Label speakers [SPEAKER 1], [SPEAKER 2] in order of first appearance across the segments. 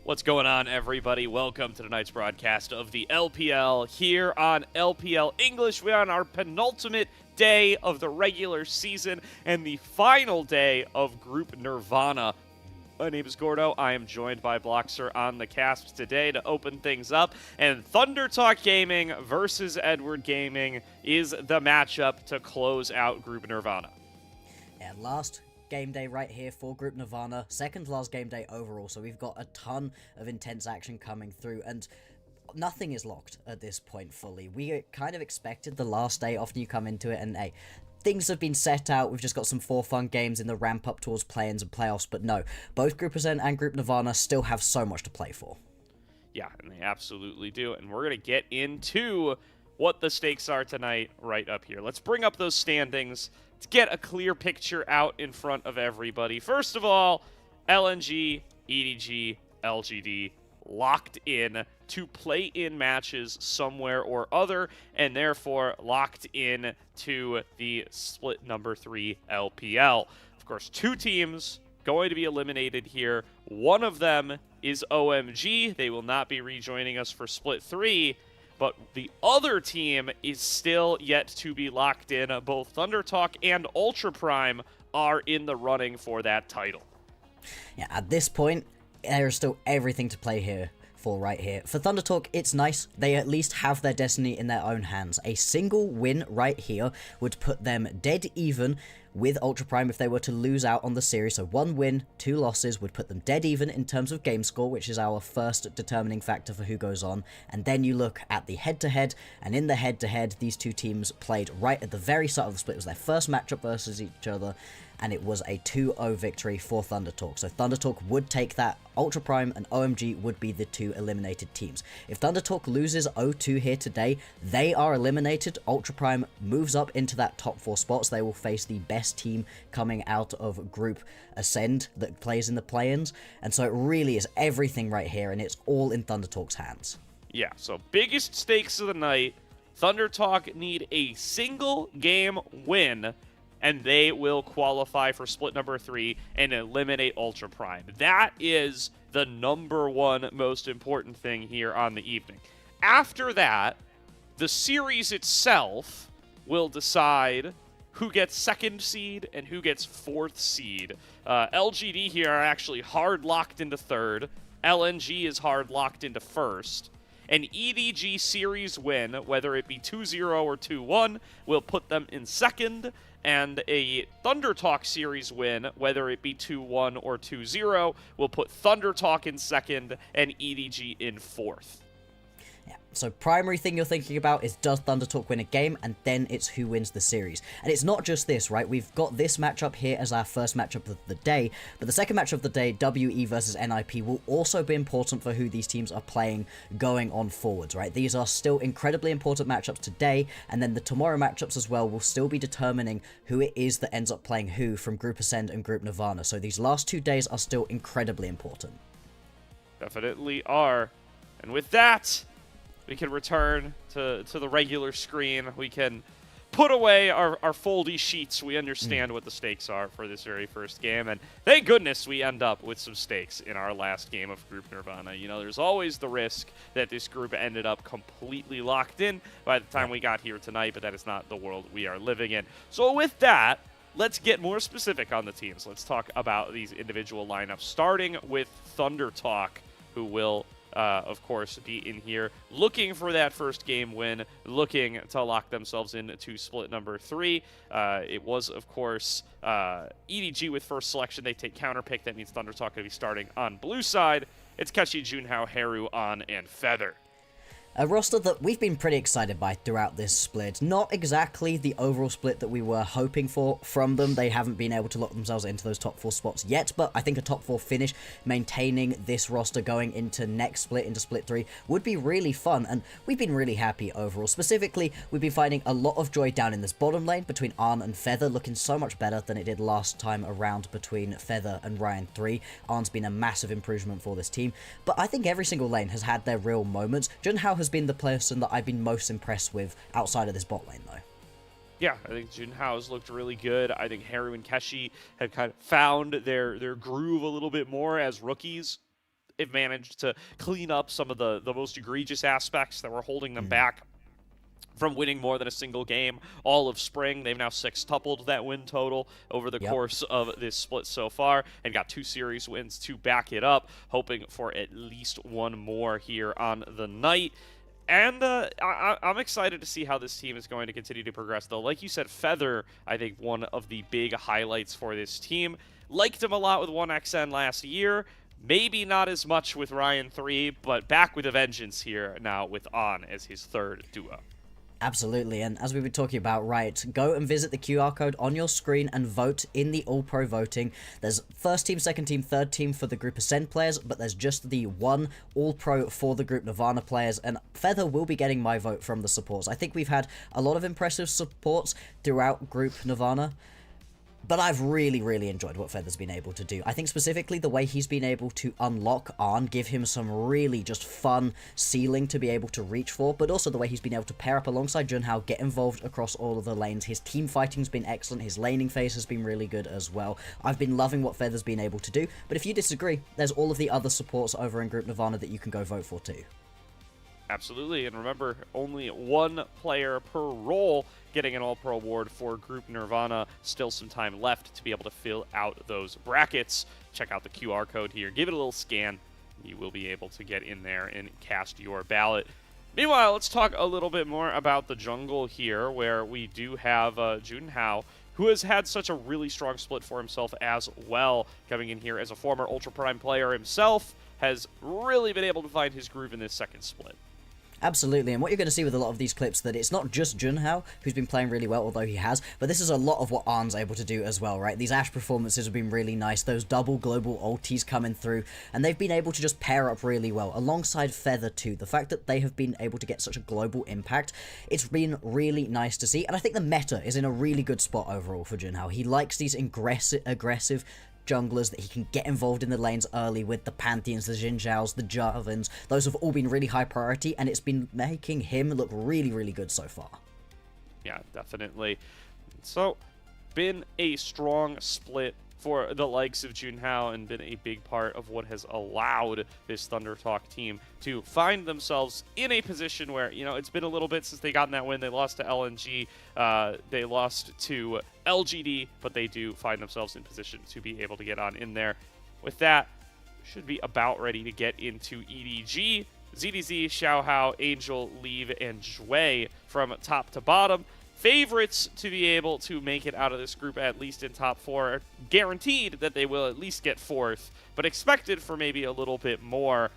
[SPEAKER 1] What's going on, everybody? Welcome to tonight's broadcast of the LPL here on LPL English. We're on our penultimate day of the regular season and the final day of Group Nirvana. My name is Gordo. I am joined by Bloxer on the cast today to open things up. And Thunder Talk Gaming versus Edward Gaming is the matchup to close out Group Nirvana.
[SPEAKER 2] Yeah, last game day right here for Group Nirvana, second last game day overall, so we've got a ton of intense action coming through, and nothing is locked at this point fully. We kind of expected the last day after you come into it, and hey, things have been set out. We've just got some fun games in the ramp up towards play-ins and playoffs, but no, both Group Ascent and Group Nirvana still have so much to play for.
[SPEAKER 1] Yeah, and they absolutely do, and we're going to get into what the stakes are tonight right up here. Let's bring up those standings to get a clear picture out in front of everybody. First of all, LNG, EDG, LGD locked in to play in matches somewhere or other, and therefore locked in to the split number 3 LPL. Of course, two teams going to be eliminated here. One of them is OMG. They will not be rejoining us for split 3. But the other team is still yet to be locked in. Both Thunder Talk and Ultra Prime are in the running for that title.
[SPEAKER 2] Yeah, at this point, there is still everything to play here for right here. For Thunder Talk, it's nice. They at least have their destiny in their own hands. A single win right here would put them dead even with Ultra Prime if they were to lose out on the series. So 1 win, 2 losses would put them dead even in terms of game score, which is our first determining factor for who goes on. And then you look at the head-to-head, and in the head-to-head, these two teams played right at the very start of the split. It was their first matchup versus each other, and it was a 2-0 victory for Thunder Talk. So Thunder Talk would take that. Ultra Prime and OMG would be the 2 eliminated teams. If Thunder Talk loses 0-2 here today, they are eliminated. Ultra Prime moves up into that top 4 spots. They will face the best team coming out of Group Ascend that plays in the play-ins. And so it really is everything right here, and it's all in Thunder Talk's hands.
[SPEAKER 1] Yeah, so biggest stakes of the night. Thunder Talk need a single game win, and they will qualify for split number 3 and eliminate Ultra Prime. That is the number one most important thing here on the evening. After that, the series itself will decide who gets 2nd seed and who gets 4th seed. LGD here are actually hard locked into 3rd. LNG is hard locked into 1st. An EDG series win, whether it be 2-0 or 2-1, will put them in 2nd. And a Thunder Talk series win, whether it be 2-1 or 2-0, will put Thunder Talk in 2nd and EDG in 4th.
[SPEAKER 2] Yeah, so primary thing you're thinking about is, does Thunder Talk win a game, and then it's who wins the series. And it's not just this, right? We've got this matchup here as our first matchup of the day, but the second matchup of the day, WE versus NIP, will also be important for who these teams are playing going on forwards, right? These are still incredibly important matchups today, and then the tomorrow matchups as well will still be determining who it is that ends up playing who from Group Ascend and Group Nirvana. So these last 2 days are still incredibly important.
[SPEAKER 1] Definitely are. And with that, we can return to the regular screen. We can put away our foldy sheets. We understand what the stakes are for this very first game. And thank goodness we end up with some stakes in our last game of Group Nirvana. You know, there's always the risk that this group ended up completely locked in by the time we got here tonight, but that is not the world we are living in. So with that, let's get more specific on the teams. Let's talk about these individual lineups, starting with Thunder Talk, who will of course, be in here looking for that first game win, looking to lock themselves into split number 3. It was, of course, EDG with first selection. They take counter pick. That means Thunder Talk going to be starting on blue side. It's Keshi, Junhao, Haru, On, and Feather.
[SPEAKER 2] A roster that we've been pretty excited by throughout this split. Not exactly the overall split that we were hoping for from them. They haven't been able to lock themselves into those top 4 spots yet, but I think a top 4 finish, maintaining this roster going into next split, into split 3, would be really fun, and we've been really happy overall. Specifically, we've been finding a lot of joy down in this bottom lane between Arn and Feather, looking so much better than it did last time around between Feather and Ryan 3. Arn's been a massive improvement for this team, but I think every single lane has had their real moments. Junhao has been the person that I've been most impressed with outside of this bot lane, though.
[SPEAKER 1] Yeah, I think Junhao's looked really good. I think Haru and Keshi have kind of found their groove a little bit more as rookies. have managed to clean up some of the most egregious aspects that were holding them back from winning more than a single game all of spring. They've now sextupled that win total over the course of this split so far and got 2 series wins to back it up, hoping for at least one more here on the night. And I'm excited to see how this team is going to continue to progress, though. Like you said, Feather, I think one of the big highlights for this team. Liked him a lot with 1XN last year. Maybe not as much with Ryan 3, but back with a vengeance here now with On as his third duo.
[SPEAKER 2] Absolutely, and as we were talking about, right, go and visit the QR code on your screen and vote in the All-Pro voting. There's first team, second team, third team for the group Ascend players, but there's just the one All-Pro for the group Nirvana players, and Feather will be getting my vote from the supports. I think we've had a lot of impressive supports throughout group Nirvana, but I've really, really enjoyed what Feather's been able to do. I think specifically the way he's been able to unlock Arn, give him some really just fun ceiling to be able to reach for, but also the way he's been able to pair up alongside Junhao, get involved across all of the lanes. His team fighting's been excellent, his laning phase has been really good as well. I've been loving what Feather's been able to do, but if you disagree, there's all of the other supports over in Group Nirvana that you can go vote for too.
[SPEAKER 1] Absolutely, and remember, only one player per role getting an All-Pro award for Group Nirvana. Still some time left to be able to fill out those brackets. Check out the QR code here. Give it a little scan. You will be able to get in there and cast your ballot. Meanwhile, let's talk a little bit more about the jungle here, where we do have Junhao, who has had such a really strong split for himself as well, coming in here as a former Ultra Prime player himself, has really been able to find his groove in this second split.
[SPEAKER 2] Absolutely, and what you're going to see with a lot of these clips, that it's not just Junhao who's been playing really well, although he has, but this is a lot of what Arn's able to do as well, right? These Ashe performances have been really nice, those double global ultis coming through, and they've been able to just pair up really well, alongside Feather too. The fact that they have been able to get such a global impact, it's been really nice to see, and I think the meta is in a really good spot overall for Junhao. He likes these aggressive junglers that he can get involved in the lanes early with. The Pantheons, the Xin Zhaos, the Jarvins. Those have all been really high priority, and it's been making him look really, really good so far.
[SPEAKER 1] Yeah, definitely. So, been a strong split for the likes of Junhao and been a big part of what has allowed this Thunder Talk team to find themselves in a position where, you know, it's been a little bit since they got in that win. They lost to LNG, they lost to LGD, but they do find themselves in position to be able to get on in there. With that, should be about ready to get into EDG. ZDZ, Xiaohao, Angel, Leave, and Jue from top to bottom. Favorites to be able to make it out of this group at least in top 4. Guaranteed that they will at least get 4th, but expected for maybe a little bit more.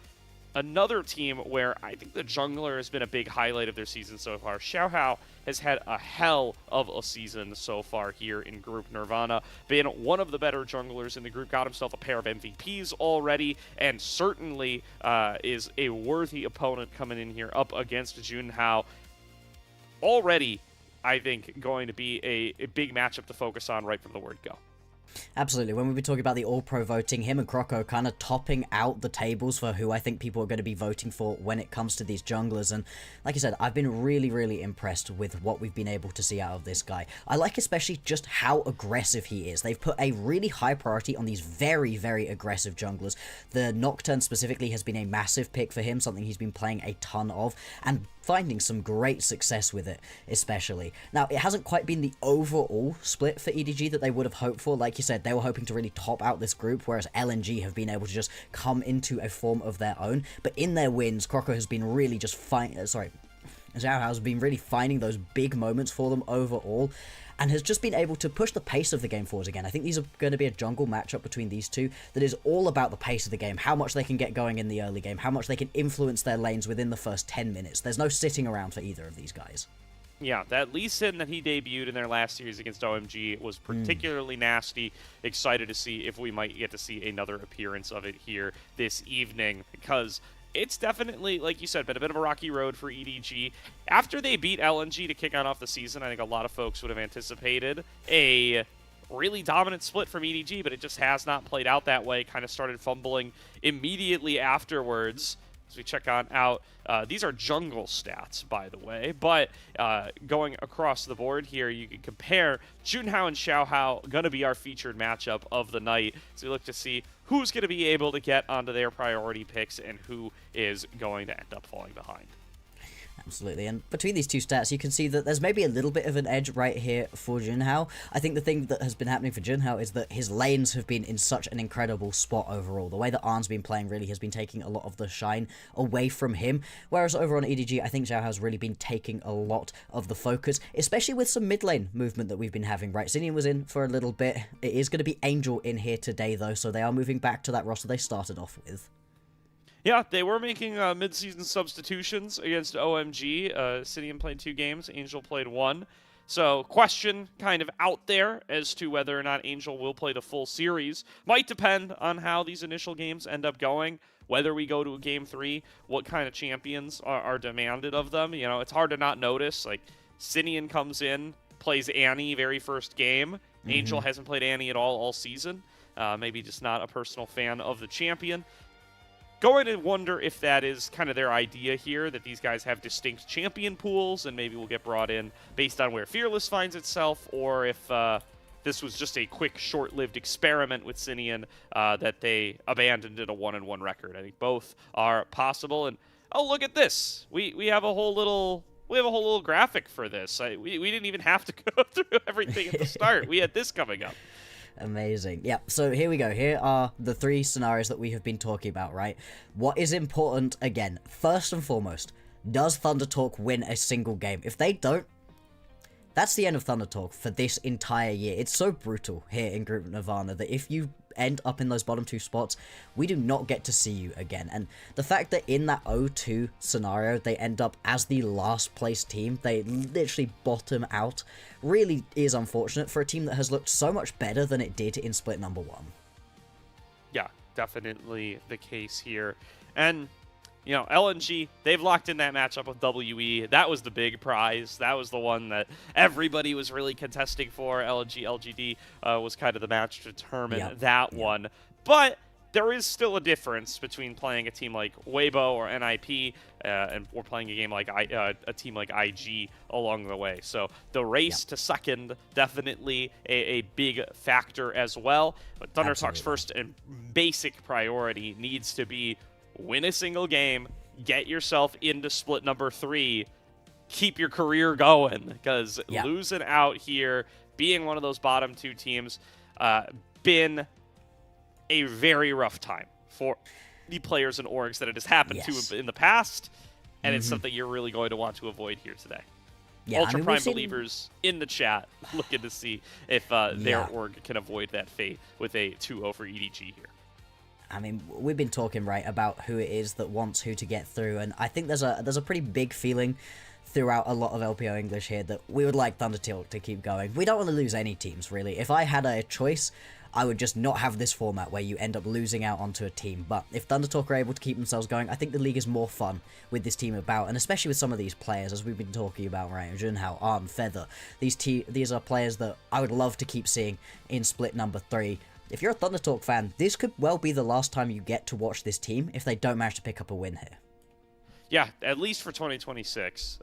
[SPEAKER 1] Another team where I think the jungler has been a big highlight of their season so far. Xiaohao has had a hell of a season so far here in Group Nirvana. Been one of the better junglers in the group. Got himself a pair of MVPs already, and certainly is a worthy opponent coming in here up against Junhao. Already, I think, going to be a big matchup to focus on right from the word go.
[SPEAKER 2] Absolutely. When we were talking about the All-Pro voting, him and Croco kind of topping out the tables for who I think people are going to be voting for when it comes to these junglers. And like I said, I've been really, really impressed with what we've been able to see out of this guy. I like especially just how aggressive he is. They've put a really high priority on these very, very aggressive junglers. The Nocturne specifically has been a massive pick for him, something he's been playing a ton of, and finding some great success with it, especially. Now, it hasn't quite been the overall split for EDG that they would have hoped for. Like you said, they were hoping to really top out this group, whereas LNG have been able to just come into a form of their own. But in their wins, Croco has been really just Xiaohao has been really finding those big moments for them overall, and has just been able to push the pace of the game forward again. I think these are going to be a jungle matchup between these two that is all about the pace of the game, how much they can get going in the early game, how much they can influence their lanes within the first 10 minutes. There's no sitting around for either of these guys.
[SPEAKER 1] Yeah, that Lee Sin that he debuted in their last series against OMG was particularly nasty. Excited to see if we might get to see another appearance of it here this evening, because it's definitely, like you said, been a bit of a rocky road for EDG. After they beat LNG to kick on off the season, I think a lot of folks would have anticipated a really dominant split from EDG, but it just has not played out that way. Kind of started fumbling immediately afterwards. as we check on out. These are jungle stats, by the way, but going across the board here, you can compare Junhao and Xiaohao, going to be our featured matchup of the night. So we look to see who's going to be able to get onto their priority picks and who is going to end up falling behind.
[SPEAKER 2] Absolutely, and between these two stats, you can see that there's maybe a little bit of an edge right here for Junhao. I think the thing that has been happening for Junhao is that his lanes have been in such an incredible spot overall. The way that Arn's been playing really has been taking a lot of the shine away from him, whereas over on EDG, I think Xiaohao's really been taking a lot of the focus, especially with some mid lane movement that we've been having, right? Xinian was in for a little bit. It is going to be Angel in here today, though, so they are moving back to that roster they started off with.
[SPEAKER 1] Yeah, they were making mid-season substitutions against OMG. Cidian played 2 games, Angel played 1. So, question kind of out there as to whether or not Angel will play the full series. Might depend on how these initial games end up going, whether we go to a Game 3, what kind of champions are demanded of them. You know, it's hard to not notice. Like, Cidian comes in, plays Annie very first game. Angel hasn't played Annie at all season. Maybe just not a personal fan of the champion. Going to wonder if that is kind of their idea here, that these guys have distinct champion pools and maybe will get brought in based on where Fearless finds itself, or if this was just a quick, short-lived experiment with Cidian that they abandoned at a 1-1 record. I think both are possible. And oh, look at this! We have a whole little graphic for this. We didn't even have to go through everything at the start. We had this coming up.
[SPEAKER 2] Amazing. Yeah, so here we go. Here are the 3 scenarios that we have been talking about, right? What is important, again, first and foremost, does Thunder Talk win a single game? If they don't, that's the end of Thunder Talk for this entire year. It's so brutal here in Group Nirvana that if you end up in those bottom 2 spots, we do not get to see you again. And the fact that in that 0-2 scenario, they end up as the last place team, they literally bottom out, really is unfortunate for a team that has looked so much better than it did in split number 1.
[SPEAKER 1] Yeah, definitely the case here. And, you know, LNG, they've locked in that matchup with WE. That was the big prize. That was the one that everybody was really contesting for. LNG, LGD was kind of the match to determine that one. But there is still a difference between playing a team like Weibo or NIP or playing a game like a team like IG along the way. So the race to second, definitely a big factor as well. But Thunder Talk's first and basic priority needs to be win a single game, get yourself into split number 3, keep your career going, because losing out here, being one of those bottom 2 teams, been a very rough time for the players and orgs that it has happened to in the past, and it's something you're really going to want to avoid here today.
[SPEAKER 2] Yeah,
[SPEAKER 1] Ultra Prime believers in the chat looking to see if their org can avoid that fate with a 2-0 for EDG here.
[SPEAKER 2] I mean, we've been talking, right, about who it is that wants who to get through, and I think there's a pretty big feeling throughout a lot of LPL English here that we would like Thunder Talk to keep going. We don't want to lose any teams, really. If I had a choice, I would just not have this format where you end up losing out onto a team. But if Thunder Talk are able to keep themselves going, I think the league is more fun with this team about, and especially with some of these players, as we've been talking about, right? Junhao, Arn, Feather. These are players that I would love to keep seeing in split number 3. If you're a Thunder Talk fan, this could well be the last time you get to watch this team if they don't manage to pick up a win here.
[SPEAKER 1] Yeah, at least for 2026,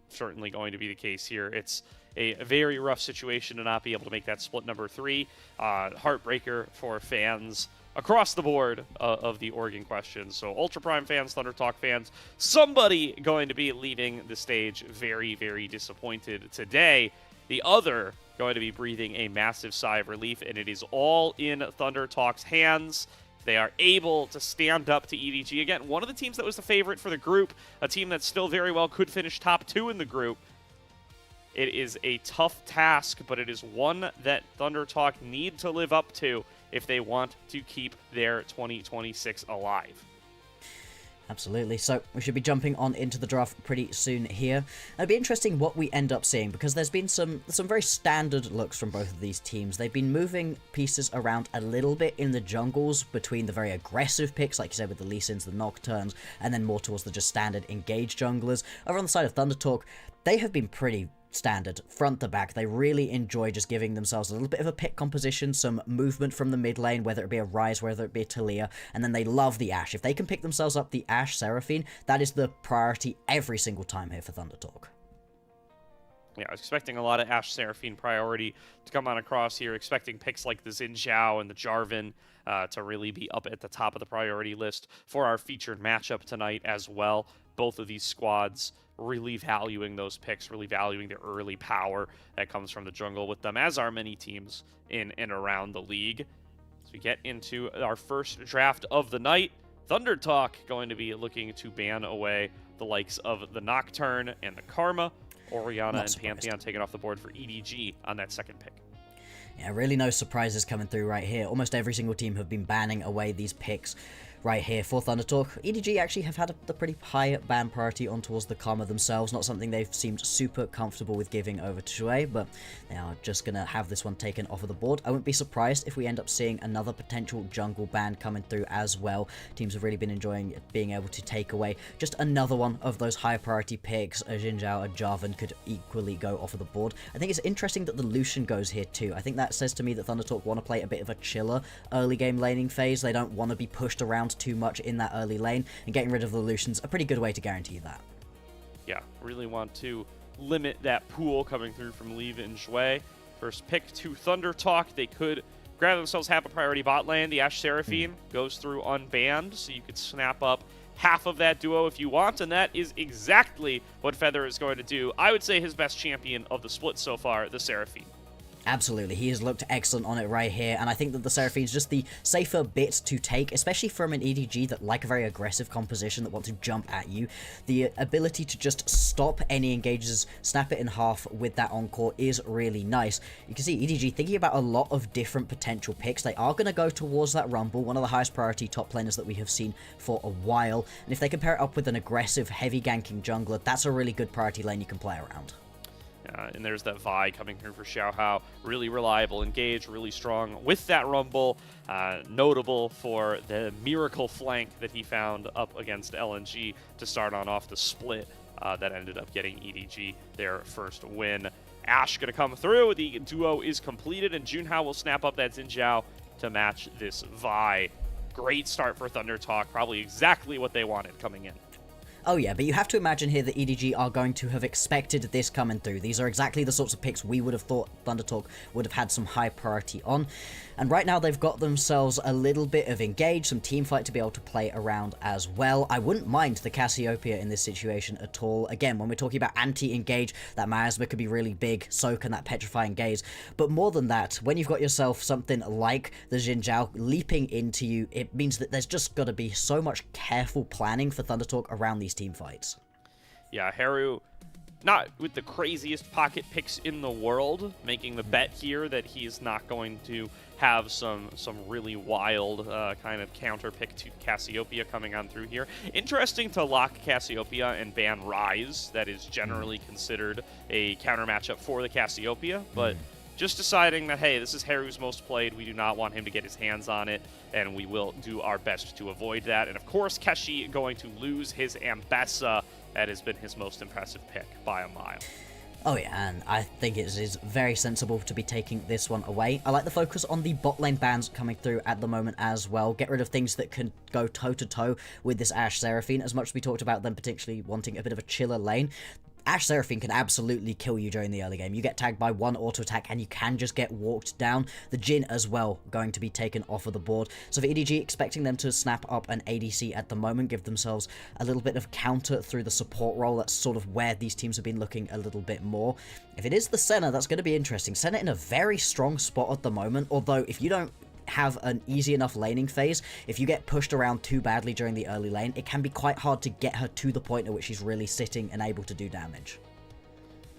[SPEAKER 1] certainly going to be the case here. It's a very rough situation to not be able to make that split number 3. Heartbreaker for fans across the board of the Oregon question. So Ultra Prime fans, Thunder Talk fans, somebody going to be leaving the stage very, very disappointed today. The other going to be breathing a massive sigh of relief, and it is all in Thunder Talk's hands. They are able to stand up to EDG. Again, one of the teams that was the favorite for the group, a team that still very well could finish top 2 in the group. It is a tough task, but it is one that Thunder Talk need to live up to if they want to keep their 2026 alive.
[SPEAKER 2] Absolutely. So we should be jumping on into the draft pretty soon here. And it'd be interesting what we end up seeing, because there's been some very standard looks from both of these teams. They've been moving pieces around a little bit in the jungles between the very aggressive picks, like you said, with the Lee Sins, the Nocturnes, and then more towards the just standard engaged junglers. Over on the side of Thunder Talk, they have been pretty standard, front to back. They really enjoy just giving themselves a little bit of a pick composition, some movement from the mid lane, whether it be a Ryze, whether it be a Talia, and then they love the Ashe. If they can pick themselves up the Ashe Seraphine, that is the priority every single time here for Thunder Talk.
[SPEAKER 1] Yeah, I was expecting a lot of Ashe Seraphine priority to come on across here, expecting picks like the Xin Zhao and the Jarvan to really be up at the top of the priority list for our featured matchup tonight as well. Both of these squads really valuing those picks, really valuing the early power that comes from the jungle with them, as are many teams in and around the league. As we get into our first draft of the night, Thunder Talk going to be looking to ban away the likes of the Nocturne and the Karma. Orianna and Pantheon taken off the board for EDG on that second pick.
[SPEAKER 2] Yeah, really no surprises coming through right here. Almost every single team have been banning away these picks right here for Thunder Talk. EDG actually have had a pretty high ban priority on towards the Karma themselves, not something they've seemed super comfortable with giving over to Shui, but they are just going to have this one taken off of the board. I wouldn't be surprised if we end up seeing another potential jungle ban coming through as well. Teams have really been enjoying being able to take away just another one of those high priority picks. A Xin Zhao, a Jarvan could equally go off of the board. I think it's interesting that the Lucian goes here too. I think that says to me that Thunder Talk want to play a bit of a chiller early game laning phase. They don't want to be pushed around too much in that early lane, and getting rid of the Lucian's a pretty good way to guarantee that.
[SPEAKER 1] Yeah, really want to limit that pool coming through from Leave and Shui. First pick to Thunder Talk. They could grab themselves half a priority bot lane. The Ashe Seraphine goes through unbanned, so you could snap up half of that duo if you want, and that is exactly what Feather is going to do. I would say his best champion of the split so far, the Seraphine.
[SPEAKER 2] Absolutely, he has looked excellent on it right here, and I think that the Seraphine is just the safer bit to take, especially from an EDG that like a very aggressive composition that want to jump at you. The ability to just stop any engages, snap it in half with that encore is really nice. You can see EDG thinking about a lot of different potential picks. They are going to go towards that Rumble, one of the highest priority top laners that we have seen for a while, and if they can pair it up with an aggressive, heavy ganking jungler, that's a really good priority lane you can play around.
[SPEAKER 1] And there's that Vi coming through for Xiaohao. Really reliable, engaged, really strong with that Rumble. Notable for the miracle flank that he found up against LNG to start on off the split that ended up getting EDG their first win. Ashe going to come through. The duo is completed, and Junhao will snap up that Xin Zhao to match this Vi. Great start for Thunder Talk. Probably exactly what they wanted coming in.
[SPEAKER 2] Oh yeah, but you have to imagine here that EDG are going to have expected this coming through. These are exactly the sorts of picks we would have thought Thunder Talk would have had some high priority on. And right now they've got themselves a little bit of engage, some team fight to be able to play around as well. I wouldn't mind the Cassiopeia in this situation at all. Again, when we're talking about anti-engage, that miasma could be really big, so can that petrifying gaze. But more than that, when you've got yourself something like the Xin Zhao leaping into you, it means that there's just got to be so much careful planning for Thunder Talk around these team fights.
[SPEAKER 1] Yeah, Haru, not with the craziest pocket picks in the world, making the bet here that he's not going to have some really wild kind of counter pick to Cassiopeia coming on through here. Interesting to lock Cassiopeia and ban Ryze. That is generally considered a counter matchup for the Cassiopeia, but just deciding that, hey, this is Haru's most played, we do not want him to get his hands on it, and we will do our best to avoid that. And of course, Keshi going to lose his Ambessa. That has been his most impressive pick by a mile.
[SPEAKER 2] Oh yeah, and I think it is very sensible to be taking this one away. I like the focus on the bot lane bans coming through at the moment as well. Get rid of things that can go toe-to-toe with this Ashe Seraphine, as much as we talked about them potentially wanting a bit of a chiller lane. Ashe Seraphine can absolutely kill you during the early game. You get tagged by one auto attack and you can just get walked down. The Jhin as well going to be taken off of the board. So for EDG, expecting them to snap up an ADC at the moment, give themselves a little bit of counter through the support role. That's sort of where these teams have been looking a little bit more. If it is the Senna, that's going to be interesting. Senna in a very strong spot at the moment, although if you don't have an easy enough laning phase, if you get pushed around too badly during the early lane, it can be quite hard to get her to the point at which she's really sitting and able to do damage.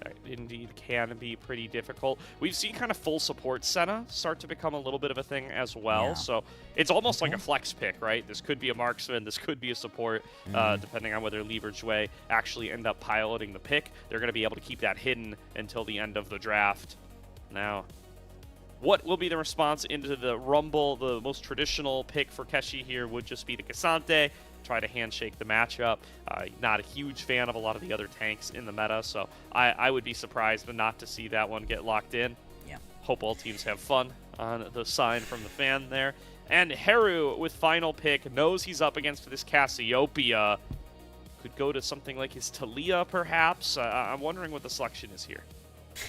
[SPEAKER 1] That indeed can be pretty difficult. We've seen kind of full support Senna start to become a little bit of a thing as well,
[SPEAKER 2] Yeah.
[SPEAKER 1] so it's almost like a flex pick, right? This could be a marksman, this could be a support, depending on whether Leave or Jue actually end up piloting the pick. They're going to be able to keep that hidden until the end of the draft. Now, what will be the response into the Rumble? The most traditional pick for Keshi here would just be the Cassante. try to handshake the matchup. Not a huge fan of a lot of the other tanks in the meta, so I would be surprised not to see that one get locked in.
[SPEAKER 2] Yeah.
[SPEAKER 1] Hope all teams have fun on the sign from the fan there. And Heru, with final pick, knows he's up against this Cassiopeia. Could go to something like his Talia, perhaps. I'm wondering what the selection is here.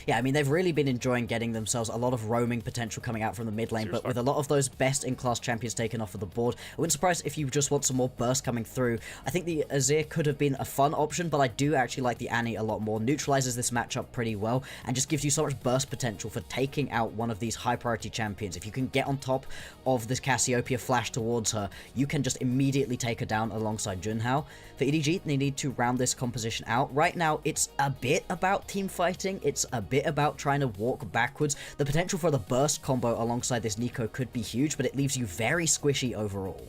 [SPEAKER 2] Yeah, I mean, they've really been enjoying getting themselves a lot of roaming potential coming out from the mid lane, but with a lot of those best-in-class champions taken off of the board, I wouldn't surprise if you just want some more burst coming through. I think the Azir could have been a fun option, but I do actually like the Annie a lot more. Neutralizes this matchup pretty well, and just gives you so much burst potential for taking out one of these high-priority champions. If you can get on top of this Cassiopeia flash towards her, you can just immediately take her down alongside Junhao. For EDG, they need to round this composition out. Right now, it's a bit about team fighting. It's a bit about trying to walk backwards. The potential for the burst combo alongside this Nico could be huge, but it leaves you very squishy overall.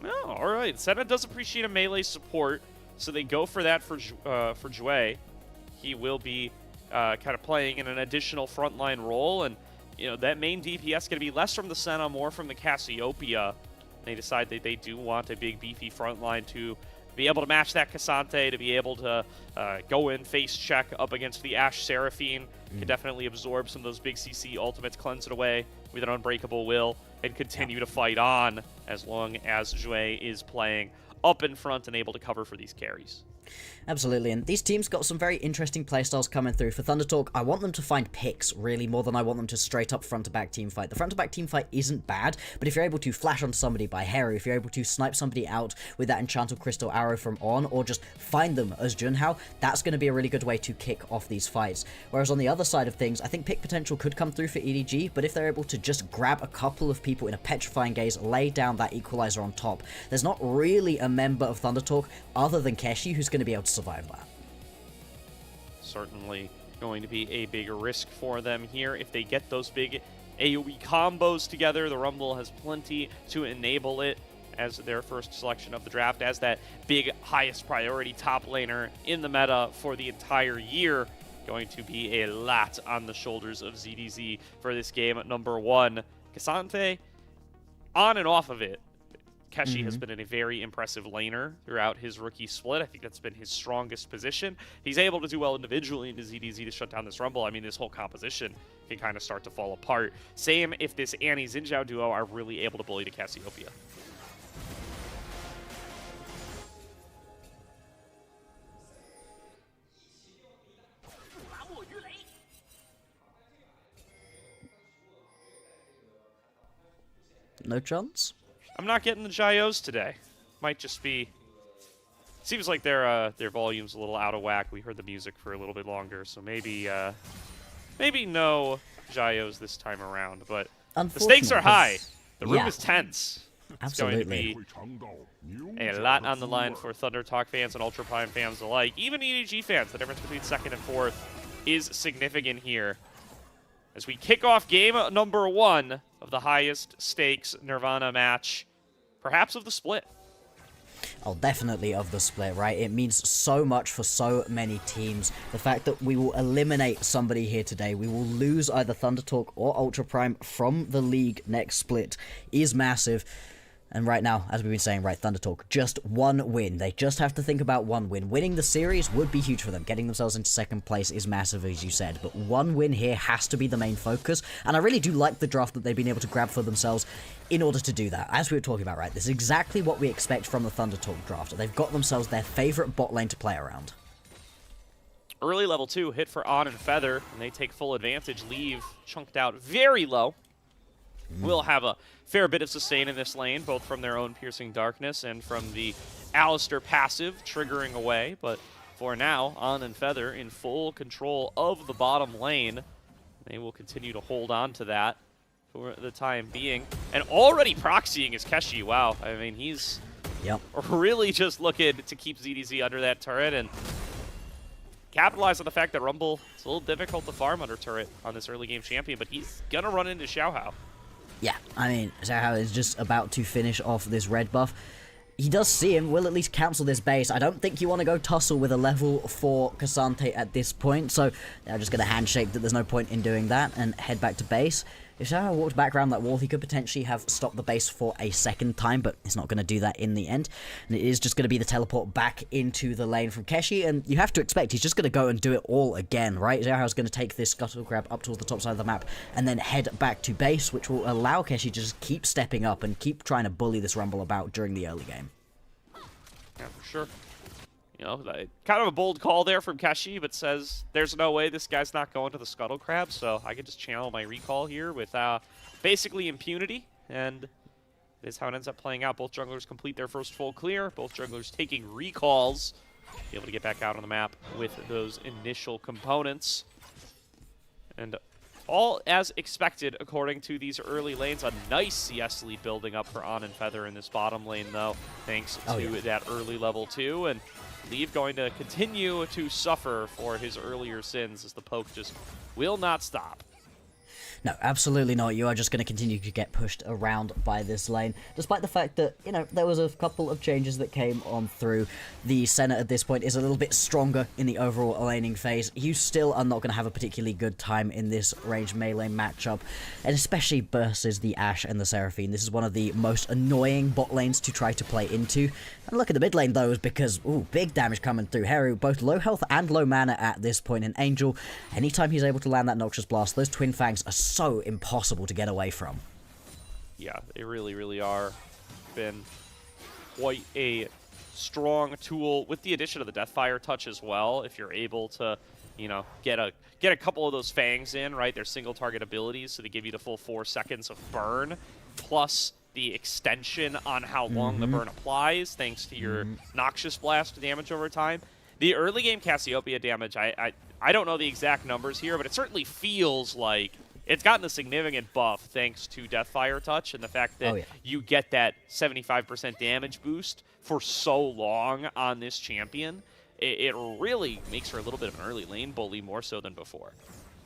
[SPEAKER 1] Oh, all right. Senna does appreciate a melee support, so they go for that for Jue. He will be kind of playing in an additional frontline role, and that main DPS going to be less from the Senna, more from the Cassiopeia. They decide that they do want a big beefy frontline to be able to match that Cassante, to be able to go in, face check up against the Ashe Seraphine. Can definitely absorb some of those big CC ultimates, cleanse it away with an unbreakable will, and continue to fight on as long as Jue is playing up in front and able to cover for these carries.
[SPEAKER 2] Absolutely, and these teams got some very interesting playstyles coming through. For Thunder Talk, I want them to find picks, really, more than I want them to straight up front-to-back team fight. The front-to-back team fight isn't bad, but if you're able to flash onto somebody by Heru, if you're able to snipe somebody out with that Enchanted Crystal arrow from On, or just find them as Junhao, that's going to be a really good way to kick off these fights. Whereas on the other side of things, I think pick potential could come through for EDG, but if they're able to just grab a couple of people in a petrifying gaze, lay down that equalizer on top, there's not really a member of Thunder Talk other than Keshi who's going to be able to survive that.
[SPEAKER 1] Certainly going to be a big risk for them here. If they get those big AoE combos together, the Rumble has plenty to enable it as their first selection of the draft, as that big highest priority top laner in the meta for the entire year. Going to be a lot on the shoulders of ZDZ for this game at number 1. Cassante, on and off of it, Keshi has been in a very impressive laner throughout his rookie split. I think that's been his strongest position. He's able to do well individually into ZDZ to shut down this Rumble. I mean, this whole composition can kind of start to fall apart. Same if this Annie Xin Zhao duo are really able to bully the Cassiopeia.
[SPEAKER 2] No chance?
[SPEAKER 1] I'm not getting the Gyos today. Might just be... Seems like their volume's a little out of whack. We heard the music for a little bit longer, so maybe no Gyos this time around. But the stakes are high. The room is tense. It's going to be a lot on the line for Thunder Talk fans and Ultra Prime fans alike. Even EDG fans, the difference between second and fourth is significant here. As we kick off game number 1 of the highest stakes Nirvana match, perhaps of the split.
[SPEAKER 2] Oh, definitely of the split, right? It means so much for so many teams. The fact that we will eliminate somebody here today, we will lose either Thunder Talk or Ultra Prime from the league next split, is massive. And right now, as we've been saying, right, Thunder Talk, just one win. They just have to think about one win. Winning the series would be huge for them. Getting themselves into second place is massive, as you said. But one win here has to be the main focus. And I really do like the draft that they've been able to grab for themselves in order to do that. As we were talking about, right, this is exactly what we expect from the Thunder Talk draft. They've got themselves their favorite bot lane to play around.
[SPEAKER 1] Early level 2 hit for On and Feather, and they take full advantage. Leave chunked out very low. Will have a fair bit of sustain in this lane, both from their own Piercing Darkness and from the Alistair passive triggering away. But for now, On and Feather in full control of the bottom lane. They will continue to hold on to that for the time being. And already proxying is Keshi. Wow, I mean, he's really just looking to keep ZDZ under that turret and capitalize on the fact that Rumble is a little difficult to farm under turret on this early game champion, but he's going to run into Xiaohao.
[SPEAKER 2] Yeah, I mean, Xiaohao is just about to finish off this red buff. He does see him, will at least cancel this base. I don't think you want to go tussle with a level 4 Cassante at this point, so they're just going to handshake that there's no point in doing that and head back to base. If Xiaohao walked back around that wall, he could potentially have stopped the base for a second time, but he's not going to do that in the end. And it is just going to be the teleport back into the lane from Keshi, and you have to expect he's just going to go and do it all again, right? Xiaohao's going to take this scuttle grab up towards the top side of the map, and then head back to base, which will allow Keshi to just keep stepping up and keep trying to bully this Rumble about during the early game.
[SPEAKER 1] Yeah, for sure. You know, kind of a bold call there from Keshi, but says there's no way this guy's not going to the Scuttle Crab, so I can just channel my recall here with basically impunity, and that is how it ends up playing out. Both junglers complete their first full clear, both junglers taking recalls, be able to get back out on the map with those initial components. And all as expected according to these early lanes. A nice CS lead building up for On and Feather in this bottom lane, though, thanks to that early level 2. And Leave going to continue to suffer for his earlier sins as the poke just will not stop.
[SPEAKER 2] No, absolutely not. You are just going to continue to get pushed around by this lane, despite the fact that, you know, there was a couple of changes that came on through. The Senna at this point is a little bit stronger in the overall laning phase. You still are not going to have a particularly good time in this range melee matchup, and especially versus the Ashe and the Seraphine. This is one of the most annoying bot lanes to try to play into. And look at the mid lane, though, because, ooh, big damage coming through. Heru, both low health and low mana at this point, and Angel, anytime he's able to land that Noxious Blast, those Twin Fangs are so impossible to get away from.
[SPEAKER 1] Yeah, they really, really are. Been quite a strong tool with the addition of the Deathfire touch as well. If you're able to, you know, get a couple of those fangs in, right? They're single target abilities, so they give you the full 4 seconds of burn, plus the extension on how long the burn applies, thanks to your Noxious Blast damage over time. The early game Cassiopeia damage, I don't know the exact numbers here, but it certainly feels like it's gotten a significant buff thanks to Deathfire Touch and the fact that you get that 75% damage boost for so long on this champion. It really makes her a little bit of an early lane bully more so than before.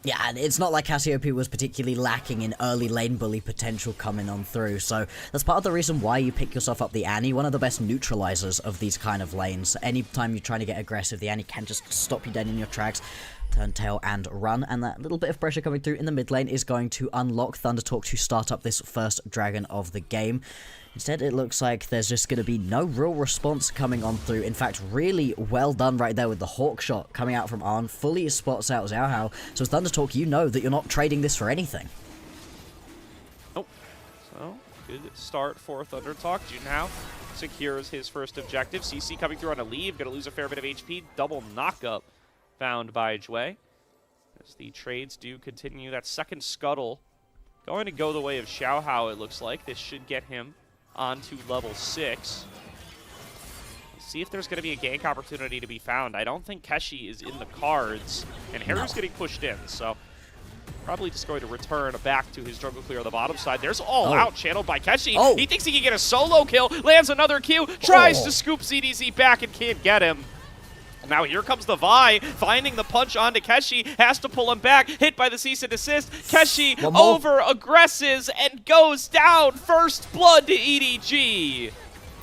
[SPEAKER 2] Yeah, and it's not like Cassiopeia was particularly lacking in early lane bully potential coming on through, so that's part of the reason why you pick yourself up the Annie, one of the best neutralizers of these kind of lanes. Anytime you're trying to get aggressive, the Annie can just stop you dead in your tracks, turn tail and run, and that little bit of pressure coming through in the mid lane is going to unlock ThunderTalk to start up this first dragon of the game. Instead, it looks like there's just going to be no real response coming on through. In fact, really well done right there with the Hawk shot coming out from Arn. Fully spots out Xiaohao. So as ThunderTalk, you know that you're not trading this for anything.
[SPEAKER 1] Nope. So, good start for ThunderTalk. Junhao secures his first objective. CC coming through on a leave. Going to lose a fair bit of HP. Double knockup found by Jue. As the trades do continue, that second scuttle going to go the way of Xiaohao, it looks like. This should get him onto level 6. Let's see if there's going to be a gank opportunity to be found. I don't think Keshi is in the cards, and Haru's getting pushed in, so probably just going to return back to his jungle clear on the bottom side. There's all out channeled by Keshi. He thinks he can get a solo kill, lands another Q, tries to scoop ZDZ back and can't get him. Now here comes the Vi, finding the punch onto Keshi, has to pull him back, hit by the cease and desist. Keshi over-aggresses and goes down. First blood to EDG.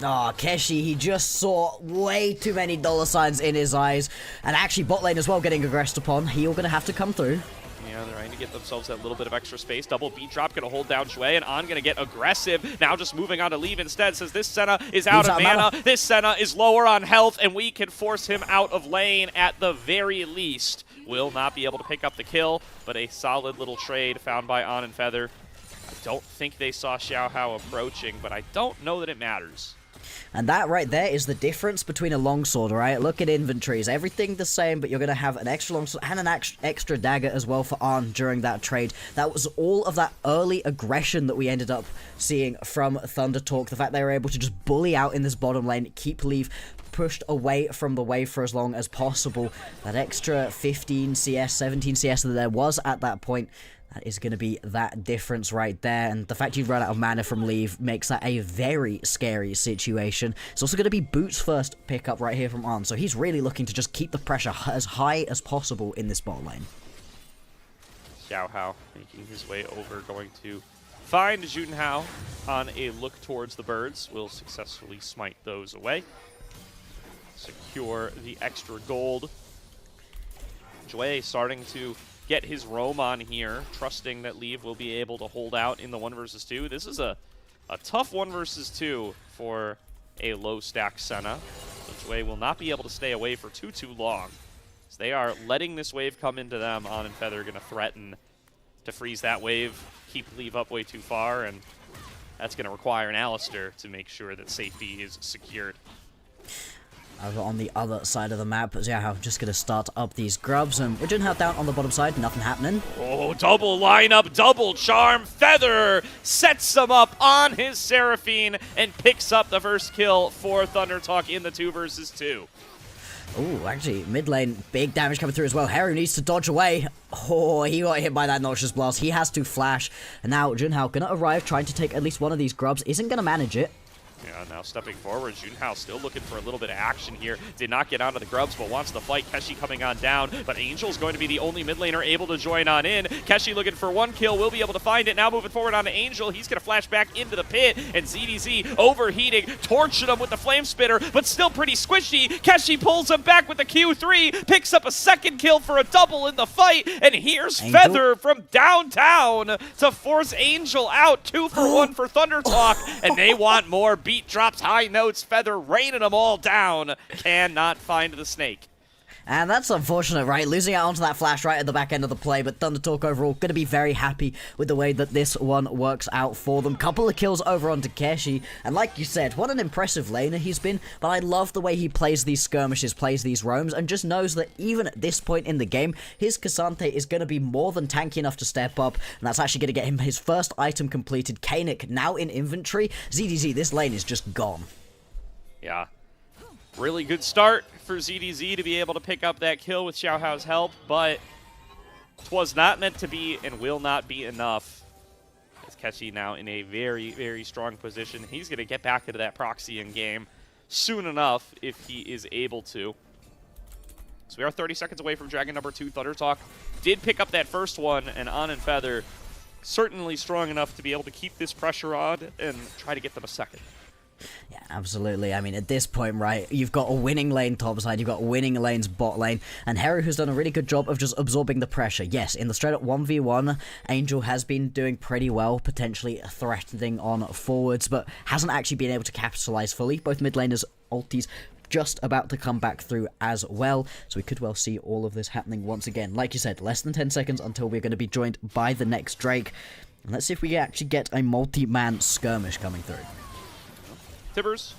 [SPEAKER 2] Ah, Keshi, he just saw way too many dollar signs in his eyes. And actually bot lane as well getting aggressed upon. He'll gonna have to come through.
[SPEAKER 1] Yeah, they're trying to get themselves that little bit of extra space. Double beat drop, going to hold down Jue, and On going to get aggressive. Now just moving on to Leave instead, says this Senna is out of mana. This Senna is lower on health, and we can force him out of lane at the very least. Will not be able to pick up the kill, but a solid little trade found by On and Feather. I don't think they saw Xiaohao approaching, but I don't know that it matters.
[SPEAKER 2] And that right there is the difference between a longsword, right? Look at inventories. Everything the same, but you're going to have an extra longsword and an extra dagger as well for Arn during that trade. That was all of that early aggression that we ended up seeing from ThunderTalk. The fact they were able to just bully out in this bottom lane, keep Leave pushed away from the wave for as long as possible. That extra 15 CS, 17 CS that there was at that point, that is going to be that difference right there. And the fact you run out of mana from Leave makes that a very scary situation. It's also going to be Boot's first pickup right here from Arn. So he's really looking to just keep the pressure as high as possible in this bot lane.
[SPEAKER 1] Xiaohao making his way over, going to find Junhao on a look towards the birds. Will successfully smite those away. Secure the extra gold. Jue starting to get his roam on here, trusting that Leave will be able to hold out in the 1 versus 2. This is a tough 1 versus 2 for a low stack Senna. Jue will not be able to stay away for too long. So they are letting this wave come into them. On and Feather going to threaten to freeze that wave, keep Leave up way too far, and that's going to require an Alistair to make sure that safety is secured.
[SPEAKER 2] Over on the other side of the map, Xiao just going to start up these grubs, and we're Junhao down on the bottom side, nothing happening.
[SPEAKER 1] Oh, double lineup, double charm. Feather sets him up on his Seraphine and picks up the first kill for Thunder Talk in the 2 versus 2.
[SPEAKER 2] Oh, actually, mid lane, big damage coming through as well. Heru needs to dodge away. Oh, he got hit by that Noxious Blast. He has to flash. And now Junhao going to arrive, trying to take at least one of these grubs. Isn't going to manage it.
[SPEAKER 1] Yeah, now stepping forward, Junhao still looking for a little bit of action here. Did not get onto the grubs, but wants the fight. Keshi coming on down, but Angel's going to be the only mid laner able to join on in. Keshi looking for 1 kill, will be able to find it. Now moving forward onto Angel. He's going to flash back into the pit, and ZDZ overheating, torching him with the Flame Spitter, but still pretty squishy. Keshi pulls him back with the Q3, picks up a 2nd kill for a double in the fight, and here's
[SPEAKER 2] Angel?
[SPEAKER 1] Feather from downtown to force Angel out. 2 for 1 for Thunder Talk, and they want more. Beat drops high notes, Feather raining them all down. Cannot find the snake.
[SPEAKER 2] And that's unfortunate, right? Losing out onto that flash right at the back end of the play, but Thunder Talk overall going to be very happy with the way that this one works out for them. Couple of kills over onto Keshi, and like you said, what an impressive laner he's been, but I love the way he plays these skirmishes, plays these roams, and just knows that even at this point in the game, his Cassante is going to be more than tanky enough to step up, and that's actually going to get him his first item completed. Kanik now in inventory. ZDZ, this lane is just gone.
[SPEAKER 1] Yeah. Really good start for ZDZ to be able to pick up that kill with Xiaohao's help, but 'twas not meant to be and will not be enough. As Keshi now in a very, very strong position. He's going to get back into that Proxian game soon enough if he is able to. So we are 30 seconds away from Dragon number 2. Thunder Talk did pick up that first one, and On and Feather certainly strong enough to be able to keep this pressure on and try to get them a second.
[SPEAKER 2] Yeah, absolutely. I mean, at this point, right, you've got a winning lane top side, you've got winning lanes bot lane, and Heru has done a really good job of just absorbing the pressure. Yes, in the straight up 1v1, Angel has been doing pretty well, potentially threatening on forwards, but hasn't actually been able to capitalize fully. Both mid laners' ultis just about to come back through as well, so we could well see all of this happening once again. Like you said, less than 10 seconds until we're going to be joined by the next Drake. And let's see if we actually get a multi-man skirmish coming through.
[SPEAKER 1] Tibbers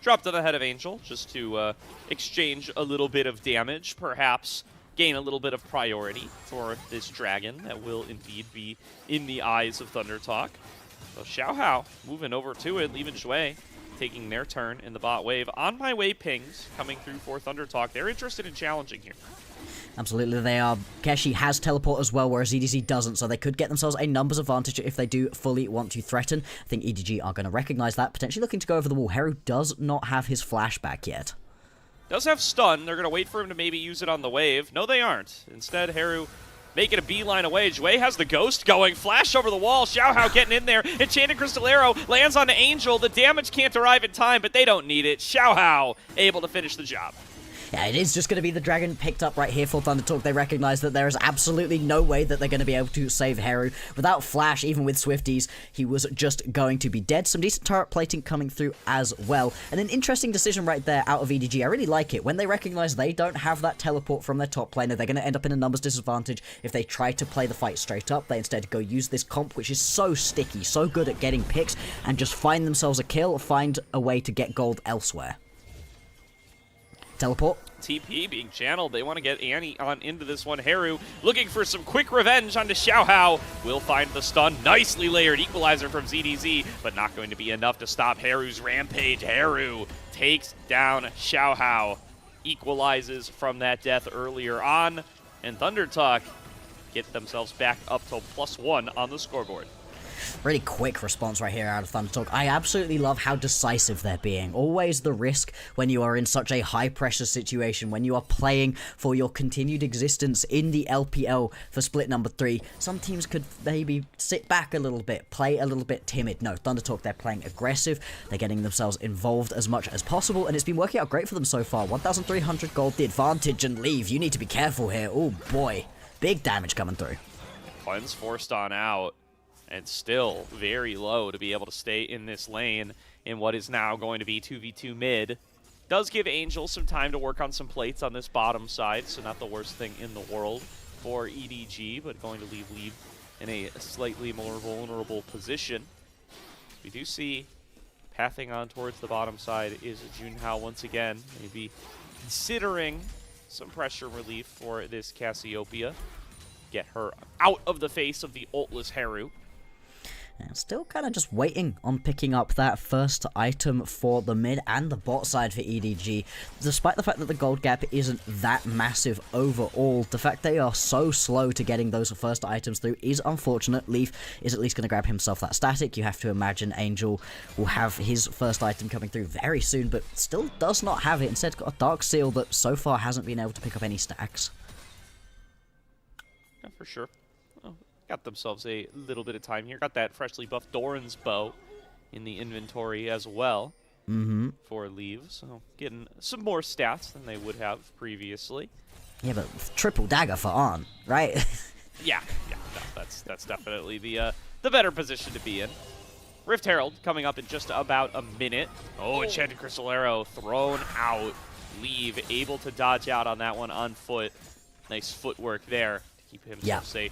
[SPEAKER 1] dropped it ahead of Angel just to exchange a little bit of damage, perhaps gain a little bit of priority for this dragon that will indeed be in the eyes of Thunder Talk. So Xiaohao moving over to it, leaving Jue taking their turn in the bot wave. On my way pings coming through for Thunder Talk. They're interested in challenging here.
[SPEAKER 2] Absolutely, they are. Keshi has teleport as well, whereas EDG doesn't, so they could get themselves a numbers advantage if they do fully want to threaten. I think EDG are going to recognize that, potentially looking to go over the wall. Heru does not have his flashback yet.
[SPEAKER 1] Does have stun. They're going to wait for him to maybe use it on the wave. No, they aren't. Instead, Heru making a beeline away. Jue has the ghost going. Flash over the wall. Xiaohao getting in there. Enchanted Crystal Arrow lands on Angel. The damage can't arrive in time, but they don't need it. Xiaohao able to finish the job.
[SPEAKER 2] Yeah, it is just going to be the dragon picked up right here for Thunder Talk. They recognize that there is absolutely no way that they're going to be able to save Heru. Without Flash, even with Swifties, he was just going to be dead. Some decent turret plating coming through as well. And an interesting decision right there out of EDG. I really like it. When they recognize they don't have that teleport from their top laner, they're going to end up in a numbers disadvantage. If they try to play the fight straight up, they instead go use this comp, which is so sticky, so good at getting picks, and just find themselves a kill, find a way to get gold elsewhere. Teleport.
[SPEAKER 1] TP being channeled. They want to get Annie on into this one. Heru looking for some quick revenge onto Xiaohao. Will find the stun. Nicely layered equalizer from ZDZ, but not going to be enough to stop Heru's rampage. Heru takes down Xiaohao. Equalizes from that death earlier on. And Thunder Talk get themselves back up to +1 on the scoreboard.
[SPEAKER 2] Really quick response right here out of Thunder Talk. I absolutely love how decisive they're being. Always the risk when you are in such a high-pressure situation, when you are playing for your continued existence in the LPL for split number 3. Some teams could maybe sit back a little bit, play a little bit timid. No, Thunder Talk, they're playing aggressive. They're getting themselves involved as much as possible, and it's been working out great for them so far. 1,300 gold, the advantage, and leave. You need to be careful here. Oh, boy. big damage coming through.
[SPEAKER 1] Cleanse forced on out, and still very low to be able to stay in this lane in what is now going to be 2v2 mid. Does give Angel some time to work on some plates on this bottom side, so not the worst thing in the world for EDG, but going to leave Leave in a slightly more vulnerable position. We do see pathing on towards the bottom side is Junhao once again, maybe considering some pressure relief for this Cassiopeia. Get her out of the face of the ultless Heru.
[SPEAKER 2] And still kind of just waiting on picking up that first item for the mid and the bot side for EDG. Despite the fact that the gold gap isn't that massive overall, the fact they are so slow to getting those first items through is unfortunate. Leaf is at least going to grab himself that static. You have to imagine Angel will have his first item coming through very soon, but still does not have it. Instead, got a Dark Seal that so far hasn't been able to pick up any stacks.
[SPEAKER 1] Yeah, for sure. Oh, got themselves a little bit of time here. Got that freshly buffed Doran's bow in the inventory as well for Leave. So getting some more stats than they would have previously.
[SPEAKER 2] Yeah, but triple dagger for On, right?
[SPEAKER 1] Yeah, no, that's definitely the better position to be in. Rift Herald coming up in just about a minute. Oh, Enchanted Crystal Arrow thrown out. Leave able to dodge out on that one on foot. Nice footwork there. Keep himself safe.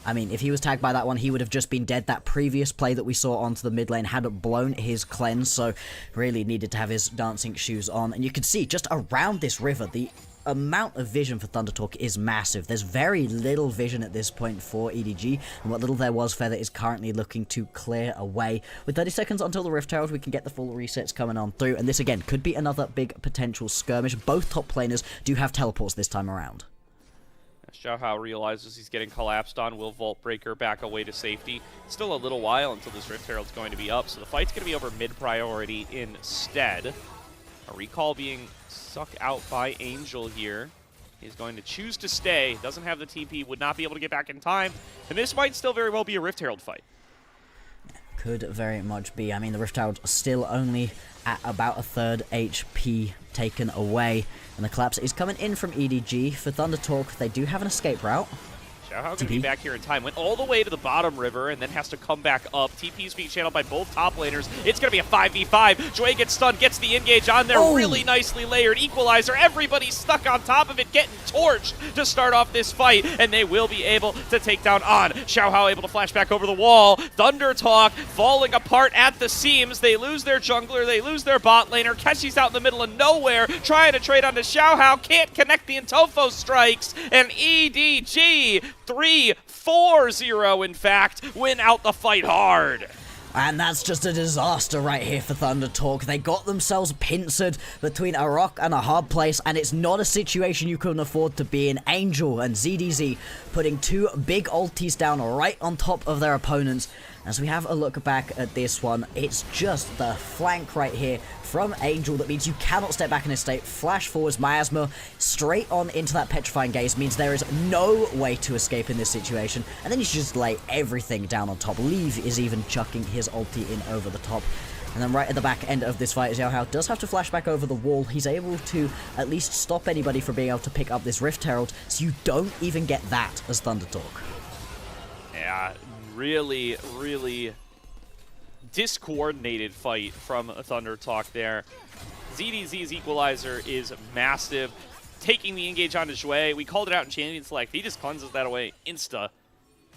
[SPEAKER 2] I mean, if he was tagged by that one, he would have just been dead. That previous play that we saw onto the mid lane had blown his cleanse, so really needed to have his dancing shoes on. And you can see, just around this river, the amount of vision for Thunder Talk is massive. There's very little vision at this point for EDG, and what little there was, Feather is currently looking to clear away. With 30 seconds until the Rift Herald, we can get the full resets coming on through, and this again could be another big potential skirmish. Both top laners do have teleports this time around.
[SPEAKER 1] Xiaohao realizes he's getting collapsed on, will Vault Breaker back away to safety. Still a little while until this Rift Herald's going to be up, so the fight's going to be over mid-priority instead. A recall being sucked out by Angel here. He's going to choose to stay, doesn't have the TP, would not be able to get back in time, and this might still very well be a Rift Herald fight.
[SPEAKER 2] Could very much be. I mean, the Rift Herald still only at about a third HP taken away, and the collapse is coming in from EDG. For Thunder Talk, they do have an escape route.
[SPEAKER 1] Xiaohao going to be back here in time. Went all the way to the bottom river and then has to come back up. TP's being channeled by both top laners. It's going to be a 5v5. Joy gets stunned, gets the engage on there.
[SPEAKER 2] Oh.
[SPEAKER 1] Really nicely layered equalizer. Everybody's stuck on top of it, getting torched to start off this fight, and they will be able to take down On. Xiaohao able to flash back over the wall. Thunder Talk falling apart at the seams. They lose their jungler. They lose their bot laner. Keshi's out in the middle of nowhere trying to trade onto Xiaohao. Can't connect the Intofo strikes, and EDG 3-4-0, in fact, win out the fight hard.
[SPEAKER 2] And that's just a disaster right here for Thunder Talk. They got themselves pincered between a rock and a hard place, and it's not a situation you can afford to be in. Angel and ZDZ putting two big ultis down right on top of their opponents. As we have a look back at this one, it's just the flank right here from Angel that means you cannot step back in his state. Flash forwards Miasma straight on into that Petrifying Gaze means there is no way to escape in this situation. And then you should just lay everything down on top. Leave is even chucking his ulti in over the top. And then right at the back end of this fight, Xiaohao does have to flash back over the wall. He's able to at least stop anybody from being able to pick up this Rift Herald, so you don't even get that as Thunder Talk.
[SPEAKER 1] Yeah, really discoordinated fight from Thunder Talk there. ZDZ's equalizer is massive. Taking the engage onto Shui. We called it out in Champion Select. He just cleanses that away insta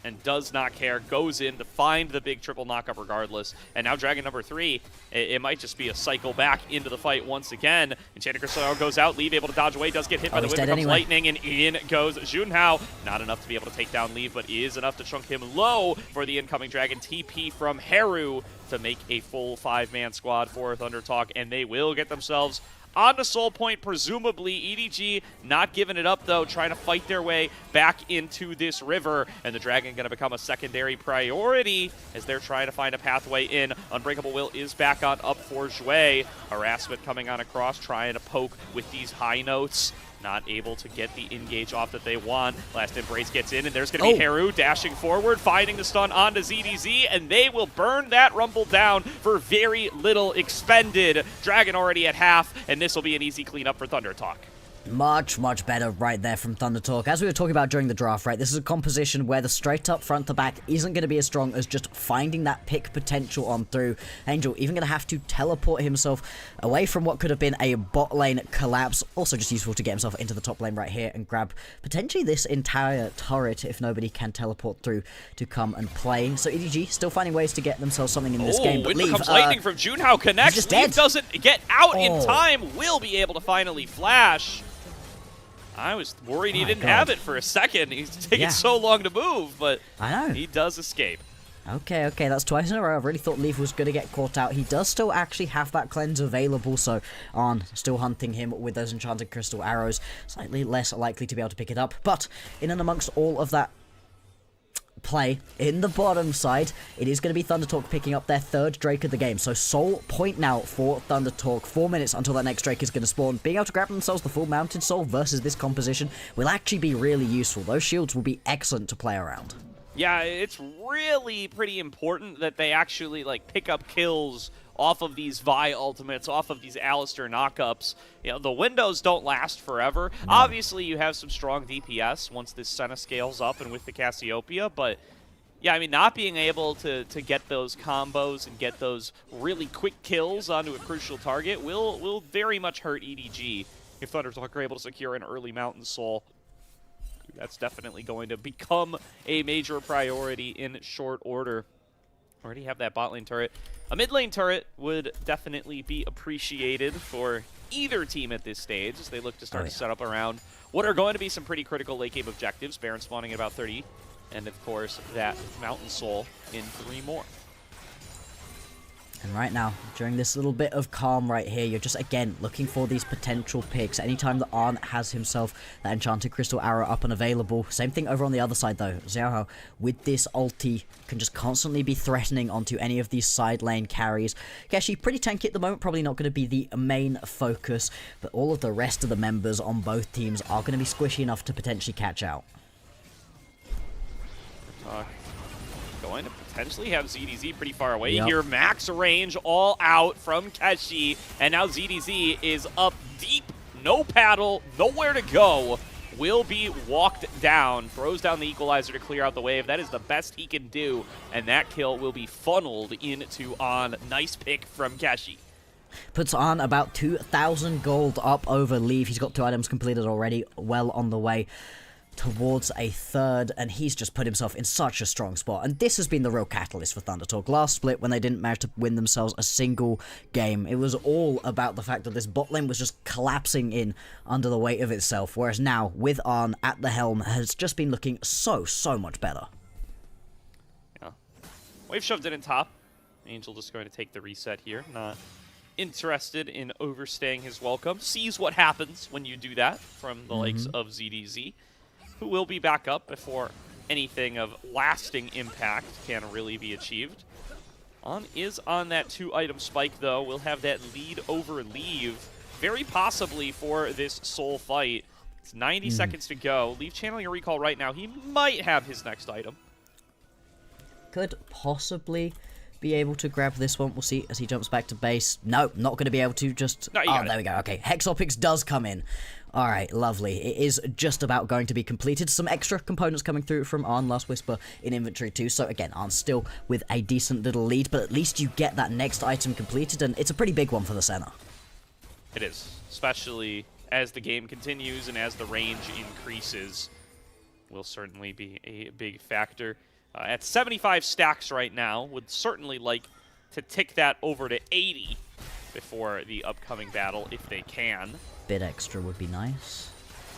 [SPEAKER 1] and does not care. Goes in to find the big triple knockup regardless. And now Dragon number 3, it might just be a cycle back into the fight once again. Enchanted Crystal goes out. Leave able to dodge away. Does get hit by the wind. Becomes lightning, and in goes Junhao. Not enough to be able to take down Leave, but is enough to chunk him low for the incoming Dragon. TP from Heru to make a full 5-man squad for Thunder Talk, and they will get themselves on to Soul Point, presumably. EDG not giving it up, though, trying to fight their way back into this river, and the Dragon going to become a secondary priority as they're trying to find a pathway in. Unbreakable Will is back on up for Jue. Harassment coming on across, trying to poke with these high notes. Not able to get the engage off that they want. Last Embrace gets in, and there's going to be Heru dashing forward, finding the stun onto ZDZ, and they will burn that Rumble down for very little expended. Dragon already at half, and this will be an easy cleanup for Thunder Talk.
[SPEAKER 2] Much, much better right there from Thunder Talk. As we were talking about during the draft, right, this is a composition where the straight up front to back isn't going to be as strong as just finding that pick potential on through. Angel even going to have to teleport himself away from what could have been a bot lane collapse. Also just useful to get himself into the top lane right here and grab potentially this entire turret if nobody can teleport through to come and play. So EDG still finding ways to get themselves something in this game. But
[SPEAKER 1] Wind
[SPEAKER 2] Leave,
[SPEAKER 1] becomes lightning from Junhao connects. Leave doesn't get out in time. Will be able to finally flash. I was worried he didn't have it for a second. He's taking so long to move, but
[SPEAKER 2] I know.
[SPEAKER 1] He does escape.
[SPEAKER 2] Okay, that's twice in a row. I really thought Leaf was going to get caught out. He does still actually have that cleanse available, so Arn still hunting him with those enchanted crystal arrows. Slightly less likely to be able to pick it up, but in and amongst all of that play in the bottom side, it is going to be Thunder Talk picking up their third Drake of the game. So Soul point now for Thunder Talk. 4 minutes until that next Drake is going to spawn. Being able to grab themselves the full Mounted Soul versus this composition will actually be really useful. Those shields will be excellent to play around.
[SPEAKER 1] Yeah, it's really pretty important that they actually like pick up kills off of these Vi ultimates, off of these Alistair knockups. You know, the windows don't last forever. No. Obviously, you have some strong DPS once this Senna scales up and with the Cassiopeia, but yeah, I mean, not being able to get those combos and get those really quick kills onto a crucial target will very much hurt EDG if Thunder Talk are able to secure an early Mountain Soul. That's definitely going to become a major priority in short order. Already have that bot lane turret. A mid lane turret would definitely be appreciated for either team at this stage as they look to start to set up around what are going to be some pretty critical late game objectives. Baron spawning at about 30. And of course, that Mountain Soul in 3 more.
[SPEAKER 2] And right now, during this little bit of calm right here, you're just, again, looking for these potential picks. Anytime that Arn has himself that Enchanted Crystal Arrow up and available. Same thing over on the other side, though. Xiaohao, with this ulti, can just constantly be threatening onto any of these side lane carries. Keshi, pretty tanky at the moment, probably not going to be the main focus, but all of the rest of the members on both teams are going to be squishy enough to potentially catch out.
[SPEAKER 1] Going to potentially have ZDZ pretty far away here. Max range all out from Keshi, and now ZDZ is up deep. No paddle, nowhere to go. Will be walked down. Throws down the equalizer to clear out the wave. That is the best he can do, and that kill will be funneled into On. Nice pick from Keshi.
[SPEAKER 2] Puts on about 2,000 gold up over Leave. He's got 2 items completed already, well on the way towards a third, and he's just put himself in such a strong spot. And this has been the real catalyst for Thunder Talk. Last split, when they didn't manage to win themselves a single game, it was all about the fact that this bot lane was just collapsing in under the weight of itself, whereas now, with Arn at the helm, has just been looking so much better.
[SPEAKER 1] Yeah. Wave shoved it in top. Angel just going to take the reset here. Not interested in overstaying his welcome. Sees what happens when you do that from the likes of ZDZ, who will be back up before anything of lasting impact can really be achieved. On is on that 2-item spike, though. We'll have that lead over Leave, very possibly for this Soul fight. It's 90 seconds to go. Leave channeling a recall right now. He might have his next item.
[SPEAKER 2] Could possibly be able to grab this one. We'll see as he jumps back to base. No, not going to be able to just...
[SPEAKER 1] No,
[SPEAKER 2] oh, there we go. Okay, Hexopix does come in. All right, lovely. It is just about going to be completed. Some extra components coming through from Arn, Last Whisper in inventory too. So again, Arn still with a decent little lead, but at least you get that next item completed, and it's a pretty big one for the center.
[SPEAKER 1] It is, especially as the game continues and as the range increases, will certainly be a big factor. At 75 stacks right now, would certainly like to tick that over to 80 before the upcoming battle if they can.
[SPEAKER 2] Bit extra would be nice.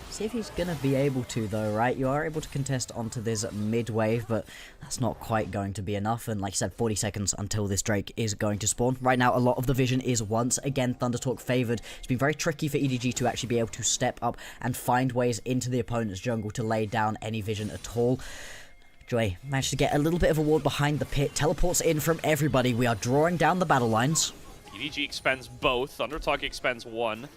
[SPEAKER 2] See if he's going to be able to, though, right? You are able to contest onto this mid-wave, but that's not quite going to be enough. And like I said, 40 seconds until this Drake is going to spawn. Right now, a lot of the vision is once again Thunder Talk favored. It's been very tricky for EDG to actually be able to step up and find ways into the opponent's jungle to lay down any vision at all. Joy managed to get a little bit of a ward behind the pit. Teleports in from everybody. We are drawing down the battle lines.
[SPEAKER 1] EDG expends both. Thunder Talk expends one.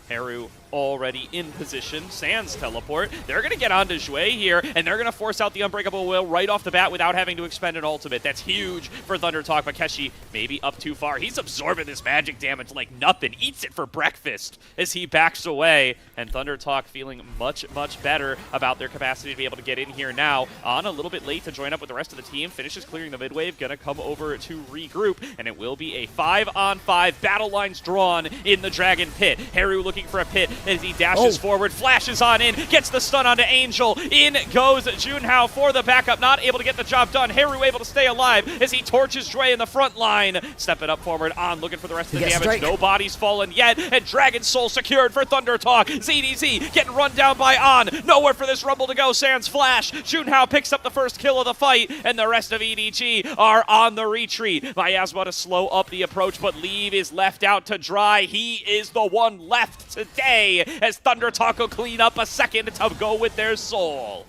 [SPEAKER 1] Haru already in position. Sans teleport. They're going to get onto Jue here, and they're going to force out the Unbreakable Will right off the bat without having to expend an ultimate. That's huge for Thunder Talk, but Keshi maybe up too far. He's absorbing this magic damage like nothing. Eats it for breakfast as he backs away, and Thunder Talk feeling much, much better about their capacity to be able to get in here now. On a little bit late to join up with the rest of the team. Finishes clearing the mid-wave. Going to come over to regroup, and it will be a 5-on-5 battle lines drawn in the Dragon Pit. Haru looking for a pit as he dashes forward, flashes on in, gets the stun onto Angel. In goes Junhao for the backup, not able to get the job done. Haru able to stay alive as he torches Dre in the front line. Stepping up forward, on looking for the rest of the damage.
[SPEAKER 2] Straight.
[SPEAKER 1] No bodies fallen yet, and Dragon Soul secured for Thunder Talk. ZDZ getting run down by On. Nowhere for this Rumble to go. Sans flash. Junhao picks up the first kill of the fight, and the rest of EDG are on the retreat. Miasma to slow up the approach, but Leave is left out to dry. He is the one left today as Thunder Talk will clean up a second to go with their soul.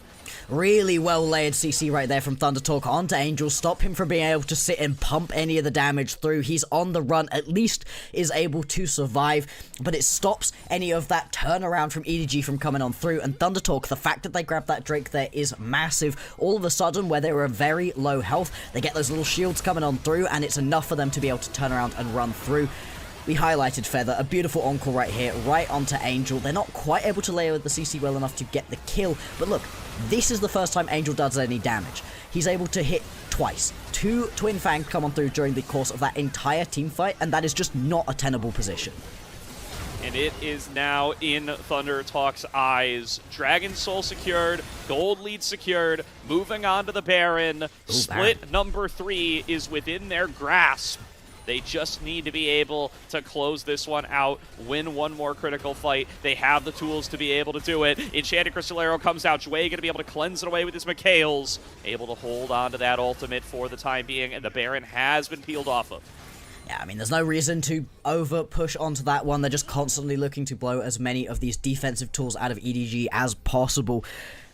[SPEAKER 2] Really well layered CC right there from Thunder Talk onto Angel. Stop him from being able to sit and pump any of the damage through. He's on the run, at least is able to survive, but it stops any of that turnaround from EDG from coming on through. And Thunder Talk, the fact that they grabbed that Drake there is massive. All of a sudden, where they were very low health, they get those little shields coming on through, and it's enough for them to be able to turn around and run through. We highlighted Feather, a beautiful encore right here, right onto Angel. They're not quite able to layer with the CC well enough to get the kill, but look, this is the first time Angel does any damage. He's able to hit twice. 2 Twin Fangs come on through during the course of that entire team fight, and that is just not a tenable position.
[SPEAKER 1] And it is now in Thunder Talk's eyes. Dragon Soul secured, gold lead secured, moving on to the Baron. Split number 3 is within their grasp. They just need to be able to close this one out, win one more critical fight. They have the tools to be able to do it. Enchanted Crystal Arrow comes out. Jue going to be able to cleanse it away with his Mikhails. Able to hold on to that ultimate for the time being, and the Baron has been peeled off of.
[SPEAKER 2] Yeah, I mean, there's no reason to over-push onto that one. They're just constantly looking to blow as many of these defensive tools out of EDG as possible.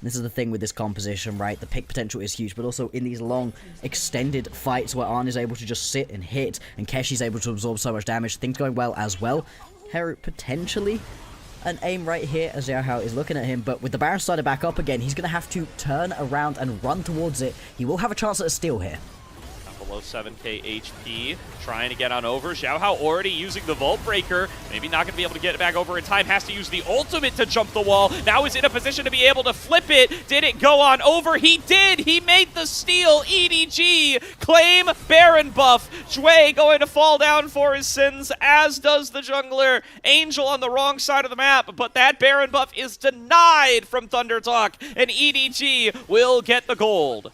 [SPEAKER 2] This is the thing with this composition, right? The pick potential is huge, but also in these long, extended fights where Arn is able to just sit and hit, and Keshi's able to absorb so much damage, things going well as well. Haru potentially an aim right here as Xiaohao is looking at him, but with the Baron started back up again, he's going to have to turn around and run towards it. He will have a chance at a steal here.
[SPEAKER 1] Below 7k HP, trying to get on over. Xiaohao already using the Vault Breaker. Maybe not going to be able to get it back over in time. Has to use the ultimate to jump the wall. Now he's in a position to be able to flip it. Did it go on over? He did! He made the steal! EDG claim Baron buff. Jue going to fall down for his sins, as does the jungler. Angel on the wrong side of the map, but that Baron buff is denied from Thunder Talk, and EDG will get the gold.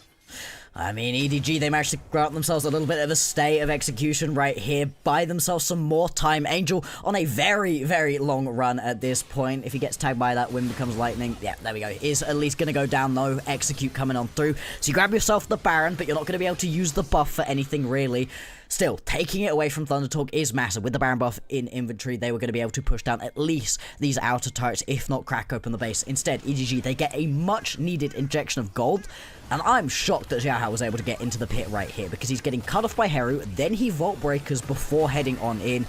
[SPEAKER 2] I mean, EDG, they managed to grant themselves a little bit of a stay of execution right here, buy themselves some more time. Angel on a very, very long run at this point. If he gets tagged by that, wind becomes lightning. Yeah, there we go. Is at least going to go down, though. Execute coming on through. So you grab yourself the Baron, but you're not going to be able to use the buff for anything, really. Still, taking it away from Thunder Talk is massive. With the Baron buff in inventory, they were going to be able to push down at least these outer turrets, if not crack open the base. Instead, EDG, they get a much-needed injection of gold, and I'm shocked that Xiaohao was able to get into the pit right here, because he's getting cut off by Haru, then he Vault Breakers before heading on in,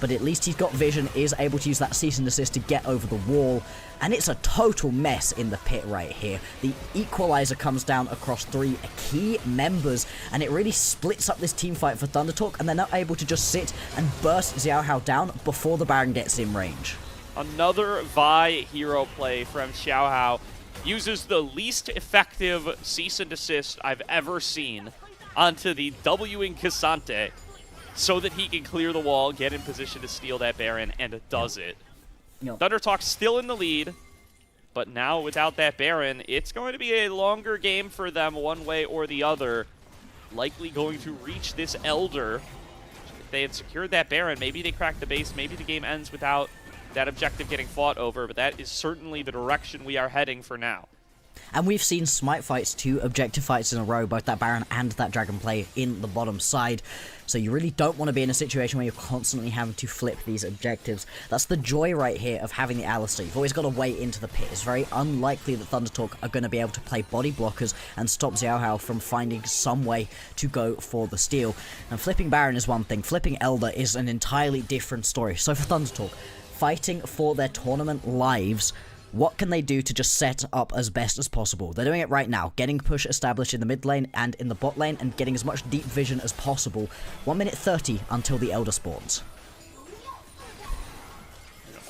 [SPEAKER 2] but at least he's got vision, is able to use that cease and desist to get over the wall, and it's a total mess in the pit right here. The equalizer comes down across 3 key members, and it really splits up this team fight for Thunder Talk, and they're not able to just sit and burst Xiaohao down before the Baron gets in range.
[SPEAKER 1] Another Vi hero play from Xiaohao. Uses the least effective cease and desist I've ever seen onto the W-ing Cassante so that he can clear the wall, get in position to steal that Baron, and it does it. Thunder Talk still in the lead, but now without that Baron, it's going to be a longer game for them one way or the other. Likely going to reach this Elder. If they had secured that Baron, maybe they crack the base, maybe the game ends without that objective getting fought over, but that is certainly the direction we are heading for now.
[SPEAKER 2] And we've seen smite fights, 2 objective fights in a row, both that Baron and that Dragon play in the bottom side. So you really don't want to be in a situation where you're constantly having to flip these objectives. That's the joy right here of having the Alistair. You've always got to wait into the pit. It's very unlikely that Thunder Talk are going to be able to play body blockers and stop Xiaohao from finding some way to go for the steal. And flipping Baron is one thing. Flipping Elder is an entirely different story. So for Thunder Talk, fighting for their tournament lives. What can they do to just set up as best as possible? They're doing it right now, getting push established in the mid lane and in the bot lane, and getting as much deep vision as possible. 1 minute 30 until the Elder spawns.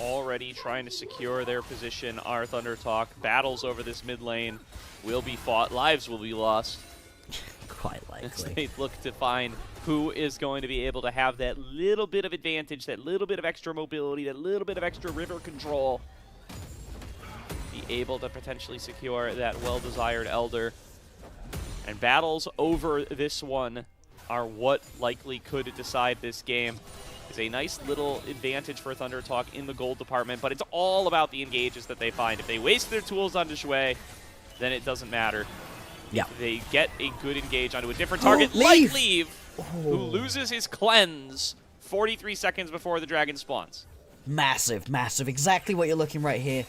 [SPEAKER 1] Already trying to secure their position are Thunder Talk. Battles over this mid lane will be fought. Lives will be lost.
[SPEAKER 2] Quite
[SPEAKER 1] As
[SPEAKER 2] likely.
[SPEAKER 1] they look to find who is going to be able to have that little bit of advantage, that little bit of extra mobility, that little bit of extra river control. Be able to potentially secure that well-desired Elder. And battles over this one are what likely could decide this game. It's a nice little advantage for Thunder Talk in the gold department, but it's all about the engages that they find. If they waste their tools on Shui, then it doesn't matter.
[SPEAKER 2] Yeah.
[SPEAKER 1] If they get a good engage onto a different target,
[SPEAKER 2] Leaf!
[SPEAKER 1] like Leave, who loses his cleanse 43 seconds before the dragon spawns.
[SPEAKER 2] Massive, massive. Exactly what you're looking right here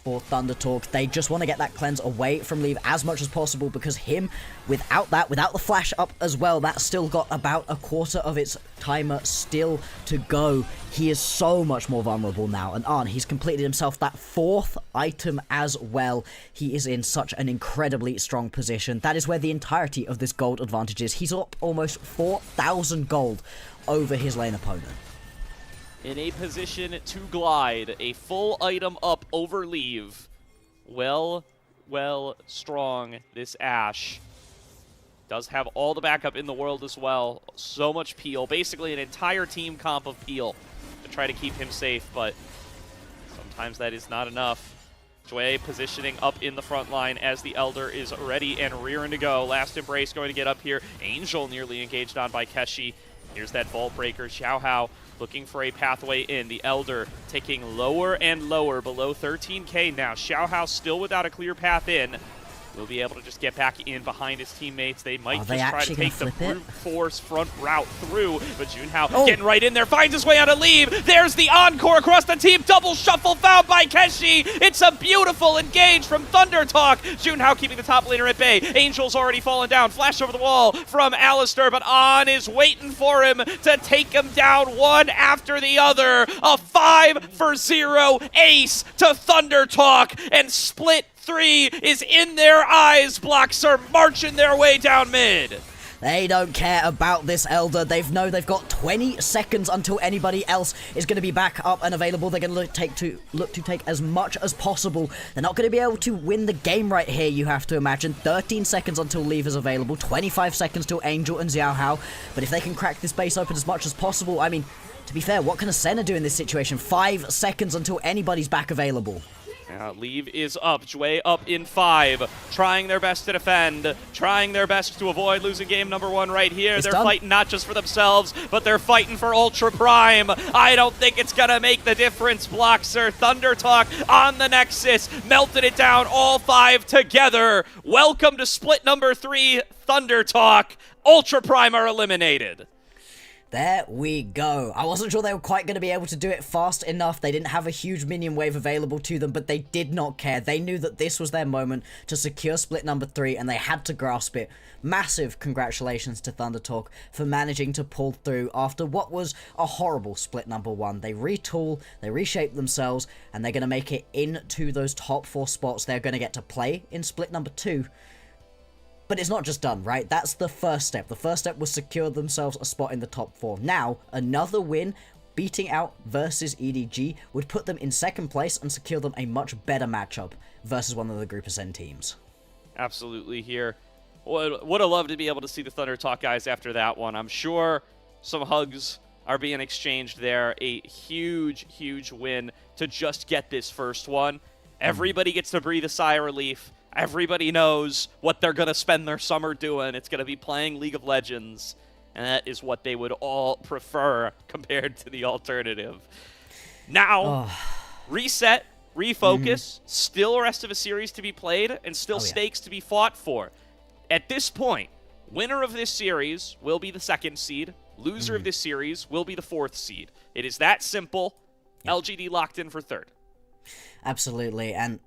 [SPEAKER 2] for Thunder Talk. They just want to get that cleanse away from Leave as much as possible, because him, without the flash up as well, that's still got about a quarter of its timer still to go. He is so much more vulnerable now. And Arn, he's completed himself that 4th item as well. He is in such an incredibly strong position. That is where the entirety of this gold advantage is. He's up almost 4,000 gold over his lane opponent.
[SPEAKER 1] In a position to glide, a full item up over Leave. Well strong, this Ashe. Does have all the backup in the world as well. So much peel, basically an entire team comp of peel to try to keep him safe, but sometimes that is not enough. Shui positioning up in the front line as the Elder is ready and rearing to go. Last Embrace going to get up here. Angel nearly engaged on by Keshi. Here's that Vault Breaker. Xiao Hao looking for a pathway in. The Elder taking lower and lower, below 13k now. Xiao Hao still without a clear path in. Will be able to just get back in behind his teammates. They might just try to take the brute force front route through, but Junhao getting right in there, finds his way out of Leave. There's the encore across the team. Double shuffle found by Keshi. It's a beautiful engage from Thunder Talk. Junhao keeping the top laner at bay. Angel's already fallen down. Flash over the wall from Alistar, but On is waiting for him to take him down one after the other. A 5-for-0 ace to Thunder Talk, and Split 3 is in their eyes. Blocks are marching their way down mid.
[SPEAKER 2] They don't care about this Elder. They know they've got 20 seconds until anybody else is going to be back up and available. They're going to look to take as much as possible. They're not going to be able to win the game right here, you have to imagine. 13 seconds until Leave is available. 25 seconds till Angel and Xiao Hao. But if they can crack this base open as much as possible, I mean, to be fair, what can a Senna do in this situation? 5 seconds until anybody's back available.
[SPEAKER 1] Leave is up. Shui up in 5. Trying their best to defend. Trying their best to avoid losing game number 1 right here. They're fighting not just for themselves, but they're fighting for Ultra Prime. I don't think it's going to make the difference. Bloxer, Thunder Talk on the Nexus. Melted it down, all 5 together. Welcome to split number 3, Thunder Talk. Ultra Prime are eliminated.
[SPEAKER 2] There we go. I wasn't sure they were quite going to be able to do it fast enough. They didn't have a huge minion wave available to them, but they did not care. They knew that this was their moment to secure split number 3, and they had to grasp it. Massive congratulations to Thunder Talk for managing to pull through after what was a horrible split number 1. They retool, they reshape themselves, and they're going to make it into those top 4 spots. They're going to get to play in split number 2. But it's not just done, right? That's the first step. The first step was secure themselves a spot in the top 4. Now, another win, beating out versus EDG, would put them in 2nd place and secure them a much better matchup versus one of the Group Ascend teams.
[SPEAKER 1] Absolutely here. Would have loved to be able to see the Thunder Talk guys after that one. I'm sure some hugs are being exchanged there. A huge, huge win to just get this first one. Everybody gets to breathe a sigh of relief. Everybody knows what they're going to spend their summer doing. It's going to be playing League of Legends. And that is what they would all prefer compared to the alternative. Now, reset, refocus, still the rest of a series to be played, and still stakes to be fought for. At this point, winner of this series will be the 2nd seed. Loser of this series will be the 4th seed. It is that simple. LGD locked in for 3rd.
[SPEAKER 2] Absolutely, and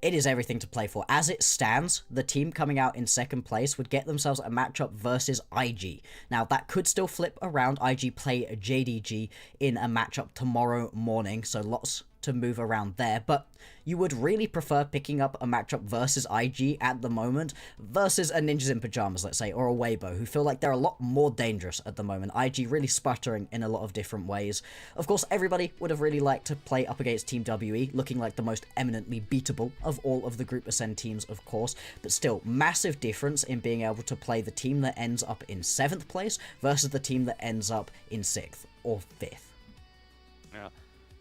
[SPEAKER 2] it is everything to play for. As it stands, the team coming out in second place would get themselves a matchup versus IG. Now, that could still flip around. IG play JDG in a matchup tomorrow morning, so lots to move around there, but you would really prefer picking up a matchup versus IG at the moment versus a Ninjas in Pajamas, let's say, or a Weibo, who feel like they're a lot more dangerous at the moment. IG really sputtering in a lot of different ways. Of course, everybody would have really liked to play up against Team WE, looking like the most eminently beatable of all of the Group Ascend teams, of course, but still, massive difference in being able to play the team that ends up in 7th place versus the team that ends up in 6th or 5th.
[SPEAKER 1] Yeah.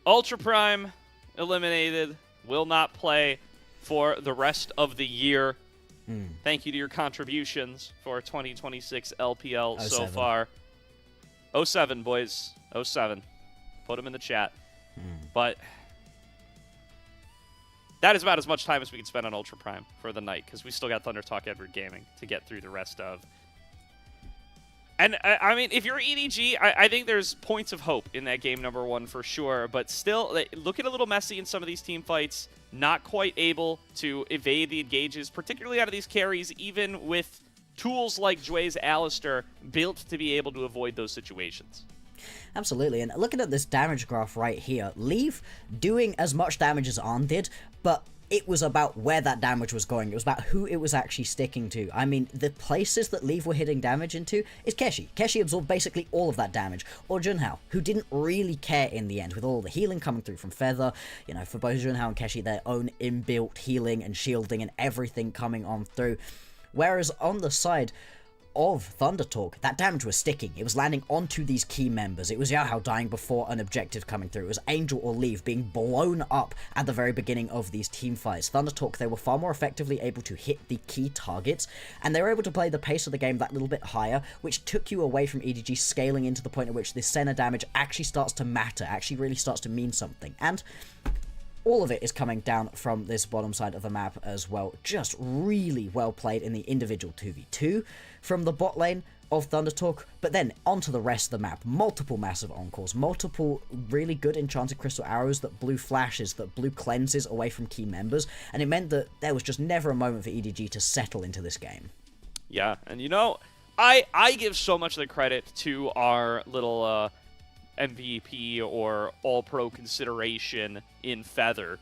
[SPEAKER 1] Ultra Prime eliminated, will not play for the rest of the year. Thank you to your contributions for 2026 LPL so far. 07, boys. 07. Put them in the chat. But that is about as much time as we can spend on Ultra Prime for the night, because we still got Thunder Talk Edward Gaming to get through the rest of. And, I mean, if you're EDG, I think there's points of hope in that game number 1 for sure, but still, looking a little messy in some of these team fights, not quite able to evade the engages, particularly out of these carries, even with tools like Jue's Alistair built to be able to avoid those situations.
[SPEAKER 2] Absolutely, and looking at this damage graph right here, Leave doing as much damage as Arn did, but it was about where that damage was going. It was about who it was actually sticking to. I mean, the places that Leave were hitting damage into is Keshi. Keshi absorbed basically all of that damage. Or Junhao, who didn't really care in the end, with all the healing coming through from Feather. You know, for both Junhao and Keshi, their own inbuilt healing and shielding and everything coming on through. Whereas on the side of Thunder Talk, that damage was sticking. It was landing onto these key members. It was Yaohao dying before an objective coming through. It was Angel or Leave being blown up at the very beginning of these team fights. Thunder Talk, they were far more effectively able to hit the key targets, and they were able to play the pace of the game that little bit higher, which took you away from EDG scaling into the point at which this center damage actually starts to matter, actually really starts to mean something. And all of it is coming down from this bottom side of the map as well. Just really well played in the individual 2v2 from the bot lane of Thunder Talk, but then onto the rest of the map. Multiple massive encores, multiple really good enchanted crystal arrows that blew flashes, that blew cleanses away from key members, and it meant that there was just never a moment for EDG to settle into this game.
[SPEAKER 1] Yeah, and you know, I give so much of the credit to our little MVP or All-Pro consideration in Feather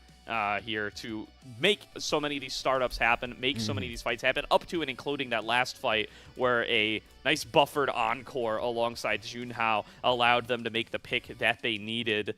[SPEAKER 1] here to make so many of these startups happen, make so many of these fights happen, up to and including that last fight where a nice buffered encore alongside Junhao allowed them to make the pick that they needed.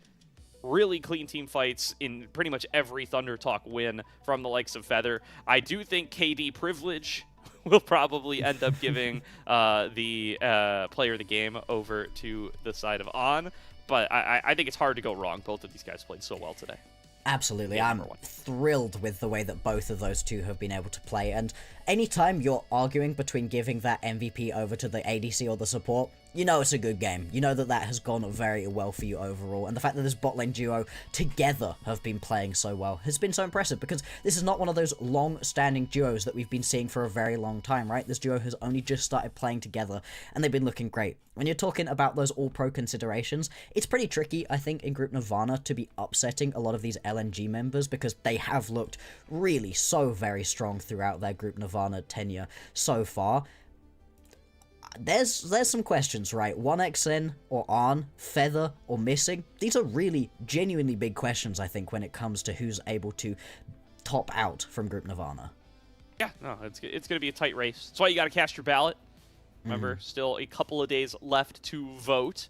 [SPEAKER 1] Really clean team fights in pretty much every Thunder Talk win from the likes of Feather. I do think KD privilege will probably end up giving the player of the game over to the side of On. But I think it's hard to go wrong. Both of these guys played so well today.
[SPEAKER 2] Absolutely, I'm thrilled with the way that both of those two have been able to play, and anytime you're arguing between giving that MVP over to the ADC or the support, you know it's a good game. You know that that has gone very well for you overall, and the fact that this bot lane duo together have been playing so well has been so impressive, because this is not one of those long-standing duos that we've been seeing for a very long time, right? This duo has only just started playing together, and they've been looking great. When you're talking about those all-pro considerations, it's pretty tricky, I think, in Group Nirvana to be upsetting a lot of these LNG members, because they have looked really so very strong throughout their Group Nirvana tenure so far. There's some questions, right? 1xN or Arn, Feather or Missing. These are really genuinely big questions, I think, when it comes to who's able to top out from Group Nirvana.
[SPEAKER 1] Yeah, no, it's going to be a tight race. That's why you got to cast your ballot. Remember, still a couple of days left to vote,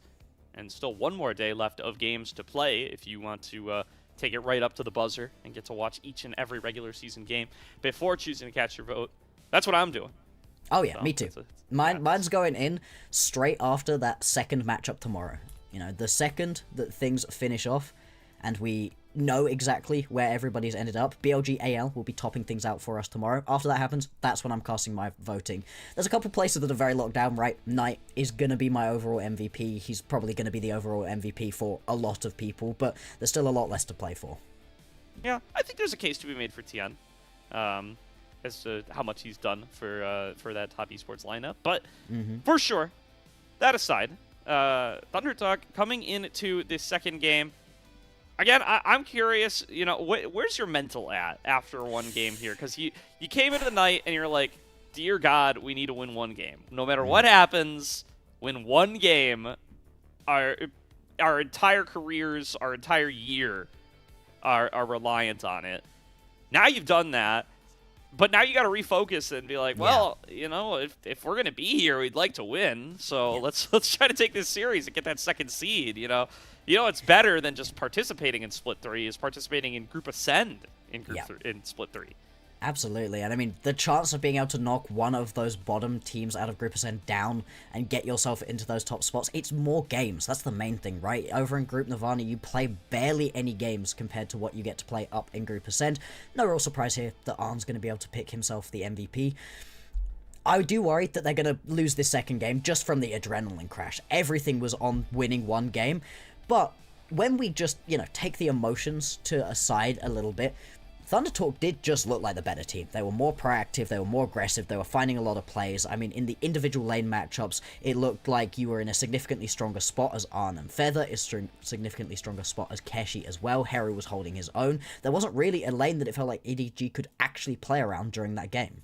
[SPEAKER 1] and still one more day left of games to play if you want to take it right up to the buzzer and get to watch each and every regular season game before choosing to cast your vote. That's what I'm doing.
[SPEAKER 2] Oh yeah,
[SPEAKER 1] So,
[SPEAKER 2] me too. Mine's going in straight after that second matchup tomorrow. You know, the second that things finish off and we know exactly where everybody's ended up, BLG AL will be topping things out for us tomorrow. After that happens, that's when I'm casting my voting. There's a couple places that are very locked down, right? Knight is going to be my overall MVP. He's probably going to be the overall MVP for a lot of people, but there's still a lot less to play for.
[SPEAKER 1] Yeah, I think there's a case to be made for Tian. As to how much he's done for that top esports lineup. But for sure, that aside, Thunder Talk coming into this second game, Again, I'm curious, you know, where's your mental at after one game here? Because you came into the night and you're like, dear God, we need to win one game. No matter what happens, win one game. Our entire careers, our entire year are reliant on it. Now you've done that, but now you got to refocus and be like, well, you know, if we're gonna be here, we'd like to win. So let's try to take this series and get that second seed. You know, it's better than just participating in Split 3 is participating in Group Ascend in in Split 3.
[SPEAKER 2] Absolutely, and I mean, the chance of being able to knock one of those bottom teams out of Group Ascend down and get yourself into those top spots, it's more games. That's the main thing, right? Over in Group Nirvana, you play barely any games compared to what you get to play up in Group Ascend. No real surprise here that Arn's going to be able to pick himself the MVP. I do worry that they're going to lose this second game just from the adrenaline crash. Everything was on winning one game, but when we just, you know, take the emotions to aside a little bit, Thunder Talk did just look like the better team. They were more proactive, they were more aggressive, they were finding a lot of plays. I mean, in the individual lane matchups, it looked like you were in a significantly stronger spot as Arn, and Feather is significantly stronger spot as Keshi as well. Harry was holding his own. There wasn't really a lane that it felt like EDG could actually play around during that game.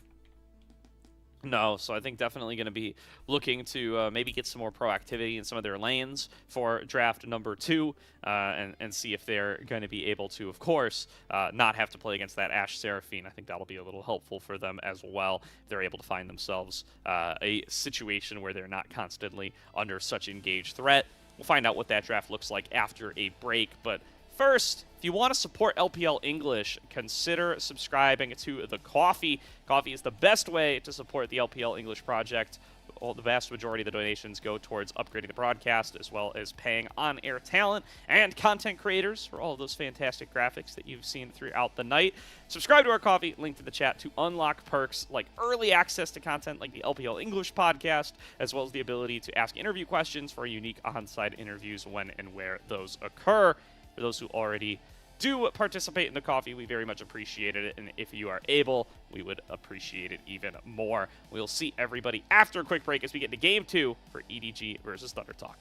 [SPEAKER 1] No, so I think definitely going to be looking to maybe get some more proactivity in some of their lanes for draft number 2 and see if they're going to be able to, of course, not have to play against that Ashe Seraphine. I think that'll be a little helpful for them as well. If they're able to find themselves a situation where they're not constantly under such engaged threat. We'll find out what that draft looks like after a break, but first, if you want to support LPL English, consider subscribing to the Coffee. Coffee is the best way to support the LPL English project. The vast majority of the donations go towards upgrading the broadcast, as well as paying on-air talent and content creators for all of those fantastic graphics that you've seen throughout the night. Subscribe to our Coffee, link to the chat, to unlock perks like early access to content like the LPL English podcast, as well as the ability to ask interview questions for unique on-site interviews when and where those occur. For those who already do participate in the Coffee, we very much appreciated it, and if you are able, we would appreciate it even more. We'll see everybody after a quick break as we get into Game 2 for EDG versus Thunder Talk.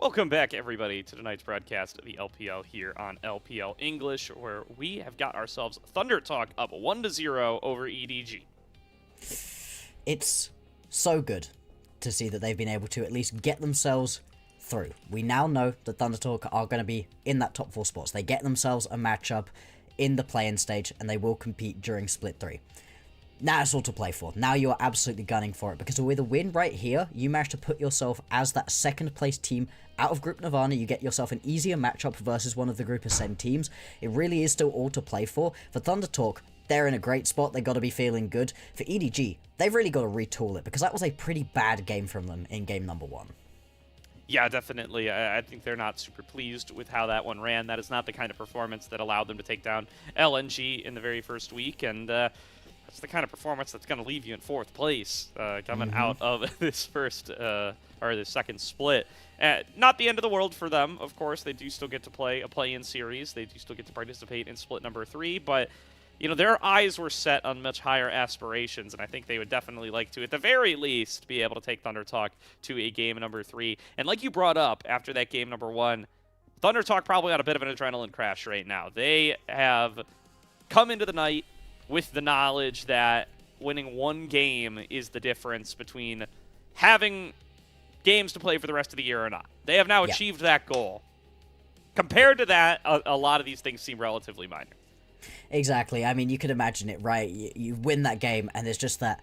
[SPEAKER 1] Welcome back, everybody, to tonight's broadcast of the LPL here on LPL English, where we have got ourselves Thunder Talk up 1-0 over EDG.
[SPEAKER 2] It's so good to see that they've been able to at least get themselves through. We now know that Thunder Talk are going to be in that top 4 spots. They get themselves a matchup in the play-in stage, and they will compete during Split 3. Now it's all to play for. Now you are absolutely gunning for it, because with a win right here, you manage to put yourself as that second place team out of Group Nirvana. You get yourself an easier matchup versus one of the Group Ascend teams. It really is still all to play for. For Thunder Talk, they're in a great spot. They got to be feeling good. For EDG, they've really got to retool it, because that was a pretty bad game from them in game number 1.
[SPEAKER 1] Yeah, definitely. I think they're not super pleased with how that one ran. That is not the kind of performance that allowed them to take down LNG in the very first week, and that's the kind of performance that's going to leave you in 4th place coming out of this this second split. Not the end of the world for them, of course. They do still get to play a play-in series. They do still get to participate in split number 3, but you know, their eyes were set on much higher aspirations, and I think they would definitely like to, at the very least, be able to take Thunder Talk to a game number 3. And like you brought up after that game number 1, Thunder Talk probably on a bit of an adrenaline crash right now. They have come into the night with the knowledge that winning one game is the difference between having games to play for the rest of the year or not. They have now achieved that goal. Compared to that, a lot of these things seem relatively minor.
[SPEAKER 2] Exactly. I mean, you could imagine it, right? You win that game, and there's just that,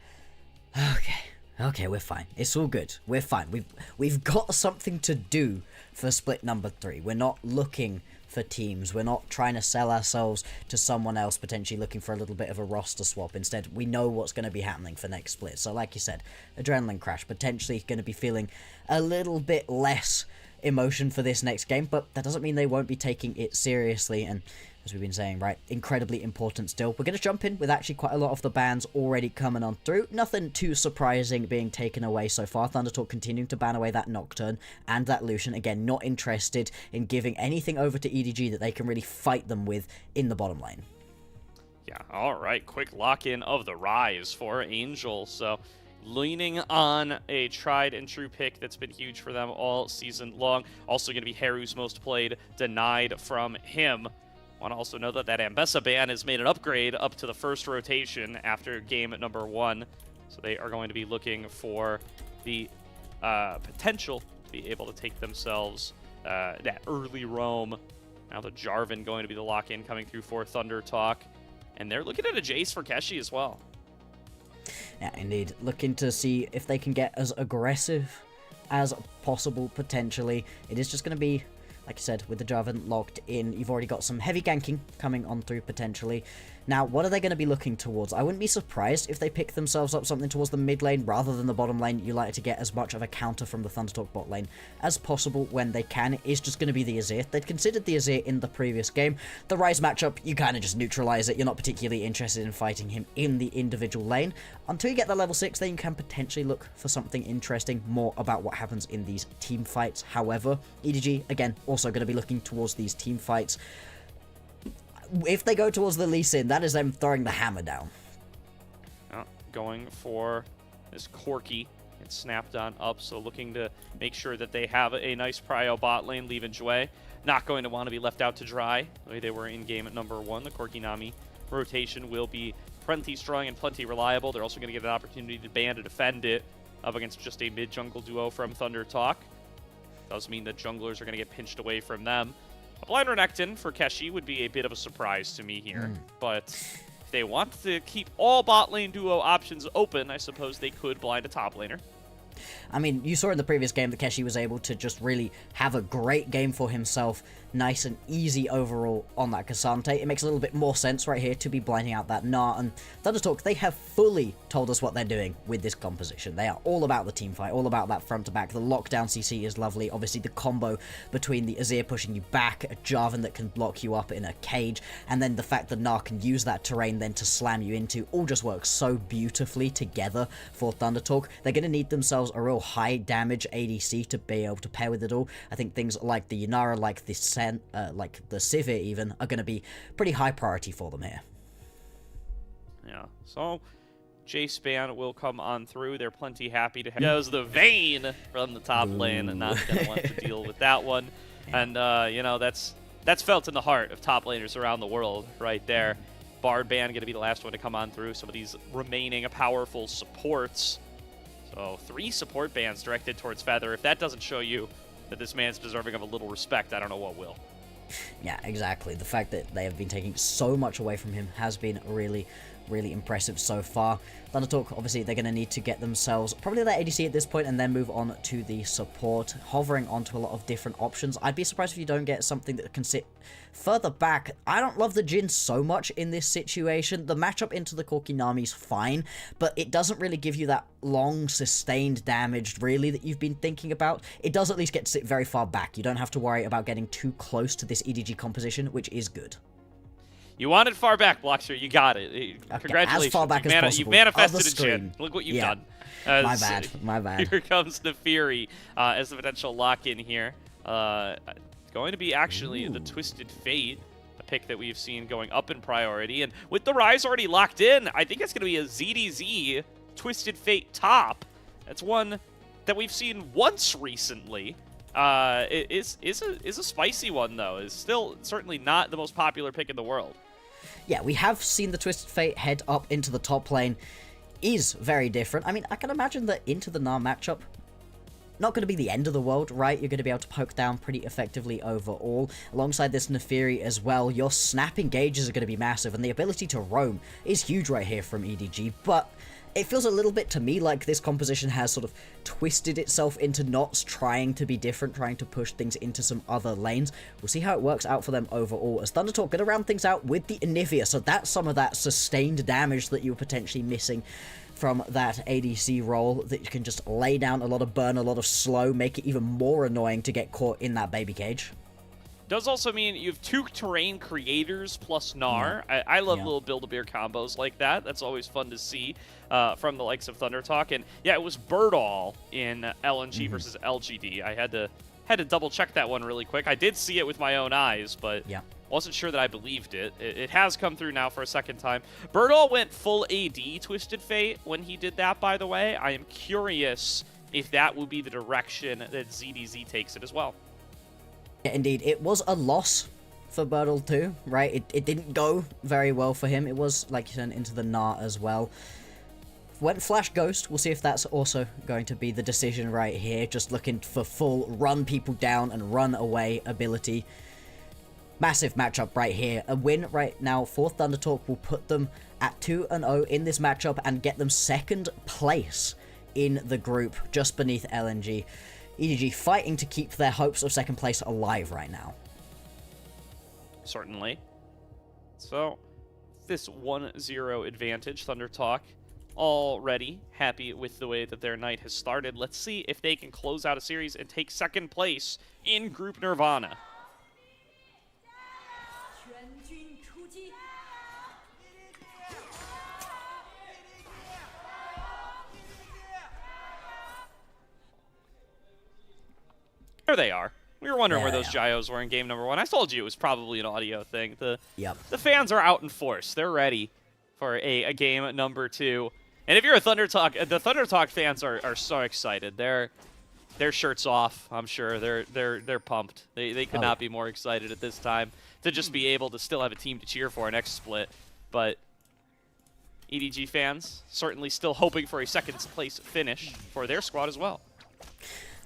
[SPEAKER 2] okay, we're fine. It's all good. We're fine. We've got something to do for split number 3. We're not looking for teams. We're not trying to sell ourselves to someone else, potentially looking for a little bit of a roster swap. Instead, we know what's going to be happening for next split. So like you said, adrenaline crash, potentially going to be feeling a little bit less emotion for this next game, but that doesn't mean they won't be taking it seriously. And as we've been saying, right, incredibly important still. We're going to jump in with actually quite a lot of the bans already coming on through. Nothing too surprising being taken away so far. Thunder Talk continuing to ban away that Nocturne and that Lucian. Again, not interested in giving anything over to EDG that they can really fight them with in the bottom lane.
[SPEAKER 1] Yeah, all right. Quick lock-in of the Rise for Angel. So leaning on a tried and true pick that's been huge for them all season long. Also going to be Haru's most played, denied from him. Want to also know that that Ambessa ban has made an upgrade up to the first rotation after game number 1. So they are going to be looking for the potential to be able to take themselves that early roam. Now the Jarvan going to be the lock-in coming through for Thunder Talk. And they're looking at a Jace for Keshi as well.
[SPEAKER 2] Yeah, indeed. Looking to see if they can get as aggressive as possible, potentially. It is just going to be, like I said, with the Jarvan locked in, you've already got some heavy ganking coming on through, potentially. Now, what are they going to be looking towards? I wouldn't be surprised if they pick themselves up something towards the mid lane rather than the bottom lane. You like to get as much of a counter from the Thunder Talk bot lane as possible when they can. It is just going to be the Azir. They'd considered the Azir in the previous game. The Rise matchup, you kind of just neutralize it. You're not particularly interested in fighting him in the individual lane. Until you get the level 6, then you can potentially look for something interesting, more about what happens in these team fights. However, EDG, again, also going to be looking towards these team fights. If they go towards the Lee Sin, that is them throwing the hammer down.
[SPEAKER 1] Going for this Corki. It's snapped on up, so looking to make sure that they have a nice prio bot lane, leaving Jue. Not going to want to be left out to dry the way they were in game at number 1. The Corki Nami rotation will be plenty strong and plenty reliable. They're also going to get an opportunity to ban to defend it up against just a mid-jungle duo from Thunder Talk. Does mean that junglers are going to get pinched away from them. A blind Renekton for Keshi would be a bit of a surprise to me here, but if they want to keep all bot lane duo options open, I suppose they could blind a top laner.
[SPEAKER 2] I mean, you saw in the previous game that Keshi was able to just really have a great game for himself. Nice and easy overall on that Cassante. It makes a little bit more sense right here to be blinding out that Gnar. And Thunder Talk, they have fully told us what they're doing with this composition. They are all about the team fight, all about that front to back. The lockdown CC is lovely. Obviously, the combo between the Azir pushing you back, a Jarvan that can block you up in a cage, and then the fact that Gnar can use that terrain then to slam you into, all just works so beautifully together for Thunder Talk. They're going to need themselves a real high damage ADC to be able to pair with it all. I think things like the Yunara, like the Sivir even, are going to be pretty high priority for them here.
[SPEAKER 1] Yeah, so J-Span will come on through. They're plenty happy to have. Goes the Vayne from the top lane, and not going to want to deal with that one. And, you know, that's felt in the heart of top laners around the world right there. Bard Band going to be the last one to come on through. Some of these remaining powerful supports. So 3 support bands directed towards Feather. If that doesn't show you that this man's deserving of a little respect, I don't know what will.
[SPEAKER 2] Yeah, exactly. The fact that they have been taking so much away from him has been really, really impressive so far. Thundertalk, obviously, they're going to need to get themselves probably their ADC at this point and then move on to the support, hovering onto a lot of different options. I'd be surprised if you don't get something that can sit further back. I don't love the Jhin so much in this situation. The matchup into the Corki Nami's fine, but it doesn't really give you that long, sustained damage, really, that you've been thinking about. It does at least get to sit very far back. You don't have to worry about getting too close to this EDG composition, which is good.
[SPEAKER 1] You wanted far back, Blockster. You got it.
[SPEAKER 2] Okay,
[SPEAKER 1] Congratulations.
[SPEAKER 2] as far back as possible.
[SPEAKER 1] You've manifested a
[SPEAKER 2] screen.
[SPEAKER 1] Jhin. Look what you've
[SPEAKER 2] Yeah.
[SPEAKER 1] done.
[SPEAKER 2] My bad. My bad.
[SPEAKER 1] Here comes the Fury as the potential lock-in here. It's going to be actually the Twisted Fate, a pick that we've seen going up in priority. And with the Rise already locked in, I think it's going to be a ZDZ Twisted Fate top. That's one that we've seen once recently. It is a spicy one, though. It's still certainly not the most popular pick in the world.
[SPEAKER 2] Yeah, we have seen the Twisted Fate head up into the top lane. Is very different. I mean, I can imagine that into the Gnar matchup, not going to be the end of the world, right? You're going to be able to poke down pretty effectively overall. Alongside this Nefiri as well, your snap engages are going to be massive, and the ability to roam is huge right here from EDG, but it feels a little bit to me like this composition has sort of twisted itself into knots, trying to be different, trying to push things into some other lanes. We'll see how it works out for them overall, as Thundertalk going to round things out with the Anivia, so that's some of that sustained damage that you were potentially missing from that ADC role, that you can just lay down a lot of burn, a lot of slow, make it even more annoying to get caught in that baby cage.
[SPEAKER 1] Does also mean you have 2 terrain creators plus Gnar. I love
[SPEAKER 2] Yeah.
[SPEAKER 1] little Build-A-Bear combos like that. That's always fun to see from the likes of Thundertalk. And yeah, it was Birdall in LNG versus LGD. I had to double check that one really quick. I did see it with my own eyes, but wasn't sure that I believed it. It has come through now for a second time. Birdall went full AD Twisted Fate when he did that, by the way. I am curious if that will be the direction that ZDZ takes it as well.
[SPEAKER 2] Yeah, indeed. It was a loss for Birdall too, right? It didn't go very well for him. It was, like you said, into the Gnar as well. Went Flash Ghost. We'll see if that's also going to be the decision right here. Just looking for full run people down and run away ability. Massive matchup right here. A win right now for Thundertalk will put them at 2-0 in this matchup and get them 2nd place in the group, just beneath LNG. EDG fighting to keep their hopes of 2nd place alive right now.
[SPEAKER 1] Certainly. So, this 1-0 advantage, Thundertalk already happy with the way that their night has started. Let's see if they can close out a series and take 2nd place in Group Nirvana. There they are. We were wondering where those gyos were in game number 1. I told you it was probably an audio thing. The fans are out in force. They're ready for a game number 2. And if you're a Thundertalk, the Thundertalk fans are so excited. Their shirts off, I'm sure. They're pumped. They could not be more excited at this time to just be able to still have a team to cheer for next split. But EDG fans certainly still hoping for a 2nd place finish for their squad as well.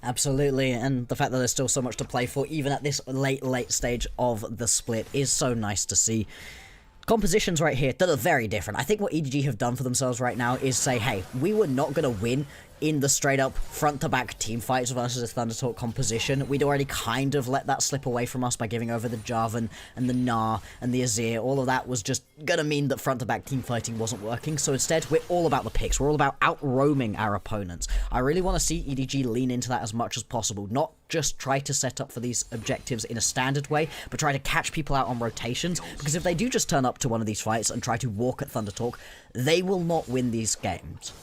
[SPEAKER 2] Absolutely, and the fact that there's still so much to play for, even at this late stage of the split, is so nice to see. Compositions right here that are very different. I think what EDG have done for themselves right now is say, hey, we were not going to win in the straight-up front-to-back team fights versus a Thundertalk composition. We'd already kind of let that slip away from us by giving over the Jarvan and the Gnar and the Azir. All of that was just going to mean that front-to-back team fighting wasn't working. So instead, we're all about the picks. We're all about out-roaming our opponents. I really want to see EDG lean into that as much as possible. Not just try to set up for these objectives in a standard way, but try to catch people out on rotations. Because if they do just turn up to one of these fights and try to walk at Thundertalk, they will not win these games.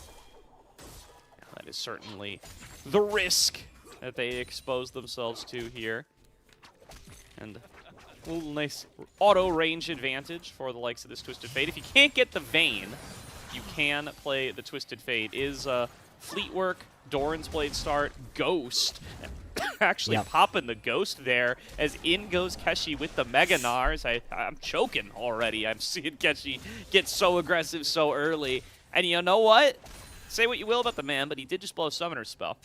[SPEAKER 1] That is certainly the risk that they expose themselves to here. And a little nice auto range advantage for the likes of this Twisted Fate. If you can't get the Vayne, you can play the Twisted Fate is Fleet Work, Doran's Blade Start, Ghost. Actually popping the Ghost there as in goes Keshi with the Mega Nars. I'm choking already. I'm seeing Keshi get so aggressive so early. And you know what? Say what you will about the man, but he did just blow a Summoner's spell.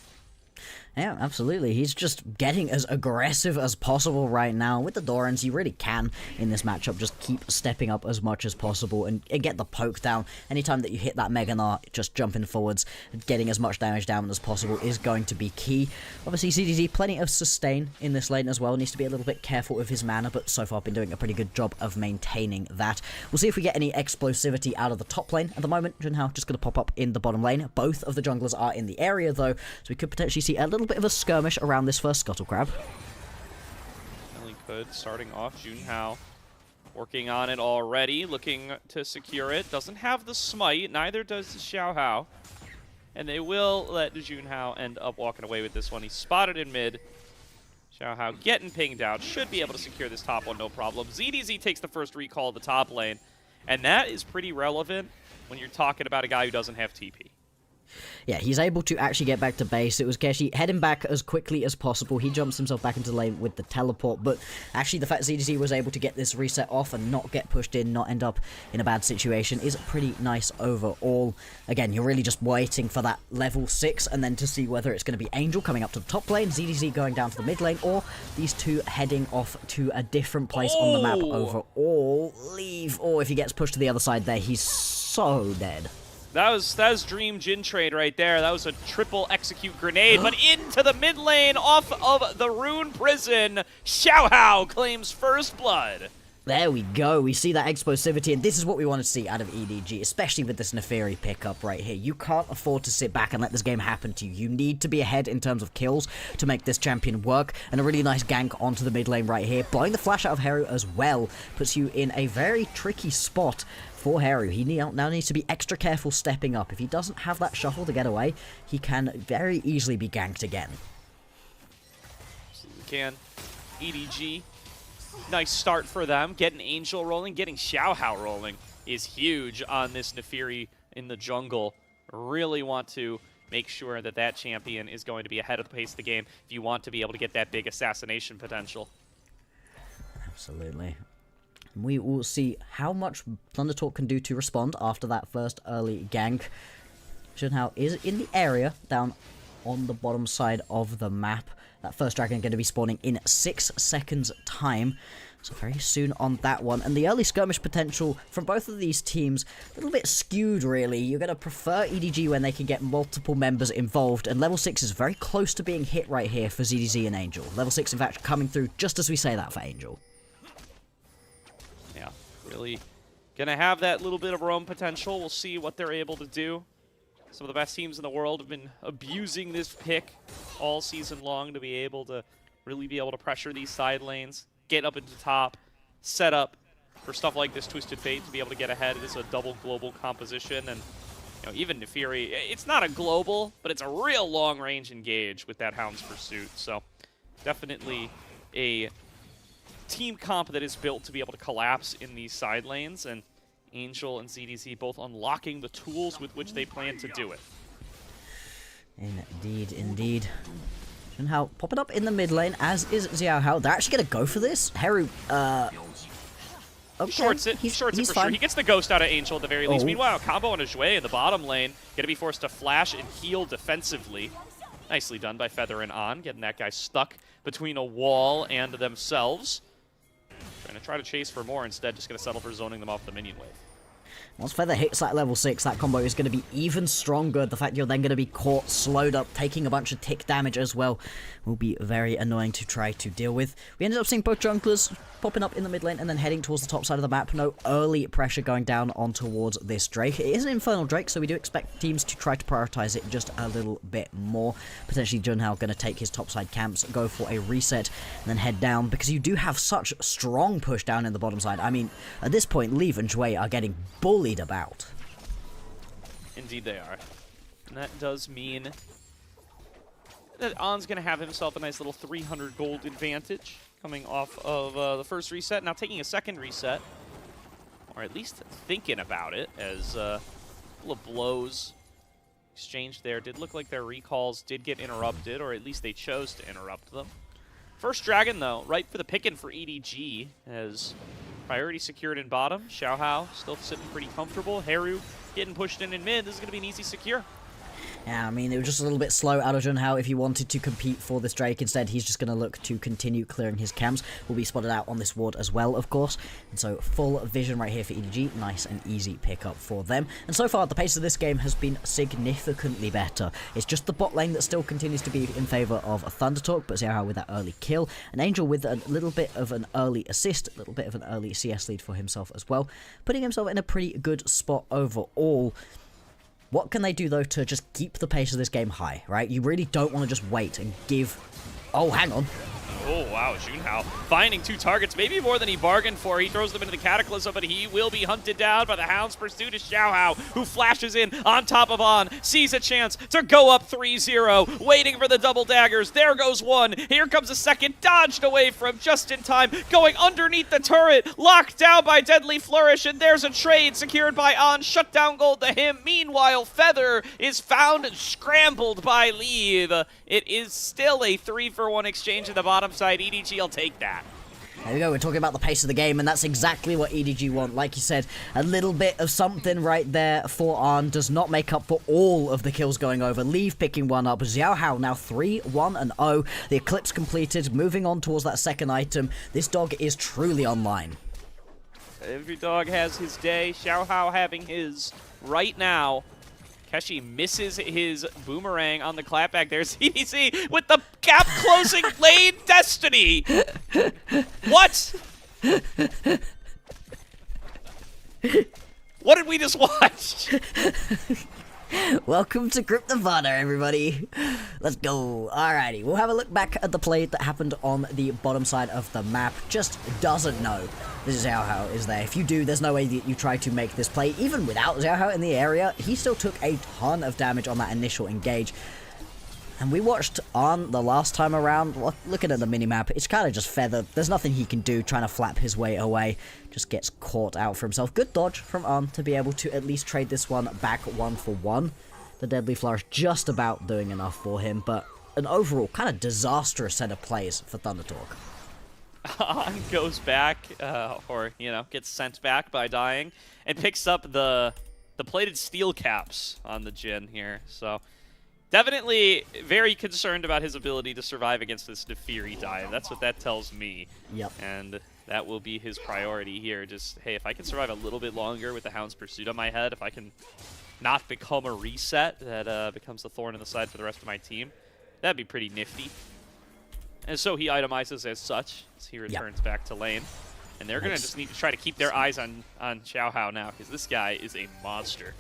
[SPEAKER 2] Yeah, absolutely. He's just getting as aggressive as possible right now. With the Dorans, you really can, in this matchup, just keep stepping up as much as possible and get the poke down. Anytime that you hit that Mega Gnar, just jumping forwards, getting as much damage down as possible is going to be key. Obviously, CDZ, plenty of sustain in this lane as well. Needs to be a little bit careful with his mana, but so far been doing a pretty good job of maintaining that. We'll see if we get any explosivity out of the top lane. At the moment, Junhao just going to pop up in the bottom lane. Both of the junglers are in the area, though, so we could potentially see a little bit of a skirmish around this first Scuttle Crab.
[SPEAKER 1] Definitely could. Starting off, Junhao working on it already, looking to secure it. Doesn't have the smite, neither does Xiaohao. And they will let Junhao end up walking away with this one. He's spotted in mid. Xiaohao getting pinged out. Should be able to secure this top one, no problem. ZDZ takes the first recall of the top lane. And that is pretty relevant when you're talking about a guy who doesn't have TP.
[SPEAKER 2] Yeah, he's able to actually get back to base. It was Keshi heading back as quickly as possible. He jumps himself back into the lane with the teleport, but actually the fact ZDZ was able to get this reset off and not get pushed in, not end up in a bad situation is pretty nice overall. Again, you're really just waiting for that level 6 and then to see whether it's going to be Angel coming up to the top lane, ZDZ going down to the mid lane, or these two heading off to a different place on the map overall. Leave. Or if he gets pushed to the other side there, he's so dead.
[SPEAKER 1] That was Dream Jin trade right there. That was a triple execute grenade, but into the mid lane off of the Rune Prison. Xiaohao claims first blood.
[SPEAKER 2] There we go. We see that explosivity, and this is what we want to see out of EDG, especially with this Neferi pickup right here. You can't afford to sit back and let this game happen to you. You need to be ahead in terms of kills to make this champion work, and a really nice gank onto the mid lane right here. Blowing the flash out of Heru as well puts you in a very tricky spot for Heru. He now needs to be extra careful stepping up. If he doesn't have that shuffle to get away, he can very easily be ganked again.
[SPEAKER 1] Absolutely can. EDG. Nice start for them. Getting Angel rolling, getting Xiaohao rolling is huge on this Neferi in the jungle. Really want to make sure that that champion is going to be ahead of the pace of the game if you want to be able to get that big assassination potential.
[SPEAKER 2] Absolutely. We will see how much Thundertalk can do to respond after that first early gank. Junhao is in the area down on the bottom side of the map. That first dragon going to be spawning in 6 seconds time. So very soon on that one. And the early skirmish potential from both of these teams, a little bit skewed really. You're going to prefer EDG when they can get multiple members involved. And level 6 is very close to being hit right here for ZDZ and Angel. Level 6 in fact coming through just as we say that for Angel.
[SPEAKER 1] Yeah, really going to have that little bit of roam potential. We'll see what they're able to do. Some of the best teams in the world have been abusing this pick all season long to be able to really be able to pressure these side lanes, get up into top, set up for stuff like this Twisted Fate to be able to get ahead. It is a double global composition, and you know, even Neferi, it's not a global, but it's a real long-range engage with that Hound's Pursuit. So definitely a team comp that is built to be able to collapse in these side lanes, and Angel and ZDZ both unlocking the tools with which they plan to do it.
[SPEAKER 2] Indeed, indeed. Junhao popping up in the mid lane, as is Xiaohao. They're actually going to go for this. Heru, okay.
[SPEAKER 1] Shorts it. He's shorts it for sure. He gets the ghost out of Angel at the very least. Meanwhile, combo on a Jue in the bottom lane. Going to be forced to flash and heal defensively. Nicely done by Feather and On, getting that guy stuck between a wall and themselves. Try to chase for more, instead just going to settle for zoning them off the minion wave.
[SPEAKER 2] Once Feather hits that level 6, that combo is going to be even stronger. The fact you're then going to be caught, slowed up, taking a bunch of tick damage as well will be very annoying to try to deal with. We ended up seeing both junglers popping up in the mid lane and then heading towards the top side of the map. No early pressure going down on towards this Drake. It is an Infernal Drake, so we do expect teams to try to prioritize it just a little bit more. Potentially Junhao going to take his topside camps, go for a reset, and then head down, because you do have such strong push down in the bottom side. I mean, at this point, Leaf and Jue are getting bullied about.
[SPEAKER 1] Indeed they are. And that does mean that On's going to have himself a nice little 300 gold advantage coming off of the first reset. Now taking a second reset, or at least thinking about it, as couple of blows exchanged there. Did look like their recalls did get interrupted, or at least they chose to interrupt them. First Dragon, though, right for the pickin' for EDG, as priority secured in bottom. Xiaohao still sitting pretty comfortable. Haru getting pushed in mid. This is going to be an easy secure.
[SPEAKER 2] Yeah, I mean, it was just a little bit slow out of Junhao if he wanted to compete for this Drake. Instead, he's just going to look to continue clearing his camps. Will be spotted out on this ward as well, of course. And so, full vision right here for EDG. Nice and easy pickup for them. And so far, the pace of this game has been significantly better. It's just the bot lane that still continues to be in favour of Thundertalk, but Xiaohao with that early kill. And Angel with a little bit of an early assist, a little bit of an early CS lead for himself as well. Putting himself in a pretty good spot overall. What can they do, though, to just keep the pace of this game high, right? You really don't want to just wait and give... Oh, hang on.
[SPEAKER 1] Oh, wow, Junhao finding 2 targets, maybe more than he bargained for. He throws them into the Cataclysm, but he will be hunted down by the Hound's pursuit of Xiaohao, who flashes in on top of On, sees a chance to go up 3-0, waiting for the double daggers. There goes one. Here comes a second, dodged away from just in time, going underneath the turret, locked down by Deadly Flourish, and there's a trade secured by On, shut down gold to him. Meanwhile, Feather is found and scrambled by Leave. It is still a 3-for-1 exchange in the bottom side. EDG will take that.
[SPEAKER 2] There we go, we're talking about the pace of the game, and that's exactly what EDG want. Like you said, a little bit of something right there for On does not make up for all of the kills going over. Leave picking one up. Xiaohao now 3-1-0. The Eclipse completed, moving on towards that second item. This dog is truly online.
[SPEAKER 1] Every dog has his day. Xiaohao having his right now. Keshi misses his boomerang on the clapback. There's EDC with the gap closing lane destiny. What? What did we just watch?
[SPEAKER 2] Welcome to Crypt Nevada, everybody. Let's go. Alrighty, we'll have a look back at the play that happened on the bottom side of the map. Just doesn't know this is Xiaohao is there. If you do, there's no way that you try to make this play. Even without Xiaohao in the area, he still took a ton of damage on that initial engage. And we watched On the last time around. Looking at the minimap, it's kind of just Feather. There's nothing he can do trying to flap his way away. Just gets caught out for himself. Good dodge from On to be able to at least trade this one back 1-for-1. The Deadly Flourish just about doing enough for him, but an overall kind of disastrous set of plays for Thundertalk.
[SPEAKER 1] On goes back, or, you know, gets sent back by dying, and picks up the plated steel caps on the Jhin here, so... Definitely very concerned about his ability to survive against this Nefiri dive. That's what that tells me.
[SPEAKER 2] Yep.
[SPEAKER 1] And that will be his priority here. Just, hey, if I can survive a little bit longer with the Hound's pursuit on my head, if I can not become a reset that becomes the thorn in the side for the rest of my team, that'd be pretty nifty. And so he itemizes as such as he returns back to lane. And they're going to just need to try to keep their eyes on Xiaohao now, because this guy is a monster.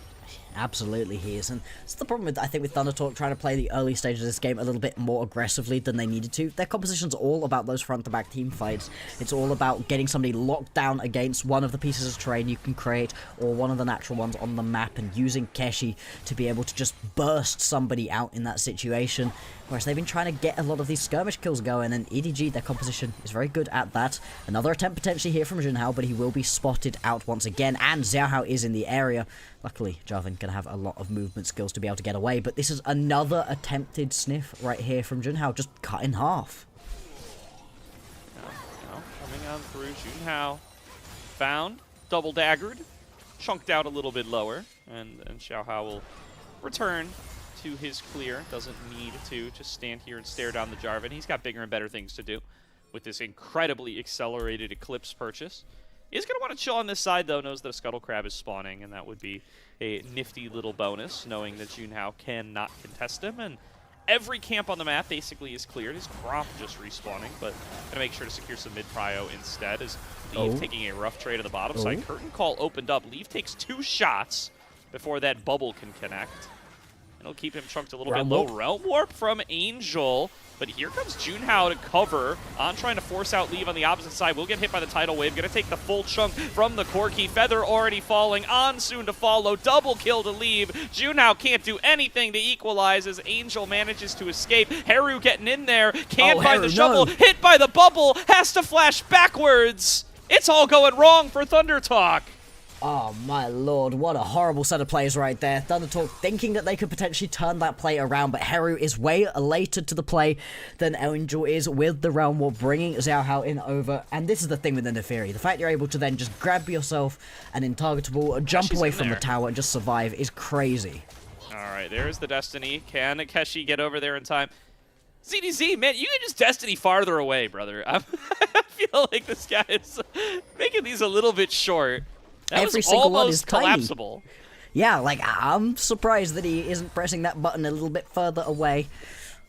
[SPEAKER 2] Absolutely he is, and it's the problem with, I think, with Thundertalk trying to play the early stages of this game a little bit more aggressively than they needed to. Their composition's all about those front-to-back team fights. It's all about getting somebody locked down against one of the pieces of terrain you can create, or one of the natural ones on the map, and using Keshi to be able to just burst somebody out in that situation. Whereas they've been trying to get a lot of these skirmish kills going, and EDG, their composition, is very good at that. Another attempt potentially here from Junhao, but he will be spotted out once again, and Xiaohao is in the area. Luckily, Jarvan can have a lot of movement skills to be able to get away, but this is another attempted sniff right here from Junhao, just cut in half.
[SPEAKER 1] Now, coming on through, Junhao found, double daggered, chunked out a little bit lower, and Xiaohao will return to his clear. Doesn't need to just stand here and stare down the Jarvan. He's got bigger and better things to do with this incredibly accelerated Eclipse purchase. He's going to want to chill on this side, though. Knows that a Scuttle Crab is spawning, and that would be a nifty little bonus, knowing that Junhao cannot contest him. And every camp on the map basically is cleared. His Gromp just respawning, but going to make sure to secure some mid-prio instead, as Leave taking a rough trade on the bottom side. Curtain Call opened up. Leave takes 2 shots before that bubble can connect. It'll keep him chunked a little bit low. Realm Warp from Angel, but here comes Junhao to cover. On trying to force out Leave on the opposite side. Will get hit by the tidal wave. Gonna take the full chunk from the Corki. Feather already falling. On soon to follow. Double kill to Leave. Junhao can't do anything to equalize as Angel manages to escape. Haru getting in there. Can't find the shovel. Hit by the bubble. Has to flash backwards. It's all going wrong for Thundertalk.
[SPEAKER 2] Oh my lord, what a horrible set of plays right there. ThunderTalk thinking that they could potentially turn that play around, but Heru is way later to the play than Angel is with the Realm War, bringing Xiao Hao in over. And this is the thing with the Neferi. The fact you're able to then just grab yourself an intargetable, jump away from the tower and just survive is crazy.
[SPEAKER 1] Alright, there's the Destiny. Can Keshi get over there in time? ZDZ, man, you can just Destiny farther away, brother. I feel like this guy is making these a little bit short. That
[SPEAKER 2] Every
[SPEAKER 1] was
[SPEAKER 2] single one
[SPEAKER 1] almost
[SPEAKER 2] is tiny.
[SPEAKER 1] collapsible.
[SPEAKER 2] Yeah, like, I'm surprised that he isn't pressing that button a little bit further away.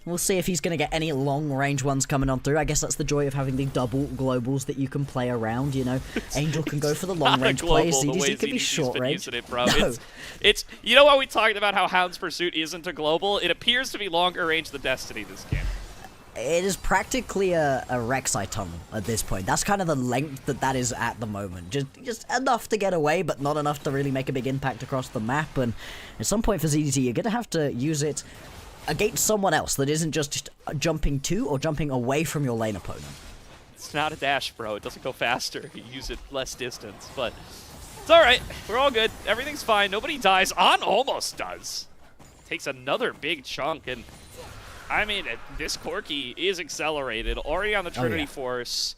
[SPEAKER 2] We'll see if he's going to get any long-range ones coming on through. I guess that's the joy of having the double globals that you can play around, you know. Angel can go for the long-range plays. ZDZ could be short-range. No.
[SPEAKER 1] It's you know how we talked about how Hound's Pursuit isn't a global? It appears to be longer range than Destiny this game.
[SPEAKER 2] It is practically a Rek'Sai tunnel at this point. That's kind of the length that is at the moment. Just enough to get away, but not enough to really make a big impact across the map. And at some point for ZDT, you're going to have to use it against someone else that isn't just jumping to or jumping away from your lane opponent.
[SPEAKER 1] It's not a dash, bro. It doesn't go faster. You use it less distance. But it's all right. We're all good. Everything's fine. Nobody dies. On almost does. Takes another big chunk, and I mean, this Corki is accelerated, already on the Trinity Force.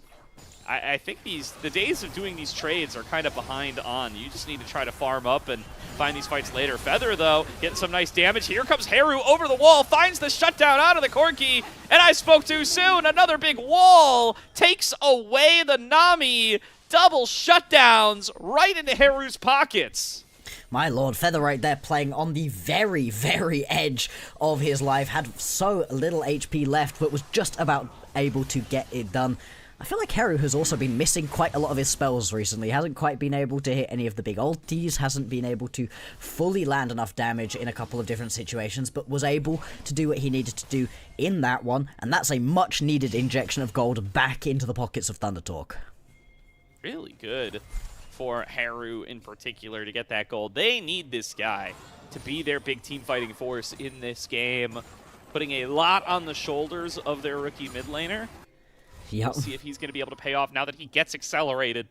[SPEAKER 1] I think the days of doing these trades are kind of behind on. You just need to try to farm up and find these fights later. Feather, though, getting some nice damage. Here comes Heru over the wall, finds the shutdown out of the Corki, and I spoke too soon. Another big wall takes away the Nami. Double shutdowns right into Heru's pockets.
[SPEAKER 2] My lord, Feather right there playing on the very, very edge of his life. Had so little HP left, but was just about able to get it done. I feel like Heru has also been missing quite a lot of his spells recently. Hasn't quite been able to hit any of the big ultis, hasn't been able to fully land enough damage in a couple of different situations, but was able to do what he needed to do in that one, and that's a much-needed injection of gold back into the pockets of ThunderTalk.
[SPEAKER 1] Really good for Heru in particular to get that gold. They need this guy to be their big team fighting force in this game, putting a lot on the shoulders of their rookie mid laner.
[SPEAKER 2] Yep.
[SPEAKER 1] We'll see if he's going to be able to pay off now that he gets accelerated.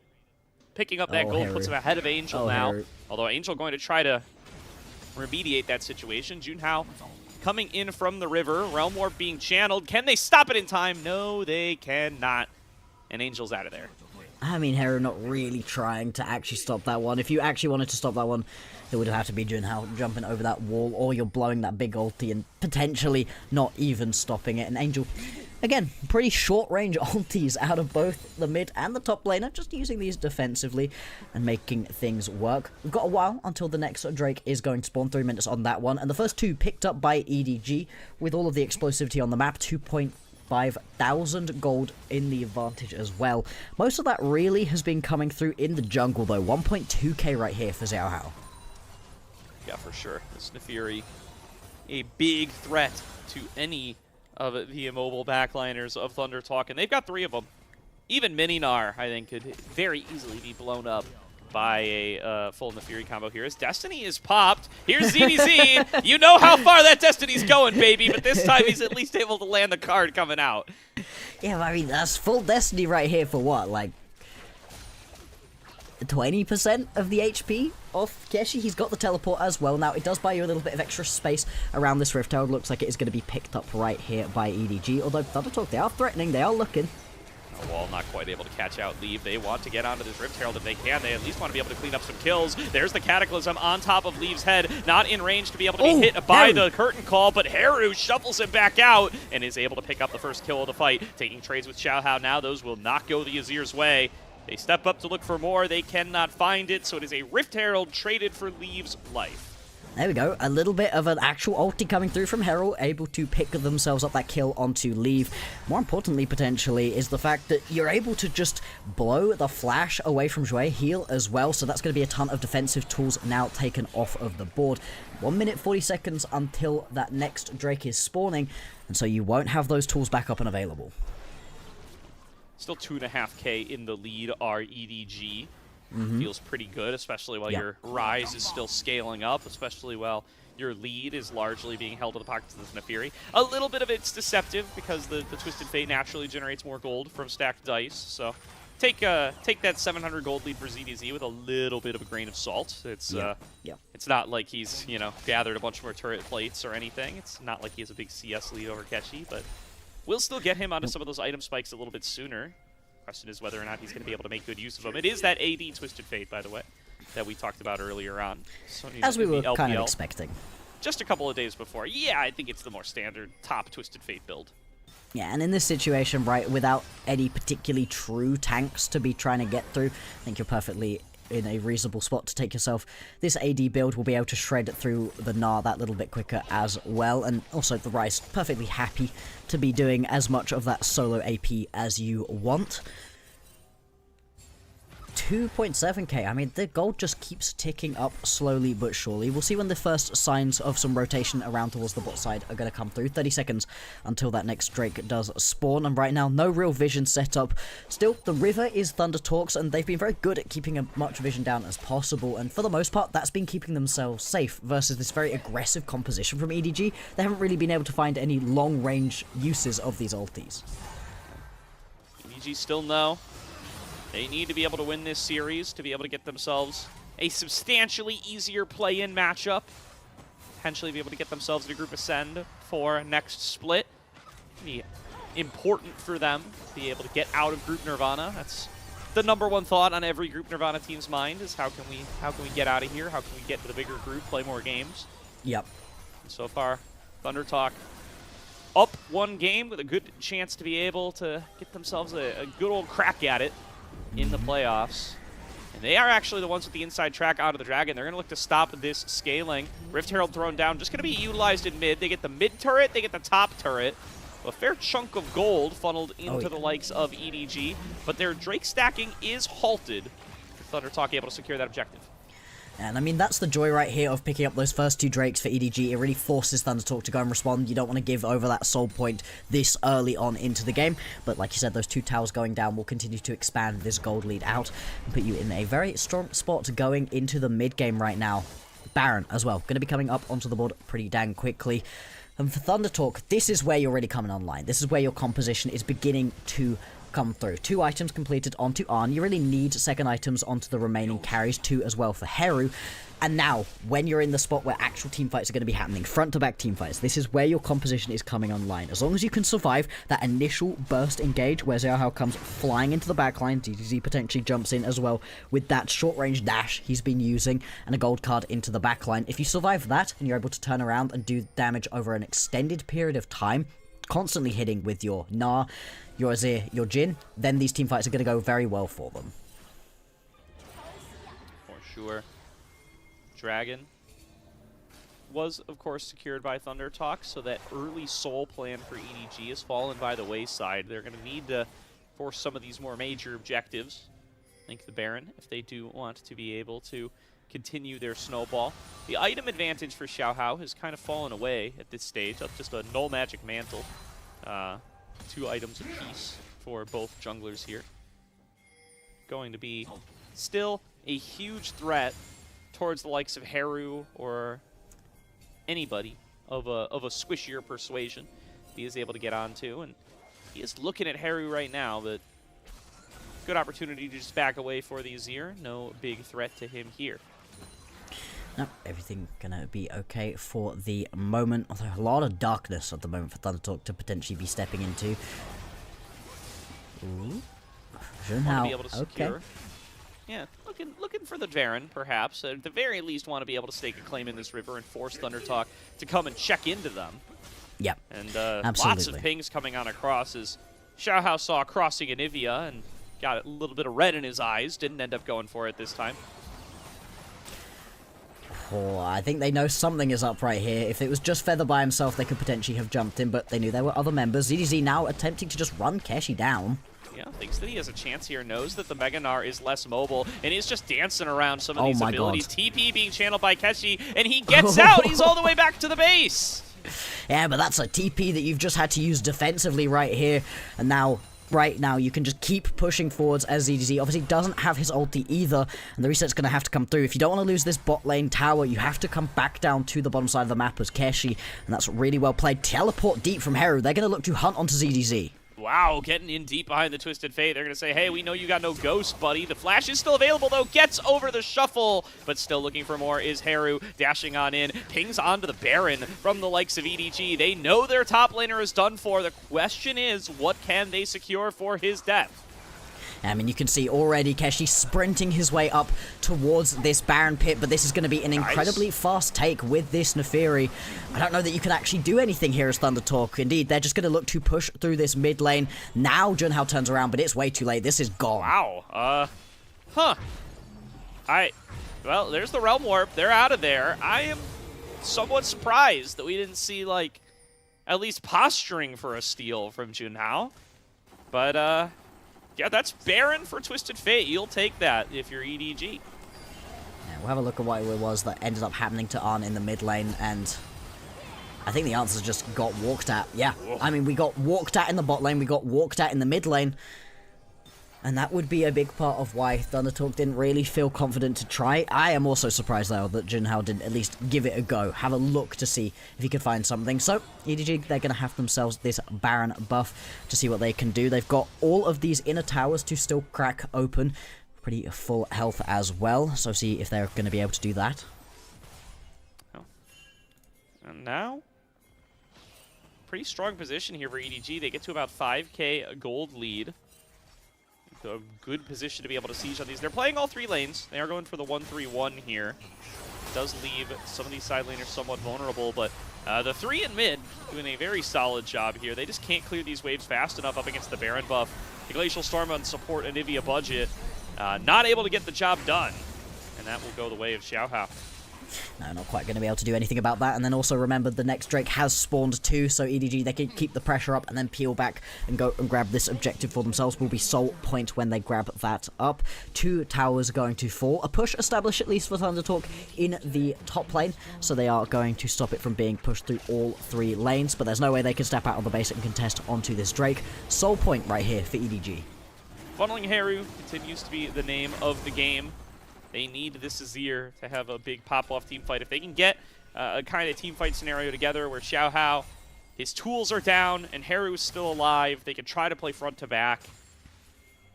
[SPEAKER 1] Picking up that gold
[SPEAKER 2] Heru.
[SPEAKER 1] puts him ahead of Angel now.
[SPEAKER 2] Heru.
[SPEAKER 1] Although Angel going to try to remediate that situation. Junhao coming in from the river. Realm War being channeled. Can they stop it in time? No, they cannot. And Angel's out of there.
[SPEAKER 2] I mean, Heru not really trying to actually stop that one. If you actually wanted to stop that one, it would have to be Junhao jumping over that wall, or you're blowing that big ulti and potentially not even stopping it. And Angel, again, pretty short-range ultis out of both the mid and the top laner, just using these defensively and making things work. We've got a while until the next Drake is going to spawn, 3 minutes on that one. And the first two picked up by EDG with all of the explosivity on the map, 2,500 gold in the advantage as well. Most of that really has been coming through in the jungle, though. 1.2k right here for Xiao Hao.
[SPEAKER 1] Yeah, for sure. This Neferi, a big threat to any of the immobile backliners of ThunderTalk, and they've got 3 of them. Even Mininar, I think, could very easily be blown up by a full Neferi combo here. As Destiny is popped, here's ZDZ. You know how far that Destiny's going, baby, but this time he's at least able to land the card coming out.
[SPEAKER 2] Yeah, I mean, that's full Destiny right here for what, like 20% of the HP off Keshi. He's got the teleport as well. Now, it does buy you a little bit of extra space around this Rift Tower. Looks like it is going to be picked up right here by EDG, although ThunderTalk, they are threatening, they are looking.
[SPEAKER 1] Wall not quite able to catch out Leave. They want to get onto this Rift Herald if they can. They at least want to be able to clean up some kills. There's the Cataclysm on top of Leave's head. Not in range to be able to be hit by the curtain call, but Heru shuffles him back out and is able to pick up the first kill of the fight. Taking trades with Xiao Hao now. Those will not go the Azir's way. They step up to look for more. They cannot find it, so it is a Rift Herald traded for Leave's life.
[SPEAKER 2] There we go, a little bit of an actual ulti coming through from Herald, able to pick themselves up that kill onto Leave. More importantly, potentially, is the fact that you're able to just blow the flash away from Zhui, heal as well, so that's going to be a ton of defensive tools now taken off of the board. 1 minute 40 seconds until that next Drake is spawning, and so you won't have those tools back up and available.
[SPEAKER 1] Still 2.5k in the lead are EDG. Feels pretty good, especially while your Rise is still scaling up, especially while your lead is largely being held to the pockets of this Neferi. A little bit of it's deceptive because the Twisted Fate naturally generates more gold from stacked dice, so take that 700 gold lead for ZDZ with a little bit of a grain of salt. It's it's not like he's, you know, gathered a bunch more turret plates or anything. It's not like he has a big CS lead over Keshi, but we'll still get him onto some of those item spikes a little bit sooner. Question is whether or not he's going to be able to make good use of them. It is that AD Twisted Fate, by the way, that we talked about earlier on. So, you know,
[SPEAKER 2] as we were
[SPEAKER 1] LPL,
[SPEAKER 2] kind of expecting.
[SPEAKER 1] Just a couple of days before. Yeah, I think it's the more standard top Twisted Fate build.
[SPEAKER 2] Yeah, and in this situation, right, without any particularly true tanks to be trying to get through, I think you're perfectly in a reasonable spot to take yourself. This AD build will be able to shred through the Gnar that little bit quicker as well, and also the Ryze perfectly happy to be doing as much of that solo AP as you want. 2.7k. I mean, the gold just keeps ticking up slowly but surely. We'll see when the first signs of some rotation around towards the bot side are going to come through. 30 seconds until that next Drake does spawn, and right now, no real vision set up. Still, the river is ThunderTalk's, and they've been very good at keeping as much vision down as possible, and for the most part, that's been keeping themselves safe versus this very aggressive composition from EDG. They haven't really been able to find any long-range uses of these ultis.
[SPEAKER 1] EDG still no. They need to be able to win this series to be able to get themselves a substantially easier play-in matchup. Potentially be able to get themselves a group ascend for next split. Be important for them to be able to get out of Group Nirvana. That's the #1 thought on every Group Nirvana team's mind is how can we get out of here? How can we get to the bigger group, play more games?
[SPEAKER 2] Yep.
[SPEAKER 1] And so far, ThunderTalk up one game with a good chance to be able to get themselves a good old crack at it in the playoffs. And they are actually the ones with the inside track out of the Dragon. They're going to look to stop this scaling. Rift Herald thrown down, just going to be utilized in mid. They get the mid turret, they get the top turret. A fair chunk of gold funneled into the likes of EDG, but their Drake stacking is halted. ThunderTalk able to secure that objective.
[SPEAKER 2] And I mean, that's the joy right here of picking up those first 2 Drakes for EDG. It really forces ThunderTalk to go and respond. You don't want to give over that soul point this early on into the game. But like you said, those 2 towers going down will continue to expand this gold lead out and put you in a very strong spot going into the mid game right now. Baron as well, going to be coming up onto the board pretty dang quickly. And for ThunderTalk, this is where you're really coming online. This is where your composition is beginning to come through. 2 items completed onto Arn. You really need second items onto the remaining carries, 2 as well for Heru. And now, when you're in the spot where actual teamfights are going to be happening, front-to-back teamfights, this is where your composition is coming online. As long as you can survive that initial burst engage, where Xiaohao comes flying into the backline, DDZ potentially jumps in as well with that short-range dash he's been using, and a gold card into the backline. If you survive that, and you're able to turn around and do damage over an extended period of time, constantly hitting with your Gnar, your Azir, your Jhin, then these teamfights are going to go very well for them.
[SPEAKER 1] For sure. Dragon was, of course, secured by ThunderTalk, so that early soul plan for EDG has fallen by the wayside. They're going to need to force some of these more major objectives. I think the Baron, if they do want to be able to continue their snowball. The item advantage for Xiaohao has kind of fallen away at this stage. Up just a null magic mantle. 2 items apiece for both junglers here. Going to be still a huge threat towards the likes of Heru or anybody of a squishier persuasion he is able to get onto. And he is looking at Heru right now, but good opportunity to just back away for the Azir. No big threat to him here.
[SPEAKER 2] No, everything gonna be okay for the moment. Although a lot of darkness at the moment for ThunderTalk to potentially be stepping into. Ooh.
[SPEAKER 1] Want to be able to secure. Yeah, looking for the Baron, perhaps. At the very least, want to be able to stake a claim in this river and force ThunderTalk to come and check into them.
[SPEAKER 2] Yep,
[SPEAKER 1] and
[SPEAKER 2] absolutely.
[SPEAKER 1] Lots of pings coming on across as Xiaohao saw crossing Anivia and got a little bit of red in his eyes. Didn't end up going for it this time.
[SPEAKER 2] Oh, I think they know something is up right here. If it was just Feather by himself, they could potentially have jumped in, but they knew there were other members. ZDZ now attempting to just run Keshi down.
[SPEAKER 1] Yeah, thinks that he has a chance here, knows that the Mega Gnar is less mobile, and he's just dancing around some of these abilities. God. TP being channeled by Keshi, and he gets out! He's all the way back to the base!
[SPEAKER 2] Yeah, but that's a TP that you've just had to use defensively right here, and now... Right now, you can just keep pushing forwards as ZDZ obviously doesn't have his ulti either, and the reset's going to have to come through. If you don't want to lose this bot lane tower, you have to come back down to the bottom side of the map as Keshi, and that's really well played. Teleport deep from Heru. They're going to look to hunt onto ZDZ.
[SPEAKER 1] Wow, getting in deep behind the Twisted Fate. They're going to say, hey, we know you got no ghost, buddy. The flash is still available, though. Gets over the shuffle, but still looking for more is Haru. Dashing on in, pings onto the Baron from the likes of EDG. They know their top laner is done for. The question is, what can they secure for his death?
[SPEAKER 2] I mean, you can see already Keshi sprinting his way up towards this Baron pit, but this is going to be an incredibly fast take with this Neferi. I don't know that you can actually do anything here as Thunder Talk. Indeed, they're just going to look to push through this mid lane. Now Junhao turns around, but it's way too late. This is gone.
[SPEAKER 1] Wow. Well, there's the Realm Warp. They're out of there. I am somewhat surprised that we didn't see, like, at least posturing for a steal from Junhao. But, yeah, that's Baron for Twisted Fate. You'll take that if you're EDG.
[SPEAKER 2] Yeah, we'll have a look at what it was that ended up happening to Arn in the mid lane, and I think the answer just got walked at. Yeah, I mean, we got walked at in the bot lane, we got walked at in the mid lane, and that would be a big part of why Thunder Talk didn't really feel confident to try. I am also surprised, though, that Junhao didn't at least give it a go, have a look to see if he could find something. So, EDG, they're going to have themselves this Baron buff to see what they can do. They've got all of these inner towers to still crack open. Pretty full health as well, so see if they're going to be able to do that.
[SPEAKER 1] Oh. And now, pretty strong position here for EDG. They get to about 5k gold lead. A good position to be able to siege on these. They're playing all 3 lanes. They are going for the 1-3-1 here. It does leave some of these side laners somewhat vulnerable, but the 3 in mid doing a very solid job here. They just can't clear these waves fast enough up against the Baron buff. The Glacial Storm on support Anivia budget. Not able to get the job done, and that will go the way of Xiaohao.
[SPEAKER 2] No, not quite going to be able to do anything about that. And then also remember the next Drake has spawned too, so EDG, they can keep the pressure up and then peel back and go and grab this objective for themselves. Will be Soul Point when they grab that up. 2 towers going to fall. A push established at least for Thunder Talk in the top lane, so they are going to stop it from being pushed through all 3 lanes, but there's no way they can step out of the base and contest onto this Drake. Soul Point right here for EDG.
[SPEAKER 1] Funneling Haru continues to be the name of the game. They need this Azir to have a big pop-off team fight. If they can get a kind of team fight scenario together where Xiaohao, his tools are down and Haru is still alive, they can try to play front to back.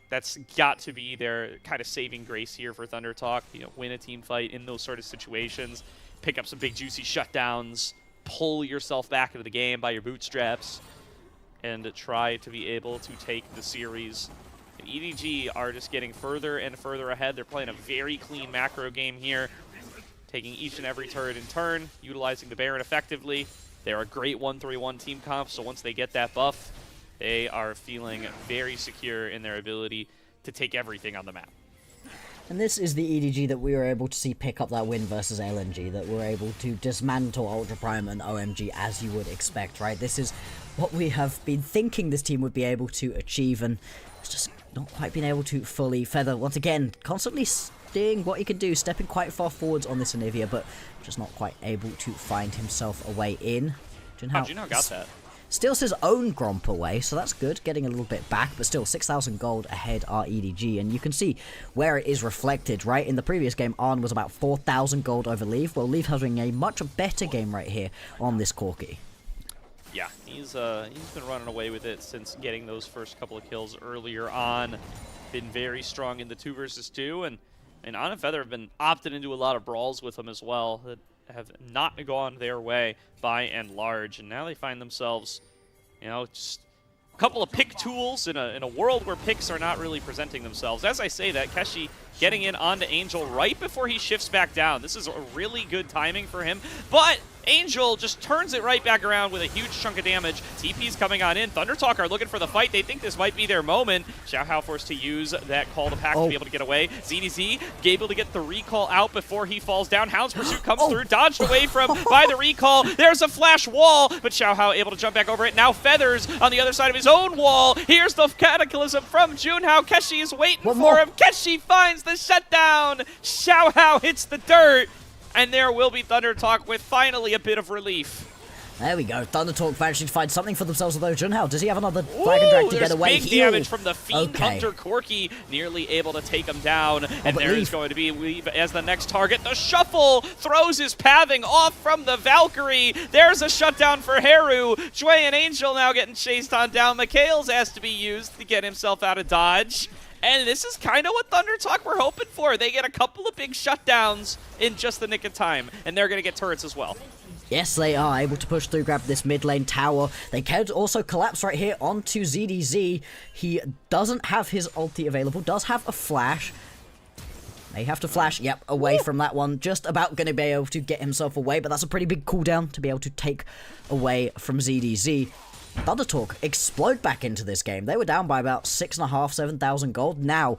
[SPEAKER 1] That's got to be their kind of saving grace here for Thunder Talk. You know, win a team fight in those sort of situations, pick up some big juicy shutdowns, pull yourself back into the game by your bootstraps, and try to be able to take the series. EDG are just getting further and further ahead. They're playing a very clean macro game here, taking each and every turret in turn, utilizing the Baron effectively. They're a great 1-3-1 team comp, so once they get that buff, they are feeling very secure in their ability to take everything on the map.
[SPEAKER 2] And this is the EDG that we were able to see pick up that win versus LNG, that we're able to dismantle Ultra Prime and OMG as you would expect, right? This is what we have been thinking this team would be able to achieve, and it's just not quite been able to fully feather. Once again, constantly seeing what he can do, stepping quite far forwards on this Anivia, but just not quite able to find himself a way in.
[SPEAKER 1] Junhao got that.
[SPEAKER 2] Steals his own Gromp away, so that's good, getting a little bit back, but still 6,000 gold ahead are EDG, and you can see where it is reflected, right? In the previous game, Arn was about 4,000 gold over Leaf, well, Leaf having a much better game right here on this Corki.
[SPEAKER 1] Yeah, he's been running away with it since getting those first couple of kills earlier on. Been very strong in the 2 versus 2, and On and Feather have been opted into a lot of brawls with him as well that have not gone their way by and large, and now they find themselves, you know, just a couple of pick tools in a world where picks are not really presenting themselves. As I say that, Keshi getting in onto Angel right before he shifts back down. This is a really good timing for him, but Angel just turns it right back around with a huge chunk of damage. TP's coming on in. Thunder Talk are looking for the fight. They think this might be their moment. Xiaohao forced to use that call to pack to be able to get away. ZDZ able to get the recall out before he falls down. Hound's Pursuit comes through, dodged away from by the recall. There's a flash wall, but Xiaohao able to jump back over it. Now Feathers on the other side of his own wall. Here's the Cataclysm from Junhao. Keshi is waiting for him. Keshi finds the shutdown. Xiaohao hits the dirt. And there will be Thunder Talk with finally a bit of relief.
[SPEAKER 2] There we go. Thunder Talk managing to find something for themselves, although Junhao, does he have another flag and drag to get away?
[SPEAKER 1] Big damage from the Fiend Hunter Corki, nearly able to take him down. And there is going to be Weave as the next target. The Shuffle throws his pathing off from the Valkyrie. There's a shutdown for Haru. Jue and Angel now getting chased on down. Mikhail's asked to be used to get himself out of dodge. And this is kind of what Thunder Talk were hoping for. They get a couple of big shutdowns in just the nick of time, and they're going to get turrets as well.
[SPEAKER 2] Yes, they are able to push through, grab this mid lane tower. They can also collapse right here onto ZDZ. He doesn't have his ulti available, does have a flash. May have to flash, yep, away from that one. Just about going to be able to get himself away, but that's a pretty big cooldown to be able to take away from ZDZ. Thunder Talk explode back into this game. They were down by about 6,500, 7,000 gold. Now,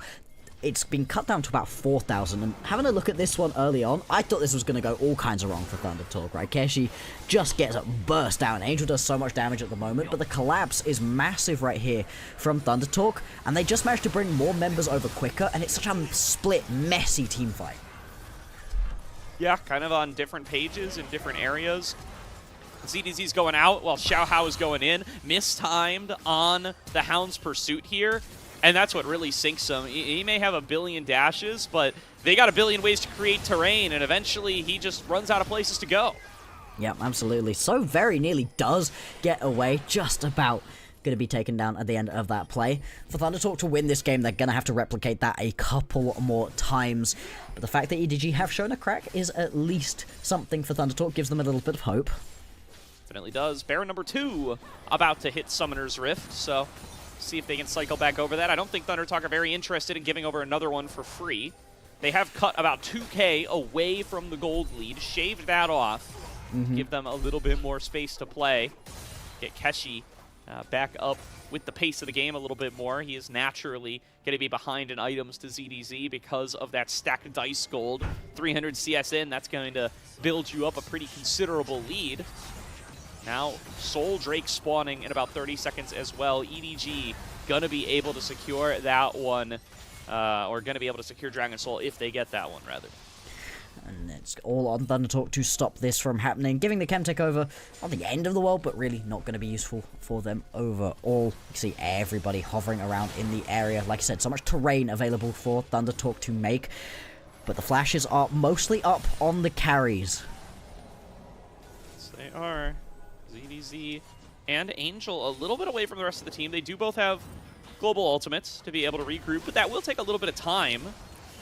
[SPEAKER 2] it's been cut down to about 4,000, and having a look at this one early on, I thought this was going to go all kinds of wrong for Thunder Talk, right? Keshi just gets burst down. Angel does so much damage at the moment, but the collapse is massive right here from Thunder Talk, and they just managed to bring more members over quicker, and it's such a split, messy team fight.
[SPEAKER 1] Yeah, kind of on different pages in different areas. ZDZ's going out while Xiaohao is going in. Mistimed on the Hound's pursuit here. And that's what really sinks him. He may have a billion dashes, but they got a billion ways to create terrain, and eventually he just runs out of places to go.
[SPEAKER 2] Yep, absolutely. So very nearly does get away, just about going to be taken down at the end of that play. For Thunder Talk to win this game, they're going to have to replicate that a couple more times. But the fact that EDG have shown a crack is at least something for Thunder Talk, gives them a little bit of hope.
[SPEAKER 1] Definitely does. Baron number 2 about to hit Summoner's Rift, so see if they can cycle back over that. I don't think Thunder Talk are very interested in giving over another one for free. They have cut about 2K away from the gold lead, shaved that off, give them a little bit more space to play. Get Keshi back up with the pace of the game a little bit more. He is naturally going to be behind in items to ZDZ because of that stacked dice gold. 300 CS in, that's going to build you up a pretty considerable lead. Now, Soul Drake spawning in about 30 seconds as well. EDG gonna be able to secure that one, or gonna be able to secure Dragon Soul if they get that one, rather.
[SPEAKER 2] And it's all on Thunder Talk to stop this from happening, giving the chem takeover on the end of the world, but really not going to be useful for them overall. You can see everybody hovering around in the area. Like I said, so much terrain available for Thunder Talk to make, but the flashes are mostly up on the carries.
[SPEAKER 1] Yes, they are. ZDZ and Angel a little bit away from the rest of the team. They do both have global ultimates to be able to regroup, but that will take a little bit of time.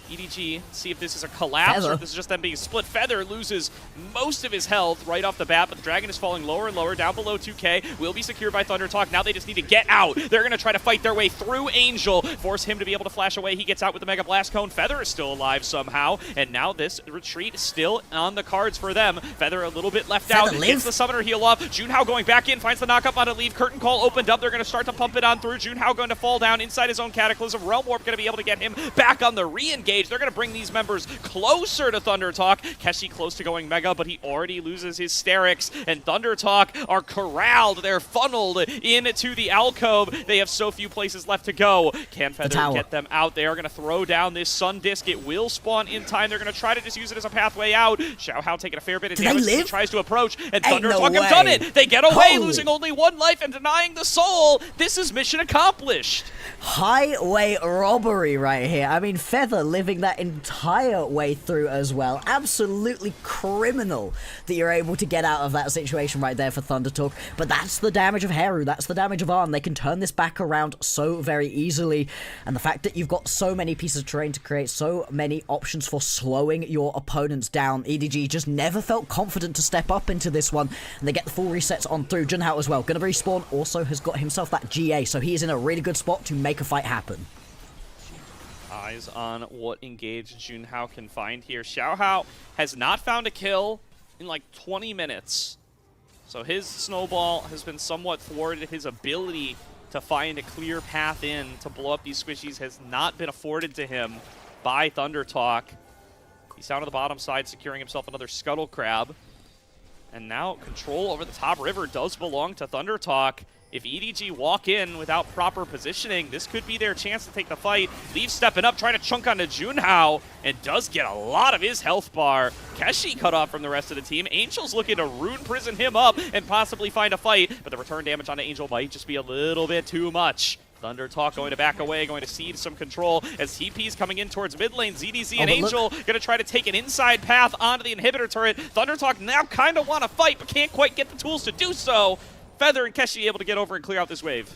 [SPEAKER 1] EDG, see if this is a collapse or if this is just them being split. Feather loses most of his health right off the bat, but the Dragon is falling lower and lower, down below 2K. Will be secured by Thunder Talk. Now they just need to get out. They're going to try to fight their way through Angel, force him to be able to flash away. He gets out with the Mega Blast Cone. Feather is still alive somehow, and now this retreat still on the cards for them. Feather a little bit left out. Gets the Summoner heal off. Junhao going back in, finds the knockup on a leave. Curtain Call opened up. They're going to start to pump it on through. Junhao going to fall down inside his own Cataclysm. Realm Warp going to be able to get him back on the re-engage. They're going to bring these members closer to Thunder Talk. Keshi close to going Mega, but he already loses his Sterix, and Thunder Talk are corralled. They're funneled into the alcove. They have so few places left to go. Can Feather get them out? They are going to throw down this Sun Disc. It will spawn in time. They're going to try to just use it as a pathway out. Xiaohao taking a fair bit of damage as he tries to approach, and Thunder Talk have done it. They get away, losing only one life and denying the soul. This is mission accomplished.
[SPEAKER 2] Highway robbery right here. I mean, Feather living that entire way through as well. Absolutely criminal that you're able to get out of that situation right there for Thunder Talk. But that's the damage of Heru. That's the damage of Arn. They can turn this back around so very easily. And the fact that you've got so many pieces of terrain to create so many options for slowing your opponents down. EDG just never felt confident to step up into this one. And they get the full resets on through. Junhao as well. Gonna respawn. Also has got himself that GA. So he is in a really good spot to make a fight happen.
[SPEAKER 1] Eyes on what engaged Junhao can find here. Xiaohao has not found a kill in like 20 minutes. So his snowball has been somewhat thwarted. His ability to find a clear path in to blow up these squishies has not been afforded to him by Thunder Talk. He's down to the bottom side, securing himself another Scuttle Crab. And now control over the top river does belong to Thunder Talk. if EDG walk in without proper positioning, this could be their chance to take the fight. Leaf stepping up, trying to chunk onto Junhao, and does get a lot of his health bar. Keshi cut off from the rest of the team. Angel's looking to rune prison him up and possibly find a fight, but the return damage onto Angel might just be a little bit too much. Thunder Talk going to back away, going to cede some control as TP's coming in towards mid lane. ZDZ and Angel going to try to take an inside path onto the inhibitor turret. Thunder Talk now kind of want to fight, but can't quite get the tools to do so. Feather and Keshi able to get over and clear out this wave.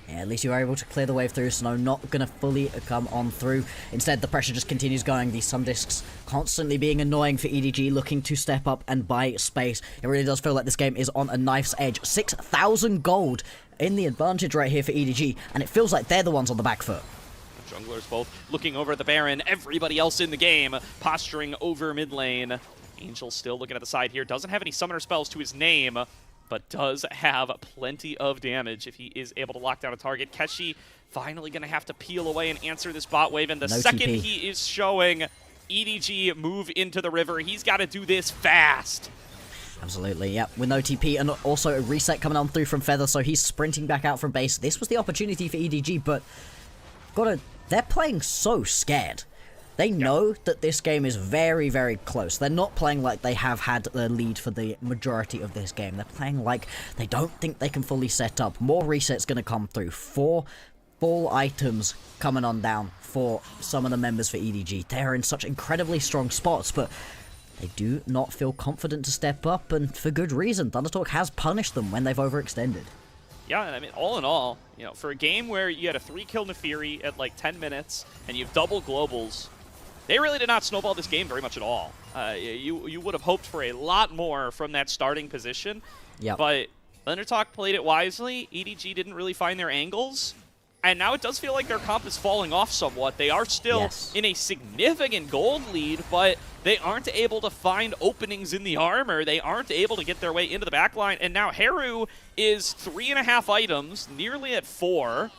[SPEAKER 2] Yeah, at least you are able to clear the wave through. Snow not going to fully come on through. Instead, the pressure just continues going. These sun discs constantly being annoying for EDG, looking to step up and buy space. It really does feel like this game is on a knife's edge. 6,000 gold in the advantage right here for EDG, and it feels like they're the ones on the back foot.
[SPEAKER 1] Junglers both looking over at the Baron. Everybody else in the game posturing over mid lane. Angel still looking at the side here. Doesn't have any summoner spells to his name, but does have plenty of damage if he is able to lock down a target. Keshi finally going to have to peel away and answer this bot wave, and the second
[SPEAKER 2] TP.
[SPEAKER 1] he is showing EDG move into the river, he's got to do this fast.
[SPEAKER 2] Absolutely, yep, with no TP, and also a reset coming on through from Feather, so he's sprinting back out from base. This was the opportunity for EDG, but they're playing so scared. They know that this game is very, very close. They're not playing like they have had the lead for the majority of this game. They're playing like they don't think they can fully set up. More resets going to come through. 4 full items coming on down for some of the members for EDG. They're in such incredibly strong spots, but they do not feel confident to step up, and for good reason. Thundertalk has punished them when they've overextended.
[SPEAKER 1] Yeah, and I mean, all in all, you know, for a game where you had a 3-kill Nefiri at like 10 minutes, and you've double globals, they really did not snowball this game very much at all. You would have hoped for a lot more from that starting position, but Thundertalk played it wisely. EDG didn't really find their angles, and now it does feel like their comp is falling off somewhat. They are still in a significant gold lead, but they aren't able to find openings in the armor. They aren't able to get their way into the backline, and now Haru is 3.5 items, nearly at 4,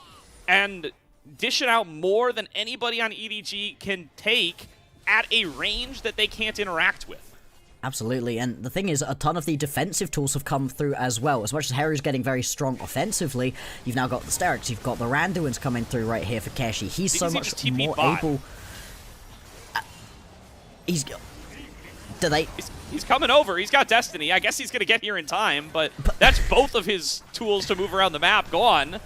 [SPEAKER 1] and dishing out more than anybody on EDG can take at a range that they can't interact with.
[SPEAKER 2] Absolutely, and the thing is, a ton of the defensive tools have come through as well. As much as Haru's getting very strong offensively, you've now got the Sterix, you've got the Randuins coming through right here for Keshi. He's so much more able... He's
[SPEAKER 1] coming over. He's got Destiny. I guess he's going to get here in time, but that's both of his tools to move around the map gone.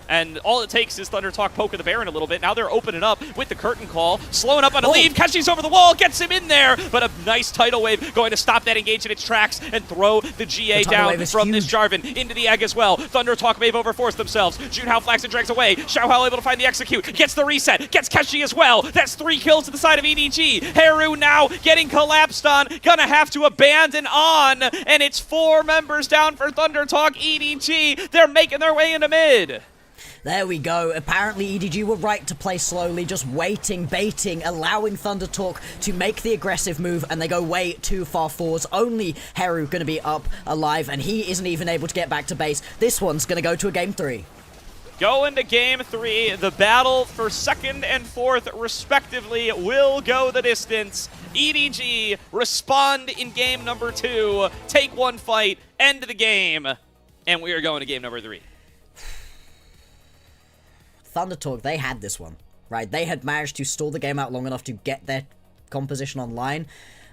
[SPEAKER 1] And all it takes is Thunder Talk poke of the Baron a little bit. Now they're opening up with the curtain call. Slowing up on a leave. Keshi's over the wall. Gets him in there. But a nice tidal wave going to stop that engage in its tracks and throw the GA down from this Jarvan into the egg as well. Thunder Talk may have overforced themselves. Junhao flags and drags away. Xiaohao able to find the execute. Gets the reset. Gets Keshi as well. That's 3 kills to the side of EDG. Haru now getting collapsed on. Gonna have to abandon on. And it's 4 members down for Thunder Talk. EDG, they're making their way into mid.
[SPEAKER 2] There we go. Apparently EDG were right to play slowly, just waiting, baiting, allowing Thundertalk to make the aggressive move, and they go way too far forwards. Only Haru going to be up alive, and he isn't even able to get back to base. This one's going to go to a game 3.
[SPEAKER 1] Going to game 3, the battle for 2nd and 4th, respectively, will go the distance. EDG respond in game number 2, take 1 fight, end the game, and we are going to game number 3.
[SPEAKER 2] Thundertalk, they had this one, right? They had managed to stall the game out long enough to get their composition online,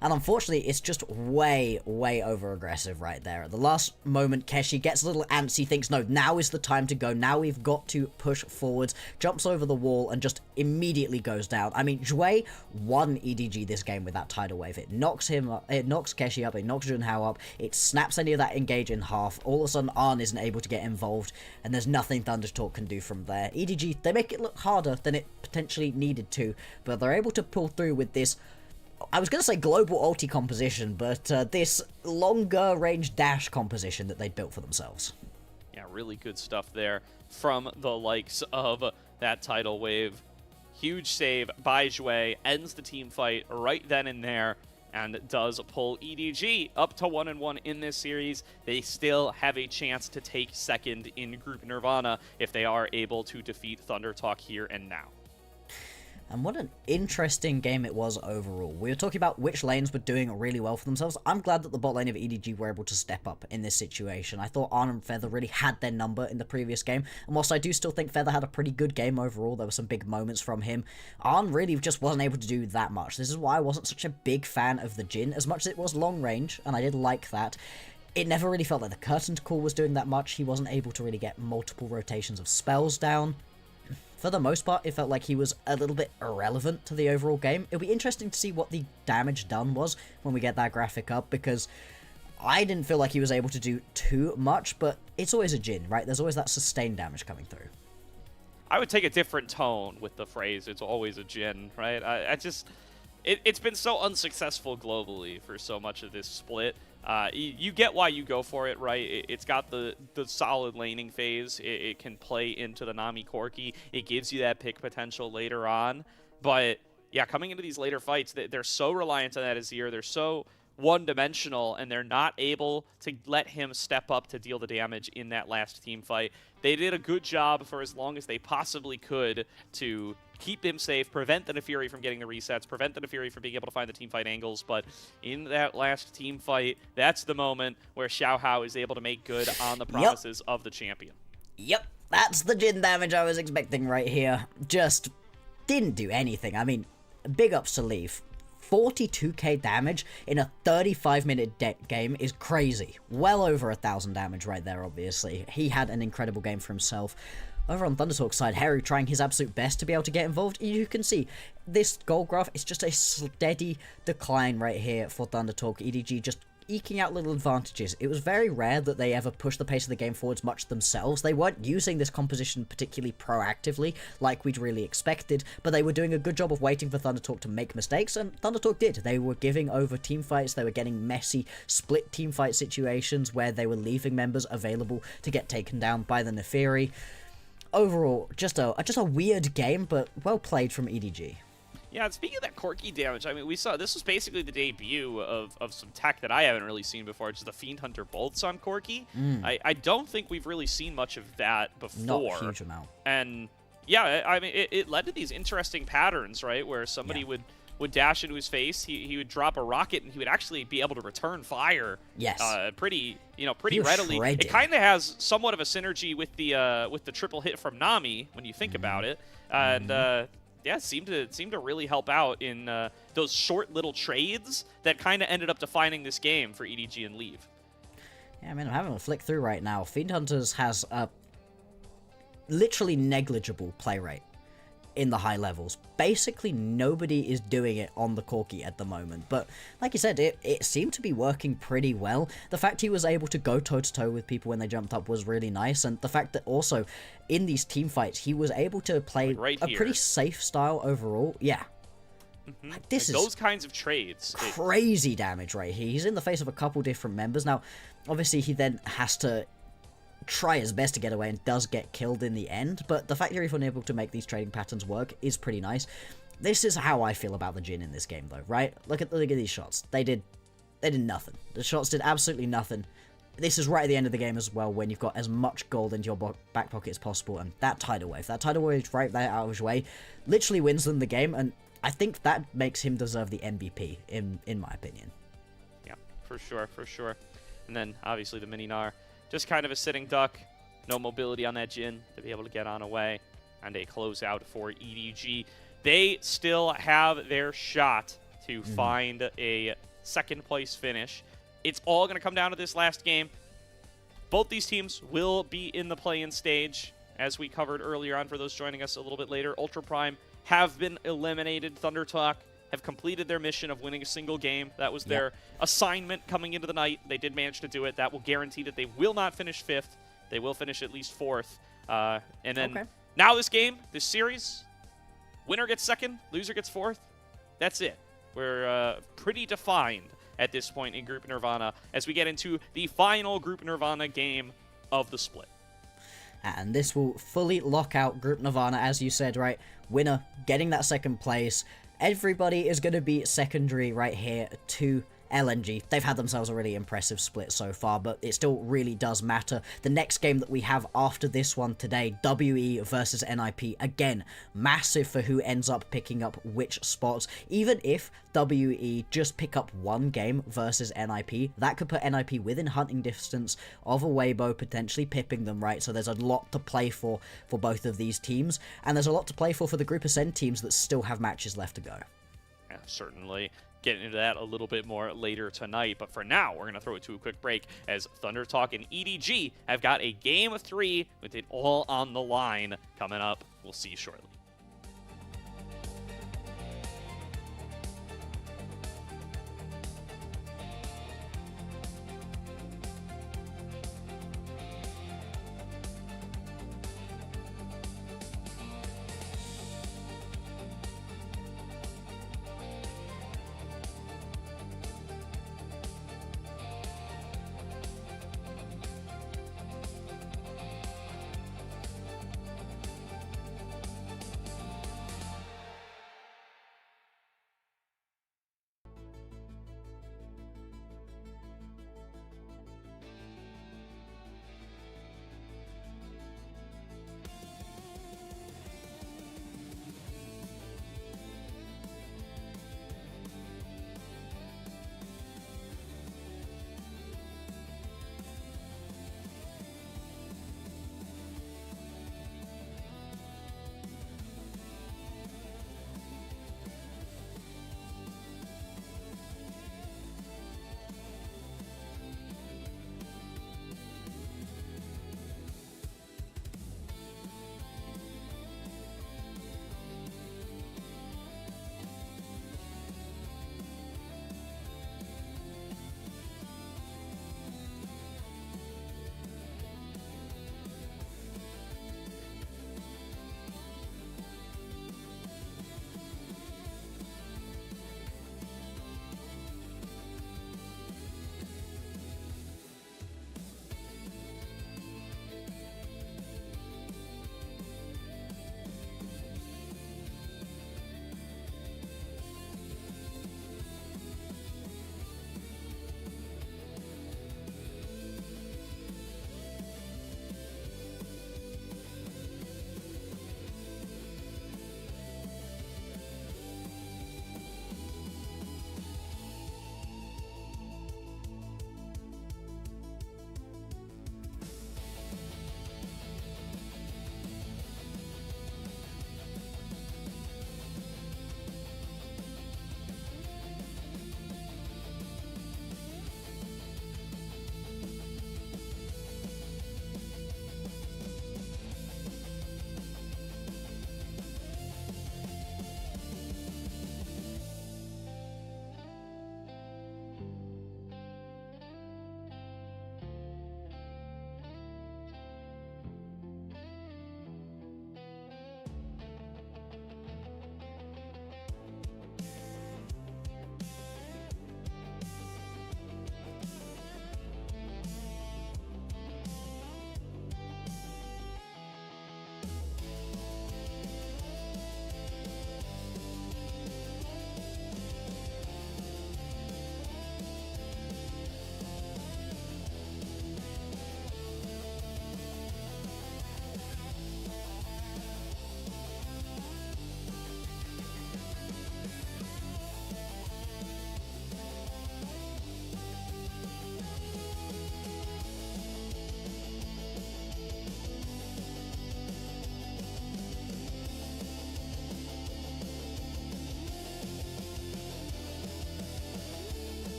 [SPEAKER 2] and unfortunately, it's just way, way over-aggressive right there. At the last moment, Keshi gets a little antsy, thinks, no, now is the time to go. Now we've got to push forwards, jumps over the wall, and just immediately goes down. I mean, Jue won EDG this game with that tidal wave. It knocks him up, it knocks Keshi up, it knocks Junhao up, it snaps any of that engage in half. All of a sudden, Arn isn't able to get involved, and there's nothing Thundertalk can do from there. EDG, they make it look harder than it potentially needed to, but they're able to pull through with this, I was going to say global ulti composition, but this longer range dash composition that they built for themselves.
[SPEAKER 1] Yeah, really good stuff there from the likes of that tidal wave. Huge save by Jue, ends the team fight right then and there, and does pull EDG up to 1-1 in this series. They still have a chance to take 2nd in Group Nirvana if they are able to defeat Thundertalk here and now.
[SPEAKER 2] And what an interesting game it was overall. We were talking about which lanes were doing really well for themselves. I'm glad that the bot lane of EDG were able to step up in this situation. I thought Arn and Feather really had their number in the previous game, and whilst I do still think Feather had a pretty good game overall, there were some big moments from him, Arn really just wasn't able to do that much. This is why I wasn't such a big fan of the Jhin, as much as it was long range, and I did like that. It never really felt like the Curtain Call was doing that much. He wasn't able to really get multiple rotations of spells down. For the most part, it felt like he was a little bit irrelevant to the overall game. It'll be interesting to see what the damage done was when we get that graphic up, because I didn't feel like he was able to do too much, but it's always a Jhin, right? There's always that sustained damage coming through.
[SPEAKER 1] I would take a different tone with the phrase, it's always a Jhin, right? It's been so unsuccessful globally for so much of this split. You get why you go for it, right? It's got the solid laning phase. It can play into the Nami Corki. It gives you that pick potential later on. But yeah, coming into these later fights, they're so reliant on that Azir. They're so one-dimensional, and they're not able to let him step up to deal the damage in that last team fight. They did a good job for as long as they possibly could to keep him safe, prevent the Nefiri from getting the resets, prevent the Nefiri from being able to find the team fight angles. But in that last team fight, that's the moment where Xiao Hao is able to make good on the promises of the champion.
[SPEAKER 2] Yep, that's the Jhin damage I was expecting right here. Just didn't do anything. I mean, big ups to Leaf. 42k damage in a 35-minute game is crazy. Well over 1,000 damage right there, obviously. He had an incredible game for himself. Over on ThunderTalk's side, Harry trying his absolute best to be able to get involved. You can see this gold graph is just a steady decline right here for ThunderTalk. EDG just eking out little advantages. It was very rare that they ever pushed the pace of the game forwards much themselves. They weren't using this composition particularly proactively like we'd really expected, but they were doing a good job of waiting for ThunderTalk to make mistakes, and ThunderTalk did. They were giving over team fights, they were getting messy split team fight situations where they were leaving members available to get taken down by the Nefiri. Overall, just a weird game, but well played from EDG.
[SPEAKER 1] Yeah, and speaking of that Corki damage, I mean, we saw this was basically the debut of some tech that I haven't really seen before, which is the Fiend Hunter bolts on Corki. I don't think we've really seen much of that before.
[SPEAKER 2] Not a huge amount.
[SPEAKER 1] And yeah, I mean, it led to these interesting patterns, right, where somebody would dash into his face, he would drop a rocket, and he would actually be able to return fire.
[SPEAKER 2] Yes.
[SPEAKER 1] Pretty readily.
[SPEAKER 2] Shredded.
[SPEAKER 1] It kind of has somewhat of a synergy with the triple hit from Nami when you think about it, and yeah, seemed to really help out in those short little trades that kind of ended up defining this game for EDG and Leave.
[SPEAKER 2] Yeah, I mean, I'm having a flick through right now. Fiend Hunters has a literally negligible play rate in the high levels. Basically, nobody is doing it on the Corki at the moment. But like you said, it seemed to be working pretty well. The fact he was able to go toe-to-toe with people when they jumped up was really nice. And the fact that also, in these team fights, he was able to play a pretty safe style overall. Yeah. Like, this is
[SPEAKER 1] those kinds of trades.
[SPEAKER 2] Crazy damage right here. He's in the face of a couple different members. Now, obviously, he then has to try his best to get away and does get killed in the end, but the fact that he's unable to make these trading patterns work is pretty nice. This is how I feel about the Jhin in this game, though, right? Look at these shots. They did nothing. The shots did absolutely nothing. This is right at the end of the game as well, when you've got as much gold into your back pocket as possible, and that tidal wave is right there out of his way, literally wins them the game, and I think that makes him deserve the MVP, in my opinion.
[SPEAKER 1] Yeah, for sure. And then, obviously, the Mini-Gnar. Just kind of a sitting duck, no mobility on that Jhin to be able to get on away, and a closeout for EDG. They still have their shot to find a second-place finish. It's all going to come down to this last game. Both these teams will be in the play-in stage, as we covered earlier on for those joining us a little bit later. Ultra Prime have been eliminated. ThunderTalk have completed their mission of winning a single game. That was their assignment coming into the night. They did manage to do it. That will guarantee that they will not finish 5th. They will finish at least 4th. And then now this game, this series, winner gets 2nd, loser gets 4th. That's it. We're pretty defined at this point in Group Nirvana as we get into the final Group Nirvana game of the split.
[SPEAKER 2] And this will fully lock out Group Nirvana, as you said, right? Winner getting that 2nd place. Everybody is going to be secondary right here to LNG, they've had themselves a really impressive split so far, but it still really does matter. The next game that we have after this one today, WE versus NIP, again, massive for who ends up picking up which spots. Even if WE just pick up one game versus NIP, that could put NIP within hunting distance of a Weibo, potentially pipping them, right? So there's a lot to play for both of these teams, and there's a lot to play for the Group Ascend teams that still have matches left to go.
[SPEAKER 1] Yeah, certainly. Getting into that a little bit more later tonight, but for now, we're going to throw it to a quick break as Thunder Talk and EDG have got a Game 3 with it all on the line coming up. We'll see you shortly.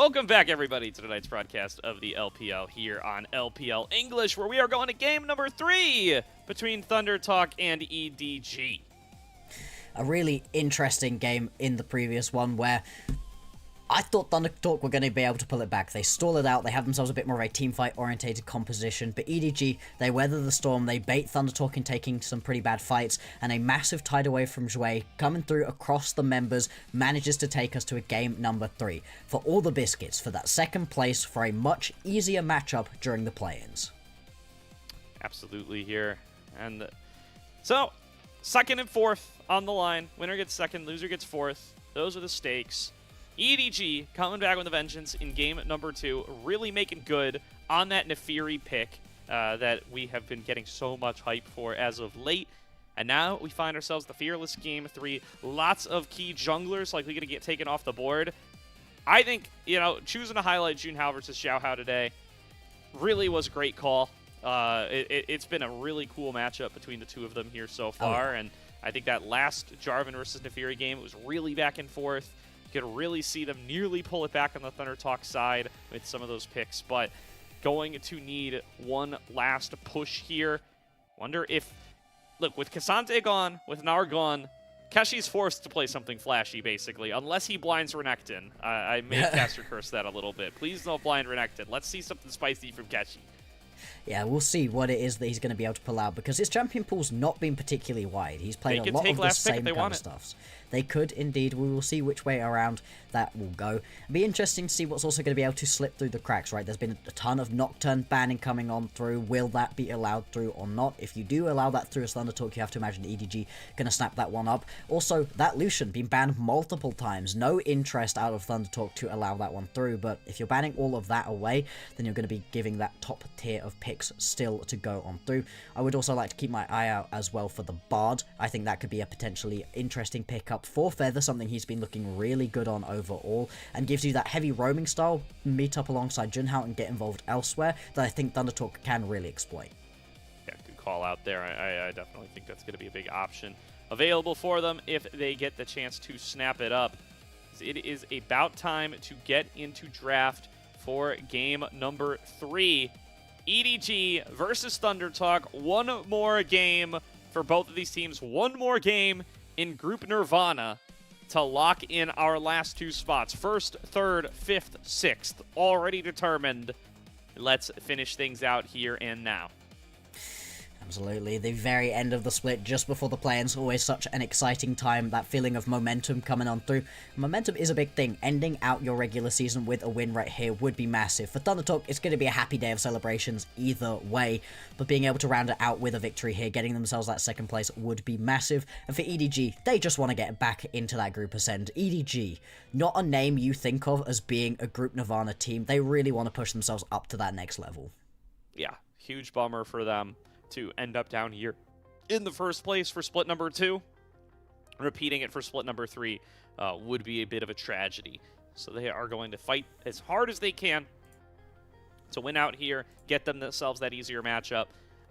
[SPEAKER 1] Welcome back, everybody, to tonight's broadcast of the LPL here on LPL English, where we are going to game number 3 between Thunder Talk and EDG.
[SPEAKER 2] A really interesting game in the previous one where I thought Thunder Talk were going to be able to pull it back. They stall it out, they have themselves a bit more of a teamfight orientated composition, but EDG, they weather the storm, they bait Thunder Talk in taking some pretty bad fights, and a massive tide away from Zhui coming through across the members manages to take us to a game number 3 for all the biscuits for that second place for a much easier matchup during the play-ins.
[SPEAKER 1] Absolutely here. And so, second and fourth on the line. Winner gets second, loser gets fourth. Those are the stakes. EDG coming back with a vengeance in game number 2, really making good on that Nefiri pick that we have been getting so much hype for as of late. And now we find ourselves the fearless game 3. Lots of key junglers likely going to get taken off the board. I think, choosing to highlight Junhao versus Xiaohao today really was a great call. It's been a really cool matchup between the two of them here so far. And I think that last Jarvan versus Nefiri game, it was really back and forth. You could really see them nearly pull it back on the Thunder Talk side with some of those picks, but going to need one last push here. Wonder if, look, with Cassante gone, with Nar gone, Keshi's forced to play something flashy, basically, unless he blinds Renekton. I may caster curse that a little bit. Please don't blind Renekton. Let's see something spicy from Keshi.
[SPEAKER 2] Yeah, we'll see what it is that he's going to be able to pull out, because his champion pool's not been particularly wide. He's played a lot of the same kind of stuffs. They could indeed. We will see which way around that will go. It'll be interesting to see what's also going to be able to slip through the cracks, right? There's been a ton of Nocturne banning coming on through. Will that be allowed through or not? If you do allow that through as Thunder Talk, you have to imagine EDG going to snap that one up. Also, that Lucian being banned multiple times. No interest out of Thunder Talk to allow that one through, but if you're banning all of that away, then you're going to be giving that top tier of picks still to go on through. I would also like to keep my eye out as well for the Bard. I think that could be a potentially interesting pickup for Feather, something he's been looking really good on overall, and gives you that heavy roaming style, meet up alongside Junhao and get involved elsewhere, that I think Thunder Talk can really exploit.
[SPEAKER 1] Yeah, good call out there. I definitely think that's going to be a big option available for them if they get the chance to snap it up. It is about time to get into draft for game number 3. EDG versus Thunder Talk. One more game for both of these teams. One more game in Group Nirvana to lock in our last 2 spots. First, third, fifth, sixth. Already determined. Let's finish things out here and now.
[SPEAKER 2] Absolutely. The very end of the split, just before the play-ins, always such an exciting time. That feeling of momentum coming on through. Momentum is a big thing. Ending out your regular season with a win right here would be massive. For Thunder Talk, it's going to be a happy day of celebrations either way. But being able to round it out with a victory here, getting themselves that second place, would be massive. And for EDG, they just want to get back into that group ascend. EDG, not a name you think of as being a Group Nirvana team. They really want to push themselves up to that next level.
[SPEAKER 1] Yeah, huge bummer for them to end up down here in the first place for split number 2. Repeating it for split number 3 would be a bit of a tragedy. So they are going to fight as hard as they can to win out here, get themselves that easier matchup.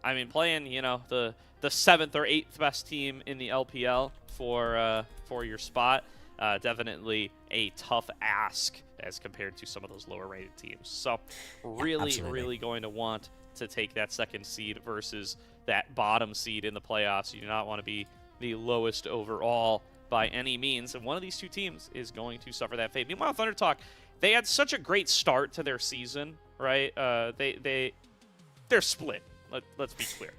[SPEAKER 1] I mean, playing, the 7th or 8th best team in the LPL for your spot, definitely a tough ask as compared to some of those lower rated teams. So really going to want to take that second seed versus that bottom seed in the playoffs. You do not want to be the lowest overall by any means, and one of these two teams is going to suffer that fate. Meanwhile, Thunder Talk, they had such a great start to their season, right? They're split. Let's be clear.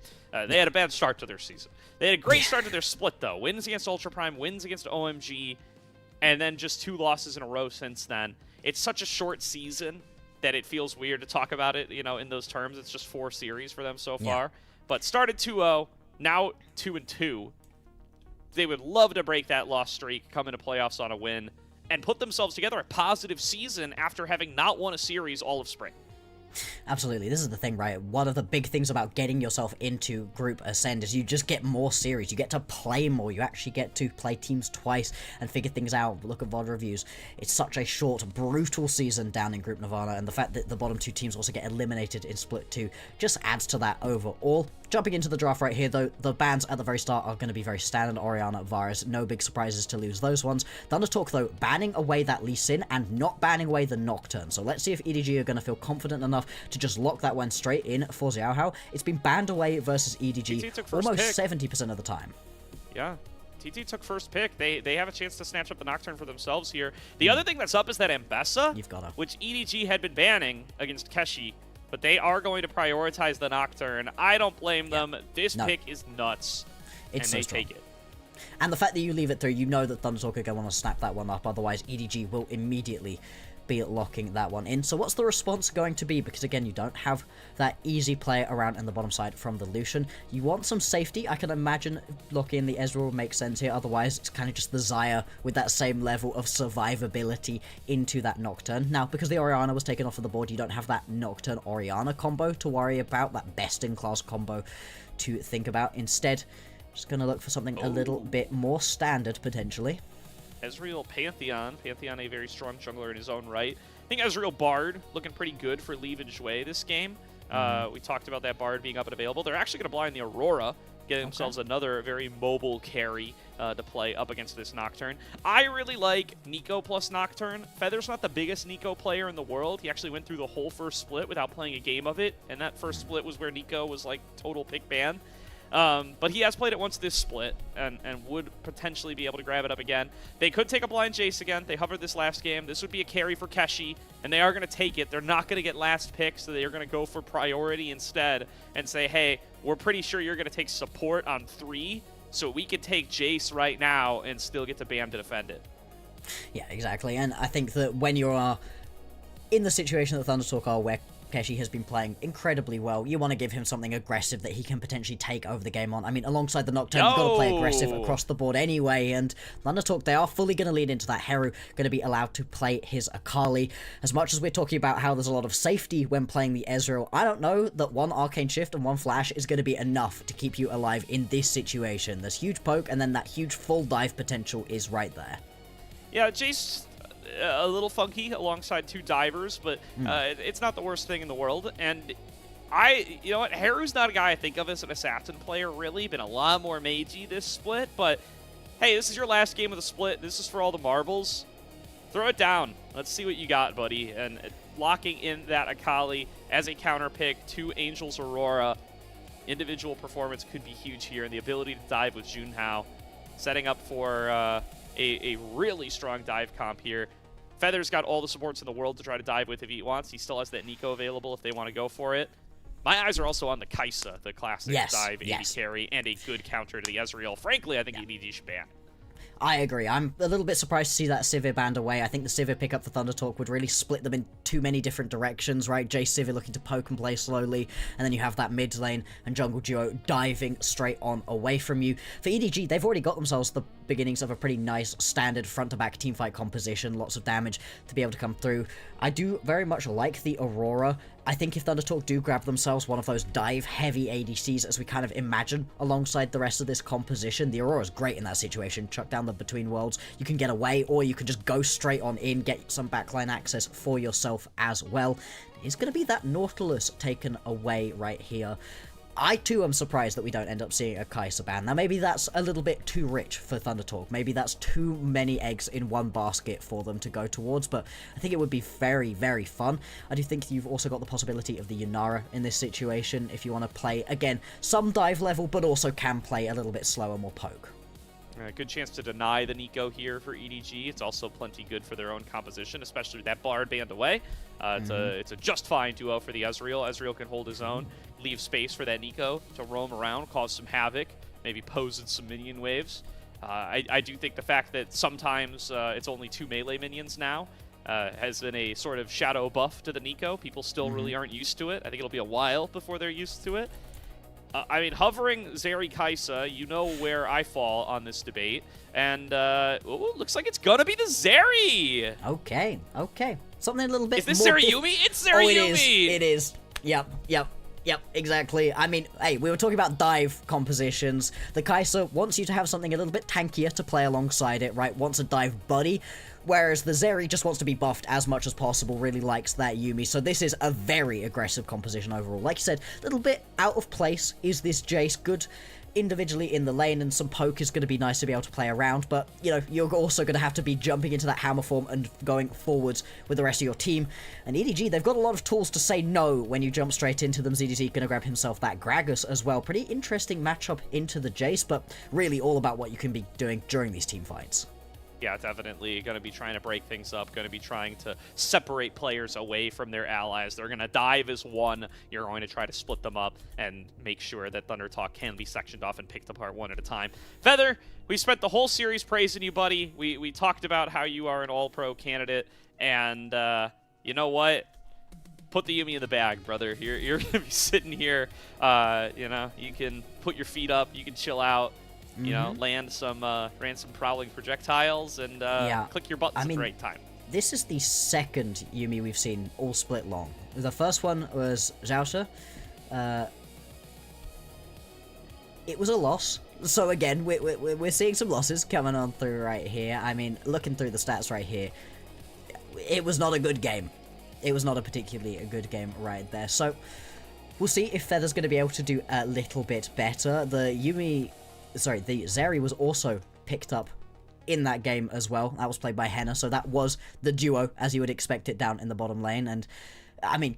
[SPEAKER 1] They had a bad start to their season. They had a great start to their split, though. Wins against Ultra Prime, wins against OMG, and then just 2 losses in a row since then. It's such a short season that it feels weird to talk about it, in those terms. It's just 4 series for them so far. But started 2-0, now 2-2. They would love to break that loss streak, come into playoffs on a win, and put themselves together a positive season after having not won a series all of spring.
[SPEAKER 2] Absolutely. This is the thing, right? One of the big things about getting yourself into Group Ascend is you just get more series. You get to play more. You actually get to play teams twice and figure things out. Look at VOD reviews. It's such a short, brutal season down in Group Nirvana, and the fact that the bottom 2 teams also get eliminated in Split 2 just adds to that overall. Jumping into the draft right here, though, the bans at the very start are going to be very standard. Orianna, Varus, no big surprises to lose those ones. Thundertalk, though, banning away that Lee Sin and not banning away the Nocturne. So let's see if EDG are going to feel confident enough to just lock that one straight in for Xiao Hao. It's been banned away versus EDG almost 70% of the time.
[SPEAKER 1] Yeah. TT took first pick. They have a chance to snatch up the Nocturne for themselves here. The other thing that's up is that Ambessa, which EDG had been banning against Keshi, but they are going to prioritize the Nocturne. I don't blame them. This pick is nuts, and they take it.
[SPEAKER 2] And the fact that you leave it through, you know that Thundertalk are going to want to snap that one up, otherwise EDG will immediately be locking that one in. So what's the response going to be? Because again, you don't have that easy player around in the bottom side from the Lucian. You want some safety. I can imagine locking in the Ezreal will make sense here. Otherwise, it's kind of just the Xayah with that same level of survivability into that Nocturne. Now, because the Orianna was taken off of the board, you don't have that Nocturne-Orianna combo to worry about, that best-in-class combo to think about. Instead, just going to look for something a little bit more standard, potentially.
[SPEAKER 1] Ezreal Pantheon. Pantheon, a very strong jungler in his own right. I think Ezreal Bard looking pretty good for Leave and Shui this game. We talked about that Bard being up and available. They're actually going to blind the Aurora, getting themselves another very mobile carry to play up against this Nocturne. I really like Nico plus Nocturne. Feather's not the biggest Nico player in the world. He actually went through the whole first split without playing a game of it, and that first split was where Nico was like total pick ban. But he has played it once this split, and would potentially be able to grab it up again. They could take a blind Jace again. They hovered this last game. This would be a carry for Keshi, and they are going to take it. They're not going to get last pick, so they are going to go for priority instead and say, hey, we're pretty sure you're going to take support on 3, so we could take Jace right now and still get to BAM to defend it.
[SPEAKER 2] Yeah, exactly. And I think that when you are in the situation that Thundertalk are, where Keshi has been playing incredibly well, you want to give him something aggressive that he can potentially take over the game on. I mean, alongside the Nocturne, you've got to play aggressive across the board anyway, and Thundertalk, they are fully going to lead into that. Heru going to be allowed to play his Akali. As much as we're talking about how there's a lot of safety when playing the Ezreal, I don't know that one Arcane Shift and one Flash is going to be enough to keep you alive in this situation. There's huge poke, and then that huge full dive potential is right there.
[SPEAKER 1] Yeah, Jace, a little funky alongside 2 divers, but it's not the worst thing in the world. And you know what, Heru's not a guy I think of as an assassin player, really. Been a lot more magey this split, but hey, this is your last game of the split. This is for all the marbles. Throw it down. Let's see what you got, buddy. And locking in that Akali as a counter pick to Angel's Aurora. Individual performance could be huge here, and the ability to dive with Junhao, setting up for a really strong dive comp here. Feather's got all the supports in the world to try to dive with if he wants. He still has that Nico available if they want to go for it. My eyes are also on the Kaisa, the classic dive AD carry, and a good counter to the Ezreal. Frankly, I think EDG should ban.
[SPEAKER 2] I agree. I'm a little bit surprised to see that Sivir banned away. I think the Sivir pickup for Thundertalk would really split them in too many different directions, right? Jace Sivir looking to poke and play slowly, and then you have that mid lane and jungle duo diving straight on away from you. For EDG, they've already got themselves the beginnings of a pretty nice standard front-to-back teamfight composition, lots of damage to be able to come through. I do very much like the Aurora. I think if Thundertalk do grab themselves one of those dive-heavy ADCs as we kind of imagine alongside the rest of this composition, the Aurora's great in that situation. Chuck down the Between Worlds, you can get away, or you can just go straight on in, get some backline access for yourself as well. It's going to be that Nautilus taken away right here. I too am surprised that we don't end up seeing a Kaisa ban. Now maybe that's a little bit too rich for Thundertalk. Maybe that's too many eggs in one basket for them to go towards, but I think it would be very, very fun. I do think you've also got the possibility of the Yunara in this situation if you want to play, again, some dive level, but also can play a little bit slower, more poke.
[SPEAKER 1] Good chance to deny the Nico here for EDG. It's also plenty good for their own composition, especially with that Bard banned away. It's a just fine duo for the Ezreal. Ezreal can hold his own, leave space for that Nico to roam around, cause some havoc, maybe pose in some minion waves. I do think the fact that sometimes it's only 2 melee minions now has been a sort of shadow buff to the Nico. People still really aren't used to it. I think it'll be a while before they're used to it. I mean, hovering Zeri Kaisa, you know where I fall on this debate. And looks like it's going to be the Zeri.
[SPEAKER 2] Okay. Something a little bit
[SPEAKER 1] Is this
[SPEAKER 2] more
[SPEAKER 1] Sarayumi? It's
[SPEAKER 2] Oh,
[SPEAKER 1] Sarayumi!
[SPEAKER 2] it is. Yep, exactly. I mean, hey, we were talking about dive compositions. The Kai'Sa wants you to have something a little bit tankier to play alongside it, right? Wants a dive buddy. Whereas the Zeri just wants to be buffed as much as possible, really likes that Yuumi. So this is a very aggressive composition overall. Like you said, a little bit out of place is this Jace. Good individually in the lane, and some poke is going to be nice to be able to play around, but, you know, you're also going to have to be jumping into that hammer form and going forwards with the rest of your team. And EDG, they've got a lot of tools to say no when you jump straight into them. ZDZ going to grab himself that Gragas as well. Pretty interesting matchup into the Jace, but really all about what you can be doing during these team fights.
[SPEAKER 1] Yeah, definitely going to be trying to break things up, going to be trying to separate players away from their allies. They're going to dive as one. You're going to try to split them up and make sure that Thunder Talk can be sectioned off and picked apart one at a time. Feather, we spent the whole series praising you, buddy. We talked about how you are an all-pro candidate, and you know what? Put the Yuumi in the bag, brother. You're going to be sitting here. You know, you can put your feet up. You can chill out. You know, land some prowling projectiles and click your buttons at the right time.
[SPEAKER 2] This is the second Yuumi we've seen all split long. The first one was Zhaosha. It was a loss. So again, we're seeing some losses coming on through right here. I mean, looking through the stats right here, it was not a good game. It was not a particularly a good game right there. So we'll see if Feather's going to be able to do a little bit better. The Zeri was also picked up in that game as well. That was played by Henna, so that was the duo, as you would expect it, down in the bottom lane. And, I mean,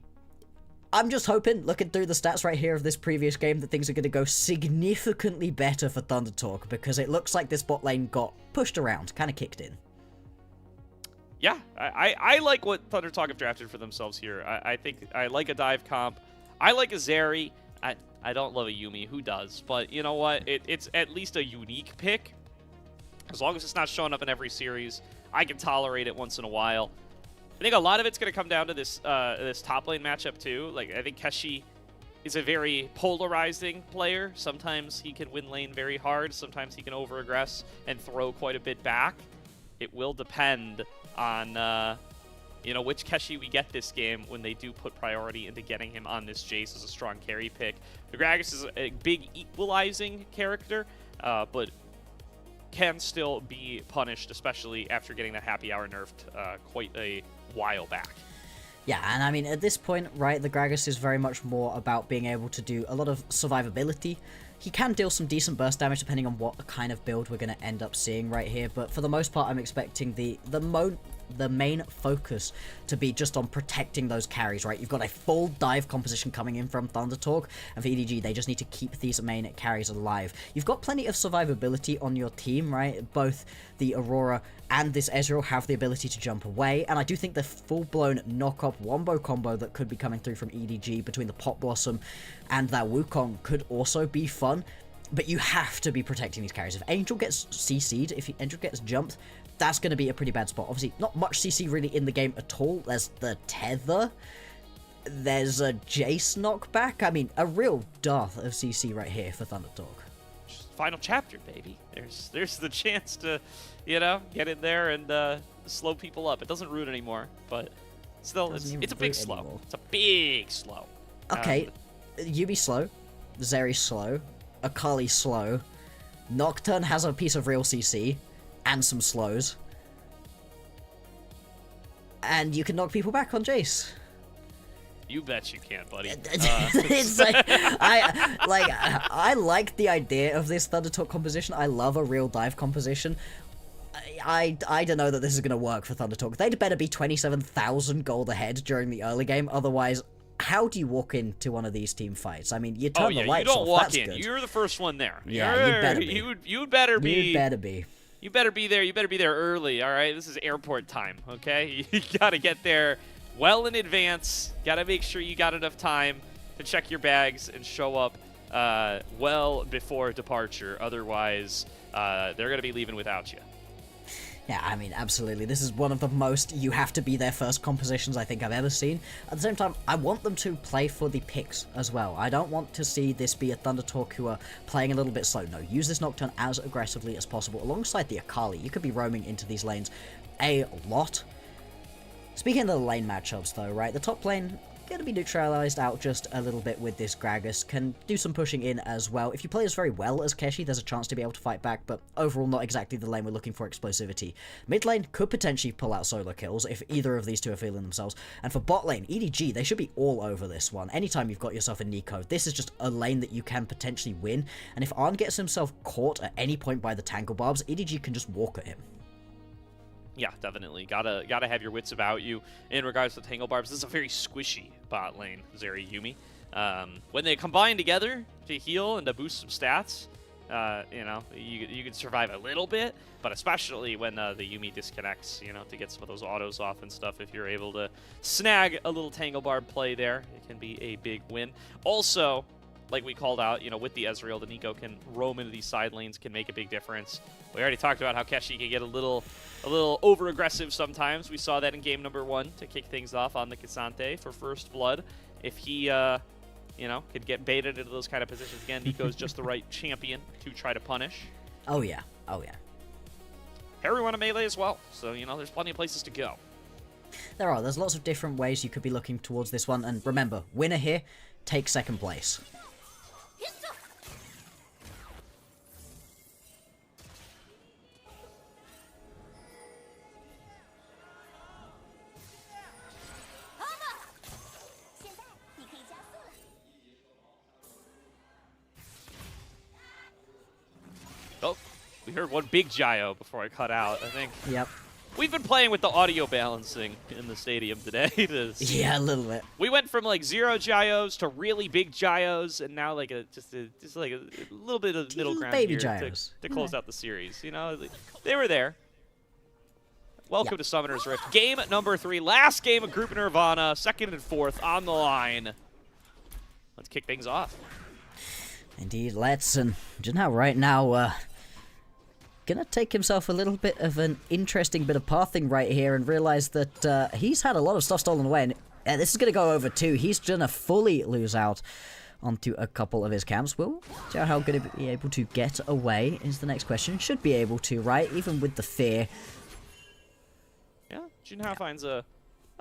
[SPEAKER 2] I'm just hoping, looking through the stats right here of this previous game, that things are going to go significantly better for Thunder Talk, because it looks like this bot lane got pushed around, kind of kicked in.
[SPEAKER 1] Yeah, I like what Thunder Talk have drafted for themselves here. I think I like a dive comp. I like a Zeri. I don't love a Yuumi. Who does? But you know what? It's at least a unique pick. As long as it's not showing up in every series, I can tolerate it once in a while. I think a lot of it's going to come down to this this top lane matchup too. Like, I think Keshi is a very polarizing player. Sometimes he can win lane very hard. Sometimes he can over-aggress and throw quite a bit back. It will depend on you know, which Keshi we get this game when they do put priority into getting him on this Jace as a strong carry pick. The Gragas is a big equalizing character, but can still be punished, especially after getting that happy hour nerfed quite a while back.
[SPEAKER 2] Yeah, and I mean, at this point, right, the Gragas is very much more about being able to do a lot of survivability. He can deal some decent burst damage depending on what kind of build we're going to end up seeing right here, but for the most part, I'm expecting the main focus to be just on protecting those carries, right? You've got a full dive composition coming in from Thunder Talk, and for EDG, they just need to keep these main carries alive. You've got plenty of survivability on your team, right? Both the Aurora and this Ezreal have the ability to jump away, and I do think the full-blown knock-up wombo combo that could be coming through from EDG between the Pot Blossom and that Wukong could also be fun, but you have to be protecting these carries. If Angel gets CC'd, if Angel gets jumped, that's going to be a pretty bad spot. Obviously, not much CC really in the game at all. There's the Tether. There's a Jace knockback. I mean, a real dearth of CC right here for Thunder Talk.
[SPEAKER 1] Final chapter, baby. There's the chance to, you know, get in there and slow people up. It doesn't root anymore, but still, it's a big slow. Anymore. It's a big slow.
[SPEAKER 2] Okay, Yuumi slow, Zeri slow, Akali slow, Nocturne has a piece of real CC, and some slows. And you can knock people back on Jace.
[SPEAKER 1] You bet you can, buddy.
[SPEAKER 2] It's like, I like the idea of this Thunder Talk composition. I love a real dive composition. I don't know that this is going to work for Thunder Talk. They'd better be 27,000 gold ahead during the early game. Otherwise, how do you walk into one of these team fights? I mean, you turn the lights off.
[SPEAKER 1] You don't walk
[SPEAKER 2] That's
[SPEAKER 1] in.
[SPEAKER 2] good.
[SPEAKER 1] You're the first one there.
[SPEAKER 2] Yeah, you better be.
[SPEAKER 1] You better be.
[SPEAKER 2] You better be.
[SPEAKER 1] You better be there. You better be there early, all right? This is airport time, okay? You got to get there well in advance. Got to make sure you got enough time to check your bags and show up well before departure. Otherwise, they're going to be leaving without you.
[SPEAKER 2] Yeah, I mean, absolutely. This is one of the most you have to be there first compositions I think I've ever seen. At the same time, I want them to play for the picks as well. I don't want to see this be a Thunder Talk who are playing a little bit slow. No, use this Nocturne as aggressively as possible alongside the Akali. You could be roaming into these lanes a lot. Speaking of the lane matchups though, right, the top lane gonna be neutralized out just a little bit with this Gragas, can do some pushing in as well. If you play as very well as Keshi, there's a chance to be able to fight back, but overall not exactly the lane we're looking for explosivity. Mid lane could potentially pull out solo kills if either of these two are feeling themselves, and for bot lane, EDG, they should be all over this one. Anytime you've got yourself a Nico, this is just a lane that you can potentially win, and if Arn gets himself caught at any point by the Tangle Barbs, EDG can just walk at him.
[SPEAKER 1] Yeah, definitely. Gotta have your wits about you in regards to Tangle Barbs. This is a very squishy bot lane, Zeri Yuumi. When they combine together to heal and to boost some stats, you know, you can survive a little bit, but especially when the Yuumi disconnects, you know, to get some of those autos off and stuff, if you're able to snag a little Tangle Barb play there, it can be a big win. Also, like we called out, you know, with the Ezreal, the Nico can roam into these side lanes, can make a big difference. We already talked about how Keshi can get a little over-aggressive sometimes. We saw that in game number 1 to kick things off on the Cassante for first blood. If he, you know, could get baited into those kind of positions again, Nico's just the right champion to try to punish.
[SPEAKER 2] Oh yeah, oh yeah.
[SPEAKER 1] Everyone in melee as well, so, you know, there's plenty of places to go.
[SPEAKER 2] There's lots of different ways you could be looking towards this one, and remember, winner here, take second place.
[SPEAKER 1] Oh, we heard one big gyro before I cut out, I think.
[SPEAKER 2] Yep.
[SPEAKER 1] We've been playing with the audio balancing in the stadium today.
[SPEAKER 2] Yeah, a little bit.
[SPEAKER 1] We went from like 0 gyros to really big gyros, and now like just like a little bit of middle ground
[SPEAKER 2] baby
[SPEAKER 1] here
[SPEAKER 2] gyros.
[SPEAKER 1] to close out the series. You know, they were there. Welcome to Summoner's Rift. Game number 3, last game of Group Nirvana, 2nd and 4th on the line. Let's kick things off.
[SPEAKER 2] Indeed, let's. And just now, right now, gonna take himself a little bit of an interesting bit of pathing right here and realize that he's had a lot of stuff stolen away, and this is gonna go over too. He's gonna fully lose out onto a couple of his camps. Will Xiaohao gonna be able to get away is the next question. Should be able to, right? Even with the fear.
[SPEAKER 1] Yeah, Junhao finds a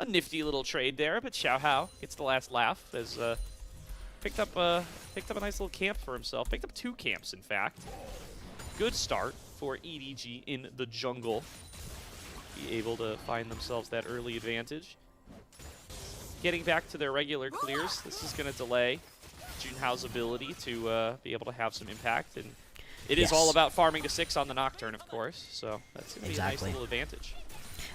[SPEAKER 1] nifty little trade there, but Xiaohao gets the last laugh as picked up a nice little camp for himself. Picked up 2 camps, in fact. Good start for EDG in the jungle. Be able to find themselves that early advantage. Getting back to their regular clears, this is going to delay Junhao's ability to be able to have some impact. And it is all about farming to 6 on the Nocturne, of course. So that's going to be a nice little advantage.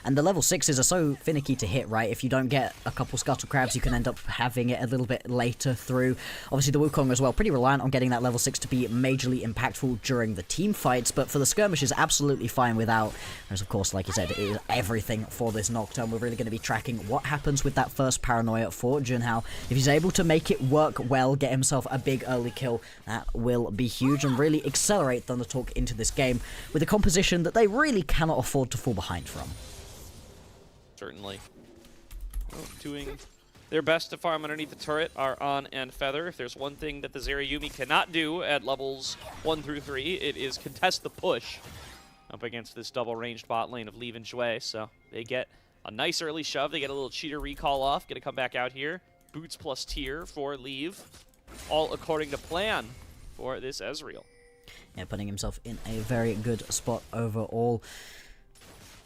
[SPEAKER 2] And the level 6s are so finicky to hit, right? If you don't get a couple Scuttle Crabs, you can end up having it a little bit later through. Obviously, the Wukong as well, pretty reliant on getting that level 6 to be majorly impactful during the team fights, but for the skirmishes, absolutely fine without. Whereas, of course, like you said, it is everything for this Nocturne. We're really going to be tracking what happens with that first Paranoia for Junhao. If he's able to make it work well, get himself a big early kill, that will be huge and really accelerate Thunder Talk into this game with a composition that they really cannot afford to fall behind from.
[SPEAKER 1] Certainly. Well, doing their best to farm underneath the turret are On and Feather. If there's one thing that the Zeri Yuumi cannot do at levels 1 through 3, it is contest the push up against this double-ranged bot lane of Leave and Jue. So they get a nice early shove. They get a little cheater recall off. Gonna come back out here. Boots plus tier for Leave. All according to plan for this Ezreal.
[SPEAKER 2] Yeah, putting himself in a very good spot overall.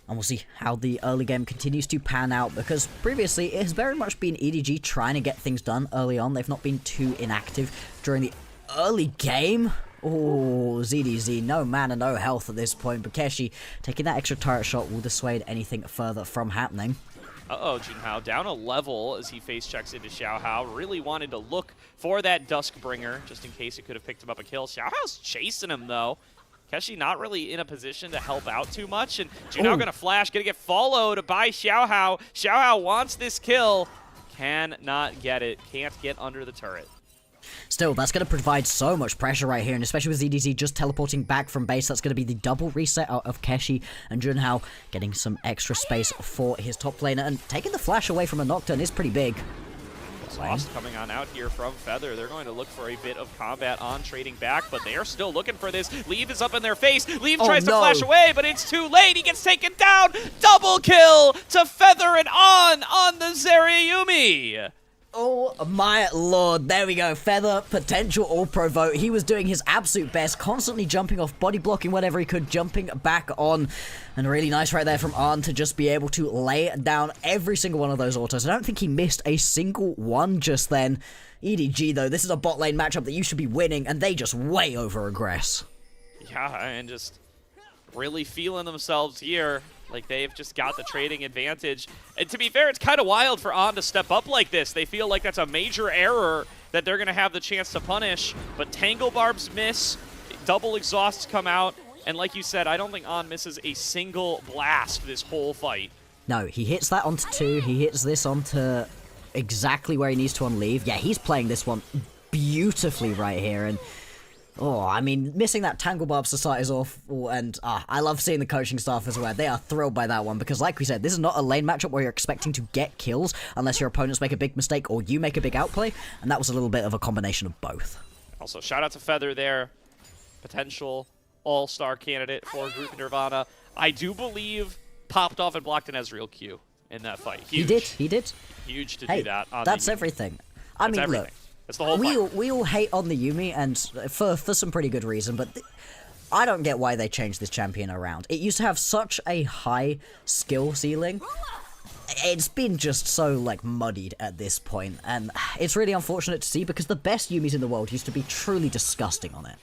[SPEAKER 2] And we'll see how the early game continues to pan out, because previously it has very much been EDG trying to get things done early on. They've not been too inactive during the early game. Oh, ZDZ, no mana, no health at this point. But Keshi taking that extra turret shot will dissuade anything further from happening.
[SPEAKER 1] Uh-oh, Junhao down a level as he face checks into Xiaohao. Really wanted to look for that Duskbringer, just in case it could have picked him up a kill. Xiaohao's chasing him, though. Keshi not really in a position to help out too much, and Junhao gonna flash, gonna get followed by Xiaohao. Xiaohao wants this kill, cannot get it, can't get under the turret.
[SPEAKER 2] Still, that's going to provide so much pressure right here, and especially with ZDZ just teleporting back from base, that's going to be the double reset out of Keshi, and Junhao getting some extra space for his top laner, and taking the flash away from a Nocturne is pretty big.
[SPEAKER 1] Exhaust coming on out here from Feather. They're going to look for a bit of combat on trading back, but they are still looking for this. Leave is up in their face. Leave tries to flash away, but it's too late. He gets taken down. Double kill to Feather and on the Zerayumi.
[SPEAKER 2] Oh my lord, there we go. Feather, potential all-pro vote. He was doing his absolute best, constantly jumping off, body blocking whatever he could, jumping back on. And really nice right there from Arn to just be able to lay down every single one of those autos. I don't think he missed a single one just then. EDG though, this is a bot lane matchup that you should be winning, and they just way over-aggress.
[SPEAKER 1] Yeah, and just really feeling themselves here. Like, they've just got the trading advantage. And to be fair, it's kind of wild for On to step up like this. They feel like that's a major error that they're going to have the chance to punish. But Tangle Barbs miss, double exhausts come out, and like you said, I don't think On misses a single blast this whole fight.
[SPEAKER 2] No, he hits that onto 2, he hits this onto exactly where he needs to on leave. Yeah, he's playing this one beautifully right here, and oh, I mean, missing that Tangle Barb to start is awful, and I love seeing the coaching staff as well. They are thrilled by that one, because like we said, this is not a lane matchup where you're expecting to get kills unless your opponents make a big mistake or you make a big outplay, and that was a little bit of a combination of both.
[SPEAKER 1] Also, shout out to Feather there. Potential all-star candidate for Group Nirvana. I do believe popped off and blocked an Ezreal Q in that fight. Huge.
[SPEAKER 2] He did.
[SPEAKER 1] Huge to
[SPEAKER 2] Hey,
[SPEAKER 1] do that. On
[SPEAKER 2] that's
[SPEAKER 1] the
[SPEAKER 2] everything.
[SPEAKER 1] That's everything.
[SPEAKER 2] Look.
[SPEAKER 1] That's the whole fight.
[SPEAKER 2] We all hate on the Yuumi, and for some pretty good reason, but I don't get why they changed this champion around. It used to have such a high skill ceiling. It's been just so, like, muddied at this point, and it's really unfortunate to see, because the best Yuumis in the world used to be truly disgusting on it.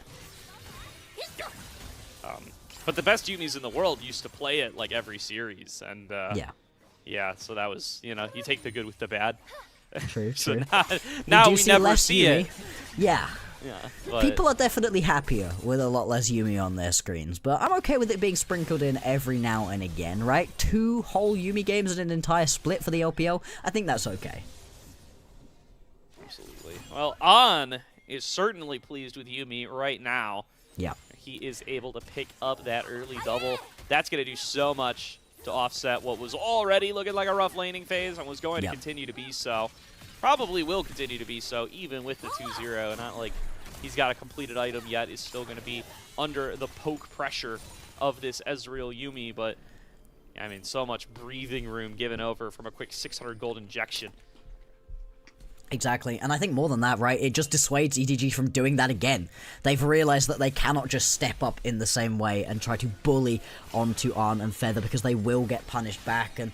[SPEAKER 1] But the best Yuumis in the world used to play it, like, every series, and yeah, so that was, you know, you take the good with the bad.
[SPEAKER 2] True,
[SPEAKER 1] So
[SPEAKER 2] true.
[SPEAKER 1] now we never see
[SPEAKER 2] Yuumi.
[SPEAKER 1] it.
[SPEAKER 2] Yeah.
[SPEAKER 1] But
[SPEAKER 2] People are definitely happier with a lot less Yuumi on their screens, but I'm okay with it being sprinkled in every now and again, right? 2 whole Yuumi games in an entire split for the LPL, I think that's okay.
[SPEAKER 1] Absolutely. Well, On is certainly pleased with Yuumi right now.
[SPEAKER 2] Yeah.
[SPEAKER 1] He is able to pick up that early double. That's going to do so much to offset what was already looking like a rough laning phase and was going to continue to be so. Probably will continue to be so, even with the 2-0. Not like he's got a completed item yet. Is still going to be under the poke pressure of this Ezreal Yuumi. But, I mean, so much breathing room given over from a quick 600 gold injection.
[SPEAKER 2] Exactly, and I think more than that, right, it just dissuades EDG from doing that again. They've realized that they cannot just step up in the same way and try to bully onto Arn and Feather, because they will get punished back, and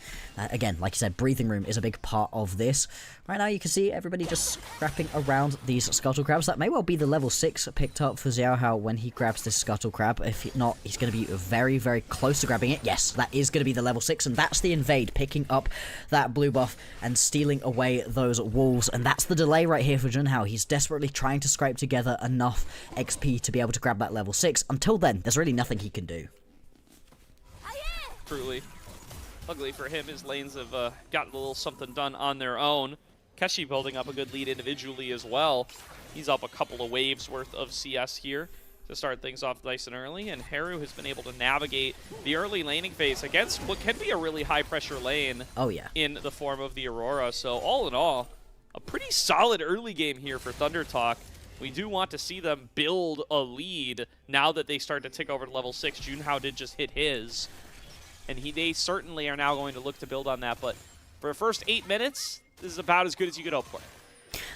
[SPEAKER 2] again, like you said, breathing room is a big part of this. Right now you can see everybody just scrapping around these Scuttle Crabs. That may well be the level 6 picked up for Xiaohao when he grabs this Scuttle Crab. If not, he's going to be very, very close to grabbing it. Yes, that is going to be the level 6, and that's the Invade, picking up that blue buff and stealing away those walls. And that's the delay right here for Junhao. He's desperately trying to scrape together enough XP to be able to grab that level 6. Until then, there's really nothing he can do.
[SPEAKER 1] Truly. Luckily for him, his lanes have gotten a little something done on their own. Keshi building up a good lead individually as well. He's up a couple of waves worth of CS here to start things off nice and early, and Haru has been able to navigate the early laning phase against what can be a really high-pressure lane in the form of the Aurora. So all in all, a pretty solid early game here for Thunder Talk. We do want to see them build a lead now that they start to tick over to level 6. Junhao did just hit his, and they certainly are now going to look to build on that. But for the first 8 minutes, this is about as good as you could hope for.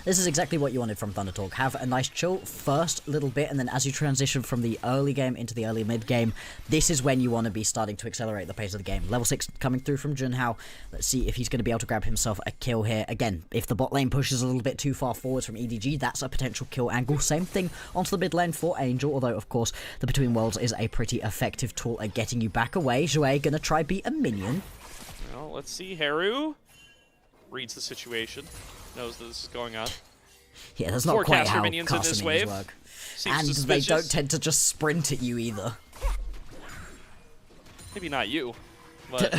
[SPEAKER 2] This is exactly what you wanted from Thunder Talk. Have a nice chill first little bit, and then as you transition from the early game into the early mid game, this is when you want to be starting to accelerate the pace of the game. Level 6 coming through from Junhao. Let's see if he's going to be able to grab himself a kill here. Again, if the bot lane pushes a little bit too far forwards from EDG, that's a potential kill angle. Same thing onto the mid lane for Angel, although of course the Between Worlds is a pretty effective tool at getting you back away. Jouet gonna try beat a minion.
[SPEAKER 1] Well, let's see. Haru reads the situation, knows that this is going on.
[SPEAKER 2] Yeah, that's not quite how
[SPEAKER 1] minions in this wave
[SPEAKER 2] work.
[SPEAKER 1] Seems
[SPEAKER 2] and
[SPEAKER 1] suspicious.
[SPEAKER 2] They don't tend to just sprint at you either.
[SPEAKER 1] Maybe not you, but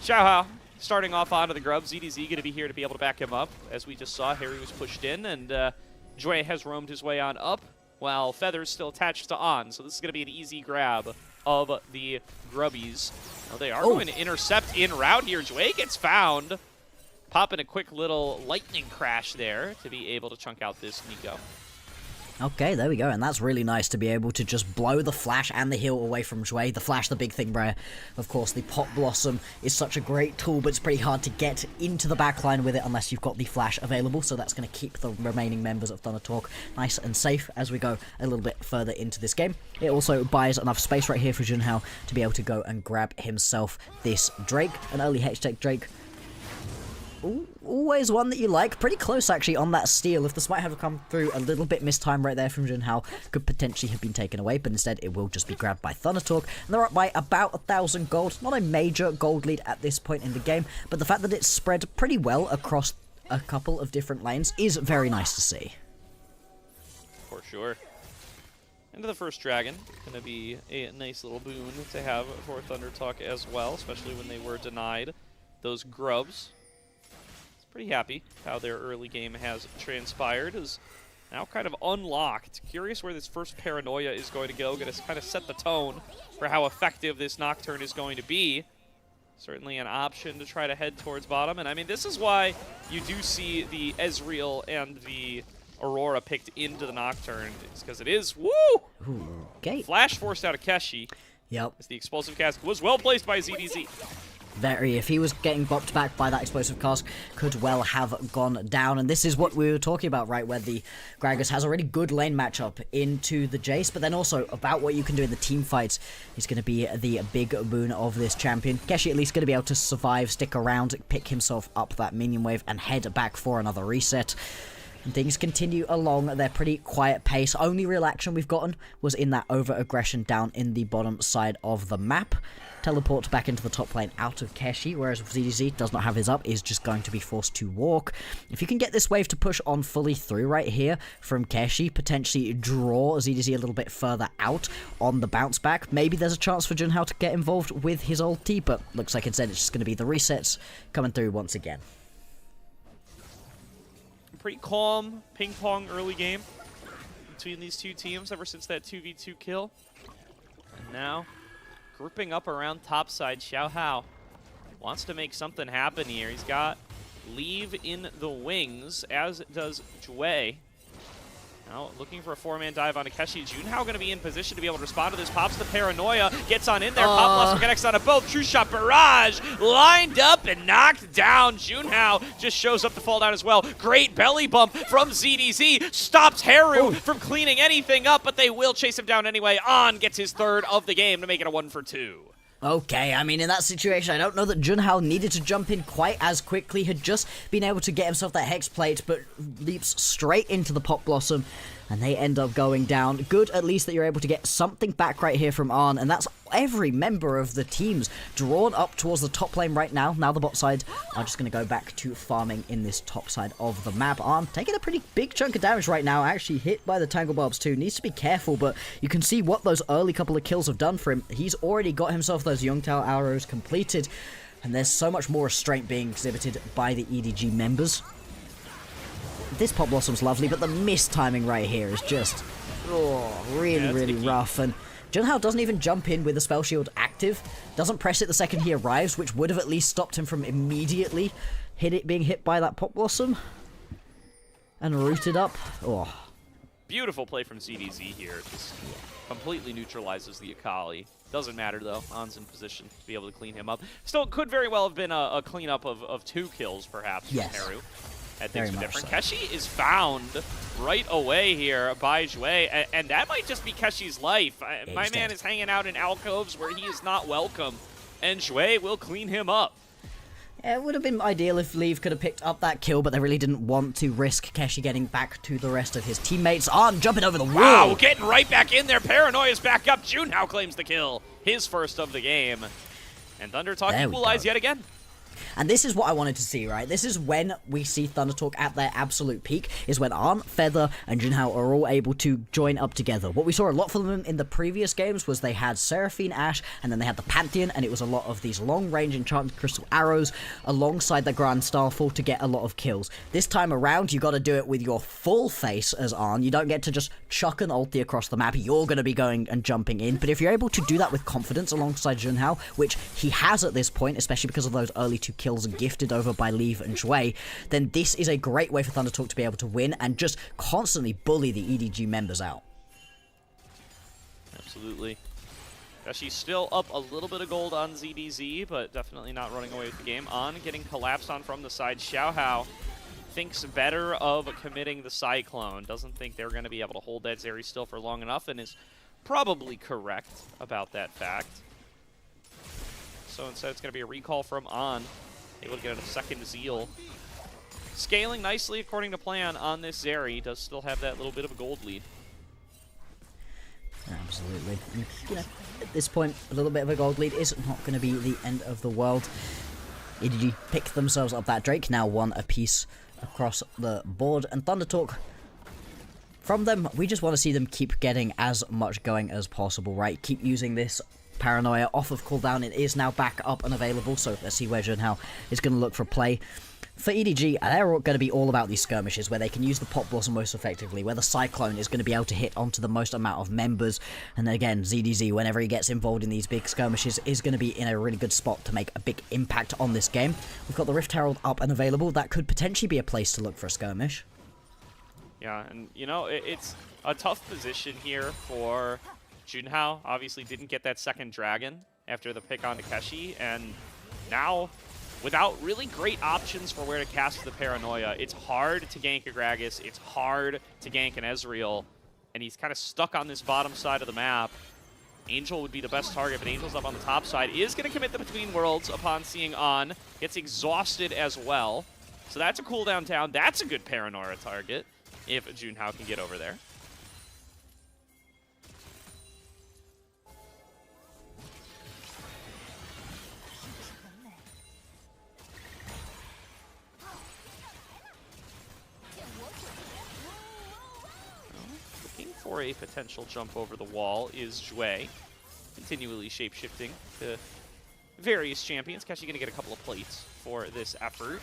[SPEAKER 1] Xiaohao starting off onto the grub. ZDZ going to be here to be able to back him up. As we just saw, Harry was pushed in, and Joy has roamed his way on up, while Feather's still attached to On. So this is going to be an easy grab of the grubbies. Well, they are going to intercept in route here. Joy gets found. popping a quick little lightning crash there to be able to chunk out this Nico.
[SPEAKER 2] Okay, there we go, and that's really nice to be able to just blow the flash and the heal away from Jue. The flash, the big thing, bro. Of course, the Pop Blossom is such a great tool, but it's pretty hard to get into the backline with it unless you've got the flash available, so that's going to keep the remaining members of Thunder Talk nice and safe as we go a little bit further into this game. It also buys enough space right here for Junhao to be able to go and grab himself this Drake, an early H-Tech Drake. Ooh, always one that you like. Pretty close, actually, on that steal. If the smite had come through a little bit mistimed right there from Junhao, could potentially have been taken away, but instead it will just be grabbed by Thunder Talk. And they're up by about 1,000 gold. Not a major gold lead at this point in the game, but the fact that it's spread pretty well across a couple of different lanes is very nice to see.
[SPEAKER 1] For sure. Into the first dragon. Going to be a nice little boon to have for Thunder Talk as well, especially when they were denied those grubs. Pretty happy how their early game has transpired. Is now kind of unlocked. Curious where this first Paranoia is going to go. Going to kind of set the tone for how effective this Nocturne is going to be. Certainly an option to try to head towards bottom. And I mean, this is why you do see the Ezreal and the Aurora picked into the Nocturne. It's because it is, woo!
[SPEAKER 2] Ooh, okay.
[SPEAKER 1] Flash forced out of Keshi.
[SPEAKER 2] Yep.
[SPEAKER 1] As the explosive cast was well placed by ZDZ.
[SPEAKER 2] Very. If he was getting bopped back by that explosive cast, could well have gone down. And this is what we were talking about, right, where the Gragas has a really good lane matchup into the Jace, but then also about what you can do in the team fights is going to be the big boon of this champion. Keshi at least going to be able to survive, stick around, pick himself up that minion wave, and head back for another reset. And things continue along at their pretty quiet pace. Only real action we've gotten was in that over-aggression down in the bottom side of the map. Teleport back into the top lane out of Keshi, whereas ZDZ does not have his up, is just going to be forced to walk. If you can get this wave to push on fully through right here from Keshi, potentially draw ZDZ a little bit further out on the bounce back, maybe there's a chance for Junhao to get involved with his ulti, but looks like instead it's just going to be the resets coming through once again.
[SPEAKER 1] Pretty calm ping-pong early game between these two teams ever since that 2v2 kill. And now, grouping up around topside, Xiao Hao wants to make something happen here. He's got Leave in the wings, as does Jue. Now, looking for a four-man dive onto Keshi. Junhao going to be in position to be able to respond to this. Pops the Paranoia, gets on in there. Pop Blossom connects onto both. True Shot Barrage lined up and knocked down. Junhao just shows up to fall down as well. Great belly bump from ZDZ. Stops Haru from cleaning anything up, but they will chase him down anyway. On gets his third of the game to make it a 1-for-2.
[SPEAKER 2] Okay, I mean, in that situation, I don't know that Junhao needed to jump in quite as quickly. Had just been able to get himself that Hex Plate, but leaps straight into the Pop Blossom, and they end up going down. Good, at least, that you're able to get something back right here from Arn, and that's every member of the teams drawn up towards the top lane right now. Now the bot side are just going to go back to farming in this top side of the map. Arn taking a pretty big chunk of damage right now, actually hit by the Tangle Barbs too. Needs to be careful, but you can see what those early couple of kills have done for him. He's already got himself those Yongtao arrows completed, and there's so much more restraint being exhibited by the EDG members. This Pop Blossom's lovely, but the missed timing right here is just really rough. And Junhao doesn't even jump in with the spell shield active, doesn't press it the second he arrives, which would have at least stopped him from immediately being hit by that Pop Blossom and rooted up.
[SPEAKER 1] Beautiful play from ZDZ here. Just completely neutralizes the Akali. Doesn't matter though. On's in position to be able to clean him up. Still, could very well have been a cleanup of 2 kills perhaps from Haru. Things are different. So. Keshi is found right away here by Jue, and that might just be Keshi's life. My man is hanging out in alcoves where he is not welcome, and Jue will clean him up.
[SPEAKER 2] Yeah, it would have been ideal if Leave could have picked up that kill, but they really didn't want to risk Keshi getting back to the rest of his teammates. Jumping over the wall!
[SPEAKER 1] Wow, getting right back in there. Paranoia's back up. Junhao claims the kill. His first of the game. And Thunder Talk equalize yet again.
[SPEAKER 2] And this is what I wanted to see, right? This is when we see Thunder Talk at their absolute peak, is when Arn, Feather, and Junhao are all able to join up together. What we saw a lot from them in the previous games was they had Seraphine, Ashe, and then they had the Pantheon, and it was a lot of these long-range enchanted crystal arrows alongside the Grand Starfall to get a lot of kills. This time around, you got to do it with your full face as Arn. You don't get to just chuck an ulti across the map. You're going to be going and jumping in. But if you're able to do that with confidence alongside Junhao, which he has at this point, especially because of those early 2 kills gifted over by Leave and Shui, then this is a great way for Thunder Talk to be able to win and just constantly bully the EDG members out.
[SPEAKER 1] Absolutely. She's still up a little bit of gold on ZDZ, but definitely not running away with the game. On getting collapsed on from the side. Xiaohao thinks better of committing the Cyclone. Doesn't think they're going to be able to hold that Zeri still for long enough, and is probably correct about that fact. So instead it's going to be a recall from On. Able to get a second Zeal. Scaling nicely according to plan on this Zeri. Does still have that little bit of a gold lead.
[SPEAKER 2] Absolutely. And, you know, at this point, a little bit of a gold lead is not going to be the end of the world. EDG pick themselves up that Drake, now one apiece across the board. And Thunder Talk, from them, we just want to see them keep getting as much going as possible, right? Keep using this Paranoia off of cooldown. It is now back up and available, so let's see where Junhao is going to look for play. For EDG, they're going to be all about these skirmishes where they can use the Pop Blossom most effectively, where the Cyclone is going to be able to hit onto the most amount of members. And then again, ZDZ, whenever he gets involved in these big skirmishes, is going to be in a really good spot to make a big impact on this game. We've got the Rift Herald up and available. That could potentially be a place to look for a skirmish.
[SPEAKER 1] Yeah, and you know, it's a tough position here for Junhao. Obviously didn't get that second dragon after the pick on Takeshi, and now, without really great options for where to cast the Paranoia, it's hard to gank a Gragas, it's hard to gank an Ezreal, and he's kind of stuck on this bottom side of the map. Angel would be the best target, but Angel's up on the top side. Is going to commit the Between Worlds upon seeing On. Gets exhausted as well. So that's a cooldown down. That's a good Paranoia target if Junhao can get over there. For a potential jump over the wall is Shui, continually shape-shifting to various champions. Actually going to get a couple of plates for this effort.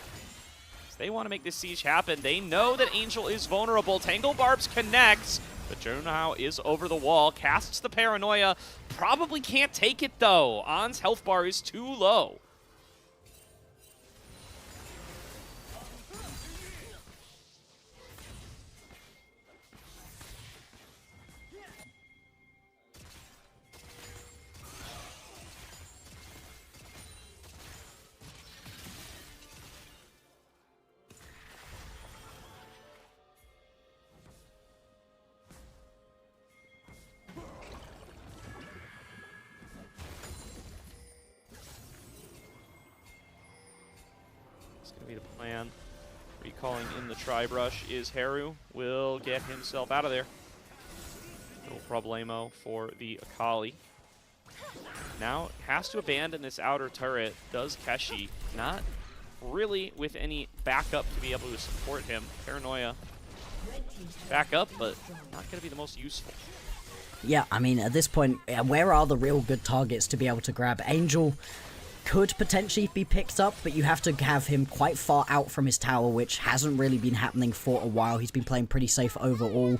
[SPEAKER 1] So they want to make this siege happen. They know that Angel is vulnerable. Tangle Barbs connects, but Junhao is over the wall, casts the Paranoia. Probably can't take it, though. On's health bar is too low. Be the plan. Recalling in the Tri-Brush is Haru. Will get himself out of there. No problemo for the Akali. Now has to abandon this outer turret. Does Keshi. Not really with any backup to be able to support him. Paranoia back up, but not going to be the most useful.
[SPEAKER 2] Yeah, I mean, at this point, where are the real good targets to be able to grab? Angel could potentially be picked up, but you have to have him quite far out from his tower, which hasn't really been happening for a while. He's been playing pretty safe overall. And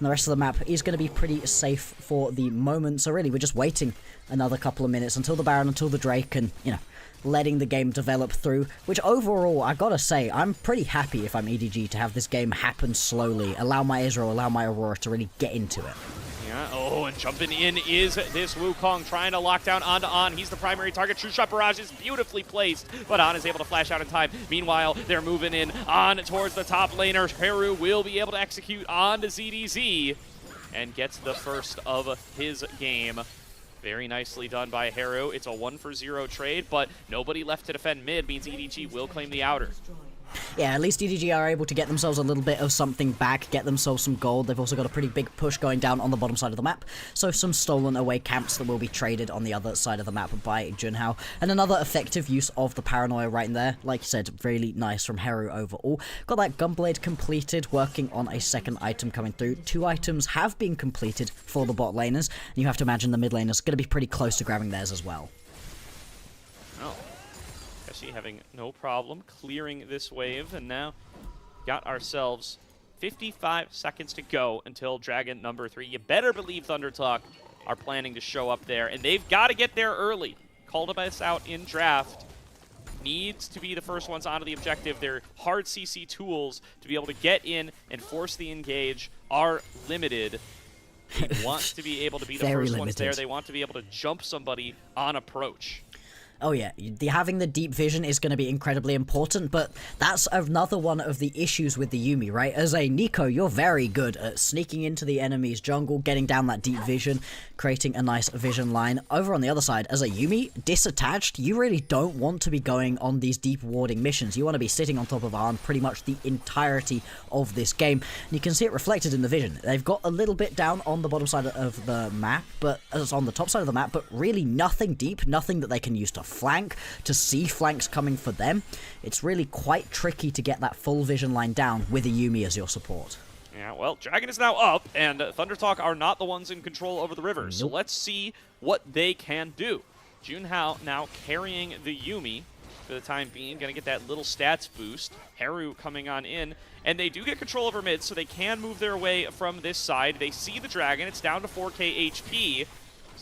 [SPEAKER 2] the rest of the map is going to be pretty safe for the moment. So really, we're just waiting another couple of minutes until the Baron, until the Drake, and, you know, letting the game develop through, which overall, I gotta say, I'm pretty happy if I'm EDG to have this game happen slowly. Allow my Israel, allow my Aurora to really get into it.
[SPEAKER 1] Oh, and jumping in is this Wukong trying to lock down onto On. He's the primary target. True Shot Barrage is beautifully placed, but On is able to flash out in time. Meanwhile, they're moving in on towards the top laner. Haru will be able to execute on to ZDZ and gets the first of his game. Very nicely done by Haru. It's a 1-for-0 trade, but nobody left to defend mid means EDG will claim the outer.
[SPEAKER 2] Yeah, at least EDG are able to get themselves a little bit of something back, get themselves some gold. They've also got a pretty big push going down on the bottom side of the map, so some stolen away camps that will be traded on the other side of the map by Junhao. And another effective use of the Paranoia right in there. Like you said, really nice from Haru overall. Got that Gunblade completed, working on a second item coming through. 2 items have been completed for the bot laners, and you have to imagine the mid laners are going to be pretty close to grabbing theirs as well.
[SPEAKER 1] Oh. Having no problem clearing this wave, and now got ourselves 55 seconds to go until Dragon number 3. You better believe Thunder Talk are planning to show up there, and they've got to get there early. Called us out in draft. needs to be the first ones onto the objective. Their hard CC tools to be able to get in and force the engage are limited. They want to be able to be the first ones there. They want to be able to jump somebody on approach.
[SPEAKER 2] Oh yeah, having the deep vision is going to be incredibly important, but that's another one of the issues with the Yuumi, right? As a Nico, you're very good at sneaking into the enemy's jungle, getting down that deep vision, creating a nice vision line. Over on the other side, as a Yuumi, disattached, you really don't want to be going on these deep warding missions. You want to be sitting on top of Arn pretty much the entirety of this game. And you can see it reflected in the vision. They've got a little bit down on the bottom side of the map, but it's on the top side of the map, but really nothing deep, nothing that they can use to flank, to see flanks coming for them. It's really quite tricky to get that full vision line down with a Yuumi as your support.
[SPEAKER 1] Yeah, well, Dragon is now up, and Thundertalk are not the ones in control over the river. Nope. So let's see what they can do. Junhao now carrying the Yuumi for the time being, going to get that little stats boost. Haru coming on in, and they do get control over mid, so they can move their way from this side. They see the Dragon. It's down to 4k HP.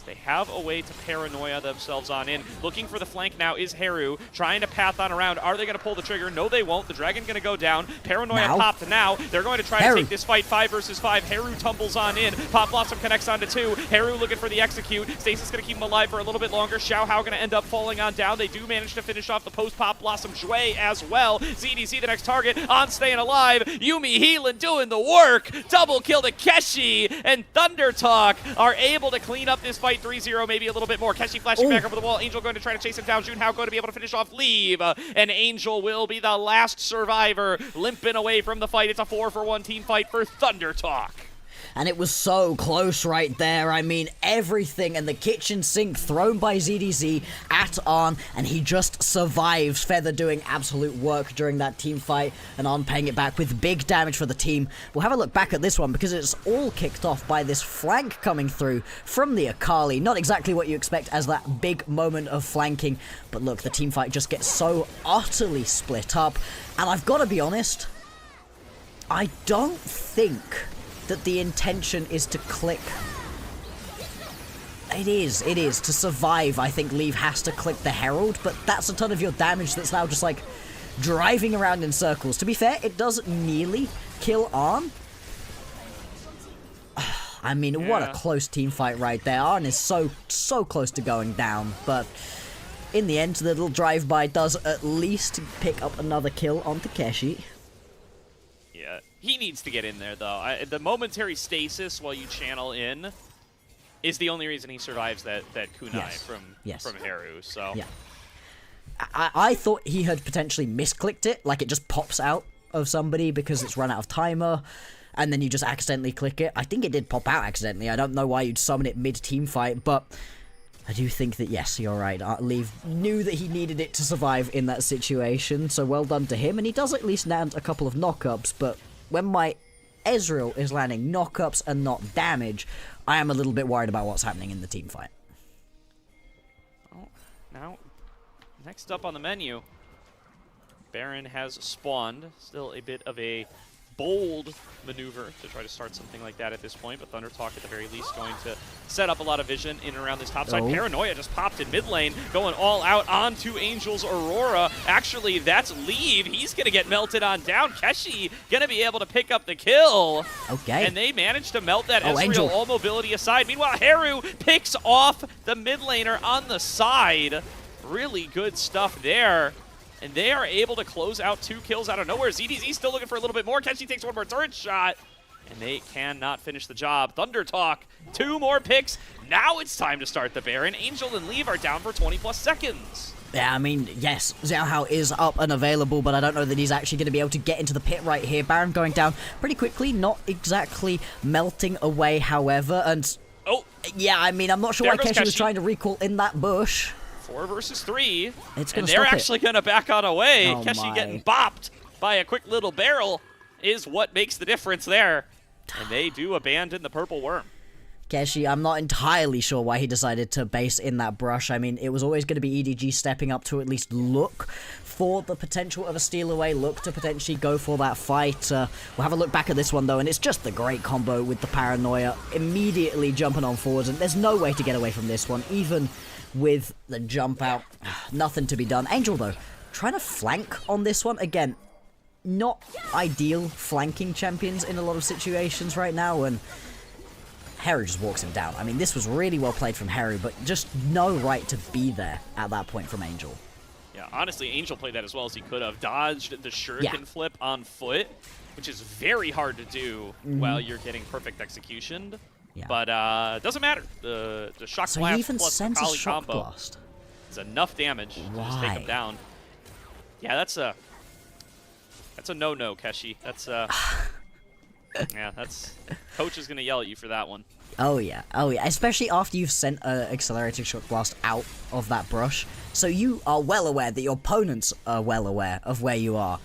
[SPEAKER 1] They have a way to paranoia themselves on in. Looking for the flank now is Haru, trying to path on around. Are they going to pull the trigger? No, they won't. The Dragon going to go down. Paranoia popped now. They're going to try to take this fight 5 versus 5. Haru tumbles on in. Pop Blossom connects onto 2. Haru looking for the execute. Stasis going to keep him alive for a little bit longer. Xiao Hao going to end up falling on down. They do manage to finish off the post Pop Blossom Jue as well. ZDC the next target. On staying alive. Yuumi healing, doing the work. Double kill to Keshi. And Thundertalk are able to clean up this fight 3-0, maybe a little bit more. Keshi flashing back over the wall. Angel going to try to chase him down. Junhao going to be able to finish off Leave. And Angel will be the last survivor, limping away from the fight. It's a 4-for-1 team fight for Thundertalk.
[SPEAKER 2] And it was so close right there. I mean, everything and the kitchen sink thrown by ZDZ at Arn, and he just survives. Feather doing absolute work during that team fight, and Arn paying it back with big damage for the team. We'll have a look back at this one, because it's all kicked off by this flank coming through from the Akali. Not exactly what you expect as that big moment of flanking, but look, the team fight just gets so utterly split up. And I've got to be honest, I don't think that the intention is to click. It is. To survive, I think Leave has to click the Herald, but that's a ton of your damage that's now just like driving around in circles. To be fair, it does nearly kill Arn. I mean, what a close team fight right there. Arn is so close to going down, but in the end, the little drive-by does at least pick up another kill on Takeshi.
[SPEAKER 1] Yeah, he needs to get in there, though. The momentary stasis while you channel in is the only reason he survives that kunai from Haru. So
[SPEAKER 2] yeah, I thought he had potentially misclicked it, like it just pops out of somebody because it's run out of timer, and then you just accidentally click it. I think it did pop out accidentally. I don't know why you'd summon it mid-team fight, but I do think that, yes, you're right. Leave knew that he needed it to survive in that situation, so well done to him. And he does at least land a couple of knockups, but when my Ezreal is landing knockups and not damage, I am a little bit worried about what's happening in the team fight.
[SPEAKER 1] Oh, now, next up on the menu, Baron has spawned. Still a bit of a bold maneuver to try to start something like that at this point, but Thundertalk at the very least going to set up a lot of vision in and around this top side. Paranoia just popped in mid lane, going all out onto Angel's Aurora. Actually, that's Leave. He's going to get melted on down. Keshi going to be able to pick up the kill.
[SPEAKER 2] Okay.
[SPEAKER 1] And they managed to melt that Ezreal,
[SPEAKER 2] Angel.
[SPEAKER 1] all mobility aside. Meanwhile, Haru picks off the mid laner on the side. Really good stuff there. And they are able to close out 2 kills out of nowhere. ZDZ still looking for a little bit more. Keshi takes one more turret shot, and they cannot finish the job. Thundertalk, 2 more picks. Now it's time to start the Baron. Angel and Leave are down for 20+ seconds.
[SPEAKER 2] Yeah, I mean, yes, Xiao Hao is up and available, but I don't know that he's actually going to be able to get into the pit right here. Baron going down pretty quickly, not exactly melting away, however. And, yeah, I mean, I'm not sure why Keshi was trying to recall in that bush.
[SPEAKER 1] 4 versus 3,
[SPEAKER 2] and
[SPEAKER 1] they're actually going to back on away. Keshi getting bopped by a quick little barrel is what makes the difference there. And they do abandon the purple worm.
[SPEAKER 2] Keshi, I'm not entirely sure why he decided to base in that brush. I mean, it was always going to be EDG stepping up to at least look for the potential of a steal away, look to potentially go for that fight. We'll have a look back at this one, though, and it's just the great combo with the Paranoia immediately jumping on forwards, and there's no way to get away from this one, even with the jump out. Nothing to be done. Angel, though, trying to flank on this one. Again, not ideal flanking champions in a lot of situations right now, and Heru just walks him down. I mean, this was really well played from Heru, but just no right to be there at that point from Angel.
[SPEAKER 1] Yeah, honestly, Angel played that as well as he could have. Dodged the shuriken flip on foot, which is very hard to do while you're getting perfect execution.
[SPEAKER 2] Yeah.
[SPEAKER 1] But doesn't matter. The shock
[SPEAKER 2] So
[SPEAKER 1] blast
[SPEAKER 2] he even
[SPEAKER 1] plus
[SPEAKER 2] sends a
[SPEAKER 1] Akali
[SPEAKER 2] shock
[SPEAKER 1] combo
[SPEAKER 2] blast.
[SPEAKER 1] is enough damage to just take him down. Yeah, that's a no-no, Keshi. That's yeah, that's coach is gonna yell at you for that one.
[SPEAKER 2] Oh yeah, especially after you've sent an accelerated shock blast out of that brush, so you are well aware that your opponents are well aware of where you are,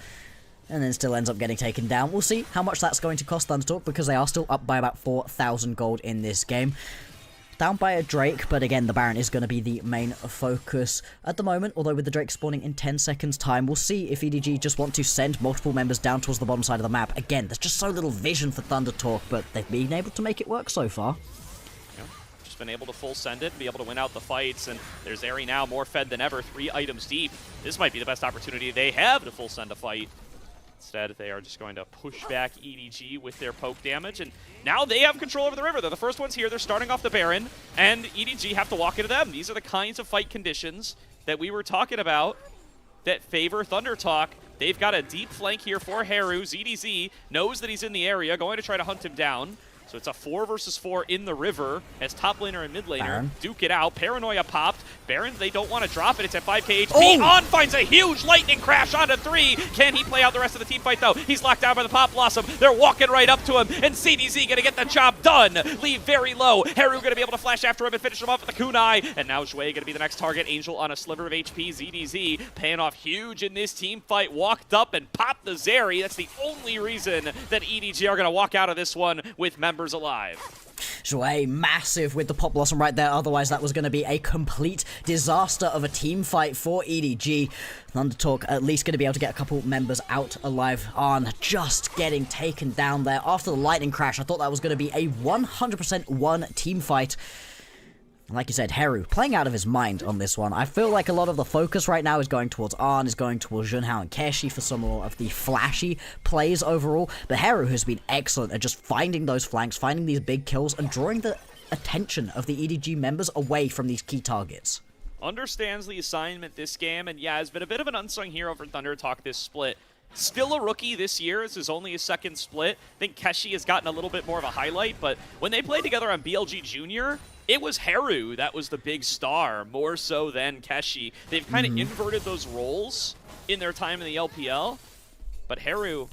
[SPEAKER 2] and then still ends up getting taken down. We'll see how much that's going to cost Thundertalk, because they are still up by about 4,000 gold in this game. Down by a Drake, but again, the Baron is going to be the main focus at the moment, although with the Drake spawning in 10 seconds time, we'll see if EDG just want to send multiple members down towards the bottom side of the map. Again, there's just so little vision for Thundertalk, but they've been able to make it work so far.
[SPEAKER 1] Yeah, just been able to full send it, be able to win out the fights, and there's Eri now more fed than ever, 3 items deep. This might be the best opportunity they have to full send a fight. Instead, they are just going to push back EDG with their poke damage, and now they have control over the river. They're the first ones here. They're starting off the Baron, and EDG have to walk into them. These are the kinds of fight conditions that we were talking about that favor Thundertalk. They've got a deep flank here for Heru. ZDZ knows that he's in the area, going to try to hunt him down. So it's a 4 versus 4 in the river as top laner and mid laner
[SPEAKER 2] Baron.
[SPEAKER 1] duke it out. Paranoia popped. Baron, they don't want to drop it. It's at 5k HP.
[SPEAKER 2] Oh!
[SPEAKER 1] On finds a huge lightning crash onto 3. Can he play out the rest of the team fight, though? He's locked down by the Pop Blossom. They're walking right up to him, and CDZ going to get the job done. Leave very low. Heru going to be able to flash after him and finish him off with the kunai. And now Zhui going to be the next target. Angel on a sliver of HP. ZDZ paying off huge in this team fight. Walked up and popped the Zeri. That's the only reason that EDG are going to walk out of this one with members alive.
[SPEAKER 2] Zhui massive with the Pop Blossom right there, otherwise that was going to be a complete disaster of a team fight for EDG. Thundertalk at least going to be able to get a couple members out alive. On just getting taken down there after the lightning crash. I thought that was going to be a 100% one team fight. Like you said, Heru playing out of his mind on this one. I feel like a lot of the focus right now is going towards Arn, is going towards Junhao and Keshi for some more of the flashy plays overall. But Heru has been excellent at just finding those flanks, finding these big kills, and drawing the attention of the EDG members away from these key targets.
[SPEAKER 1] Understands the assignment this game, and yeah, has been a bit of an unsung hero for Thundertalk this split. Still a rookie this year. This is only his second split. I think Keshi has gotten a little bit more of a highlight, but when they played together on BLG Junior, it was Heru that was the big star, more so than Keshi. They've kind of inverted those roles in their time in the LPL, but Heru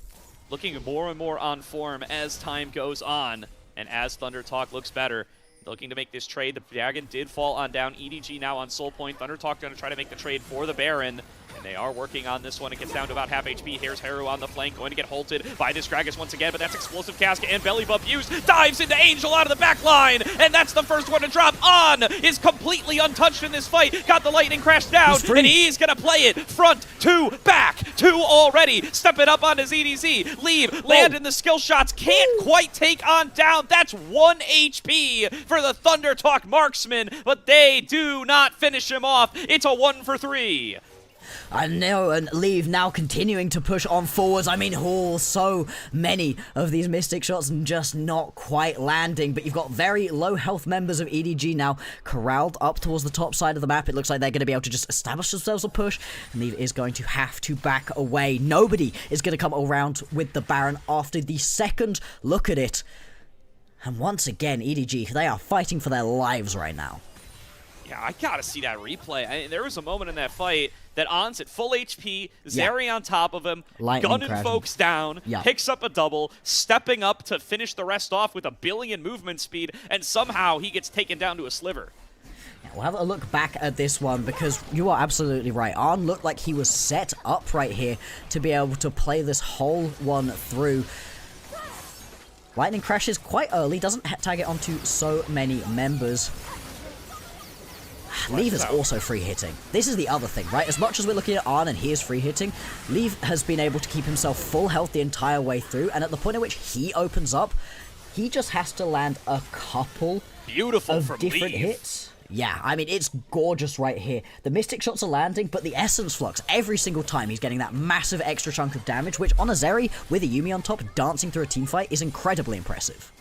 [SPEAKER 1] looking more and more on form as time goes on, and as Thundertalk looks better. Looking to make this trade. The Dragon did fall on down. EDG now on Soul Point. Thundertalk going to try to make the trade for the Baron. And they are working on this one. It gets down to about half HP. Here's Heru on the flank. Going to get halted by this Gragas once again. But that's Explosive Casket and Belly Bump used. Dives into Angel out of the back line. And that's the first one to drop. On is completely untouched in this fight. Got the lightning crash down. And he's going to play it. Front, 2, back. 2 already. Step it up onto ZDZ. Leave. Land in the skill shots. Can't quite take on down. That's 1 HP for the Thundertalk marksman. But they do not finish him off. It's a 1 for 3.
[SPEAKER 2] I know, and Leave now continuing to push on forwards. I mean, so many of these Mystic shots and just not quite landing, but you've got very low health members of EDG now corralled up towards the top side of the map. It looks like they're going to be able to just establish themselves a push, and Leave is going to have to back away. Nobody is going to come around with the Baron after the second look at it. And once again, EDG, they are fighting for their lives right now.
[SPEAKER 1] Yeah, I gotta see that replay. There was a moment in that fight that On's at full HP, Zeri on top of him, gunning folks down, picks up a double, stepping up to finish the rest off with a billion movement speed, and somehow he gets taken down to a sliver.
[SPEAKER 2] Yeah, we'll have a look back at this one, because you are absolutely right. Arn looked like he was set up right here to be able to play this whole one through. Lightning crashes quite early, doesn't tag it onto so many members. Leave is also free hitting. This is the other thing, right? As much as we're looking at Arn and he is free hitting, Leave has been able to keep himself full health the entire way through, and at the point at which he opens up, he just has to land a couple of different hits. Yeah, I mean, it's gorgeous right here. The Mystic shots are landing, but the Essence Flux, every single time he's getting that massive extra chunk of damage, which on a Zeri, with a Yuumi on top, dancing through a teamfight, is incredibly impressive.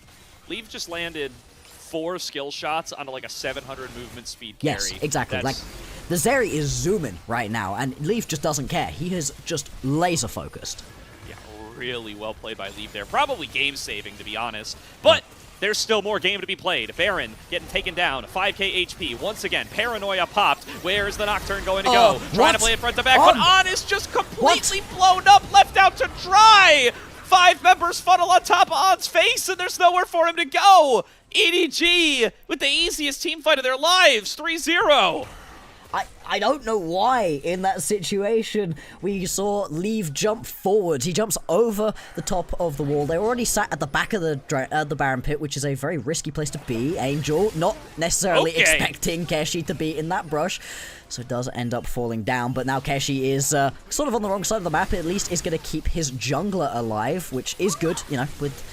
[SPEAKER 1] Leave just landed 4 skill shots onto like a 700 movement speed carry.
[SPEAKER 2] Yes, exactly.
[SPEAKER 1] That's...
[SPEAKER 2] Like, the Zeri is zooming right now, and Leaf just doesn't care. He is just laser focused.
[SPEAKER 1] Yeah, really well played by Leaf there. Probably game saving, to be honest. But there's still more game to be played. Baron getting taken down, 5k HP. Once again, Paranoia popped. Where's the Nocturne going to go? Trying to play it front to back, but Honest just completely blown up, left out to dry. 5 members funnel on top of On's face, and there's nowhere for him to go. EDG with the easiest team fight of their lives, 3-0.
[SPEAKER 2] I don't know why in that situation we saw Leave jump forward. He jumps over the top of the wall. They already sat at the back of the Baron pit, which is a very risky place to be. Angel not necessarily expecting Keshi to be in that brush, so it does end up falling down. But now Keshi is sort of on the wrong side of the map. At least is going to keep his jungler alive, which is good, you know, with...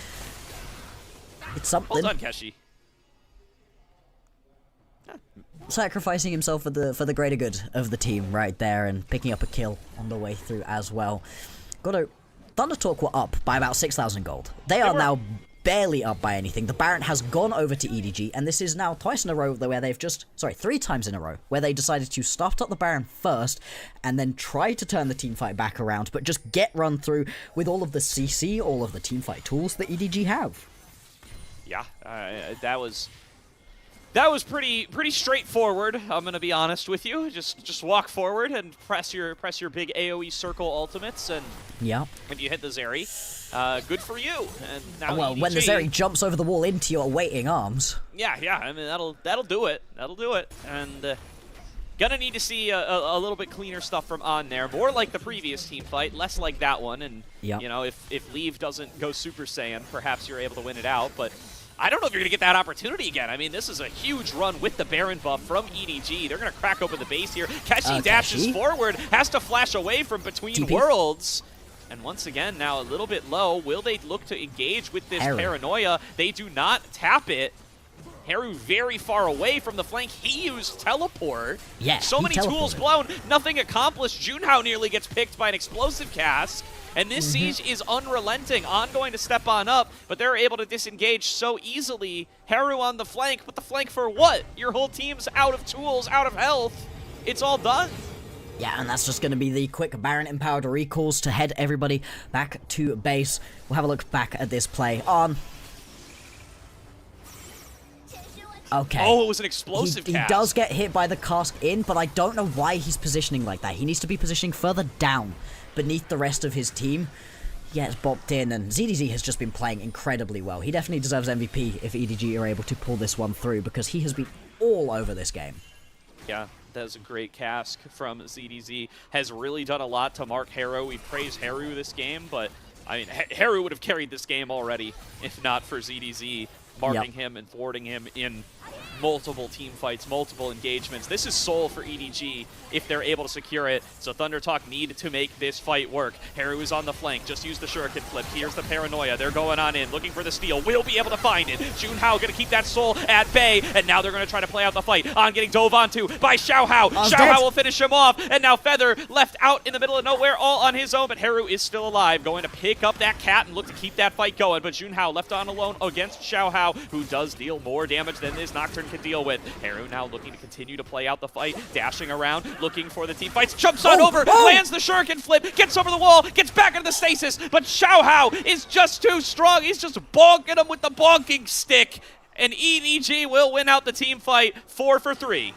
[SPEAKER 2] It's something.
[SPEAKER 1] Well done, Keshi.
[SPEAKER 2] Sacrificing himself for the greater good of the team right there, and picking up a kill on the way through as well. Thunder Talk were up by about 6,000 gold. They are now barely up by anything. The Baron has gone over to EDG, and this is now twice in a row where they've just... Sorry, 3 times in a row, where they decided to start up the Baron first, and then try to turn the teamfight back around, but just get run through with all of the CC, all of the teamfight tools that EDG have.
[SPEAKER 1] Yeah, that was pretty straightforward. I'm gonna be honest with you. Just walk forward and press your big AOE circle ultimates, and if you hit the Zeri, good for you. And now
[SPEAKER 2] well,
[SPEAKER 1] EDG,
[SPEAKER 2] when the Zeri jumps over the wall into your waiting arms.
[SPEAKER 1] Yeah. I mean that'll do it. That'll do it. And gonna need to see a little bit cleaner stuff from On there. More like the previous team fight, less like that one. And you know, if Leave doesn't go Super Saiyan, perhaps you're able to win it out. But I don't know if you're going to get that opportunity again. I mean, this is a huge run with the Baron buff from EDG. They're going to crack open the base here. Keshi dashes forward, has to flash away from between worlds. And once again, now a little bit low. Will they look to engage with this Paranoia? They do not tap it. Haru very far away from the flank. He used teleport.
[SPEAKER 2] Yeah,
[SPEAKER 1] so many tools blown, nothing accomplished. Junhao nearly gets picked by an explosive cast. And this siege is unrelenting. On going to step on up, but they're able to disengage so easily. Haru on the flank, but the flank for what? Your whole team's out of tools, out of health. It's all done.
[SPEAKER 2] Yeah, and that's just going to be the quick Baron-empowered recalls to head everybody back to base. We'll have a look back at this play. On. Okay.
[SPEAKER 1] Oh, it was an explosive cast.
[SPEAKER 2] He does get hit by the cast in, but I don't know why he's positioning like that. He needs to be positioning further down beneath the rest of his team. He gets bopped in, and ZDZ has just been playing incredibly well. He definitely deserves MVP if EDG are able to pull this one through, because he has been all over this game.
[SPEAKER 1] Yeah, that was a great cast from ZDZ. Has really done a lot to mark Haru. We've praised Haru this game, but I mean, Haru would have carried this game already if not for ZDZ marking him and thwarting him in multiple team fights, multiple engagements. This is soul for EDG if they're able to secure it. So Thunder Talk need to make this fight work. Haru is on the flank. Just use the shuriken flip. Here's the Paranoia. They're going on in, looking for the steal. Will be able to find it. Junhao going to keep that soul at bay, and now they're going to try to play out the fight. On getting dove onto by Xiaohao. Xiaohao will finish him off, and now Feather left out in the middle of nowhere all on his own, but Haru is still alive, going to pick up that cat and look to keep that fight going. But Junhao left on alone against Xiaohao, who does deal more damage than this Nocturne can deal with. Haru now looking to continue to play out the fight, dashing around, looking for the team fights, jumps on over, lands the shuriken flip, gets over the wall, gets back into the stasis, but Xiaohao is just too strong. He's just bonking him with the bonking stick, and EDG will win out the team fight 4 for 3.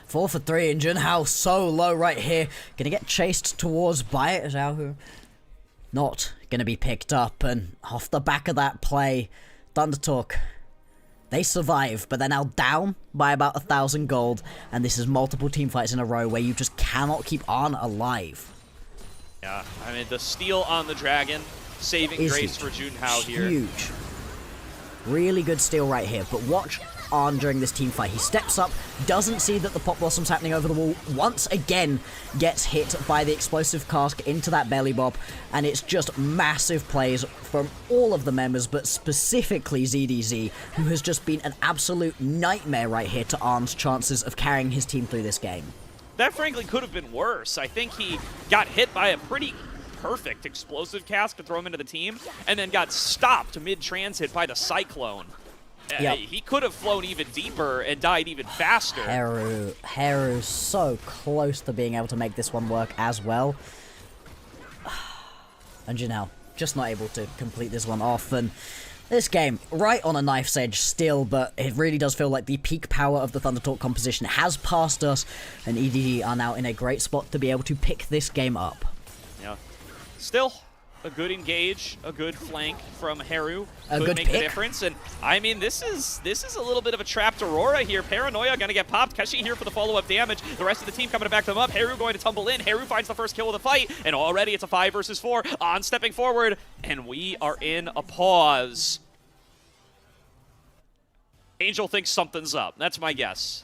[SPEAKER 2] 4 for 3, and Junhao so low right here. Gonna get chased towards by Xiaohao. Not gonna be picked up, and off the back of that play, Thunder Talk, they survive, but they're now down by about 1,000 gold, and this is multiple team fights in a row where you just cannot keep on alive.
[SPEAKER 1] Yeah, I mean, the steal on the dragon, saving grace for Junhao here.
[SPEAKER 2] Huge. Really good steal right here, but watch Arn during this team fight. He steps up, doesn't see that the Pop Blossom's happening over the wall, once again gets hit by the explosive cask into that belly bop, and it's just massive plays from all of the members, but specifically ZDZ, who has just been an absolute nightmare right here to Arn's chances of carrying his team through this game.
[SPEAKER 1] That frankly could have been worse. I think he got hit by a pretty perfect explosive cask to throw him into the team, and then got stopped mid-transit by the Cyclone.
[SPEAKER 2] Yep.
[SPEAKER 1] He could have flown even deeper and died even faster.
[SPEAKER 2] Heru so close to being able to make this one work as well. And Janelle, just not able to complete this one off, and this game, right on a knife's edge still, but it really does feel like the peak power of the Thunder Talk composition has passed us, and EDG are now in a great spot to be able to pick this game up.
[SPEAKER 1] Yeah. Still, a good engage, a good flank from Heru
[SPEAKER 2] A
[SPEAKER 1] could
[SPEAKER 2] good
[SPEAKER 1] make
[SPEAKER 2] pick.
[SPEAKER 1] the difference. And I mean, this is a little bit of a trapped Aurora here. Paranoia gonna get popped. Keshi here for the follow-up damage. The rest of the team coming to back them up. Heru going to tumble in. Heru finds the first kill of the fight, and already it's a 5 versus 4. On stepping forward, and we are in a pause. Angel thinks something's up. That's my guess.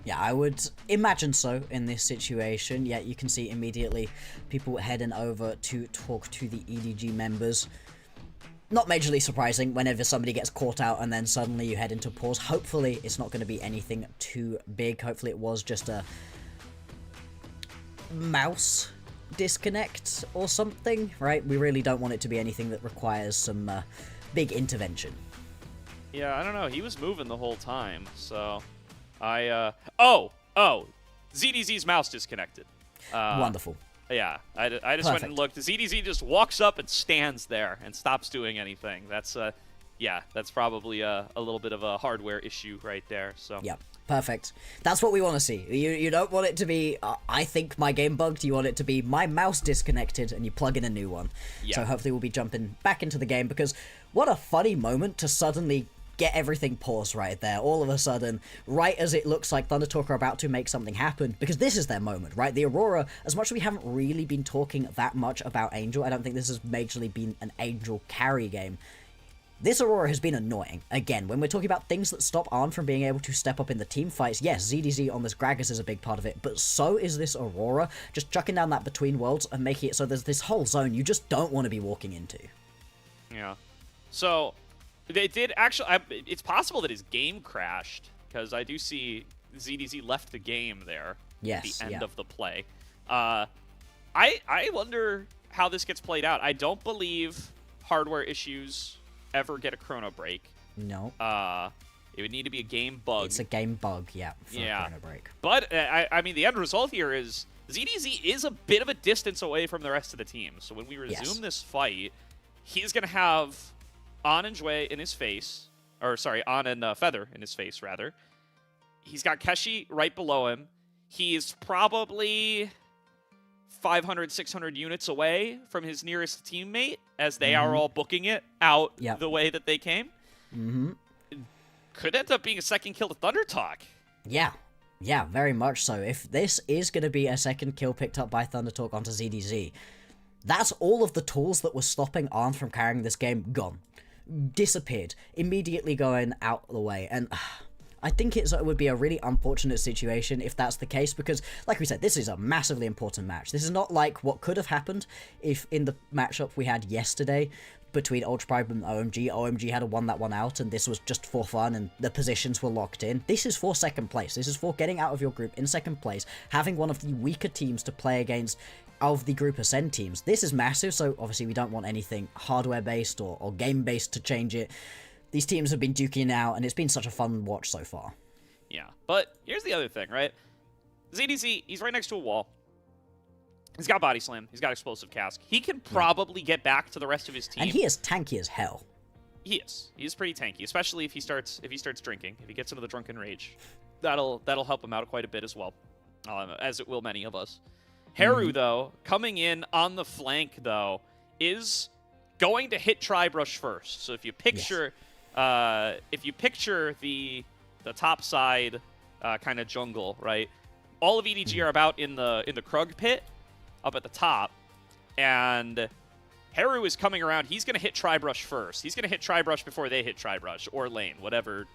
[SPEAKER 2] Yeah, I would imagine so in this situation. Yeah, you can see immediately people heading over to talk to the EDG members. Not majorly surprising whenever somebody gets caught out and then suddenly you head into pause. Hopefully it's not going to be anything too big. Hopefully it was just a mouse disconnect or something, right? We really don't want it to be anything that requires some big intervention.
[SPEAKER 1] Yeah, I don't know. He was moving the whole time, so ZDZ's mouse disconnected.
[SPEAKER 2] Wonderful.
[SPEAKER 1] Yeah, I just went and
[SPEAKER 2] Perfect.
[SPEAKER 1] looked. ZDZ just walks up and stands there and stops doing anything. That's yeah, that's probably a little bit of a hardware issue right there. So
[SPEAKER 2] Yeah, perfect. That's what we want to see. You don't want it to be, I think my game bugged. You want it to be my mouse disconnected and you plug in a new one.
[SPEAKER 1] Yeah.
[SPEAKER 2] So hopefully we'll be jumping back into the game, because what a funny moment to suddenly get everything paused right there. All of a sudden, right as it looks like Thunder Talk are about to make something happen, because this is their moment, right? The Aurora, as much as we haven't really been talking that much about Angel, I don't think this has majorly been an Angel carry game. This Aurora has been annoying. Again, when we're talking about things that stop Arn from being able to step up in the team fights, yes, ZDZ on this Gragas is a big part of it, but so is this Aurora, just chucking down that between worlds and making it so there's this whole zone you just don't want to be walking into.
[SPEAKER 1] yeah, so they did actually. It's possible that his game crashed, because I do see ZDZ left the game there
[SPEAKER 2] Yes,
[SPEAKER 1] at the end
[SPEAKER 2] yeah.
[SPEAKER 1] of the play. I wonder how this gets played out. I don't believe hardware issues ever get a chrono break.
[SPEAKER 2] No.
[SPEAKER 1] It would need to be a game bug.
[SPEAKER 2] It's a game bug, yeah, for a chrono break.
[SPEAKER 1] But I mean, the end result here is ZDZ is a bit of a distance away from the rest of the team. So when we resume this fight, he's gonna have An and Jue in his face, or sorry, An and Feather in his face rather. He's got Keshi right below him. He's probably 500, 600 units away from his nearest teammate, as they are all booking it out the way that they came. Could end up being a second kill to Thunder Talk.
[SPEAKER 2] Yeah, very much so. If this is going to be a second kill picked up by Thunder Talk onto ZDZ, that's all of the tools that were stopping Arn from carrying this game gone. Disappeared. Immediately going out of the way. And I think it would be a really unfortunate situation if that's the case, because, like we said, this is a massively important match. This is not like what could have happened if in the matchup we had yesterday between Ultra Prime and OMG had won that one out, and this was just for fun, and the positions were locked in. This is for second place. This is for getting out of your group in second place, having one of the weaker teams to play against of the Group Ascend teams. This is massive, so obviously we don't want anything hardware-based or game-based to change it. These teams have been duking out, and it's been such a fun watch so far.
[SPEAKER 1] Yeah, but here's the other thing, right? ZDZ, he's right next to a wall. He's got Body Slam. He's got Explosive Cask. He can probably get back to the rest of his team.
[SPEAKER 2] And he is tanky as hell.
[SPEAKER 1] He is. He is pretty tanky, especially if he starts drinking. If he gets into the drunken rage, that'll help him out quite a bit as well, as it will many of us. Heru, though, coming in on the flank, though, is going to hit Tri-Brush first. So if you picture, the top side kind of jungle, right? All of EDG are about in the Krug pit up at the top, and Haru is coming around. He's going to hit Tribrush first. He's going to hit Tribrush before they hit Tribrush or lane, whatever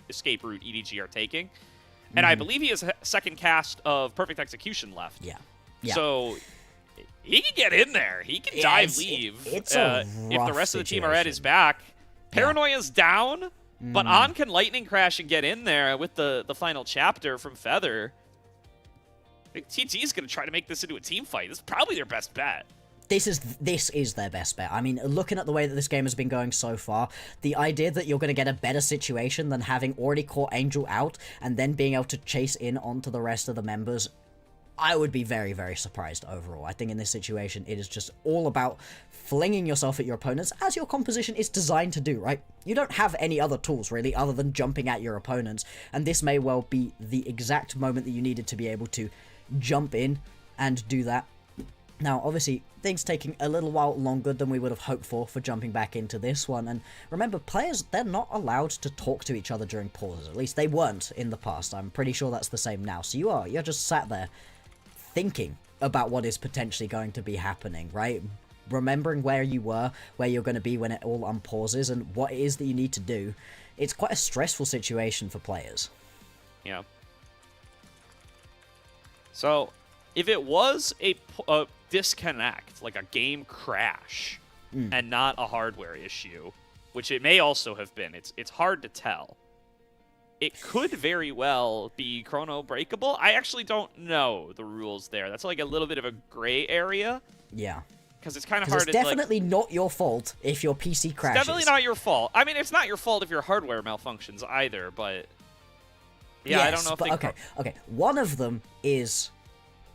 [SPEAKER 1] escape route EDG are taking. And I believe he has a second cast of Perfect Execution left.
[SPEAKER 2] Yeah.
[SPEAKER 1] So he can get in there. He can dive leave.
[SPEAKER 2] It's
[SPEAKER 1] if the rest of the team are at his back. Paranoia's down, but On can Lightning Crash and get in there with the final chapter from Feather. I think TT is going to try to make this into a team fight. This is probably their best bet.
[SPEAKER 2] This is their best bet. I mean, looking at the way that this game has been going so far, the idea that you're going to get a better situation than having already caught Angel out and then being able to chase in onto the rest of the members, I would be very, very surprised overall. I think in this situation, it is just all about flinging yourself at your opponents, as your composition is designed to do, right? You don't have any other tools, really, other than jumping at your opponents, and this may well be the exact moment that you needed to be able to jump in and do that. Now, obviously, things taking a little while longer than we would have hoped for jumping back into this one, and remember, players, they're not allowed to talk to each other during pauses. At least they weren't in the past. I'm pretty sure that's the same now. So you're just sat there thinking about what is potentially going to be happening, right? Remembering where you were, where you're going to be when it all unpauses, and what it is that you need to do. It's quite a stressful situation for players.
[SPEAKER 1] Yeah. So, if it was a disconnect, like a game crash, and not a hardware issue, which it may also have been, it's hard to tell. It could very well be chrono breakable. I actually don't know the rules there. That's like a little bit of a gray area.
[SPEAKER 2] Yeah.
[SPEAKER 1] Because it's kind of hard to...
[SPEAKER 2] It's definitely not your fault if your PC crashes.
[SPEAKER 1] It's definitely not your fault. I mean, it's not your fault if your hardware malfunctions either, but... Yeah,
[SPEAKER 2] yes,
[SPEAKER 1] I don't know if
[SPEAKER 2] but okay. One of them is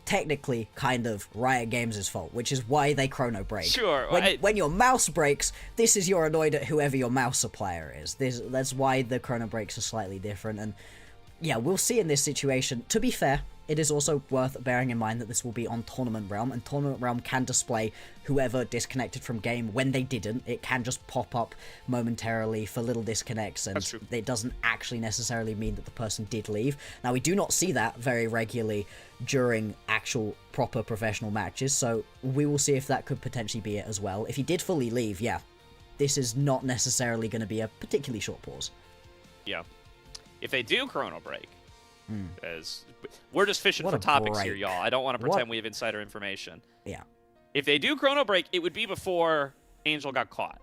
[SPEAKER 2] technically kind of Riot Games' fault, which is why they chrono break.
[SPEAKER 1] Sure.
[SPEAKER 2] When your mouse breaks, this is you're annoyed at whoever your mouse supplier is. That's why the chrono breaks are slightly different, and yeah, we'll see in this situation. To be fair, it is also worth bearing in mind that this will be on Tournament Realm, and Tournament Realm can display whoever disconnected from game when they didn't. It can just pop up momentarily for little disconnects, and it doesn't actually necessarily mean that the person did leave. Now, we do not see that very regularly during actual proper professional matches, so we will see if that could potentially be it as well. If he did fully leave, yeah, this is not necessarily going to be a particularly short pause.
[SPEAKER 1] Yeah. If they do chrono break, as we're just fishing for topics here, y'all. I don't want to pretend we have insider information.
[SPEAKER 2] Yeah.
[SPEAKER 1] If they do chrono break, it would be before Angel got caught.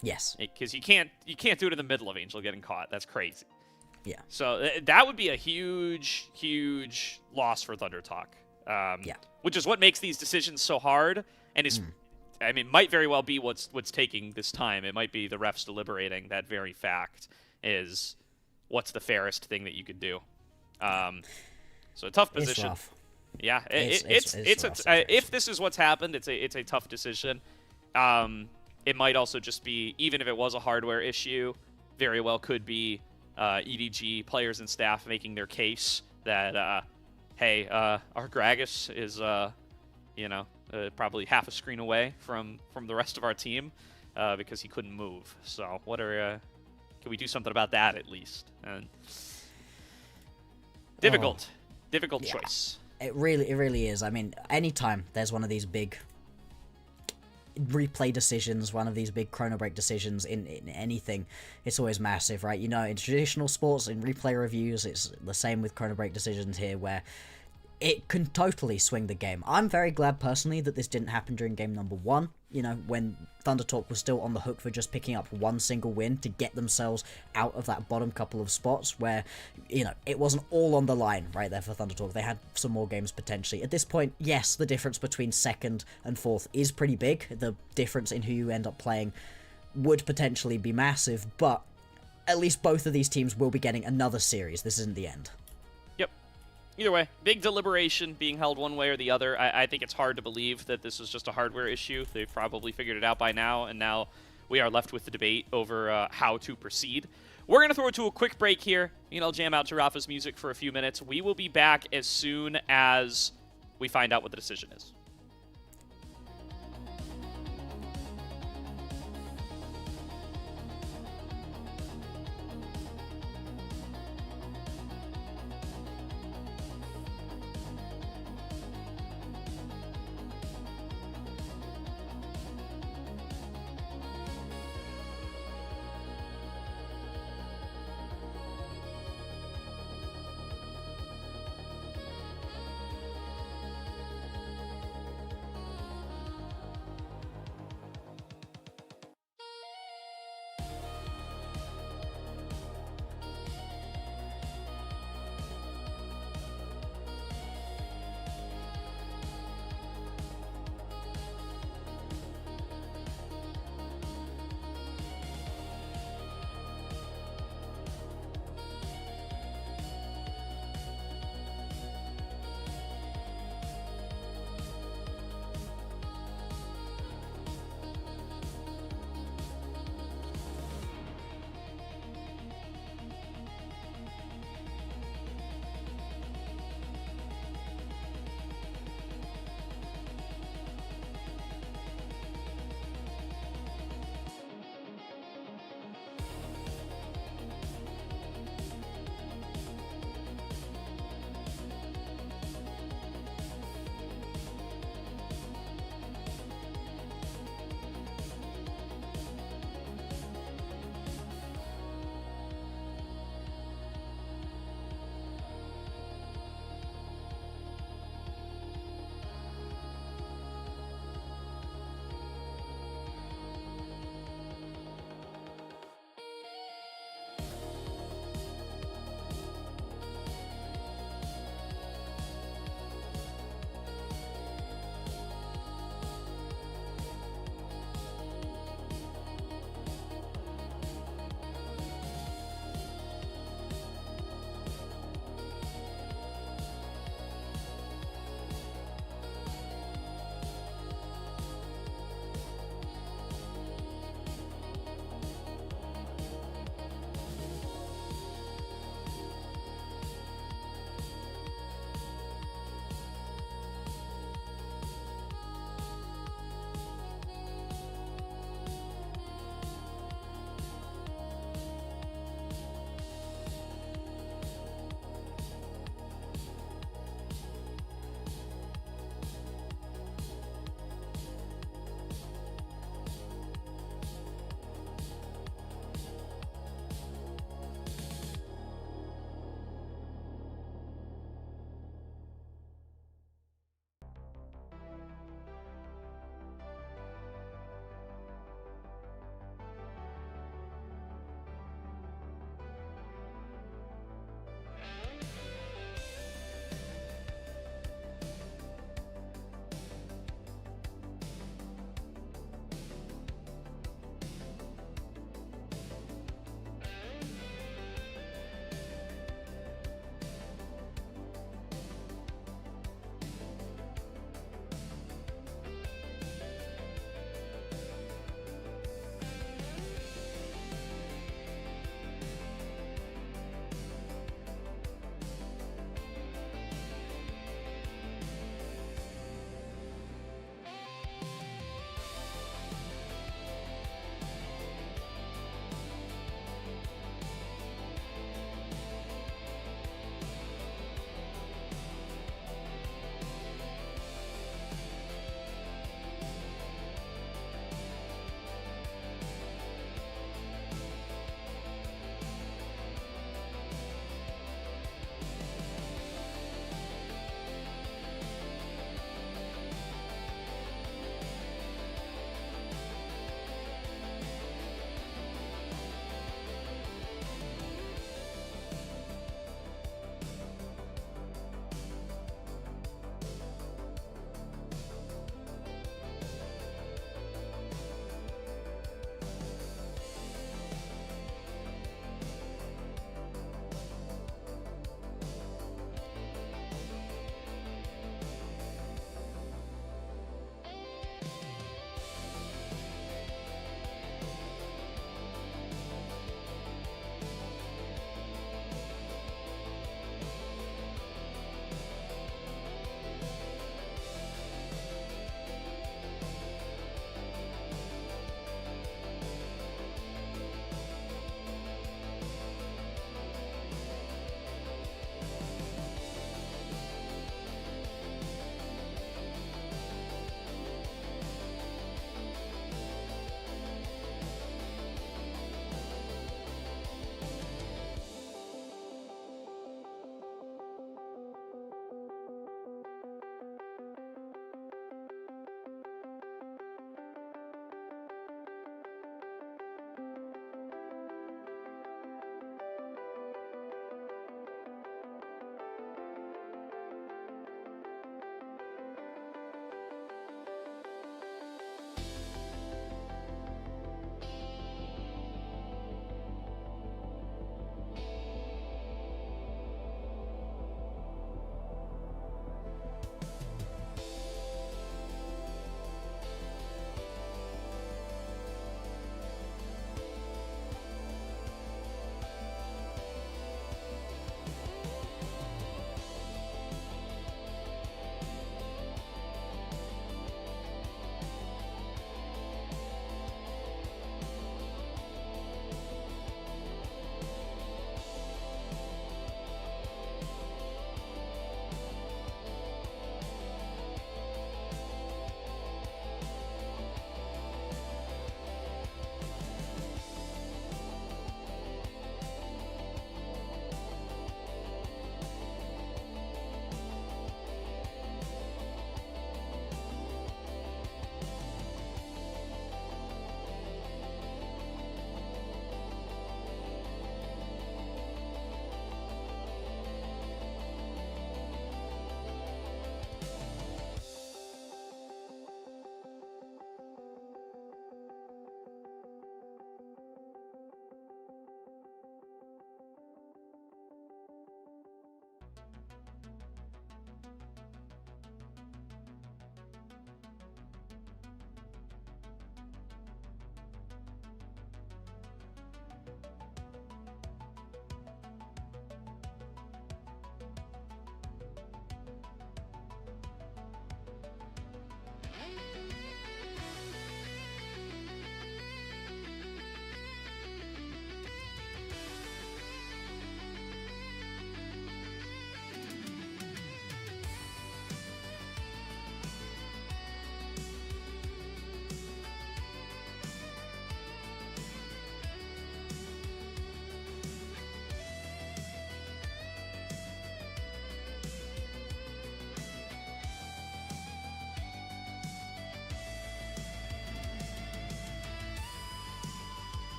[SPEAKER 2] Yes.
[SPEAKER 1] Because you can't do it in the middle of Angel getting caught. That's crazy.
[SPEAKER 2] Yeah.
[SPEAKER 1] So that would be a huge, huge loss for Thunder Talk.
[SPEAKER 2] Yeah.
[SPEAKER 1] Which is what makes these decisions so hard, and is, I mean, might very well be what's taking this time. It might be the refs deliberating that very fact is what's the fairest thing that you could do. So a tough position.
[SPEAKER 2] It's rough.
[SPEAKER 1] Yeah,
[SPEAKER 2] It's rough
[SPEAKER 1] if this is what's happened, it's a tough decision. It might also just be, even if it was a hardware issue, very well could be EDG players and staff making their case that, hey, our Gragas is, probably half a screen away from the rest of our team because he couldn't move. So can we do something about that at least? And difficult choice.
[SPEAKER 2] It really is. I mean, anytime there's one of these big replay decisions, one of these big chrono break decisions in anything, it's always massive, right? You know, in traditional sports, in replay reviews, it's the same with chrono break decisions here, where it can totally swing the game. I'm very glad, personally, that this didn't happen during game number 1, you know, when Thunder Talk was still on the hook for just picking up one single win to get themselves out of that bottom couple of spots where, you know, it wasn't all on the line right there for Thunder Talk. They had some more games potentially. At this point, yes, the difference between 2nd and 4th is pretty big. The difference in who you end up playing would potentially be massive, but at least both of these teams will be getting another series. This isn't the end.
[SPEAKER 1] Either way, big deliberation being held one way or the other. I think it's hard to believe that this is just a hardware issue. They've probably figured it out by now, and now we are left with the debate over how to proceed. We're going to throw it to a quick break here. I'll jam out to Rafa's music for a few minutes. We will be back as soon as we find out what the decision is.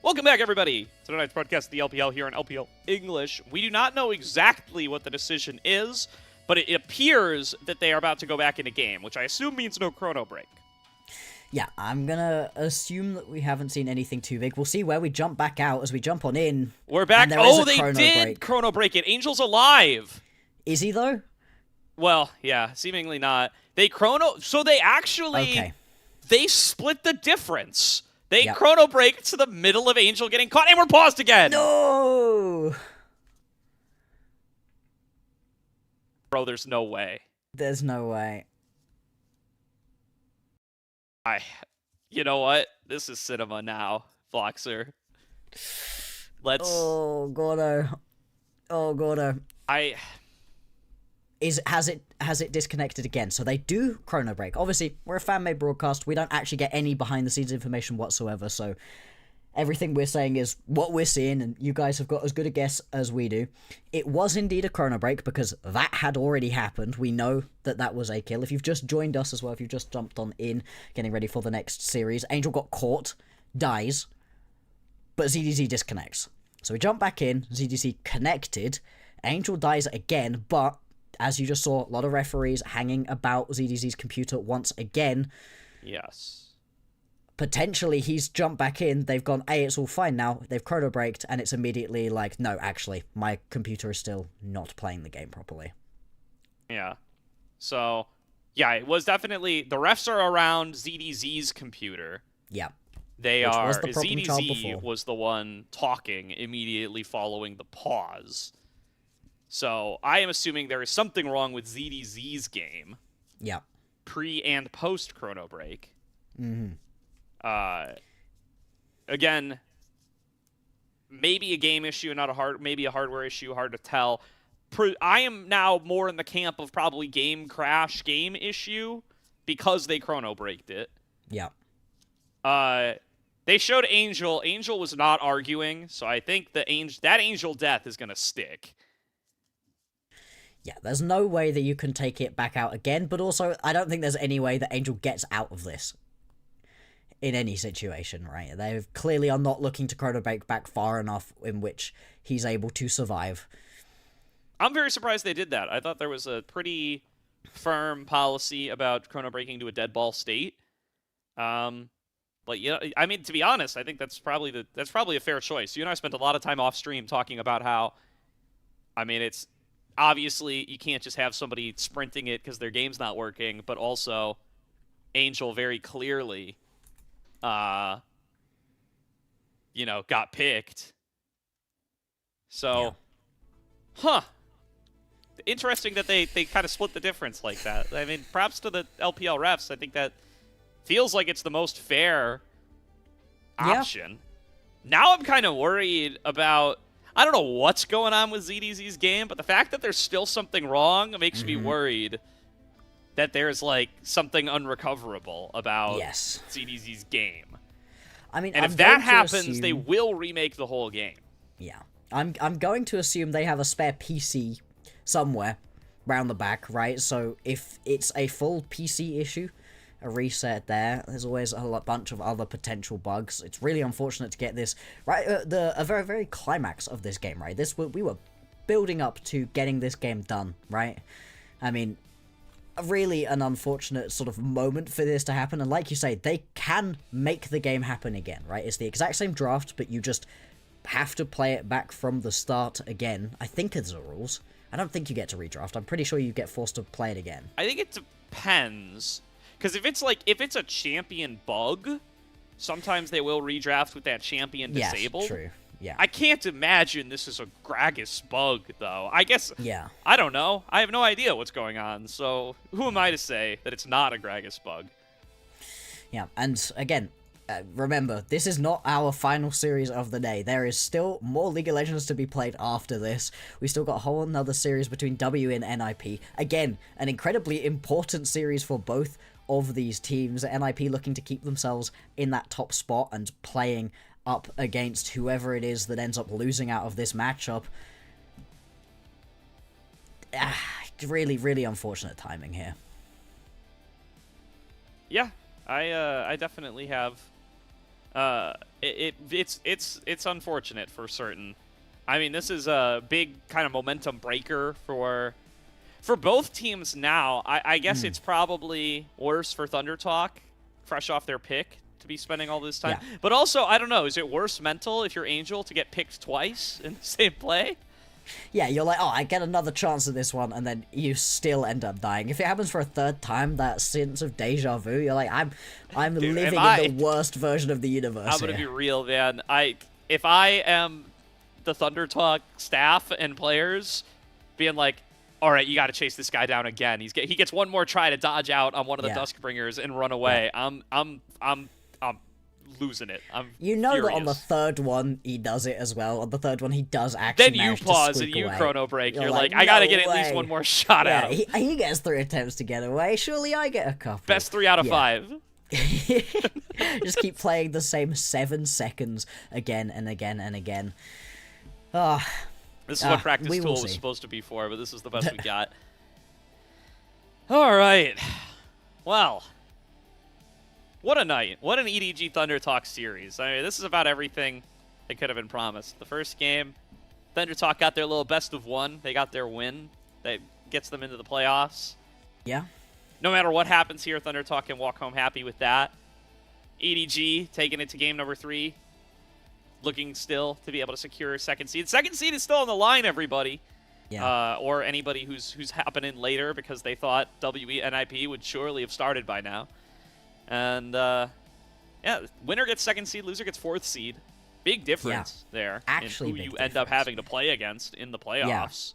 [SPEAKER 1] Welcome back, everybody, to tonight's broadcast of the LPL here on LPL English. We do not know exactly what the decision is, but it appears that they are about to go back in a game, which I assume means no chrono break.
[SPEAKER 2] Yeah, I'm gonna assume that we haven't seen anything too big. We'll see where we jump back out as we jump on in.
[SPEAKER 1] We're back. Oh, they did chrono break it. Angel's alive.
[SPEAKER 2] Is he, though?
[SPEAKER 1] Well, yeah, seemingly not. They chrono... So they actually...
[SPEAKER 2] Okay.
[SPEAKER 1] They split the difference. They chrono break to the middle of Angel getting caught, and we're paused again!
[SPEAKER 2] No!
[SPEAKER 1] Bro, there's no way.
[SPEAKER 2] There's no way.
[SPEAKER 1] You know what? This is cinema now, Floxer. Let's...
[SPEAKER 2] Oh, Gordo. Oh, Gordo. Has it disconnected again? So they do chrono break. Obviously, we're a fan-made broadcast. We don't actually get any behind-the-scenes information whatsoever, so everything we're saying is what we're seeing, and you guys have got as good a guess as we do. It was indeed a chrono break, because that had already happened. We know that that was a kill. If you've just joined us as well, if you've just jumped on in, getting ready for the next series, Angel got caught, dies, but ZDZ disconnects. So we jump back in, ZDZ connected, Angel dies again, but as you just saw, a lot of referees hanging about ZDZ's computer once again.
[SPEAKER 1] Yes.
[SPEAKER 2] Potentially, he's jumped back in, they've gone, hey, it's all fine now, they've chrono braked, and it's immediately like, no, actually, my computer is still not playing the game properly.
[SPEAKER 1] Yeah. So, yeah, it was definitely, the refs are around ZDZ's computer.
[SPEAKER 2] Yeah.
[SPEAKER 1] They are, ZDZ was the one talking immediately following the pause. So, I am assuming there is something wrong with ZDZ's game.
[SPEAKER 2] Yeah.
[SPEAKER 1] Pre and post chrono break.
[SPEAKER 2] Mm-hmm.
[SPEAKER 1] Again, maybe a game issue, not maybe a hardware issue, hard to tell. I am now more in the camp of probably game crash, game issue, because they chrono braked it.
[SPEAKER 2] Yeah.
[SPEAKER 1] They showed Angel. Angel was not arguing, so I think that Angel death is gonna stick.
[SPEAKER 2] Yeah, there's no way that you can take it back out again, but also, I don't think there's any way that Angel gets out of this. In any situation, right? They clearly are not looking to chrono break back far enough in which he's able to survive.
[SPEAKER 1] I'm very surprised they did that. I thought there was a pretty firm policy about chrono breaking to a dead ball state. But yeah, I mean, to be honest, I think that's probably a fair choice. You and I spent a lot of time off stream talking about how, I mean, it's obviously you can't just have somebody sprinting it because their game's not working, but also Angel very clearly got picked. So, yeah. Interesting that they kind of split the difference like that. I mean, props to the LPL refs. I think that feels like it's the most fair option. Yeah. Now I'm kind of worried about, I don't know what's going on with ZDZ's game, but the fact that there's still something wrong makes me worried that there's like something unrecoverable about ZDZ's game.
[SPEAKER 2] I mean,
[SPEAKER 1] and if that happens, they will remake the whole game.
[SPEAKER 2] Yeah. I'm going to assume they have a spare PC somewhere round the back, right? So if it's a full PC issue, a reset there, there's always a bunch of other potential bugs. It's really unfortunate to get this right a very, very climax of this game, right? We were building up to getting this game done, right? I mean, really an unfortunate sort of moment for this to happen, and like you say, they can make the game happen again, right? It's the exact same draft, but you just have to play it back from the start again. I think it's the rules. I don't think you get to redraft. I'm pretty sure you get forced to play it again.
[SPEAKER 1] I think it depends, because if it's a champion bug, sometimes they will redraft with that champion disabled.
[SPEAKER 2] Yes, true. Yeah.
[SPEAKER 1] I can't imagine this is a Gragas bug, though. I guess...
[SPEAKER 2] Yeah.
[SPEAKER 1] I don't know. I have no idea what's going on, so who am I to say that it's not a Gragas bug?
[SPEAKER 2] Yeah, and again, remember, this is not our final series of the day. There is still more League of Legends to be played after this. We still got a whole another series between W and NIP. Again, an incredibly important series for both of these teams. NIP looking to keep themselves in that top spot and playing up against whoever it is that ends up losing out of this matchup. Really, really unfortunate timing here.
[SPEAKER 1] Yeah, I definitely have It's unfortunate for certain. I mean, this is a big kind of momentum breaker for both teams now. I guess it's probably worse for Thunder Talk, fresh off their pick, to be spending all this time.
[SPEAKER 2] Yeah.
[SPEAKER 1] But also, I don't know, is it worse mental if you're Angel to get picked twice in the same play?
[SPEAKER 2] Yeah, you're like, oh, I get another chance at this one, and then you still end up dying. If it happens for a third time, that sense of deja vu, you're like, I'm
[SPEAKER 1] Dude,
[SPEAKER 2] living in the worst version of the universe.
[SPEAKER 1] I'm gonna be real, man. If I am the Thunder Talk staff and players, being like, all right, you got to chase this guy down again. He gets one more try to dodge out on one of the Duskbringers and run away.
[SPEAKER 2] Yeah.
[SPEAKER 1] I'm losing it. I'm
[SPEAKER 2] that on the
[SPEAKER 1] furious.
[SPEAKER 2] third one he does it as well. On the third one he does actually.
[SPEAKER 1] Then you
[SPEAKER 2] manage to
[SPEAKER 1] pause and
[SPEAKER 2] squeak
[SPEAKER 1] you
[SPEAKER 2] away.
[SPEAKER 1] chrono break. You're like,
[SPEAKER 2] "No
[SPEAKER 1] I gotta get at
[SPEAKER 2] way."
[SPEAKER 1] least one more shot
[SPEAKER 2] Yeah,
[SPEAKER 1] at him.
[SPEAKER 2] he gets 3 attempts to get away. Surely I get a couple.
[SPEAKER 1] Best 3 out of 5.
[SPEAKER 2] Just keep playing the same 7 seconds again and again and again.
[SPEAKER 1] This is what practice
[SPEAKER 2] we will
[SPEAKER 1] tool was
[SPEAKER 2] see.
[SPEAKER 1] supposed to be for, but this is the best we got. All right. Well, what a night. What an EDG Thunder Talk series. I mean, this is about everything that could have been promised. The first game, Thunder Talk got their little best of 1. They got their win that gets them into the playoffs.
[SPEAKER 2] Yeah.
[SPEAKER 1] No matter what happens here, Thunder Talk can walk home happy with that. EDG taking it to game number 3. Looking still to be able to secure a second seed. Second seed is still on the line, everybody.
[SPEAKER 2] Yeah.
[SPEAKER 1] Or anybody who's happening later because they thought WENIP would surely have started by now. And, yeah, winner gets second seed, loser gets 4th seed. Big difference there
[SPEAKER 2] Actually
[SPEAKER 1] in who
[SPEAKER 2] big
[SPEAKER 1] you end up
[SPEAKER 2] difference.
[SPEAKER 1] having to play against in the playoffs.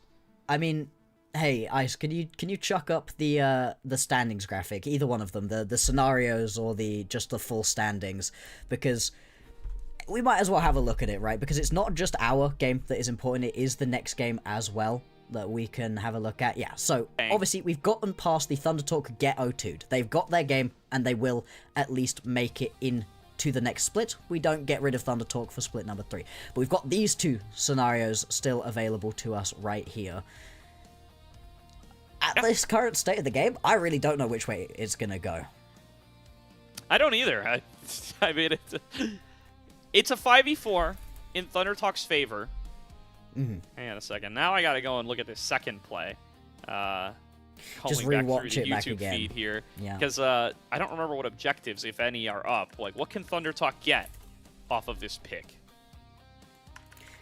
[SPEAKER 2] I mean, hey, Ice, can you chuck up the standings graphic, either one of them, the scenarios or just the full standings, because we might as well have a look at it, right? Because it's not just our game that is important, it is the next game as well that we can have a look at. Yeah, so obviously we've gotten past the Thunder Talk get O2'd. They've got their game, and they will at least make it into the next split. We don't get rid of Thunder Talk for split number 3. But we've got these 2 scenarios still available to us right here. At this current state of the game, I really don't know which way it's going to go.
[SPEAKER 1] I don't either. I mean, it's a 5v4 in Thunder Talk's favor. Hang on a second. Now I gotta go and look at this second play.
[SPEAKER 2] Just
[SPEAKER 1] Calling back
[SPEAKER 2] rewatch
[SPEAKER 1] through
[SPEAKER 2] it
[SPEAKER 1] the
[SPEAKER 2] back
[SPEAKER 1] YouTube
[SPEAKER 2] again.
[SPEAKER 1] feed here.
[SPEAKER 2] Yeah.
[SPEAKER 1] Because I don't remember what objectives, if any, are up. Like, what can Thunder Talk get off of this pick?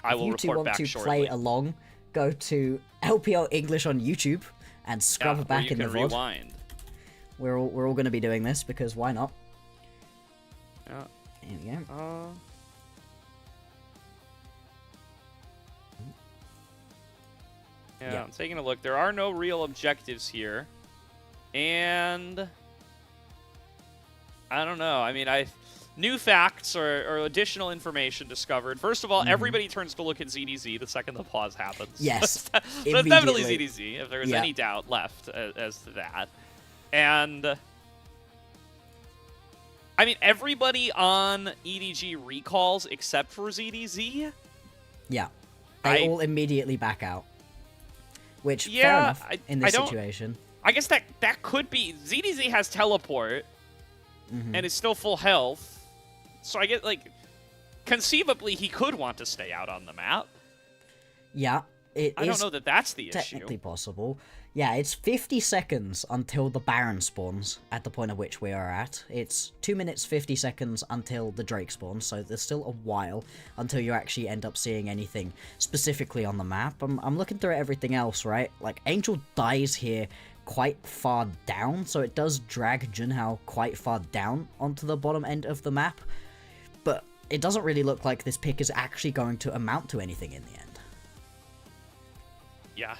[SPEAKER 1] I will
[SPEAKER 2] If you two
[SPEAKER 1] report
[SPEAKER 2] want
[SPEAKER 1] back
[SPEAKER 2] to
[SPEAKER 1] shortly.
[SPEAKER 2] play along, go to LPL English on YouTube and scrub
[SPEAKER 1] Yeah,
[SPEAKER 2] back
[SPEAKER 1] or you
[SPEAKER 2] in the
[SPEAKER 1] can
[SPEAKER 2] VOD.
[SPEAKER 1] rewind.
[SPEAKER 2] We're all going to be doing this because why not?
[SPEAKER 1] Yeah.
[SPEAKER 2] Here we go.
[SPEAKER 1] Yeah, I'm taking a look. There are no real objectives here. And I don't know. I mean, new facts or additional information discovered. First of all, everybody turns to look at ZDZ the second the pause happens.
[SPEAKER 2] Yes,
[SPEAKER 1] so it's definitely
[SPEAKER 2] immediately.
[SPEAKER 1] ZDZ, if there's
[SPEAKER 2] Yeah.
[SPEAKER 1] any doubt left as to that. And I mean, everybody on EDG recalls except for ZDZ.
[SPEAKER 2] Yeah. They all immediately back out. Which, fair
[SPEAKER 1] Yeah,
[SPEAKER 2] enough in this situation.
[SPEAKER 1] I guess that could be. ZDZ has teleport and is still full health. So I get, like, conceivably he could want to stay out on the map.
[SPEAKER 2] Yeah,
[SPEAKER 1] I don't know that that's the
[SPEAKER 2] technically
[SPEAKER 1] issue.
[SPEAKER 2] possible. Yeah, it's 50 seconds until the Baron spawns at the point at which we are at. It's 2 minutes 50 seconds until the Drake spawns, so there's still a while until you actually end up seeing anything specifically on the map. I'm looking through everything else, right? Like, Angel dies here quite far down, so it does drag Junhao quite far down onto the bottom end of the map, but it doesn't really look like this pick is actually going to amount to anything in the end.
[SPEAKER 1] Yeah.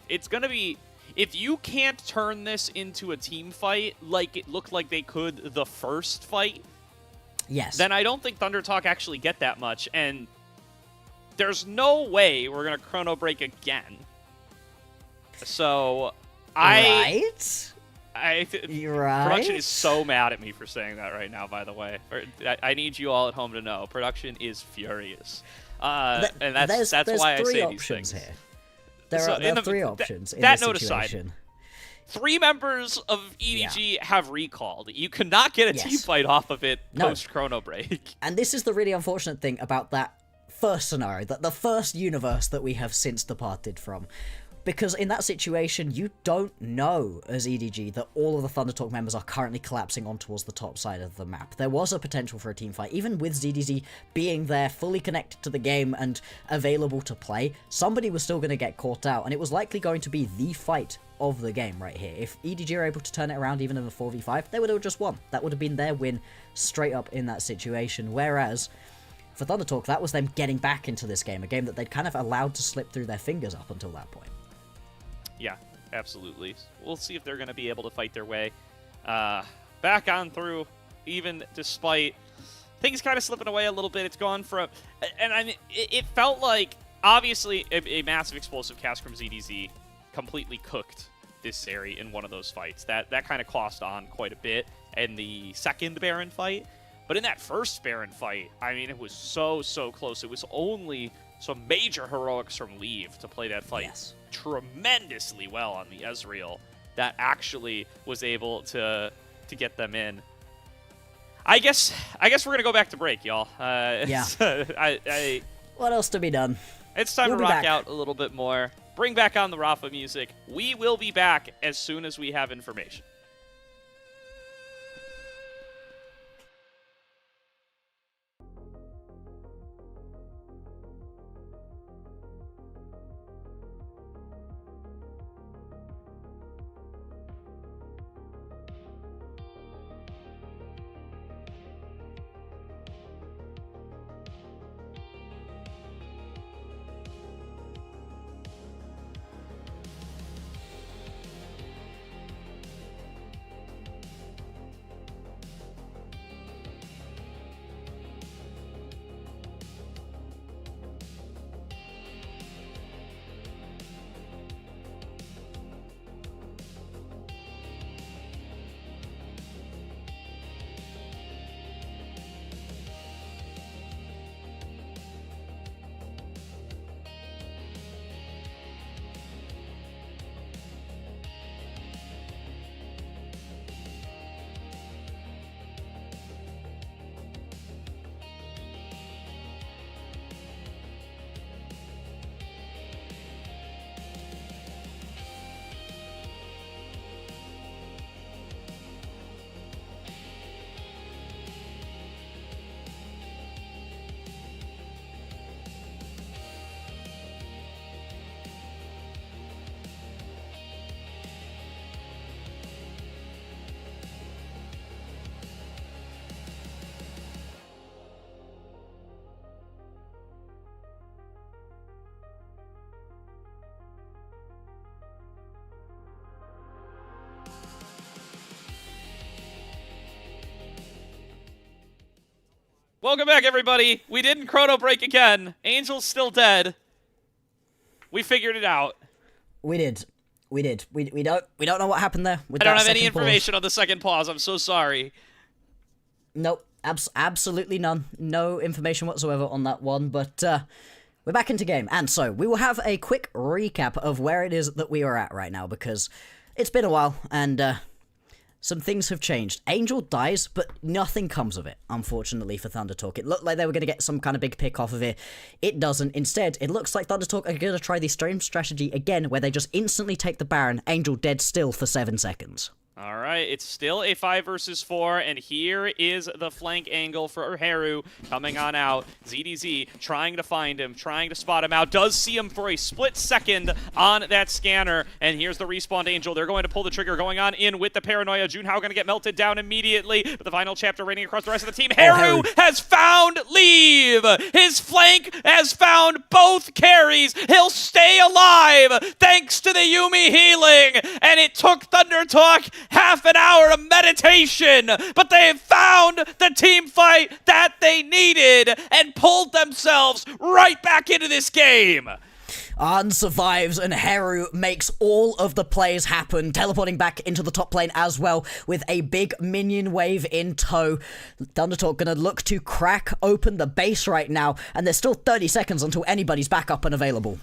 [SPEAKER 1] It's going to be... If you can't turn this into a team fight like it looked like they could the first fight,
[SPEAKER 2] Yes.
[SPEAKER 1] then I don't think Thunder Talk actually get that much, and there's no way we're going to chrono break again. So,
[SPEAKER 2] Right?
[SPEAKER 1] Production
[SPEAKER 2] Right?
[SPEAKER 1] is so mad at me for saying that right now, by the way. I need you all at home to know. Production is furious. And that's
[SPEAKER 2] there's
[SPEAKER 1] why I
[SPEAKER 2] three
[SPEAKER 1] say these
[SPEAKER 2] options
[SPEAKER 1] things.
[SPEAKER 2] here. There
[SPEAKER 1] So
[SPEAKER 2] are
[SPEAKER 1] in the-
[SPEAKER 2] three options in
[SPEAKER 1] that
[SPEAKER 2] this
[SPEAKER 1] note aside.
[SPEAKER 2] situation.
[SPEAKER 1] 3 members of EDG have recalled. You cannot get a team fight off of it post Chrono Break.
[SPEAKER 2] And this is the really unfortunate thing about that first scenario, that the first universe that we have since departed from. Because in that situation, you don't know as EDG that all of the Thunder Talk members are currently collapsing on towards the top side of the map. There was a potential for a team fight, even with ZDZ being there, fully connected to the game and available to play. Somebody was still going to get caught out, and it was likely going to be the fight of the game right here. If EDG are able to turn it around even in a 4v5, they would have just won. That would have been their win straight up in that situation. Whereas for Thunder Talk, that was them getting back into this game, a game that they'd kind of allowed to slip through their fingers up until that point.
[SPEAKER 1] Yeah, absolutely. We'll see if they're going to be able to fight their way back on through, even despite things kind of slipping away a little bit. It's gone from... And I mean, it felt like, obviously, a massive explosive cast from ZDZ completely cooked this series in one of those fights. That kind of cost on quite a bit in the second Baron fight. But in that first Baron fight, I mean, it was so close. It was only some major heroics from Leave to play that fight tremendously well on the Ezreal that actually was able to get them in. I guess we're gonna go back to break, y'all.
[SPEAKER 2] What else to be done?
[SPEAKER 1] It's time to rock out a little bit more. Bring back on the Rafa music. We will be back as soon as we have information. Welcome back, everybody. We didn't chrono break again. Angel's still dead. We figured it out.
[SPEAKER 2] We did. We don't know what happened there.
[SPEAKER 1] I don't have any information on the second pause. I'm so sorry.
[SPEAKER 2] Nope. Absolutely none. No information whatsoever on that one. But we're back into game. And so we will have a quick recap of where it is that we are at right now, because it's been a while and some things have changed. Angel dies, but nothing comes of it, unfortunately, for Thunder Talk. It looked like they were going to get some kind of big pick off of it. It doesn't. Instead, it looks like Thunder Talk are going to try the strange strategy again, where they just instantly take the Baron, Angel dead still for 7 seconds.
[SPEAKER 1] All right, it's still a 5 versus 4, and here is the flank angle for Haru coming on out. ZDZ trying to find him, trying to spot him out, does see him for a split second on that scanner, and here's the respawned Angel. They're going to pull the trigger, going on in with the paranoia. Junhao going to get melted down immediately, but the final chapter raining across the rest of the team. Haru has found Leave! His flank has found both carries. He'll stay alive thanks to the Yumi healing, and it took Thunder Talk half an hour of meditation, but they found the team fight that they needed and pulled themselves right back into this game.
[SPEAKER 2] Arn survives and Haru makes all of the plays happen, teleporting back into the top lane as well with a big minion wave in tow. Thunder Talk gonna look to crack open the base right now, and there's still 30 seconds until anybody's back up and available.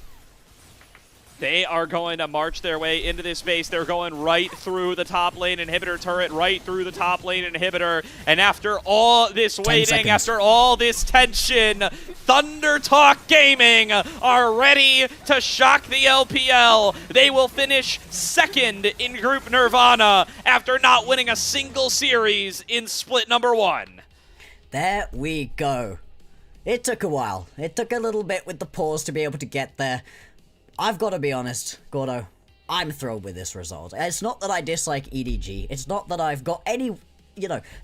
[SPEAKER 1] They are going to march their way into this base. They're going right through the top lane inhibitor turret, right through the top lane inhibitor. And after all this waiting, after all this tension, Thunder Talk Gaming are ready to shock the LPL. They will finish second in Group Nirvana after not winning a single series in split number 1.
[SPEAKER 2] There we go. It took a while. It took a little bit with the pause to be able to get there. I've got to be honest, Gordo, I'm thrilled with this result. It's not that I dislike EDG. It's not that I've got any,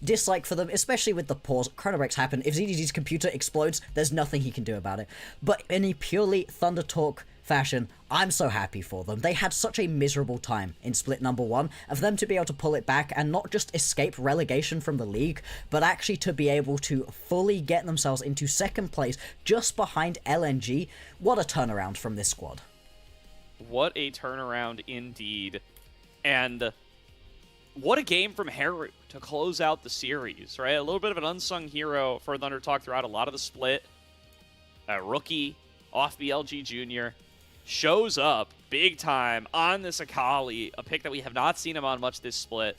[SPEAKER 2] dislike for them, especially with the pause. Chrono breaks happen. If EDG's computer explodes, there's nothing he can do about it. But in a purely Thunder Talk fashion, I'm so happy for them. They had such a miserable time in split number 1, of them to be able to pull it back and not just escape relegation from the league, but actually to be able to fully get themselves into second place just behind LNG. What a turnaround from this squad.
[SPEAKER 1] What a turnaround indeed. And what a game from Haru to close out the series, right? A little bit of an unsung hero for Thunder Talk throughout a lot of the split. A rookie off BLG Jr. shows up big time on this Akali, a pick that we have not seen him on much this split,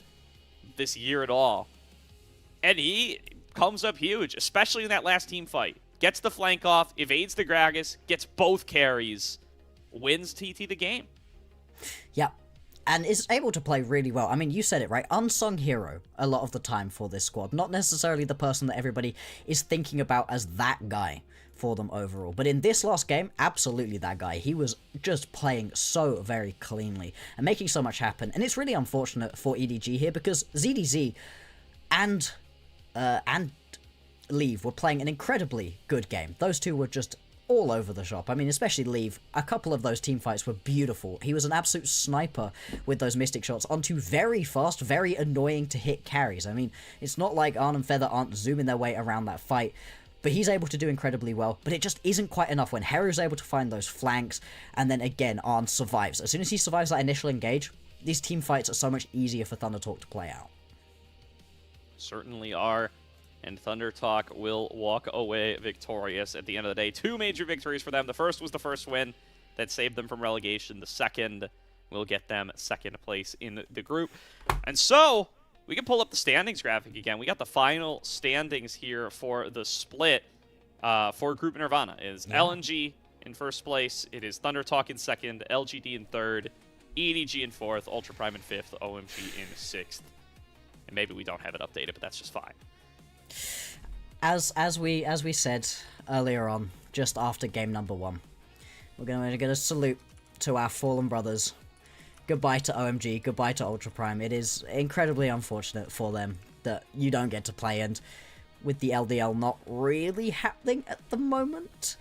[SPEAKER 1] this year at all. And he comes up huge, especially in that last team fight. Gets the flank off, evades the Gragas, gets both carries, wins TT the game.
[SPEAKER 2] Yeah, and is able to play really well. I mean, you said it, right? Unsung hero a lot of the time for this squad. Not necessarily the person that everybody is thinking about as that guy for them overall. But in this last game, absolutely that guy. He was just playing so very cleanly and making so much happen. And it's really unfortunate for EDG here because ZDZ and Leave were playing an incredibly good game. Those two were just all over the shop. I mean, especially Leave. A couple of those team fights were beautiful. He was an absolute sniper with those Mystic shots onto very fast, very annoying to hit carries. I mean, it's not like Arn and Feather aren't zooming their way around that fight, but he's able to do incredibly well. But it just isn't quite enough when Heru's able to find those flanks, and then again, Arn survives. As soon as he survives that initial engage, these team fights are so much easier for Thunder Talk to play out.
[SPEAKER 1] Certainly are. And Thunder Talk will walk away victorious at the end of the day. 2 major victories for them. The first was the first win that saved them from relegation. The second will get them second place in the group. And so, we can pull up the standings graphic again. We got the final standings here for the split for Group Nirvana. It is LNG in first place. It is Thunder Talk in second, LGD in third, EDG in fourth, Ultra Prime in fifth, OMG in sixth. And maybe we don't have it updated, but that's just fine.
[SPEAKER 2] As we said earlier on, just after game number 1, we're going to get a salute to our fallen brothers. Goodbye to OMG, goodbye to Ultra Prime. It is incredibly unfortunate for them that you don't get to play, and with the LDL not really happening at the moment,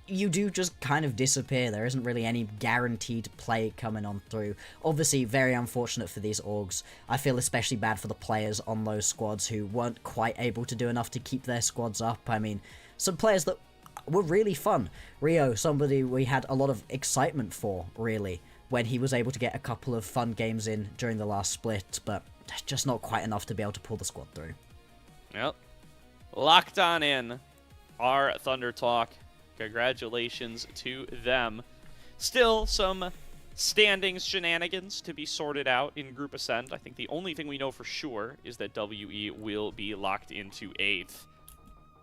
[SPEAKER 2] you do just kind of disappear. There isn't really any guaranteed play coming on through. Obviously, very unfortunate for these orgs. I feel especially bad for the players on those squads who weren't quite able to do enough to keep their squads up. I mean, some players that were really fun. Rio, somebody we had a lot of excitement for, really, when he was able to get a couple of fun games in during the last split, but just not quite enough to be able to pull the squad through.
[SPEAKER 1] Yep. Locked on in our Thunder Talk. Congratulations to them. Still some standings shenanigans to be sorted out in Group Ascent. I think the only thing we know for sure is that WE will be locked into 8th.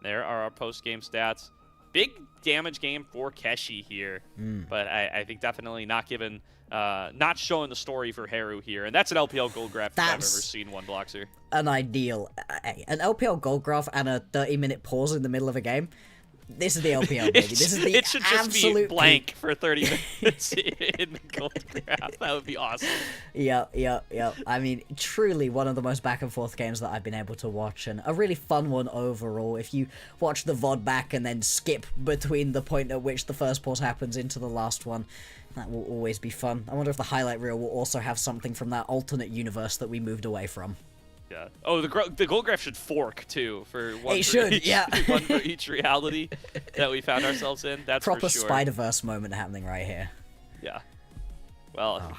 [SPEAKER 1] There are our post-game stats. Big damage game for Keshi here, but I think definitely not given, not showing the story for Haru here. And that's an LPL gold graph if I've ever seen one, Bloxer.
[SPEAKER 2] An ideal. An LPL gold graph and a 30-minute pause in the middle of a game. This is the LPL, baby. This is the
[SPEAKER 1] it should just
[SPEAKER 2] absolute
[SPEAKER 1] be blank peak for 30 minutes in the gold graph. That would be awesome.
[SPEAKER 2] Yeah. I mean, truly one of the most back-and-forth games that I've been able to watch, and a really fun one overall. If you watch the VOD back and then skip between the point at which the first pause happens into the last one, that will always be fun. I wonder if the highlight reel will also have something from that alternate universe that we moved away from.
[SPEAKER 1] Yeah. Oh, the gold graph should fork too for one.
[SPEAKER 2] It should,
[SPEAKER 1] each,
[SPEAKER 2] yeah.
[SPEAKER 1] One for each reality that we found ourselves in. That's
[SPEAKER 2] proper
[SPEAKER 1] for sure.
[SPEAKER 2] Spider-Verse moment happening right here.
[SPEAKER 1] Yeah. Well,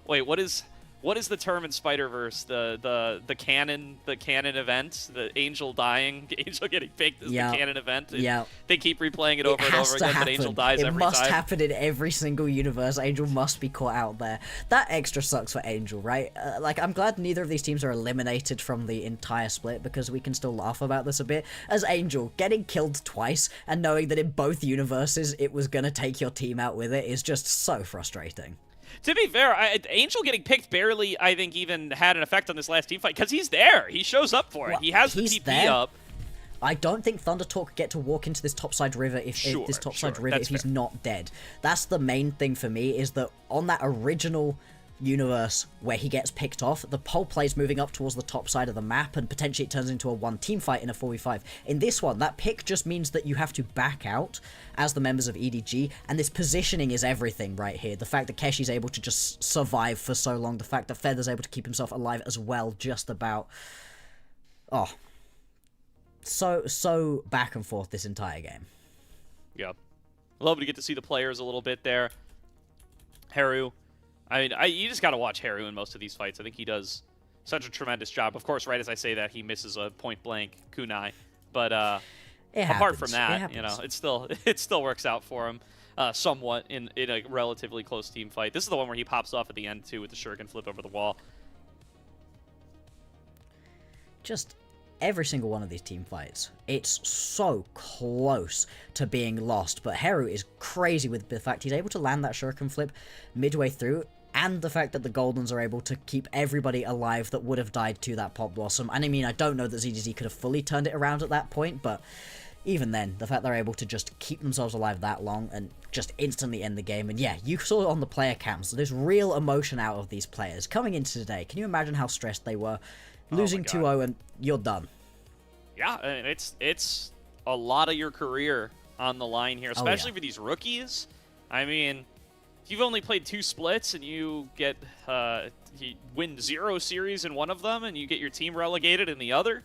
[SPEAKER 1] wait. What is what is the term in Spider-Verse? The canon event, the Angel dying, Angel getting picked as the canon event.
[SPEAKER 2] Yeah.
[SPEAKER 1] They keep replaying it over and over again, but Angel dies every time.
[SPEAKER 2] It must happen in every single universe. Angel must be caught out there. That extra sucks for Angel, right? Like, I'm glad neither of these teams are eliminated from the entire split, because we can still laugh about this a bit. As Angel, getting killed twice and knowing that in both universes it was gonna take your team out with it is just so frustrating.
[SPEAKER 1] To be fair, Angel getting picked barely, I think, even had an effect on this last team fight, because he's there. He shows up for it.
[SPEAKER 2] Well,
[SPEAKER 1] he has the TP up.
[SPEAKER 2] I don't think Thunder Talk get to walk into this topside river if he's not dead. That's the main thing for me, is that on that original universe where he gets picked off, the pole plays moving up towards the top side of the map, and potentially it turns into a one team fight in a 4v5. In this one, that pick just means that you have to back out as the members of EDG, and this positioning is everything right here. The fact that Keshi's able to just survive for so long, the fact that Feather's able to keep himself alive as well, just about. Oh. So back and forth this entire game.
[SPEAKER 1] Yep. Love to get to see the players a little bit there. Haru. I mean, you just got to watch Haru in most of these fights. I think he does such a tremendous job. Of course, right as I say that, he misses a point-blank kunai. But apart from that, you know, it still works out for him somewhat in a relatively close team fight. This is the one where he pops off at the end, too, with the shuriken flip over the wall.
[SPEAKER 2] Just every single one of these team fights, it's so close to being lost, but Haru is crazy with the fact he's able to land that shuriken flip midway through, and the fact that the Goldens are able to keep everybody alive that would have died to that Pop Blossom. And I mean, I don't know that ZDZ could have fully turned it around at that point, but even then, the fact they're able to just keep themselves alive that long and just instantly end the game. And yeah, you saw on the player cams, there's real emotion out of these players. Coming into today, can you imagine how stressed they were? Losing 2-0 and you're done. Yeah,
[SPEAKER 1] it's a lot of your career on the line here, especially for these rookies. I mean, if you've only played 2 splits and you get you win 0 series in one of them and you get your team relegated in the other,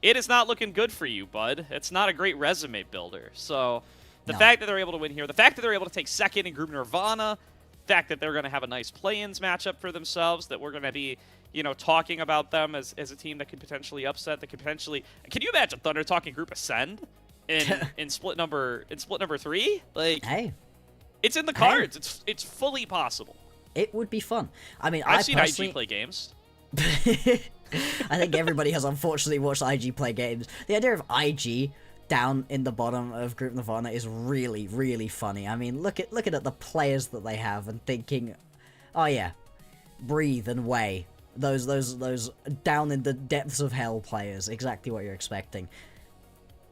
[SPEAKER 1] it is not looking good for you, bud. It's not a great resume builder. So the fact that they're able to win here, the fact that they're able to take second in Group Nirvana, the fact that they're going to have a nice play-ins matchup for themselves, that we're going to be, you know, talking about them as a team that could potentially upset, that could potentially. Can you imagine Thunder talking Group Ascend in split number 3? Like,
[SPEAKER 2] hey,
[SPEAKER 1] it's in the cards. It's fully possible.
[SPEAKER 2] It would be fun. I mean,
[SPEAKER 1] I've seen IG play games.
[SPEAKER 2] I think everybody has unfortunately watched IG play games. The idea of IG down in the bottom of Group Nirvana is really, really funny. I mean, look at the players that they have and thinking, oh yeah, breathe and weigh. Those down in the depths of hell players, exactly what you're expecting.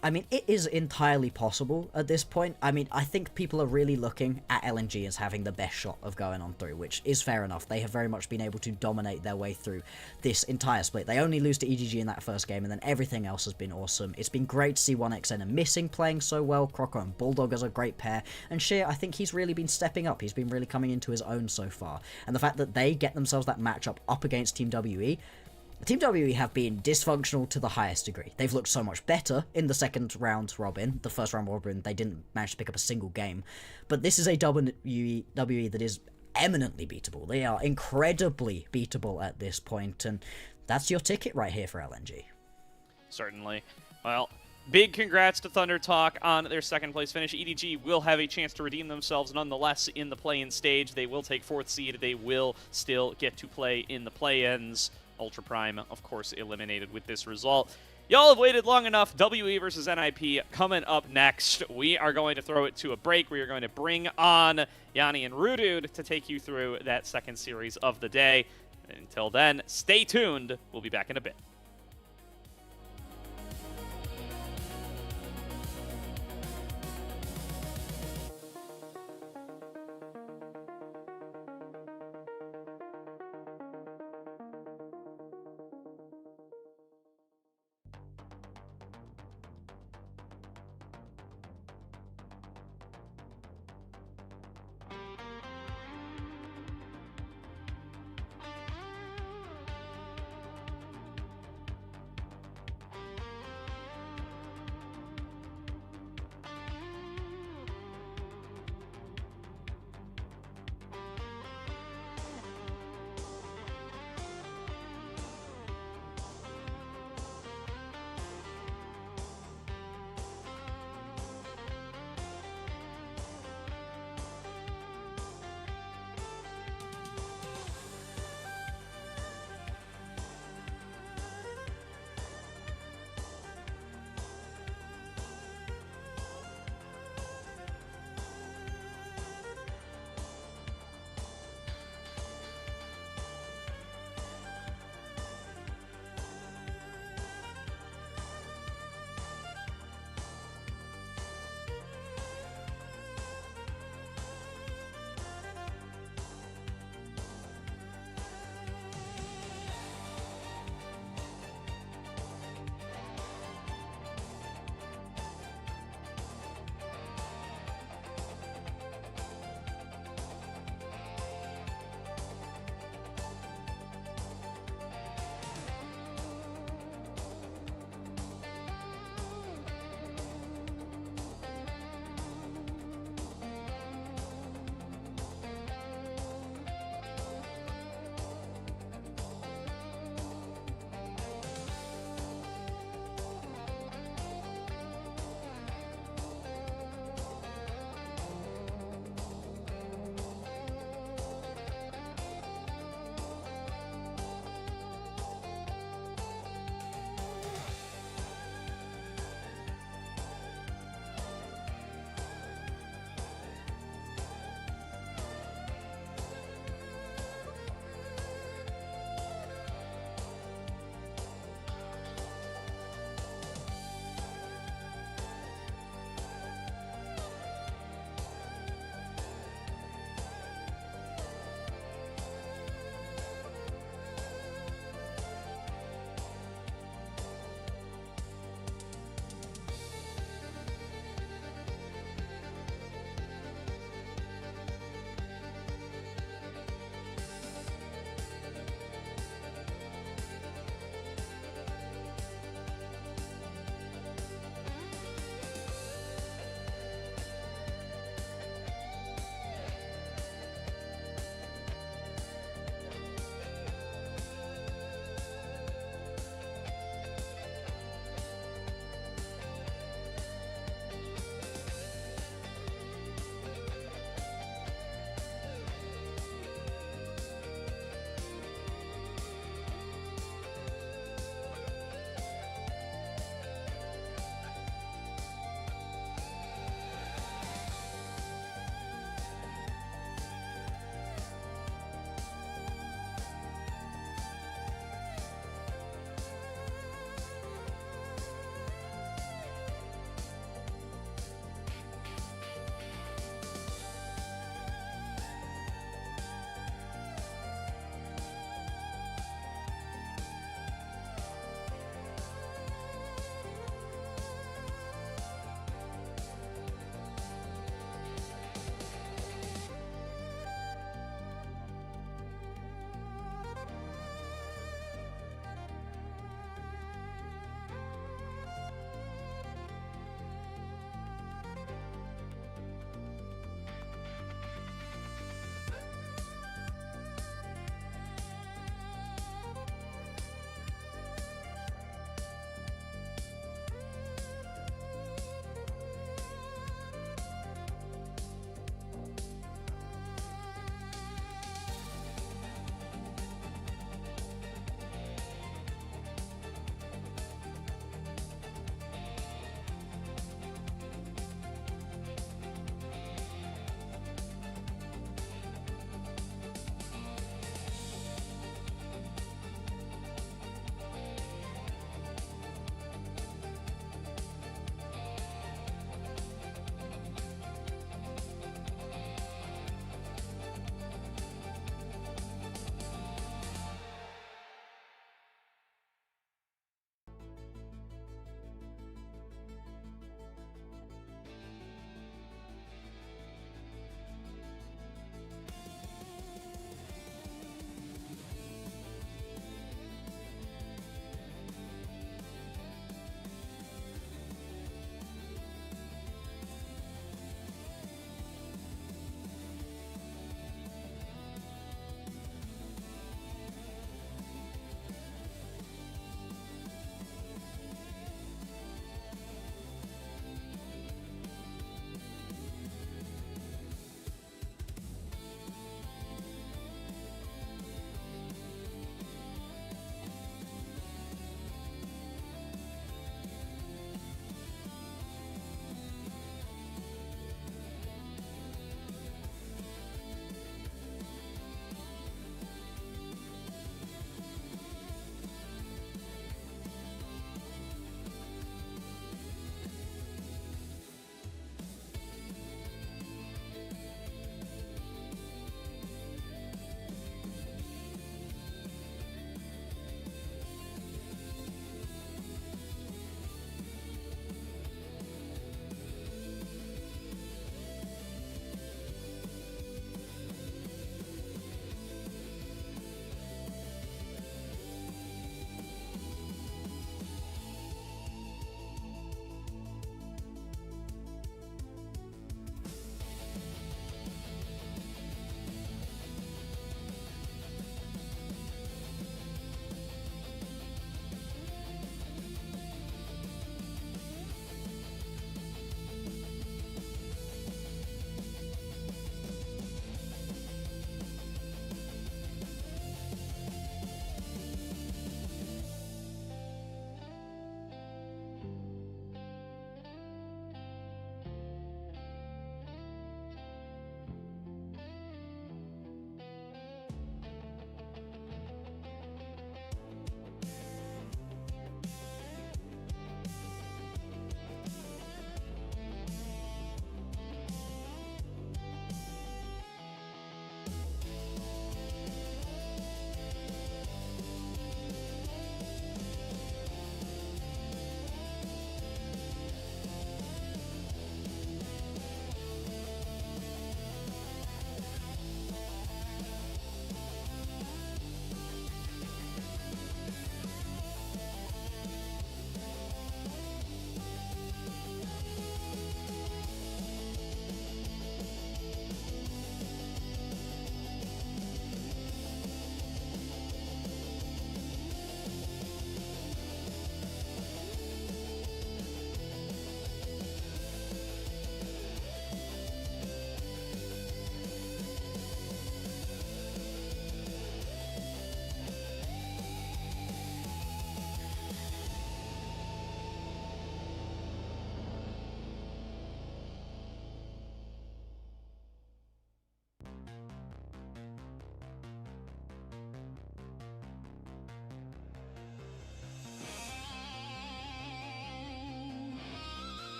[SPEAKER 2] I mean, it is entirely possible at this point. I mean, I think people are really looking at LNG as having the best shot of going on through, which is fair enough. They have very much been able to dominate their way through this entire split. They only lose to EDG in that first game, and then everything else has been awesome. It's been great to see 1xN and Missing playing so well. Croco and Bulldog as a great pair. And Sheer, I think he's really been stepping up. He's been really coming into his own so far. And the fact that they get themselves that matchup up against Team WE, Team WE have been dysfunctional to the highest degree. They've looked so much better in the second round robin. The first round robin, they didn't manage to pick up a single game. But this is a WE that is eminently beatable. They are incredibly beatable at this point, and that's your ticket right here for LNG.
[SPEAKER 1] Certainly. Well, big congrats to Thunder Talk on their second place finish. EDG will have a chance to redeem themselves nonetheless in the play-in stage. They will take 4th seed. They will still get to play in the play-ins. Ultra Prime, of course, eliminated with this result. Y'all have waited long enough. WE versus NIP coming up next. We are going to throw it to a break. We are going to bring on Yanni and Rudude to take you through that second series of the day. Until then, stay tuned. We'll be back in a bit.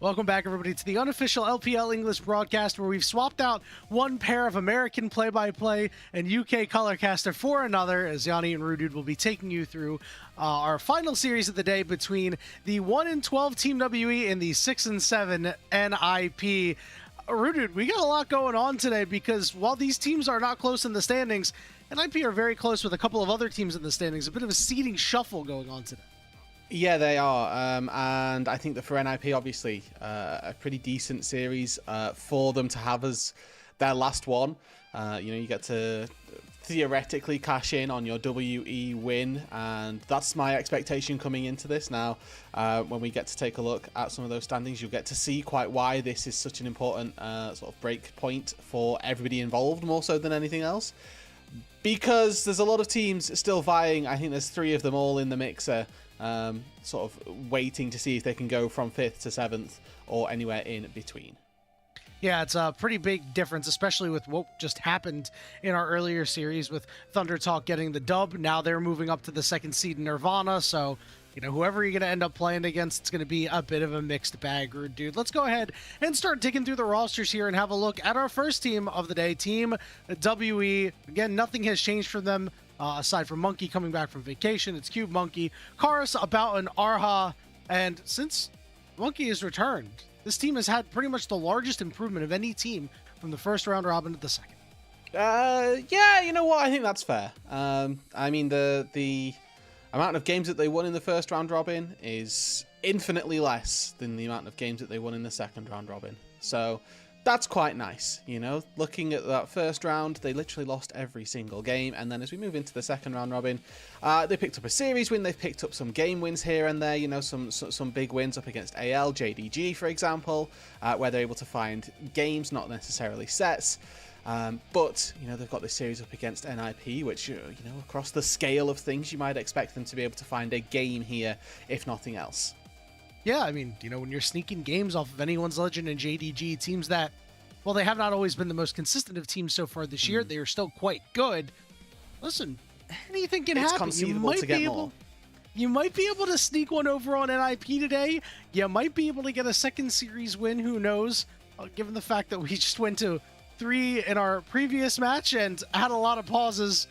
[SPEAKER 3] Welcome back, everybody, to the unofficial LPL English broadcast, where we've swapped out one pair of American play-by-play and UK colorcaster for another, as Yanni and Rudude will be taking you through our final series of the day between the 1-12 Team WE and the 6-7 NIP. Rudude, we got a lot going on today, because while these teams are not close in the standings, NIP are very close with a couple of other teams in the standings. A bit of a seeding shuffle going on today.
[SPEAKER 4] Yeah, they are, and I think that for NIP, obviously, a pretty decent series for them to have as their last one. You get to theoretically cash in on your WE win, and that's my expectation coming into this. Now, when we get to take a look at some of those standings, you'll get to see quite why this is such an important sort of break point for everybody involved, more so than anything else. Because there's a lot of teams still vying. I think there's 3 of them all in the mixer, sort of waiting to see if they can go from 5th to 7th or anywhere in between.
[SPEAKER 3] Yeah, it's a pretty big difference, especially with what just happened in our earlier series with Thunder Talk getting the dub. Now they're moving up to the 2nd seed in Nirvana, so whoever you're going to end up playing against, it's going to be a bit of a mixed bag, dude. Let's go ahead and start digging through the rosters here and have a look at our first team of the day, Team WE. Again, nothing has changed for them. Aside from Monkey coming back from vacation, it's Cube, Monkey, Karis, About, and Arha. And since Monkey has returned, this team has had pretty much the largest improvement of any team from the first round robin to the second.
[SPEAKER 4] Yeah, you know what? I think that's fair. I mean, the amount of games that they won in the first round robin is infinitely less than the amount of games that they won in the second round robin. So that's quite nice, Looking at that first round, they literally lost every single game, and then as we move into the second round robin, they picked up a series win, they've picked up some game wins here and there, some big wins up against AL, JDG, for example, where they're able to find games, not necessarily sets. But they've got this series up against NIP, which, across the scale of things, you might expect them to be able to find a game here, if nothing else.
[SPEAKER 3] Yeah, I mean, when you're sneaking games off of Anyone's Legend and JDG, teams that, well, they have not always been the most consistent of teams so far this year. They are still quite good. Listen, anything can happen.
[SPEAKER 4] It's conceivable to get more.
[SPEAKER 3] You might be able to sneak one over on NIP today. You might be able to get a second series win. Who knows? Given the fact that we just went to 3 in our previous match and had a lot of pauses,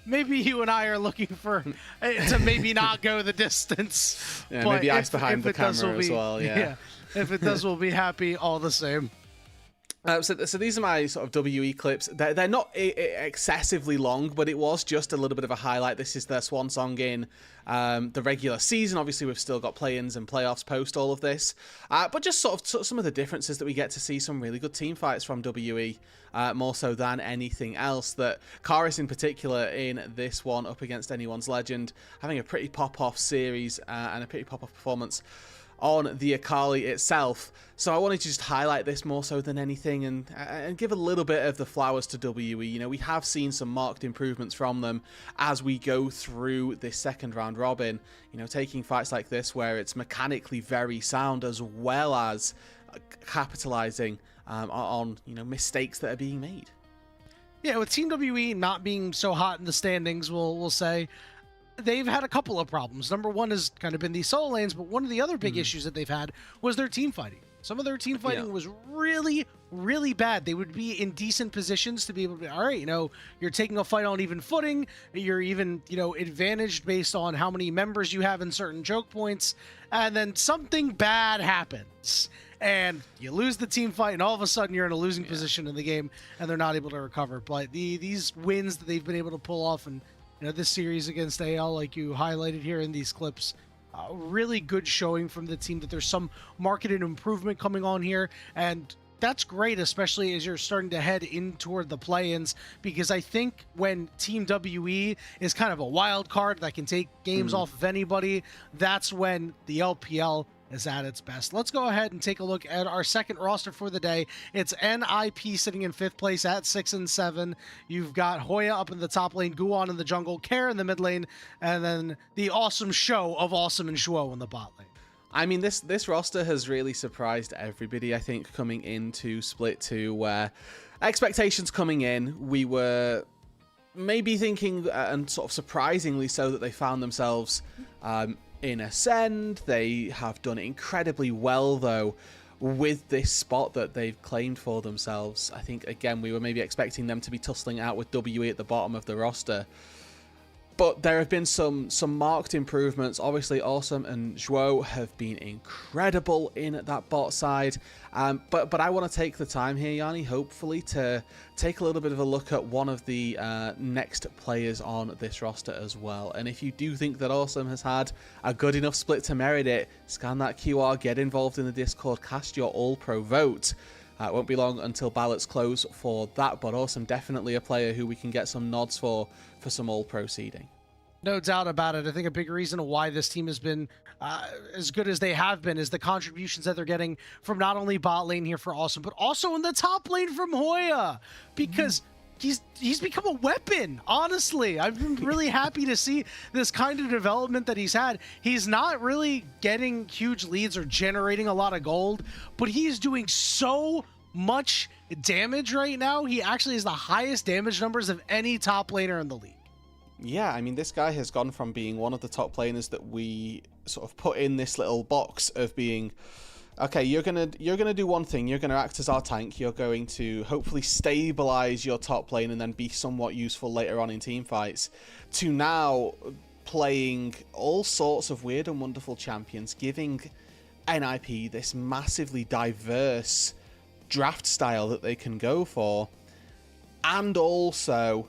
[SPEAKER 3] maybe you and I are looking for to maybe not go the distance.
[SPEAKER 4] Yeah,
[SPEAKER 3] but
[SPEAKER 4] maybe ice behind the camera as well. Yeah.
[SPEAKER 3] If it does, we'll be happy all the same.
[SPEAKER 4] So these are my sort of WE clips. They're not excessively long, but it was just a little bit of a highlight. This is their swan song in the regular season. Obviously, we've still got play-ins and playoffs post all of this. But just sort of some of the differences that we get to see some really good team fights from WE, more so than anything else. That Karis in particular in this one up against Anyone's Legend, having a pretty pop-off series and a pretty pop-off performance on the Akali itself. So I wanted to just highlight this more so than anything and give a little bit of the flowers to WE. We have seen some marked improvements from them as we go through this second round robin, taking fights like this where it's mechanically very sound, as well as capitalizing on mistakes that are being made.
[SPEAKER 3] Yeah, with Team WE not being so hot in the standings, we'll say, they've had a couple of problems. Number one has kind of been these solo lanes, but one of the other big issues that they've had was their team fighting. Some of their team fighting was really, really bad. They would be in decent positions to be able to, all right, you're taking a fight on even footing. You're even, advantaged based on how many members you have in certain choke points. And then something bad happens. And you lose the team fight, and all of a sudden you're in a losing position in the game, and they're not able to recover. But these wins that they've been able to pull off, and this series against AL, like you highlighted here in these clips, really good showing from the team that there's some marketed improvement coming on here, and that's great, especially as you're starting to head in toward the play-ins, because I think when Team WE is kind of a wild card that can take games off of anybody, that's when the LPL is at its best. Let's go ahead and take a look at our second roster for the day. It's NIP sitting in 5th place at 6-7. You've got Hoya up in the top lane, Guan in the jungle, Care in the mid lane, and then the awesome show of Awesome and Shuo in the bot lane.
[SPEAKER 4] I mean, this roster has really surprised everybody, I think, coming into Split 2, where expectations coming in, we were maybe thinking, and sort of surprisingly so, that they found themselves in Ascend. They have done incredibly well, though, with this spot that they've claimed for themselves. I think, again, we were maybe expecting them to be tussling out with WE at the bottom of the roster. But there have been some marked improvements. Obviously, Awesome and Zhuo have been incredible in that bot side. But I want to take the time here, Yanni, hopefully, to take a little bit of a look at one of the next players on this roster as well. And if you do think that Awesome has had a good enough split to merit it, scan that QR, get involved in the Discord, cast your all-pro vote. It won't be long until ballots close for that, but Awesome, definitely a player who we can get some nods for some all-pro seeding.
[SPEAKER 3] No doubt about it. I think a big reason why this team has been as good as they have been is the contributions that they're getting from not only bot lane here for Awesome, but also in the top lane from Hoya, because he's become a weapon. Honestly, I've been really happy to see this kind of development that he's had. He's not really getting huge leads or generating a lot of gold, but he's doing so much damage right now. He actually has the highest damage numbers of any top laner in the league.
[SPEAKER 4] Yeah, I mean, this guy has gone from being one of the top laners that we sort of put in this little box of being, okay, you're gonna do one thing. You're gonna act as our tank. You're going to hopefully stabilize your top lane and then be somewhat useful later on in team fights, to now playing all sorts of weird and wonderful champions, giving NIP this massively diverse draft style that they can go for, and also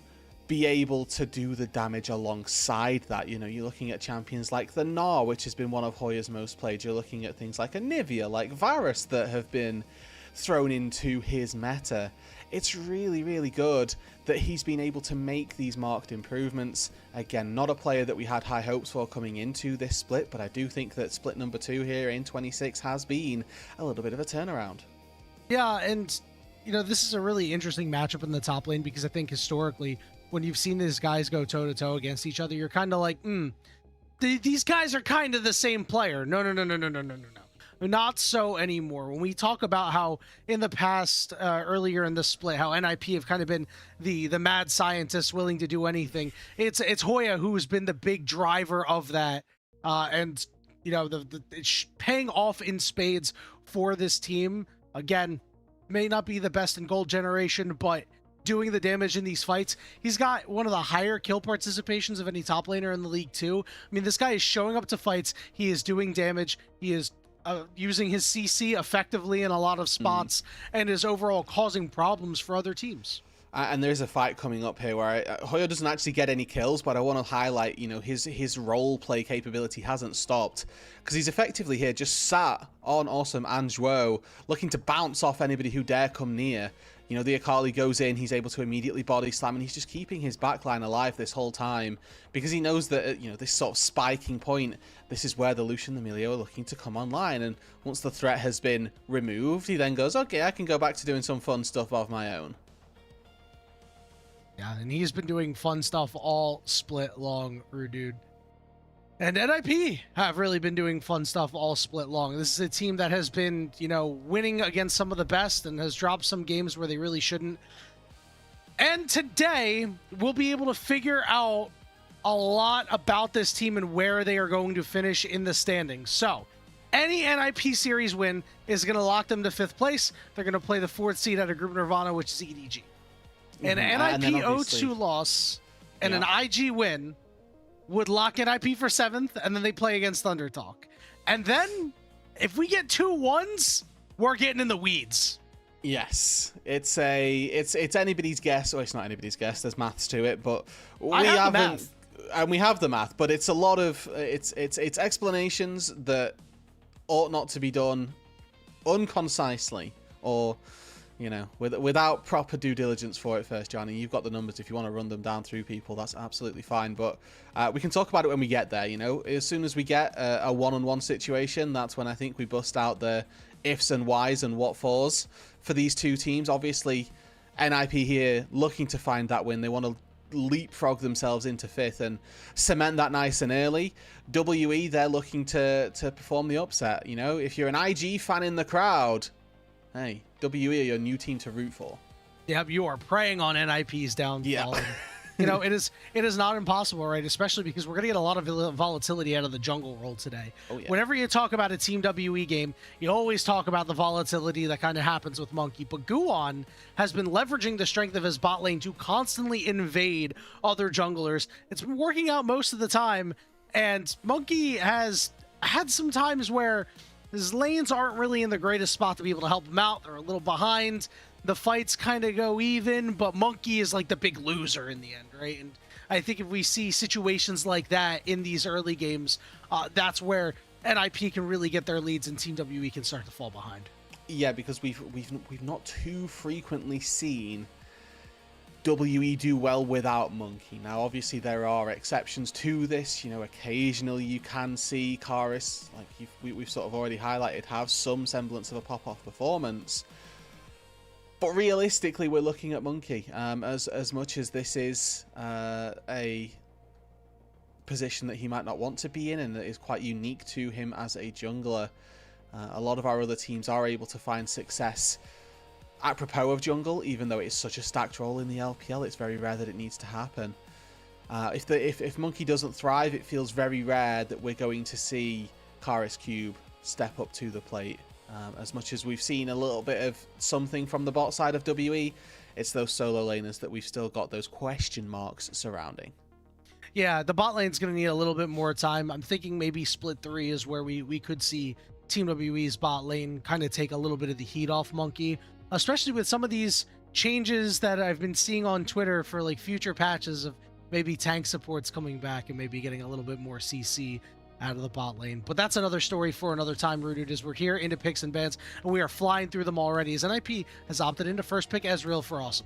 [SPEAKER 4] be able to do the damage alongside that. You're looking at champions like the Gnar, which has been one of Hoya's most played. You're looking at things like Anivia, like Varus, that have been thrown into his meta. It's really, really good that he's been able to make these marked improvements. Again, not a player that we had high hopes for coming into this split, but I do think that split number 2 here in 26 has been a little bit of a turnaround.
[SPEAKER 3] Yeah, and this is a really interesting matchup in the top lane, because I think historically, when you've seen these guys go toe-to-toe against each other, you're kind of like, these guys are kind of the same player. No. Not so anymore. When we talk about how in the past, earlier in the split, how NIP have kind of been the mad scientists willing to do anything, it's Hoya who's been the big driver of that. And, it's paying off in spades for this team. Again, may not be the best in gold generation, but doing the damage in these fights. He's got one of the higher kill participations of any top laner in the league too. I mean, this guy is showing up to fights. He is doing damage. He is using his CC effectively in a lot of spots, and is overall causing problems for other teams.
[SPEAKER 4] And there's a fight coming up here where Hoya doesn't actually get any kills, but I want to highlight, his role play capability hasn't stopped, because he's effectively here just sat on Awesome and Zhuo, looking to bounce off anybody who dare come near. The Akali goes in, he's able to immediately body slam, and he's just keeping his backline alive this whole time, because he knows that, this sort of spiking point, this is where the Lucian and the Emilio are looking to come online, and once the threat has been removed, he then goes, okay, I can go back to doing some fun stuff of my own.
[SPEAKER 3] Yeah, and he's been doing fun stuff all split long, dude. And NIP have really been doing fun stuff all split long. This is a team that has been, winning against some of the best and has dropped some games where they really shouldn't. And today, we'll be able to figure out a lot about this team and where they are going to finish in the standings. So, Any NIP series win is going to lock them to 5th place. They're going to play the 4th seed at a group Nirvana, which is EDG. An NIP 0-2 loss and an IG win would lock NIP for 7th, and then they play against Thunder Talk. And then, if we get 2 1s, we're getting in the weeds.
[SPEAKER 4] Yes, it's anybody's guess. Oh, it's not anybody's guess. There's maths to it, but we
[SPEAKER 3] have the
[SPEAKER 4] haven't,
[SPEAKER 3] math.
[SPEAKER 4] and we have the math. But it's a lot of it's explanations that ought not to be done unconcisely, or without proper due diligence for it first. Johnny, you've got the numbers. If you want to run them down through people, that's absolutely fine. But we can talk about it when we get there. As soon as we get a one-on-one situation, that's when I think we bust out the ifs and whys and what fors for these two teams. Obviously, NIP here looking to find that win. They want to leapfrog themselves into 5th and cement that nice and early. WE, they're looking to perform the upset. If you're an IG fan in the crowd, hey, WE are your new team to root for.
[SPEAKER 3] Yep, you are preying on NIP's downfall.
[SPEAKER 4] Yeah.
[SPEAKER 3] It is not impossible, right? Especially because we're going to get a lot of volatility out of the jungle role today.
[SPEAKER 4] Oh, yeah.
[SPEAKER 3] Whenever you talk about a Team WE game, you always talk about the volatility that kind of happens with Monkey. But Guan has been leveraging the strength of his bot lane to constantly invade other junglers. It's been working out most of the time, and Monkey has had some times where his lanes aren't really in the greatest spot to be able to help him out. They're a little behind. The fights kind of go even, but Monkey is like the big loser in the end, right? And I think if we see situations like that in these early games, that's where NIP can really get their leads and Team WE can start to fall behind.
[SPEAKER 4] Yeah, because we've not too frequently seen WE do well without Monkey. Now, obviously, there are exceptions to this. Occasionally you can see Karis, like we've sort of already highlighted, have some semblance of a pop-off performance. But realistically, we're looking at Monkey. As much as this is a position that he might not want to be in and that is quite unique to him as a jungler, a lot of our other teams are able to find success apropos of jungle, even though it is such a stacked role in the LPL. It's very rare that it needs to happen. If Monkey doesn't thrive, it feels very rare that we're going to see Karis Cube step up to the plate. As much as we've seen a little bit of something from the bot side of WE, it's those solo laners that we've still got those question marks surrounding.
[SPEAKER 3] Yeah, the bot lane's going to need a little bit more time. I'm thinking maybe split 3 is where we could see Team WE's bot lane kind of take a little bit of the heat off Monkey, especially with some of these changes that I've been seeing on Twitter for like future patches of maybe tank supports coming back and maybe getting a little bit more CC out of the bot lane. But that's another story for another time, Rooted, as we're here into picks and bans, and we are flying through them already, as NIP has opted into first pick Ezreal for Awesome.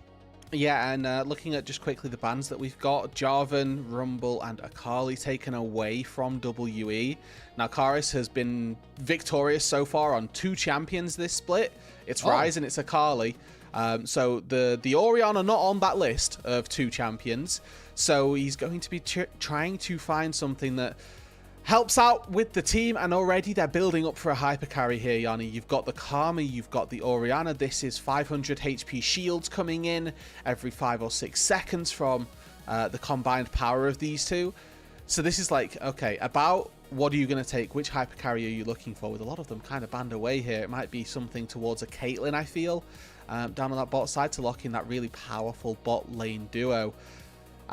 [SPEAKER 4] Yeah, and looking at just quickly the bans that we've got, Jarvan, Rumble, and Akali taken away from WE. Now, Karis has been victorious so far on 2 champions this split. It's Ryze and it's Akali. So the Orion are not on that list of 2 champions. So he's going to be trying to find something that helps out with the team, and already they're building up for a hyper carry here, Yanni. You've got the Karma, you've got the Orianna. This is 500 HP shields coming in every 5 or 6 seconds from the combined power of these two. So this is like, okay, about what are you going to take? Which hyper carry are you looking for? With a lot of them kind of banned away here, it might be something towards a Caitlyn, I feel, down on that bot side to lock in that really powerful bot lane duo.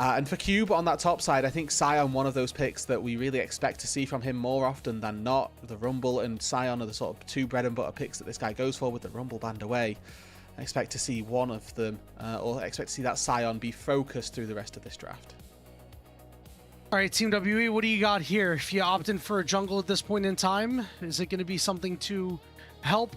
[SPEAKER 4] And for Cube on that top side, I think Sion, one of those picks that we really expect to see from him more often than not. The Rumble and Sion are the sort of 2 bread and butter picks that this guy goes for, with the Rumble banned away. I expect to see one of them, or I expect to see that Sion be focused through the rest of this draft.
[SPEAKER 3] All right, Team WE, what do you got here? If you opt in for a jungle at this point in time, is it going to be something to help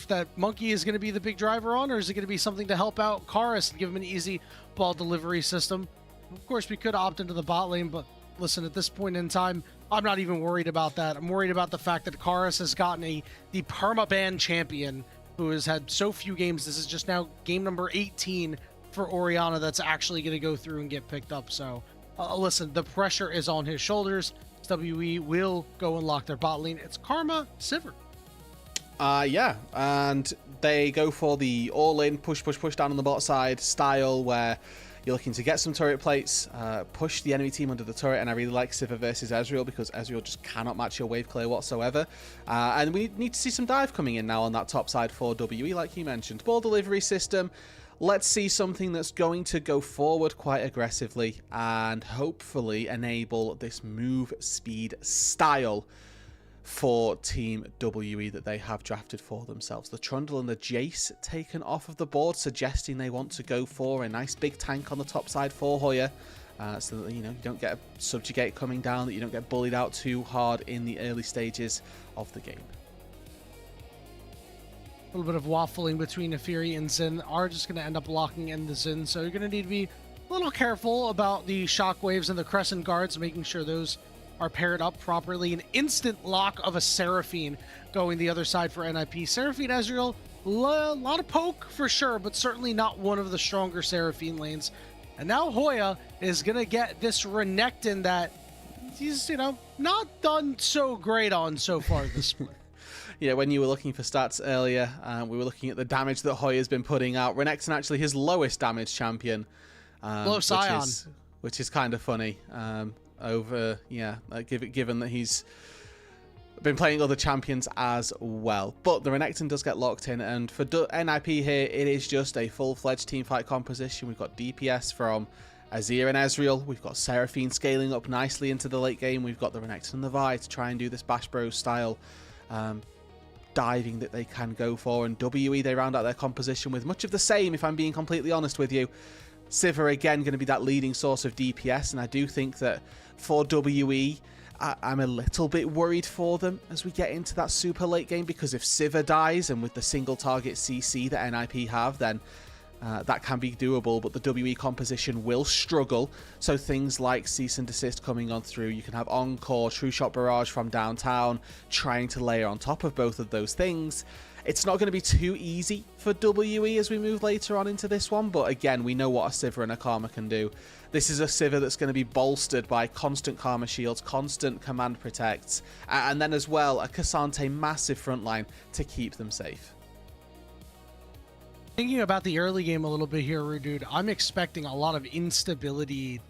[SPEAKER 3] that Monkey is going to be the big driver on, or is it going to be something to help out Karis and give him an easy ball delivery system? Of course, we could opt into the bot lane, but listen, at this point in time, I'm not even worried about that. I'm worried about the fact that Karis has gotten the permaban champion who has had so few games. This is just now game number 18 for Orianna that's actually going to go through and get picked up. So, listen, the pressure is on his shoulders. WE will go and lock their bot lane. It's Karma Sivir.
[SPEAKER 4] Yeah, and they go for the all-in push down on the bot side style where, You're looking to get some turret plates, push the enemy team under the turret, and I really like Sivir versus Ezreal because Ezreal just cannot match your wave clear whatsoever. And we need to see some dive coming in now on that top side for WE, like you mentioned. Ball delivery system. Let's see something that's going to go forward quite aggressively and hopefully enable this move speed style for Team WE that they have drafted for themselves. The Trundle and the Jace taken off of the board, suggesting they want to go for a nice big tank on the top side for Hoya, so that you don't get a subjugate coming down, that you don't get bullied out too hard in the early stages of the game.
[SPEAKER 3] A little bit of waffling between Nefiri and Xin are just going to end up locking in the Xin, so you're going to need to be a little careful about the shockwaves and the Crescent Guards, making sure those are paired up properly. An instant lock of a Seraphine going the other side for NIP. Seraphine Ezreal, a lot of poke for sure, but certainly not one of the stronger Seraphine lanes. And now Hoya is going to get this Renekton that he's, not done so great on so far this split.
[SPEAKER 4] Yeah, when you were looking for stats earlier, we were looking at the damage that Hoya's been putting out. Renekton actually his lowest damage champion.
[SPEAKER 3] Low Scion.
[SPEAKER 4] Which is kind of funny. Given that he's been playing other champions as well. But the Renekton does get locked in, and for NIP here, it is just a full-fledged teamfight composition. We've got DPS from Azir and Ezreal. We've got Seraphine scaling up nicely into the late game. We've got the Renekton and the Vi to try and do this Bash Bros style diving that they can go for. And WE, they round out their composition with much of the same, if I'm being completely honest with you. Sivir again going to be that leading source of DPS, and I do think that for WE, I'm a little bit worried for them as we get into that super late game, because if Sivir dies, and with the single target CC that NIP have, then that can be doable, but the WE composition will struggle. So things like Cease and Desist coming on through, you can have Encore, True Shot Barrage from downtown, trying to layer on top of both of those things. It's not going to be too easy for WE as we move later on into this one, but again, we know what a Sivir and a Karma can do. This is a Sivir that's going to be bolstered by constant Karma shields, constant command protects, and then as well, a Cassante massive frontline to keep them safe.
[SPEAKER 3] Thinking about the early game a little bit here, Rudude, I'm expecting a lot of instability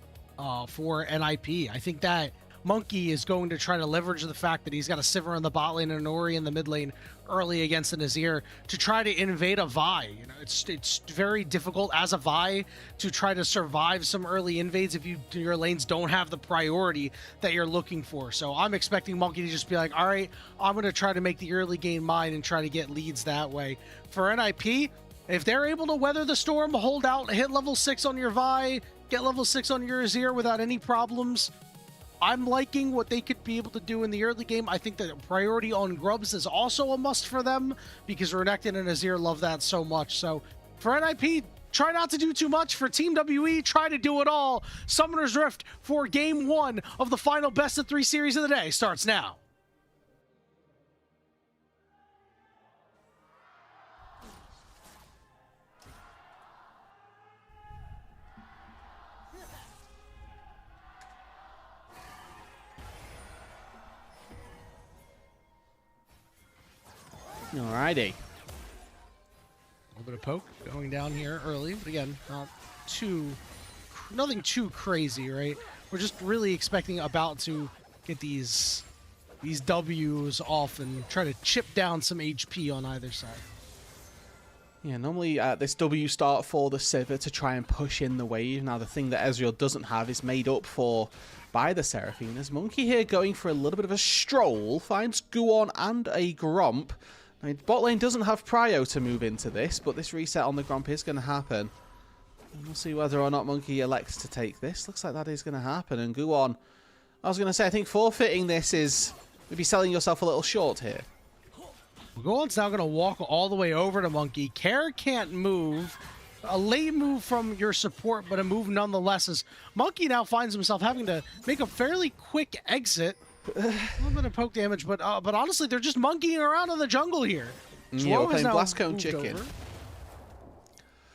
[SPEAKER 3] for NIP. I think that Monkey is going to try to leverage the fact that he's got a Sivir in the bot lane and an Ori in the mid lane early against an Azir to try to invade a Vi. It's very difficult as a Vi to try to survive some early invades if your lanes don't have the priority that you're looking for. So I'm expecting Monkey to just be like, all right, I'm going to try to make the early game mine and try to get leads that way. For NIP, if they're able to weather the storm, hold out, hit level 6 on your Vi, get level 6 on your Azir without any problems, I'm liking what they could be able to do in the early game. I think that priority on Grubs is also a must for them, because Renekton and Azir love that so much. So for NIP, try not to do too much. For Team WE, try to do it all. Summoner's Rift for Game 1 of the final best of 3 series of the day starts now.
[SPEAKER 4] Alrighty.
[SPEAKER 3] A little bit of poke going down here early, but again, nothing too crazy, right? We're just really expecting about to get these W's off and try to chip down some HP on either side.
[SPEAKER 4] Yeah, normally this W start for the Sivir to try and push in the wave. Now the thing that Ezreal doesn't have is made up for by the Seraphine. As Monkey here going for a little bit of a stroll, finds Guon and a Gromp. Now, bot lane doesn't have Prio to move into this, but this reset on the Gromp is going to happen. And we'll see whether or not Monkey elects to take this. Looks like that is going to happen. And Guon, I was going to say, I think forfeiting this is maybe selling yourself a little short here.
[SPEAKER 3] Guon's now going to walk all the way over to Monkey. Care can't move. A late move from your support, but a move nonetheless, as Monkey now finds himself having to make a fairly quick exit. A little bit of poke damage, but honestly, they're just monkeying around in the jungle here.
[SPEAKER 4] Yeah, we're playing Blast Cone Chicken.
[SPEAKER 3] Over.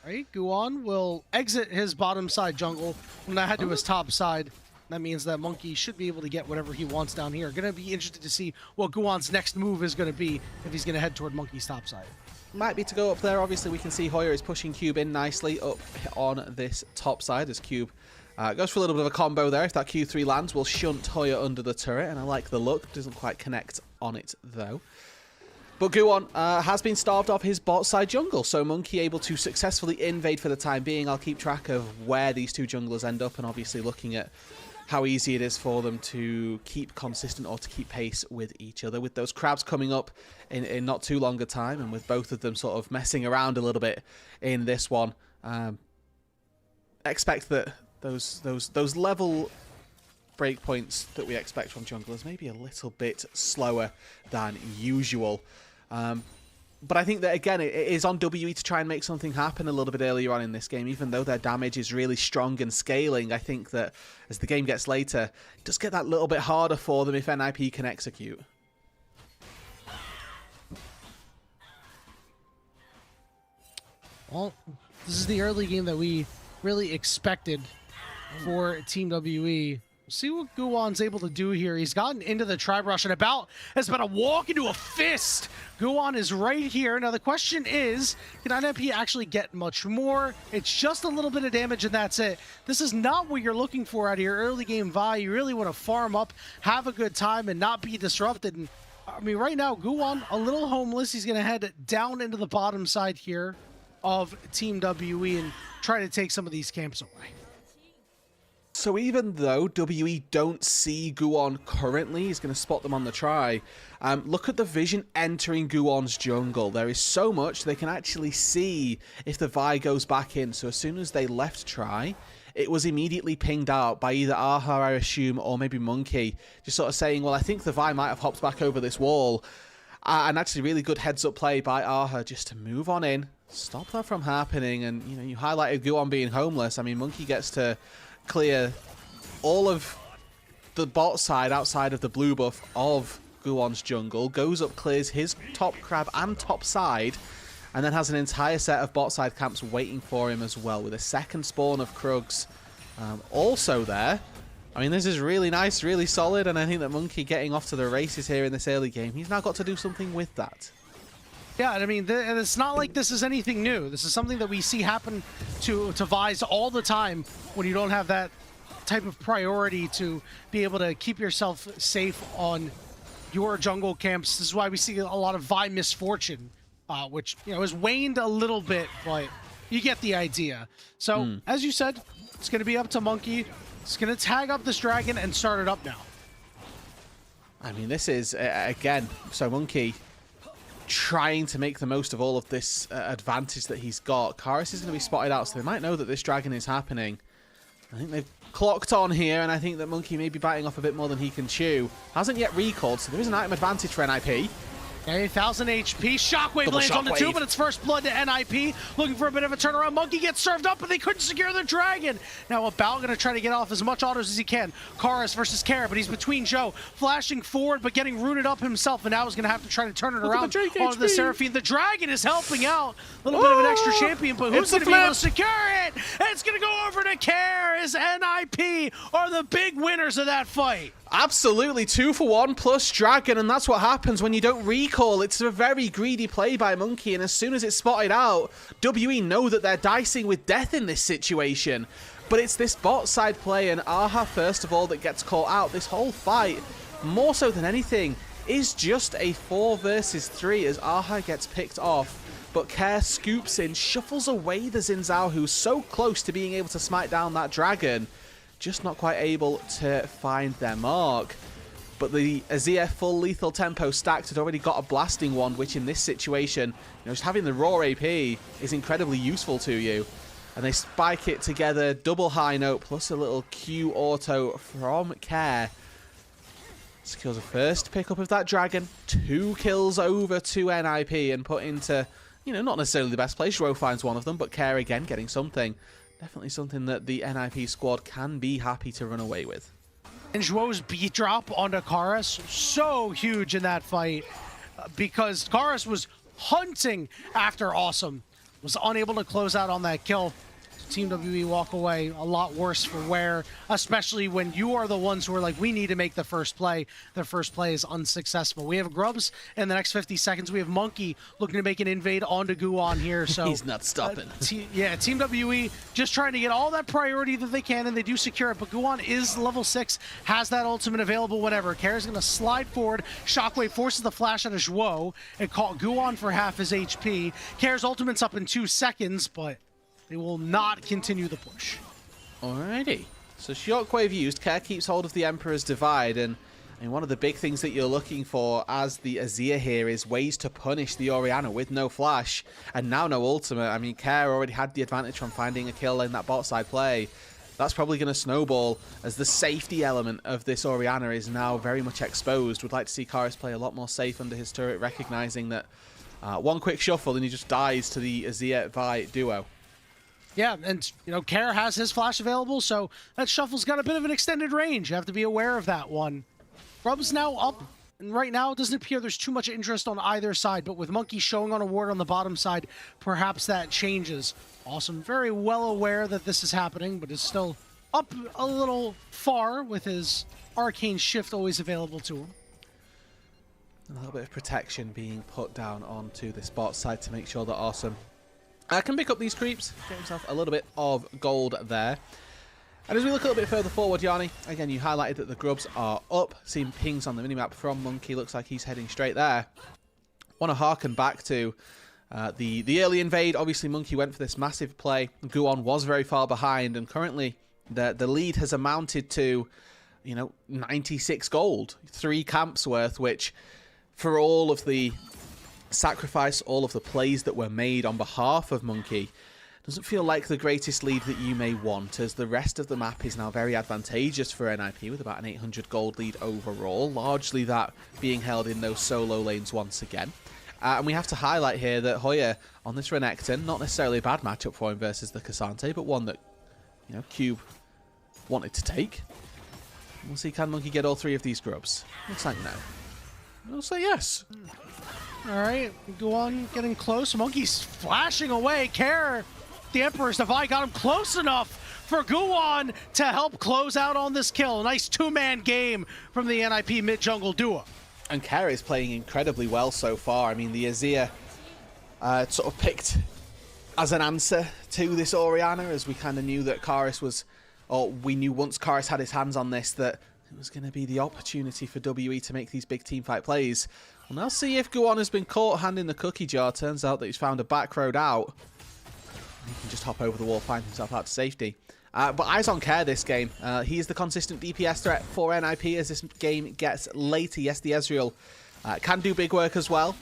[SPEAKER 3] Right, Guon will exit his bottom side jungle and now head to his top side. That means that Monkey should be able to get whatever he wants down here. Gonna be interested to see what Guon's next move is going to be if he's going to head toward Monkey's top side.
[SPEAKER 4] might be to go up there. Obviously, we can see Hoya is pushing Cube in nicely up on this top side as Cube goes for a little bit of a combo there. If that Q3 lands, we'll shunt Hoya under the turret, and I like the look. Doesn't quite connect on it, though. But Guwon has been starved off his bot side jungle, so Monkey able to successfully invade for the time being. I'll keep track of where these two junglers end up, and obviously looking at how easy it is for them to keep consistent or to keep pace with each other. With those crabs coming up in not too long a time, and with both of them sort of messing around a little bit in this one, expect that those level breakpoints that we expect from junglers maybe a little bit slower than usual. But I think that, again, it is on WE to try and make something happen a little bit earlier on in this game. Even though their damage is really strong and scaling, I think that as the game gets later, it does get that little bit harder for them if NIP can execute.
[SPEAKER 3] Well, this is the early game that we really expected for Team WE. See what Guwon's able to do here. He's gotten into the tribe rush and has about to walk into a fist. Guwon is right here. Now the question is, can NIP actually get much more? It's just a little bit of damage and that's it. This is not what you're looking for out of your early game Vi. You really want to farm up, have a good time, and not be disrupted. And I mean, right now, Guwon, a little homeless. He's going to head down into the bottom side here of Team WE and try to take some of these camps away.
[SPEAKER 4] So even though WE don't see Guwon currently, he's going to spot them on the try. Look at the vision entering Guwon's jungle. There is so much they can actually see if the Vi goes back in. So as soon as they left try, it was immediately pinged out by either Aha, I assume, or maybe Monkey. Just sort of saying, well, I think the Vi might have hopped back over this wall. And actually really good heads-up play by Aha just to move on in, stop that from happening. And, you know, you highlighted Guwon being homeless. I mean, Monkey gets to clear all of the bot side outside of the blue buff of Guwon's jungle, goes up, clears his top crab and top side, and then has an entire set of bot side camps waiting for him as well, with a second spawn of Krugs also there. I mean, this is really nice, really solid, and I think that Monkey getting off to the races here in this early game, he's now got to do something with that.
[SPEAKER 3] Yeah, and I mean, and it's not like this is anything new. This is something that we see happen to Vi's all the time when you don't have that type of priority to be able to keep yourself safe on your jungle camps. This is why we see a lot of Vi misfortune, which, you know, has waned a little bit, but you get the idea. So, as you said, it's going to be up to Monkey. It's going to tag up this dragon and start it up now.
[SPEAKER 4] I mean, this is, again, so Monkey trying to make the most of all of this advantage that he's got. Karis is going to be spotted out, so they might know that this dragon is happening. I think they've clocked on here, and I think that Monkey may be biting off a bit more than he can chew. Hasn't yet recalled, so there is an item advantage for NIP.
[SPEAKER 3] 1000 HP. Shockwave lands on the two, but it's first blood to NIP. Looking for a bit of a turnaround. Monkey gets served up, but they couldn't secure the dragon. Now About going to try to get off as much autos as he can. Karis versus Kara, but he's between Joe. Flashing forward, but getting rooted up himself, and now he's going to have to try to turn it around onto the Seraphine. The dragon is helping out. A little bit of an extra champion, but who's going to be able to secure it? And it's going to go over to Kara as NIP are the big winners of that fight.
[SPEAKER 4] Absolutely, 2 for 1 plus dragon, and that's what happens when you don't recall. It's a very greedy play by Monkey, and as soon as it's spotted out, WE know that they're dicing with death in this situation. But it's this bot side play, and Aha, first of all, that gets caught out. This whole fight, more so than anything, is just a 4 versus 3 as Aha gets picked off. But Kerr scoops in, shuffles away the Xin Zhao, who's so close to being able to smite down that dragon. Just not quite able to find their mark. But the Azir full lethal tempo stacked had already got a blasting wand, which in this situation, you know, just having the raw AP is incredibly useful to you. And they spike it together, double high note, plus a little Q auto from Kerr. Secures a first pickup of that dragon, 2 kills over to NIP and put into, you know, not necessarily the best place. Ro finds one of them, but Kerr again getting something. Definitely something that the NIP squad can be happy to run away with.
[SPEAKER 3] And Zhuo's beat drop onto Karis, so huge in that fight because Karis was hunting after Awesome, was unable to close out on that kill. Team WE walk away a lot worse for wear, especially when you are the ones who are like, we need to make the first play. The first play is unsuccessful. We have Grubs in the next 50 seconds. We have Monkey looking to make an invade onto Guan here. So
[SPEAKER 4] He's not stopping.
[SPEAKER 3] Team WE just trying to get all that priority that they can, and they do secure it. But Guan is level 6, has that ultimate available whenever. Kara's going to slide forward. Shockwave forces the flash out of Zhuo and caught Guan for half his HP. Kara's ultimate's up in 2 seconds, but they will not continue the push.
[SPEAKER 4] Alrighty. So Shockwave used. Care keeps hold of the Emperor's Divide, and one of the big things that you're looking for as the Azir here is ways to punish the Orianna with no flash and now no ultimate. I mean, Care already had the advantage from finding a kill in that bot side play. That's probably going to snowball as the safety element of this Orianna is now very much exposed. Would like to see Karis play a lot more safe under his turret, recognizing that one quick shuffle and he just dies to the Azir Vi duo.
[SPEAKER 3] Yeah, and, you know, Kara has his flash available, so that shuffle's got a bit of an extended range. You have to be aware of that one. Grub's now up, and right now it doesn't appear there's too much interest on either side, but with Monkey showing on a ward on the bottom side, perhaps that changes. Awesome, very well aware that this is happening, but is still up a little far with his arcane shift always available to him.
[SPEAKER 4] A little bit of protection being put down onto this bot side to make sure that Awesome can pick up these creeps, get himself a little bit of gold there. And as we look a little bit further forward, Yanni, again, you highlighted that the Grubs are up. Seeing pings on the minimap from Monkey. Looks like he's heading straight there. Want to harken back to the early invade. Obviously, Monkey went for this massive play. Guon was very far behind, and currently the lead has amounted to, 96 gold. 3 camps worth, which for all of the sacrifice, all of the plays that were made on behalf of Monkey, doesn't feel like the greatest lead that you may want, as the rest of the map is now very advantageous for NIP with about an 800 gold lead overall, largely that being held in those solo lanes once again. And we have to highlight here that Hoya on this Renekton, not necessarily a bad matchup for him versus the Cassante, but one that, Cube wanted to take. We'll see, can Monkey get all 3 of these Grubs? Looks like no. We'll say yes.
[SPEAKER 3] All right, go on, getting close. Monkey's flashing away. Care, the Emperor's Divide got him close enough for Guan to help close out on this kill. A nice 2-man game from the NIP mid-jungle duo.
[SPEAKER 4] And Care is playing incredibly well so far. I mean, the Azir sort of picked as an answer to this Orianna, as we kind of knew that Karis was, or we knew once Karis had his hands on this, that it was going to be the opportunity for WE to make these big teamfight plays. We'll now see if Guon has been caught handing the cookie jar. Turns out that he's found a back road out. He can just hop over the wall, find himself out to safety. But eyes on Care this game. He is the consistent DPS threat for NIP as this game gets later. Yes, the Ezreal can do big work as well,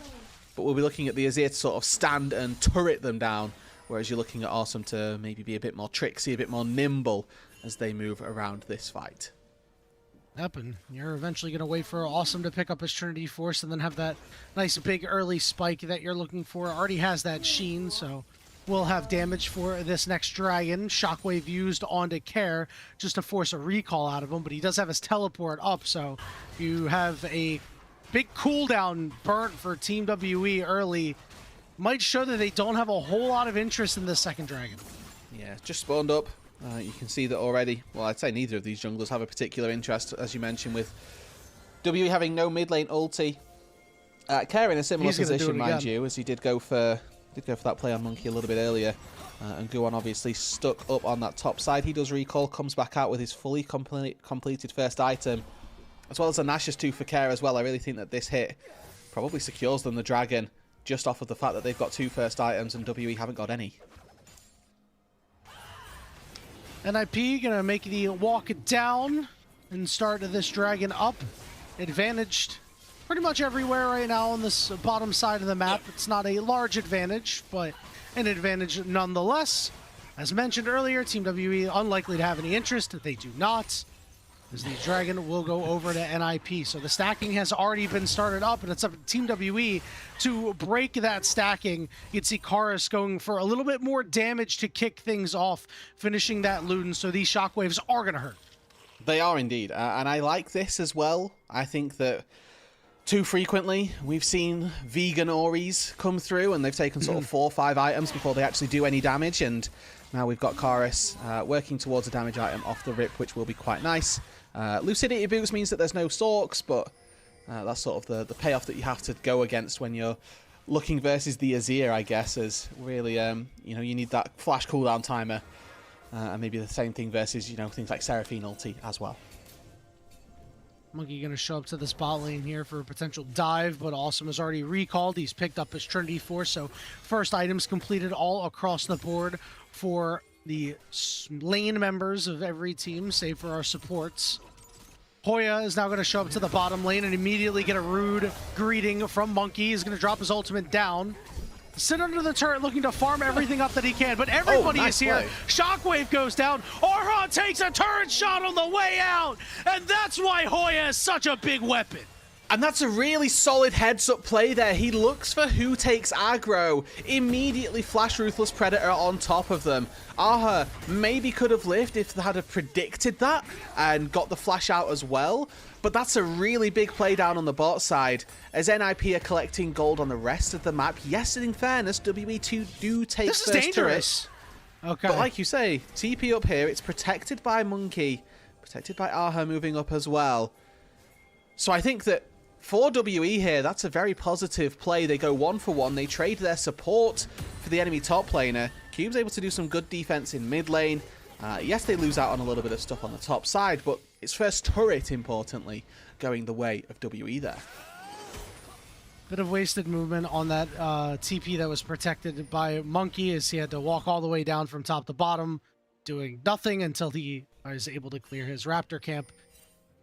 [SPEAKER 4] but we'll be looking at the Azir to sort of stand and turret them down, whereas you're looking at Awesome to maybe be a bit more tricksy, a bit more nimble as they move around this fight.
[SPEAKER 3] Yep, and you're eventually going to wait for Awesome to pick up his Trinity Force and then have that nice big early spike that you're looking for. Already has that sheen, so we'll have damage for this next dragon. Shockwave used onto Care just to force a recall out of him, but he does have his teleport up, so you have a big cooldown burnt for Team WE early. Might show that they don't have a whole lot of interest in this second dragon.
[SPEAKER 4] Yeah, just spawned up. You can see that already. Well, I'd say neither of these junglers have a particular interest, as you mentioned, with WE having no mid lane ulti. Care in a similar position, mind you, as he did go for that play on Monkey a little bit earlier. And Guon obviously stuck up on that top side. He does recall, comes back out with his fully completed first item, as well as a Nash's 2 for Care as well. I really think that this hit probably secures them the dragon, just off of the fact that they've got 2 first items and WE haven't got any.
[SPEAKER 3] NIP gonna make the walk down and start this dragon up. Advantaged pretty much everywhere right now on this bottom side of the map. It's not a large advantage, but an advantage nonetheless. As mentioned earlier, Team WE unlikely to have any interest. They do not, as the dragon will go over to NIP. So the stacking has already been started up, and it's up to Team WE to break that stacking. You can see Karis going for a little bit more damage to kick things off, finishing that Luden, so these shockwaves are going to hurt.
[SPEAKER 4] They are indeed, and I like this as well. I think that too frequently. We've seen vegan Oris come through and they've taken sort of 4 or 5 items before they actually do any damage, and now we've got Chorus working towards a damage item off the rip, which will be quite nice. Lucidity boost means that there's no Sorks, but that's sort of the payoff that you have to go against when you're looking versus the Azir, I guess, is really, you know, you need that flash cooldown timer, and maybe the same thing versus, you know, things like Seraphine ulti as well.
[SPEAKER 3] Monkey going to show up to the spot lane here for a potential dive, but Awesome has already recalled. He's picked up his Trinity Force, so first items completed all across the board for the lane members of every team, save for our supports. Hoya is now going to show up to the bottom lane and immediately get a rude greeting from Monkey. He's going to drop his ultimate down. Sit under the turret looking to farm everything up that he can, but everybody
[SPEAKER 4] nice
[SPEAKER 3] is here.
[SPEAKER 4] play.
[SPEAKER 3] Shockwave goes down. Orhan takes a turret shot on the way out, and that's why Hoya is such a big weapon.
[SPEAKER 4] And that's a really solid heads-up play there. He looks for who takes aggro. Immediately flash Ruthless Predator on top of them. Aha maybe could have lived if they had have predicted that and got the flash out as well. But that's a really big play down on the bot side, as NIP are collecting gold on the rest of the map. Yes, in fairness, WE2 do take
[SPEAKER 3] This is
[SPEAKER 4] first
[SPEAKER 3] dangerous.
[SPEAKER 4] turret.
[SPEAKER 3] Okay.
[SPEAKER 4] But like you say, TP up here, it's protected by Monkey, protected by Aha moving up as well. So I think that for WE here, that's a very positive play. They go 1 for 1. They trade their support for the enemy top laner. Cube's able to do some good defense in mid lane. Yes, they lose out on a little bit of stuff on the top side, but it's first turret, importantly, going the way of WE there.
[SPEAKER 3] Bit of wasted movement on that TP that was protected by Monkey, as he had to walk all the way down from top to bottom, doing nothing until he was able to clear his Raptor camp.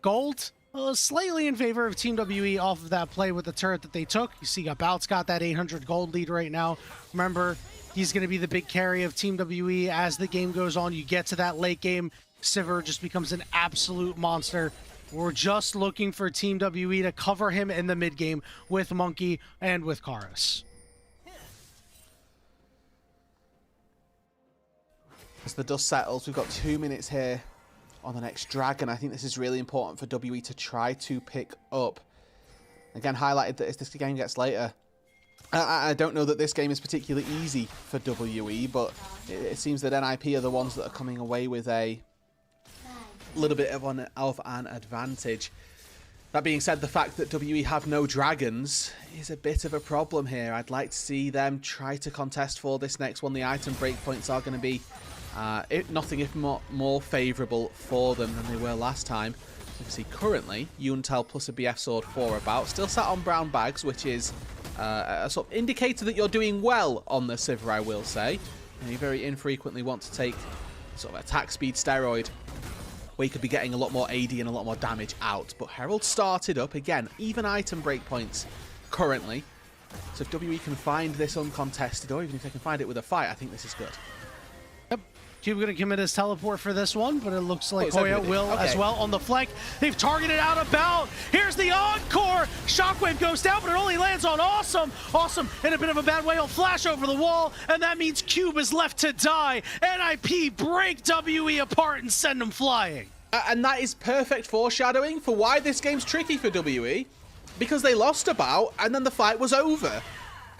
[SPEAKER 3] Gold, slightly in favor of Team WE off of that play with the turret that they took. You see About's got that 800 gold lead right now. Remember, he's going to be the big carry of Team WE as the game goes on. You get to that late game, Sivir just becomes an absolute monster. We're just looking for Team WE to cover him in the mid game with Monkey and with Chorus.
[SPEAKER 4] As the dust settles, we've got 2 minutes here on the next dragon. I think this is really important for WE to try to pick up. Again, highlighted that as this game gets later, I don't know that this game is particularly easy for WE, but it seems that NIP are the ones that are coming away with a little bit of an advantage. That being said, the fact that WE have no dragons is a bit of a problem here. I'd like to see them try to contest for this next one. The item breakpoints are going to be nothing if more favourable for them than they were last time. You can see currently Yuntel plus a BF sword for about, still sat on brown bags, which is a sort of indicator that you're doing well on the Sivir, I will say. And you very infrequently want to take sort of attack speed steroid, where you could be getting a lot more AD and a lot more damage out. But Herald started up again, even item breakpoints currently. So if WE can find this uncontested, or even if they can find it with a fight, I think this is good.
[SPEAKER 3] Yep. Cube going to commit his teleport for this one, but it looks like
[SPEAKER 4] it's
[SPEAKER 3] Hoya
[SPEAKER 4] everybody.
[SPEAKER 3] will
[SPEAKER 4] Okay.
[SPEAKER 3] as well on the flank. They've targeted out About. Here's the encore. Shockwave goes down, but it only lands on Awesome. Awesome in a bit of a bad way. He'll flash over the wall, and that means Cube is left to die. NIP break WE apart and send them flying.
[SPEAKER 4] And that is perfect foreshadowing for why this game's tricky for WE, because they lost About, and then the fight was over.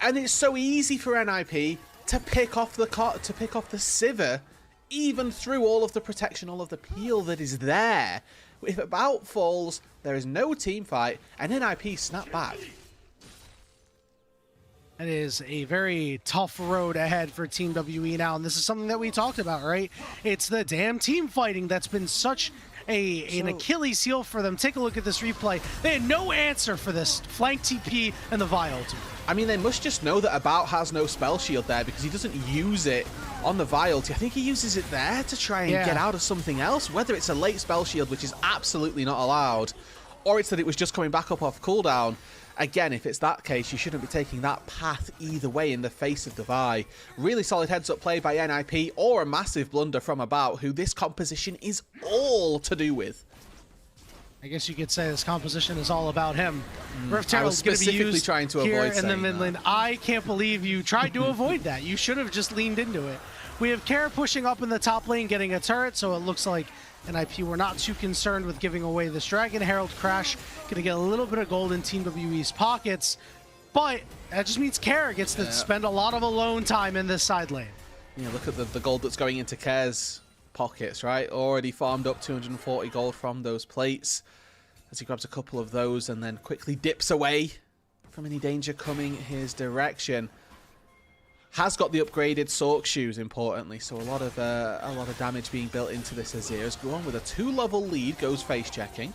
[SPEAKER 4] And it's so easy for NIP to pick off the Sivir, even through all of the protection, all of the peel that is there. If About falls, there is no team fight, and NIP snap back.
[SPEAKER 3] It is a very tough road ahead for Team WE now, and this is something that we talked about, right? It's the damn team fighting that's been such an Achilles heel for them. Take a look at this replay. They had no answer for this flank TP and the Vi ultimate.
[SPEAKER 4] I mean, they must just know that About has no spell shield there, because he doesn't use it on the Vi ulti. I think he uses it there to try and get out of something else, whether it's a late spell shield, which is absolutely not allowed, or it's that it was just coming back up off cooldown. Again, if it's that case, you shouldn't be taking that path either way in the face of the Vi. Really solid heads-up play by NIP, or a massive blunder from About, who this composition is all to do with.
[SPEAKER 3] I guess you could say this composition is all about him. Rift
[SPEAKER 4] I was
[SPEAKER 3] Herald's going to be
[SPEAKER 4] specifically
[SPEAKER 3] used
[SPEAKER 4] trying to
[SPEAKER 3] here
[SPEAKER 4] avoid
[SPEAKER 3] in the
[SPEAKER 4] saying
[SPEAKER 3] mid lane. I can't believe you tried to avoid that. You should have just leaned into it. We have Care pushing up in the top lane, getting a turret, so it looks like NIP were not too concerned with giving away this Dragon Herald Crash. Gonna get a little bit of gold in Team WE's pockets, but that just means Care gets to spend a lot of alone time in this side lane.
[SPEAKER 4] Yeah, look at the gold that's going into Care's pockets, right? Already farmed up 240 gold from those plates as he grabs a couple of those and then quickly dips away from any danger coming his direction. Has got the upgraded Sork shoes, importantly, so a lot of damage being built into this Azir. As Guon with a 2-level lead goes face checking.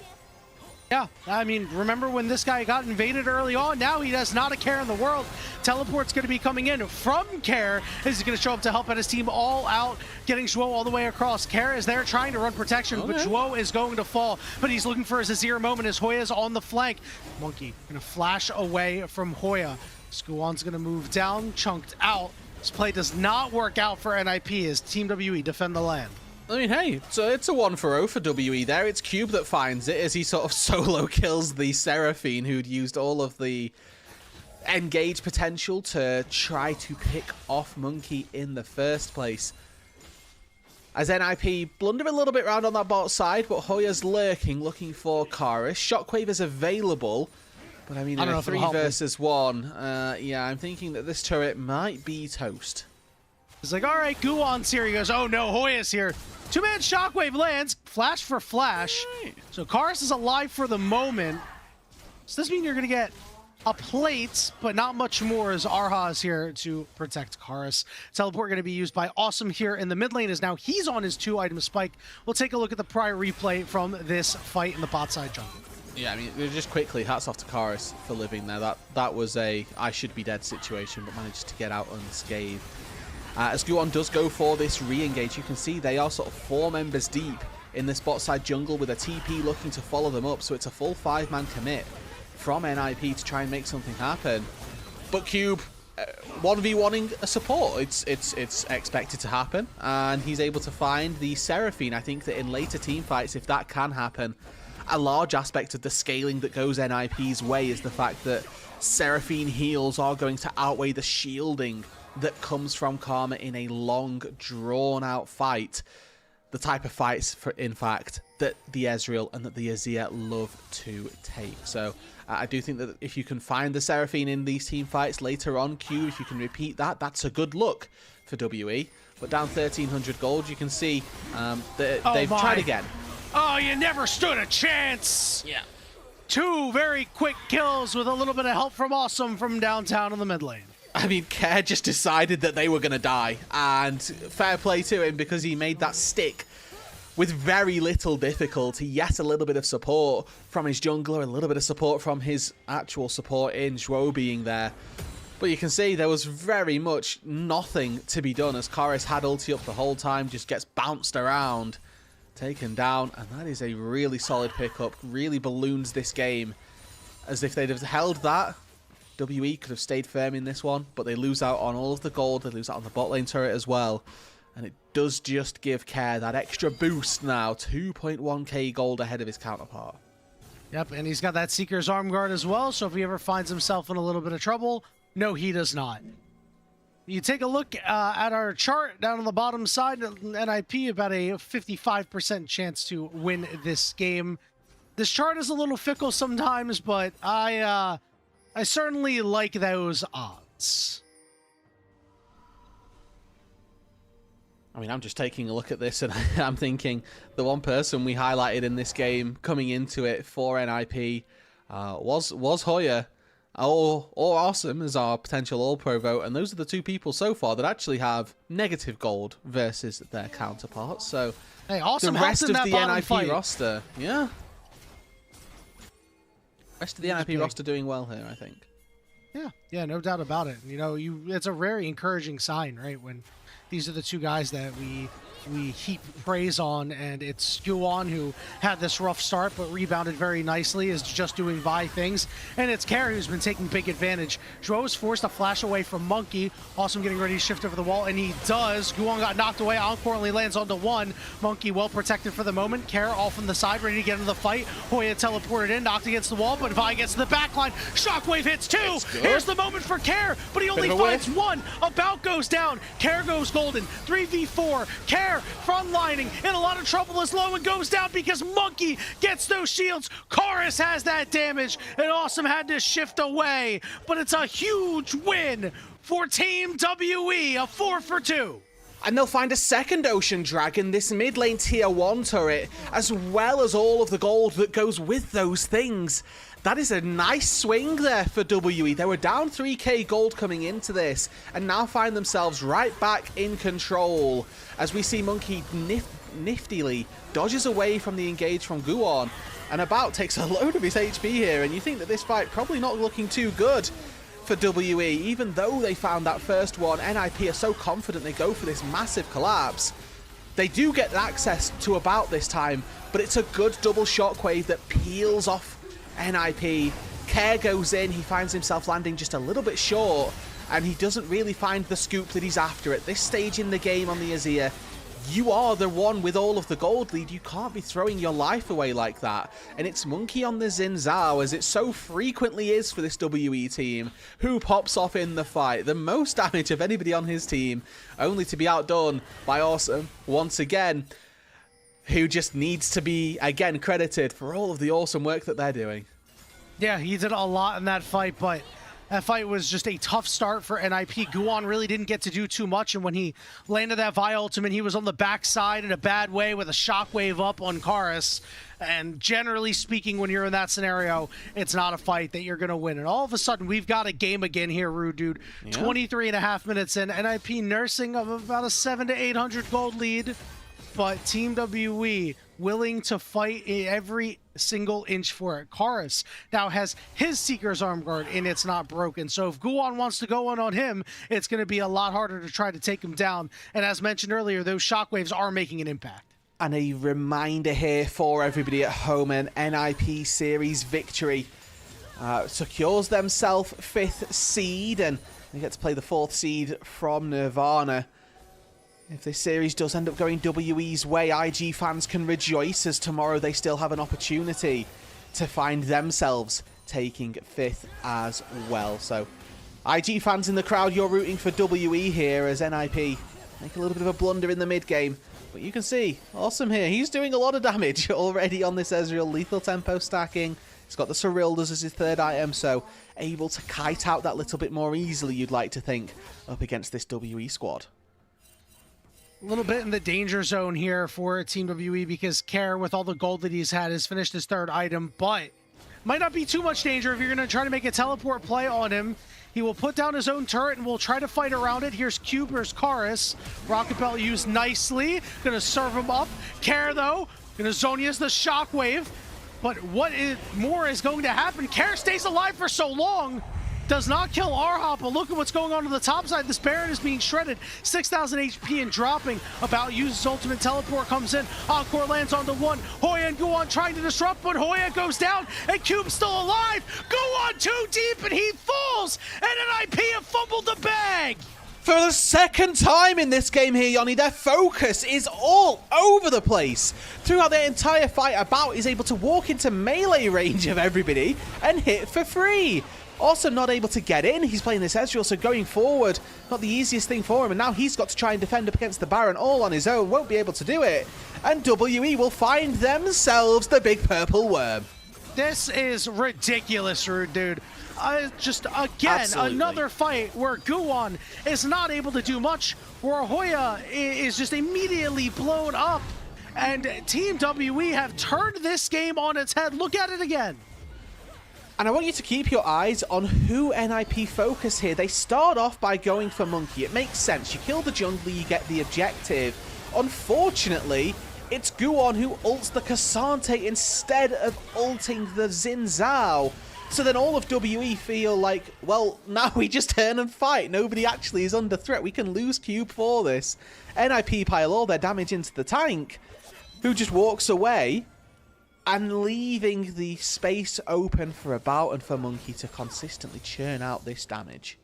[SPEAKER 3] Yeah, I mean, remember when this guy got invaded early on? Now he has not a care in the world. Teleport's going to be coming in from Care. Is he going to show up to help out his team all out, getting Zhuo all the way across. Care is there trying to run protection, but Zhuo is going to fall. But he's looking for his Azir moment as Hoya's on the flank. Monkey going to flash away from Hoya. Skuon's going to move down, chunked out. This play does not work out for NIP as Team WE defend the land.
[SPEAKER 4] I mean, hey, so it's a 1-for-0 for WE there. It's Cube that finds it as he sort of solo kills the Seraphine, who'd used all of the engage potential to try to pick off Monkey in the first place. As NIP blunder a little bit round on that bot side, but Hoya's lurking, looking for Karis. Shockwave is available, but I mean, in a 3 versus 1, yeah, I'm thinking that this turret might be toast.
[SPEAKER 3] It's like, all right, Guon's here. He goes, oh no, Hoya's here. 2-man Shockwave lands, flash for flash. So Karis is alive for the moment. So this means you're going to get a plate, but not much more as Arha is here to protect Karis. Teleport going to be used by Awesome here in the mid lane as now he's on his 2-item spike. We'll take a look at the prior replay from this fight in the bot side jungle.
[SPEAKER 4] Yeah, I mean, just quickly, hats off to Karis for living there. That was a I should be dead situation, but managed to get out unscathed. As Guon does go for this re-engage, you can see they are sort of 4 members deep in this bot side jungle with a TP looking to follow them up, so it's a full 5-man commit from NIP to try and make something happen. But Cube 1v1ing a support, it's expected to happen, and he's able to find the Seraphine. I think that in later team fights, if that can happen, a large aspect of the scaling that goes NIP's way is the fact that Seraphine heals are going to outweigh the shielding that comes from Karma in a long, drawn-out fight. The type of fights, in fact, that the Ezreal and that the Azir love to take. So I do think that if you can find the Seraphine in these team fights later on, Q, if you can repeat that, that's a good look for WE. But down 1,300 gold, you can see that they've tried again.
[SPEAKER 3] Oh, you never stood a chance!
[SPEAKER 4] Yeah.
[SPEAKER 3] 2 very quick kills with a little bit of help from Awesome from downtown in the mid lane.
[SPEAKER 4] I mean, Care just decided that they were going to die, and fair play to him because he made that stick with very little difficulty. Yet a little bit of support from his jungler, a little bit of support from his actual support in Zhuo being there. But you can see there was very much nothing to be done as Karis had ulti up the whole time, just gets bounced around, taken down, and that is a really solid pickup, really balloons this game. As if they'd have held that, WE could have stayed firm in this one, but they lose out on all of the gold, they lose out on the bot lane turret as well, and it does just give Care that extra boost now, 2.1k gold ahead of his counterpart.
[SPEAKER 3] Yep, and he's got that Seeker's Arm Guard as well, so if he ever finds himself in a little bit of trouble, no, he does not. You take a look at our chart down on the bottom side, NIP about a 55% chance to win this game. This chart is a little fickle sometimes, but I certainly like those odds.
[SPEAKER 4] I mean, I'm just taking a look at this and I'm thinking the one person we highlighted in this game coming into it for NIP was Hoya or Awesome as our potential All-Pro vote, and those are the 2 people so far that actually have negative gold versus their counterparts. So
[SPEAKER 3] hey, Awesome
[SPEAKER 4] the rest of the NIP
[SPEAKER 3] fight.
[SPEAKER 4] roster, yeah. Rest of the NIP roster doing well here, I think.
[SPEAKER 3] Yeah, no doubt about it. You know, it's a very encouraging sign, right? When these are the 2 guys that we heap praise on, and it's Yuan who had this rough start but rebounded very nicely, is just doing Vi things, and it's Care who's been taking big advantage. Zhuo is forced to flash away from Monkey. Awesome getting ready to shift over the wall, and he does. Guon got knocked away. Encore only lands onto 1. Monkey well protected for the moment. Care off on the side, ready to get into the fight. Hoya teleported in, knocked against the wall, but Vi gets to the backline. Shockwave hits 2. Here's the the moment for Care, but he only finds one. About goes down. Care goes golden. 3v4. Care frontlining in a lot of trouble as Lowen goes down because Monkey gets those shields. Chorus has that damage, and Awesome had to shift away, but it's a huge win for Team WE, a 4 for 2.
[SPEAKER 4] And they'll find a second Ocean Dragon, this mid lane tier 1 turret, as well as all of the gold that goes with those things. That is a nice swing there for WE. They were down 3k gold coming into this, and now find themselves right back in control. As we see Monkey niftily dodges away from the engage from Guon, and About takes a load of his HP here, and you think that this fight probably not looking too good for WE. Even though they found that first one, NIP are so confident they go for this massive collapse. They do get access to About this time, but it's a good double shockwave that peels off NIP. Care goes in, he finds himself landing just a little bit short, and he doesn't really find the scoop that he's after. At this stage in the game on the Azir, you are the one with all of the gold lead. You can't be throwing your life away like that. And it's Monkey on the Xin Zhao, as it so frequently is for this WE team, who pops off in the fight. The most damage of anybody on his team, only to be outdone by Awesome once again, who just needs to be, again, credited for all of the awesome work that they're doing.
[SPEAKER 3] Yeah, he did a lot in that fight, but that fight was just a tough start for NIP. Guon really didn't get to do too much, and when he landed that Vi ultimate, he was on the backside in a bad way with a shockwave up on Chorus. And generally speaking, when you're in that scenario, it's not a fight that you're going to win. And all of a sudden, we've got a game again here, Rude Dude. Yeah. 23 and a half minutes in, NIP nursing of about a 700 to 800 gold lead. But Team WE willing to fight every single inch for it. Chorus now has his Seeker's Arm Guard, and it's not broken. So if Guon wants to go in on him, it's going to be a lot harder to try to take him down. And as mentioned earlier, those shockwaves are making an impact.
[SPEAKER 4] And a reminder here for everybody at home, an NIP series victory secures themselves 5th seed, and they get to play the 4th seed from Nirvana. If this series does end up going WE's way, IG fans can rejoice, as tomorrow they still have an opportunity to find themselves taking 5th as well. So, IG fans in the crowd, you're rooting for WE here, as NIP make a little bit of a blunder in the mid-game. But you can see, Awesome here, he's doing a lot of damage already on this Ezreal. Lethal tempo stacking, he's got the Cerildas as his 3rd item, so able to kite out that little bit more easily, you'd like to think, up against this WE squad.
[SPEAKER 3] A little bit in the danger zone here for Team WE, because Care, with all the gold that he's had, has finished his 3rd item, but might not be too much danger if you're going to try to make a teleport play on him. He will put down his own turret and will try to fight around it. Here's Cube versus Chorus. Rocket Belt used nicely. Going to serve him up. Care, though, going to Zhonya's the shockwave. But more is going to happen. Care stays alive for so long. Does not kill Arhop, but look at what's going on the top side. This Baron is being shredded. 6,000 HP and dropping. About uses ultimate teleport, comes in. Encore lands onto one. Hoya and Guon trying to disrupt, but Hoya goes down, and Cube's still alive. Guon too deep, and he falls. And NIP have fumbled the bag.
[SPEAKER 4] For the 2nd time in this game here, Yoni, their focus is all over the place. Throughout their entire fight, About is able to walk into melee range of everybody and hit for free. Also not able to get in. He's playing this Ezreal, so going forward, not the easiest thing for him. And now he's got to try and defend up against the Baron all on his own. Won't be able to do it. And WE will find themselves the big purple worm.
[SPEAKER 3] This is ridiculous, Rude Dude. Just again,
[SPEAKER 4] Absolutely.
[SPEAKER 3] Another fight where Guon is not able to do much, where Hoya is just immediately blown up. And Team WE have turned this game on its head. Look at it again.
[SPEAKER 4] And I want you to keep your eyes on who NIP focus here. They start off by going for Monkey. It makes sense. You kill the jungler, you get the objective. Unfortunately, it's Guon who ults the Cassante instead of ulting the Xin Zhao. So then all of WE feel like, well, now we just turn and fight. Nobody actually is under threat. We can lose Cube for this. NIP pile all their damage into the tank, who just walks away, and leaving the space open for About and for Monkey to consistently churn out this damage.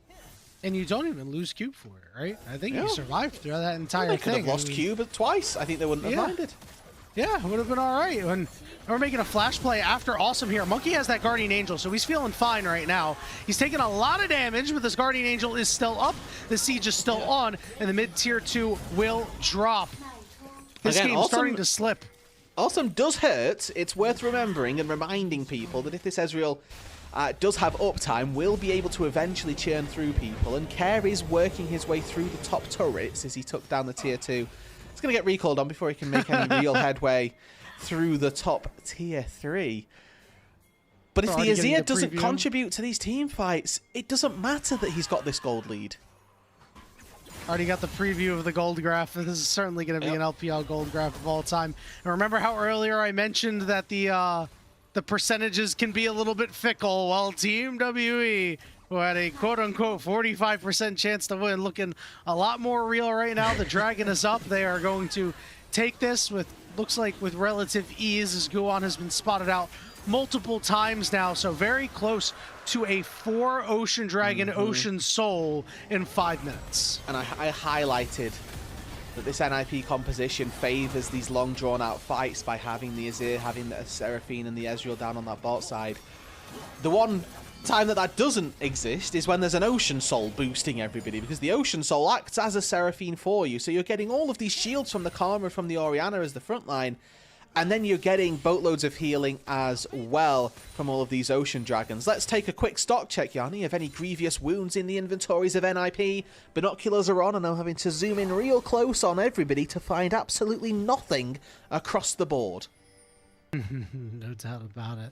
[SPEAKER 3] And you don't even lose Cube for it, right? I think you survived through that entire
[SPEAKER 4] They
[SPEAKER 3] thing.
[SPEAKER 4] could have lost Cube twice. I think they wouldn't have minded.
[SPEAKER 3] Yeah, it would have been all right. When we're making a flash play after Awesome here. Monkey has that Guardian Angel, so he's feeling fine right now. He's taking a lot of damage, but this Guardian Angel is still up. The siege is still on, and the mid tier 2 will drop. This
[SPEAKER 5] Again,
[SPEAKER 3] game's
[SPEAKER 5] Awesome
[SPEAKER 3] starting to slip.
[SPEAKER 5] Awesome does hurt. It's worth remembering and reminding people that if this Ezreal does have uptime, will be able to eventually churn through people, and Care is working his way through the top turrets as he took down the tier 2. It's going to get recalled on before he can make any real headway through the top tier 3. But if the Azir doesn't contribute to these team fights, it doesn't matter that he's got this gold lead.
[SPEAKER 3] Already got the preview of the gold graph. This is certainly going to be an LPL gold graph of all time. And remember how earlier I mentioned that the percentages can be a little bit fickle? Well, Team WE, who had a quote-unquote 45% chance to win, looking a lot more real right now. The Dragon is up. They are going to take this with, looks like, with relative ease, as Guan has been spotted out multiple times now. So very close to a 4 Ocean Dragon, Ocean Soul in 5 minutes.
[SPEAKER 5] And I highlighted that this NIP composition favors these long drawn-out fights by having the Azir, having the Seraphine and the Ezreal down on that bot side. The one time that doesn't exist is when there's an Ocean Soul boosting everybody, because the Ocean Soul acts as a Seraphine for you, so you're getting all of these shields from the Karma, from the Orianna as the front line, and then you're getting boatloads of healing as well from all of these Ocean Dragons. Let's take a quick stock check, Yanni, of any grievous wounds in the inventories of NIP. Binoculars are on, and I'm having to zoom in real close on everybody to find absolutely nothing across the board.
[SPEAKER 3] No doubt about it.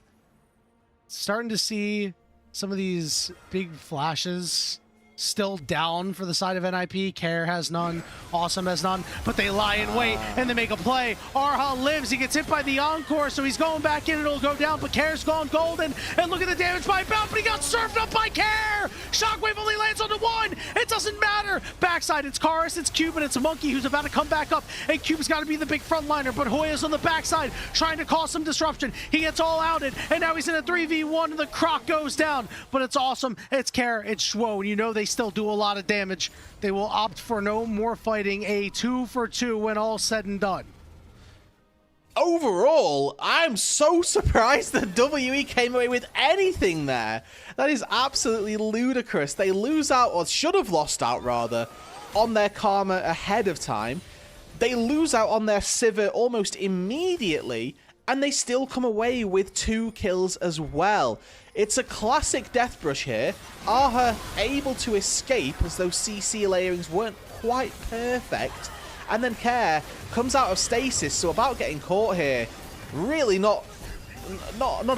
[SPEAKER 3] Starting to see some of these big flashes still down for the side of NIP. Care has none. Awesome has none. But they lie in wait and they make a play. Arha lives. He gets hit by the Encore, so he's going back in. It'll go down, but Care's gone golden. And look at the damage by Bout, but he got surfed up by Care. Shockwave only lands on the 1. It doesn't matter. Backside, it's Karis, it's Cube, and it's a Monkey who's about to come back up. And Cube's got to be the big frontliner, but Hoya's on the backside trying to cause some disruption. He gets all outed, and now he's in a 3v1, and the Croc goes down. But it's Awesome. It's Care. It's Shwo, and you know they still do a lot of damage. They will opt for no more fighting. A 2-for-2 when all said and done.
[SPEAKER 5] Overall, I'm so surprised that WE came away with anything there. That is absolutely ludicrous. They lose out, or should have lost out rather, on their Karma ahead of time. They lose out on their Sivir almost immediately, and they still come away with 2 kills as well. It's a classic death brush here. Arha able to escape as those CC layerings weren't quite perfect. And then Care comes out of stasis, so about getting caught here. Really not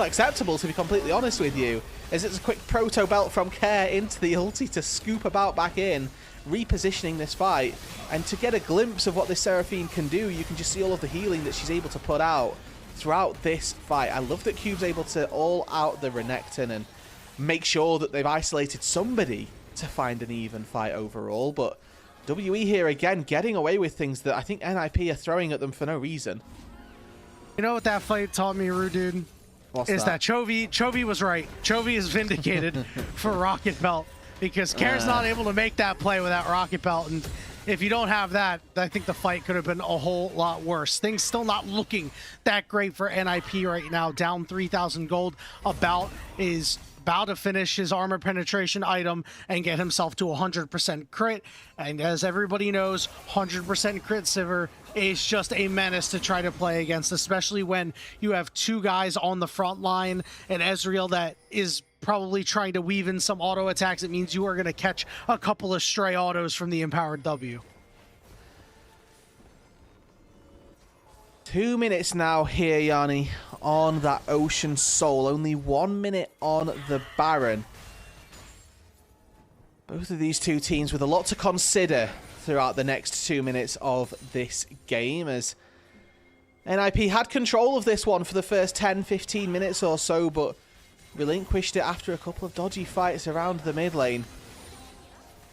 [SPEAKER 5] acceptable, to be completely honest with you. As it's a quick proto belt from Care into the ulti to scoop about back in, repositioning this fight. And to get a glimpse of what this Seraphine can do, you can just see all of the healing that she's able to put out throughout this fight. I love that Cube's able to all out the Renekton and make sure that they've isolated somebody to find an even fight overall. But WE here again getting away with things that I think NIP are throwing at them for no reason.
[SPEAKER 3] You know what that fight taught me, dude?
[SPEAKER 5] What's
[SPEAKER 3] is that Chovy was right. Chovy is vindicated for Rocket Belt, because Care's not able to make that play without Rocket Belt, and if you don't have that, I think the fight could have been a whole lot worse. Things still not looking that great for NIP right now. Down 3,000 gold. Is about to finish his armor penetration item and get himself to 100% crit. And as everybody knows, 100% crit Sivir is just a menace to try to play against, especially when you have 2 guys on the front line and Ezreal that is probably trying to weave in some auto attacks. It means you are going to catch a couple of stray autos from the empowered W.
[SPEAKER 5] 2 minutes now here, Yanni, on that Ocean Soul. Only 1 minute on the Baron. Both of these two teams with a lot to consider throughout the next 2 minutes of this game, as NIP had control of this one for the first 10-15 minutes or so, but relinquished it after a couple of dodgy fights around the mid lane.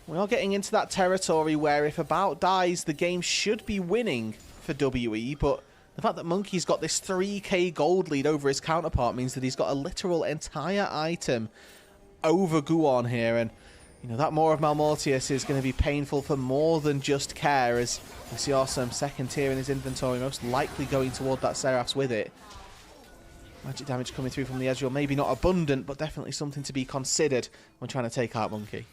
[SPEAKER 5] We are getting into that territory where if About dies, the game should be winning for WE, but the fact that Monkey's got this 3k gold lead over his counterpart means that he's got a literal entire item over Guon here, and You know, that Maw of Malmortius is going to be painful for more than just Care, as we see Awesome second tier in his inventory, most likely going toward that Seraphs with it. Magic damage coming through from the Ezreal, maybe not abundant, but definitely something to be considered when trying to take out Monkey.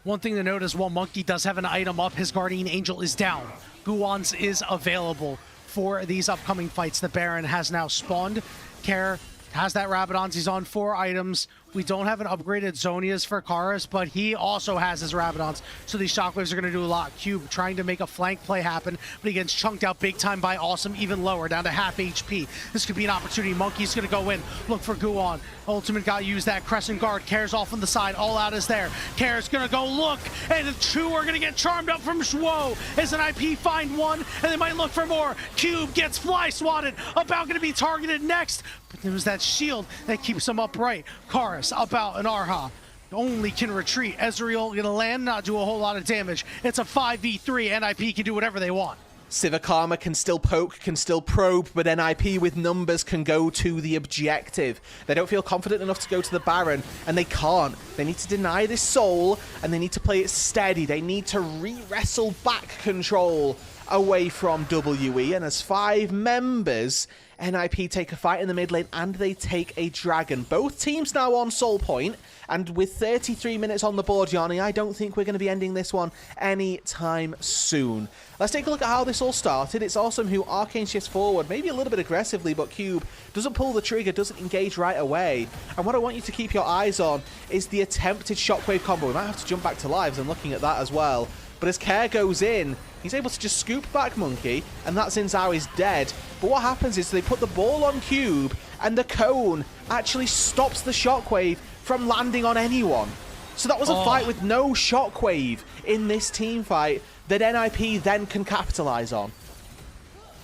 [SPEAKER 3] One thing to note is while Monkey does have an item up, his Guardian Angel is down. Guwan's is available for these upcoming fights. The Baron has now spawned. Care has that Rabadons. He's on 4 items. We don't have an upgraded Zonias for Karis, but he also has his Rabadons. So these Shockwaves are going to do a lot. Cube trying to make a flank play happen, but he gets chunked out big time by Awesome, even lower, down to half HP. This could be an opportunity. Monkey's going to go in, look for Guwan. Ultimate got used that Crescent Guard. Care's off on the side. All out is there. Care's going to go look, and the 2 are going to get charmed up from Shwo. As an IP find 1, and they might look for more. Cube gets fly swatted, about going to be targeted next. But there was that shield that keeps him upright. Karis about an Arha. Only can retreat. Ezreal gonna land, not do a whole lot of damage. It's a 5v3. NIP can do whatever they want.
[SPEAKER 5] Sivakarma can still poke, can still probe, but NIP with numbers can go to the objective. They don't feel confident enough to go to the Baron, and they can't. They need to deny this soul, and they need to play it steady. They need to re-wrestle back control away from WE, and as 5 members, NIP take a fight in the mid lane and they take a dragon. Both teams now on soul point, and with 33 minutes on the board, Yanni, I don't think we're going to be ending this one anytime soon. Let's take a look at how this all started. It's Awesome who arcane shifts forward, maybe a little bit aggressively, but Cube doesn't pull the trigger, doesn't engage right away. And what I want you to keep your eyes on is the attempted shockwave combo. We might have to jump back to lives and looking at that as well. But as Care goes in, he's able to just scoop back Monkey, and that Xin Zhao is dead. But what happens is they put the ball on Cube, and the cone actually stops the shockwave from landing on anyone. So that was a fight with no shockwave in this team fight that NIP then can capitalize on.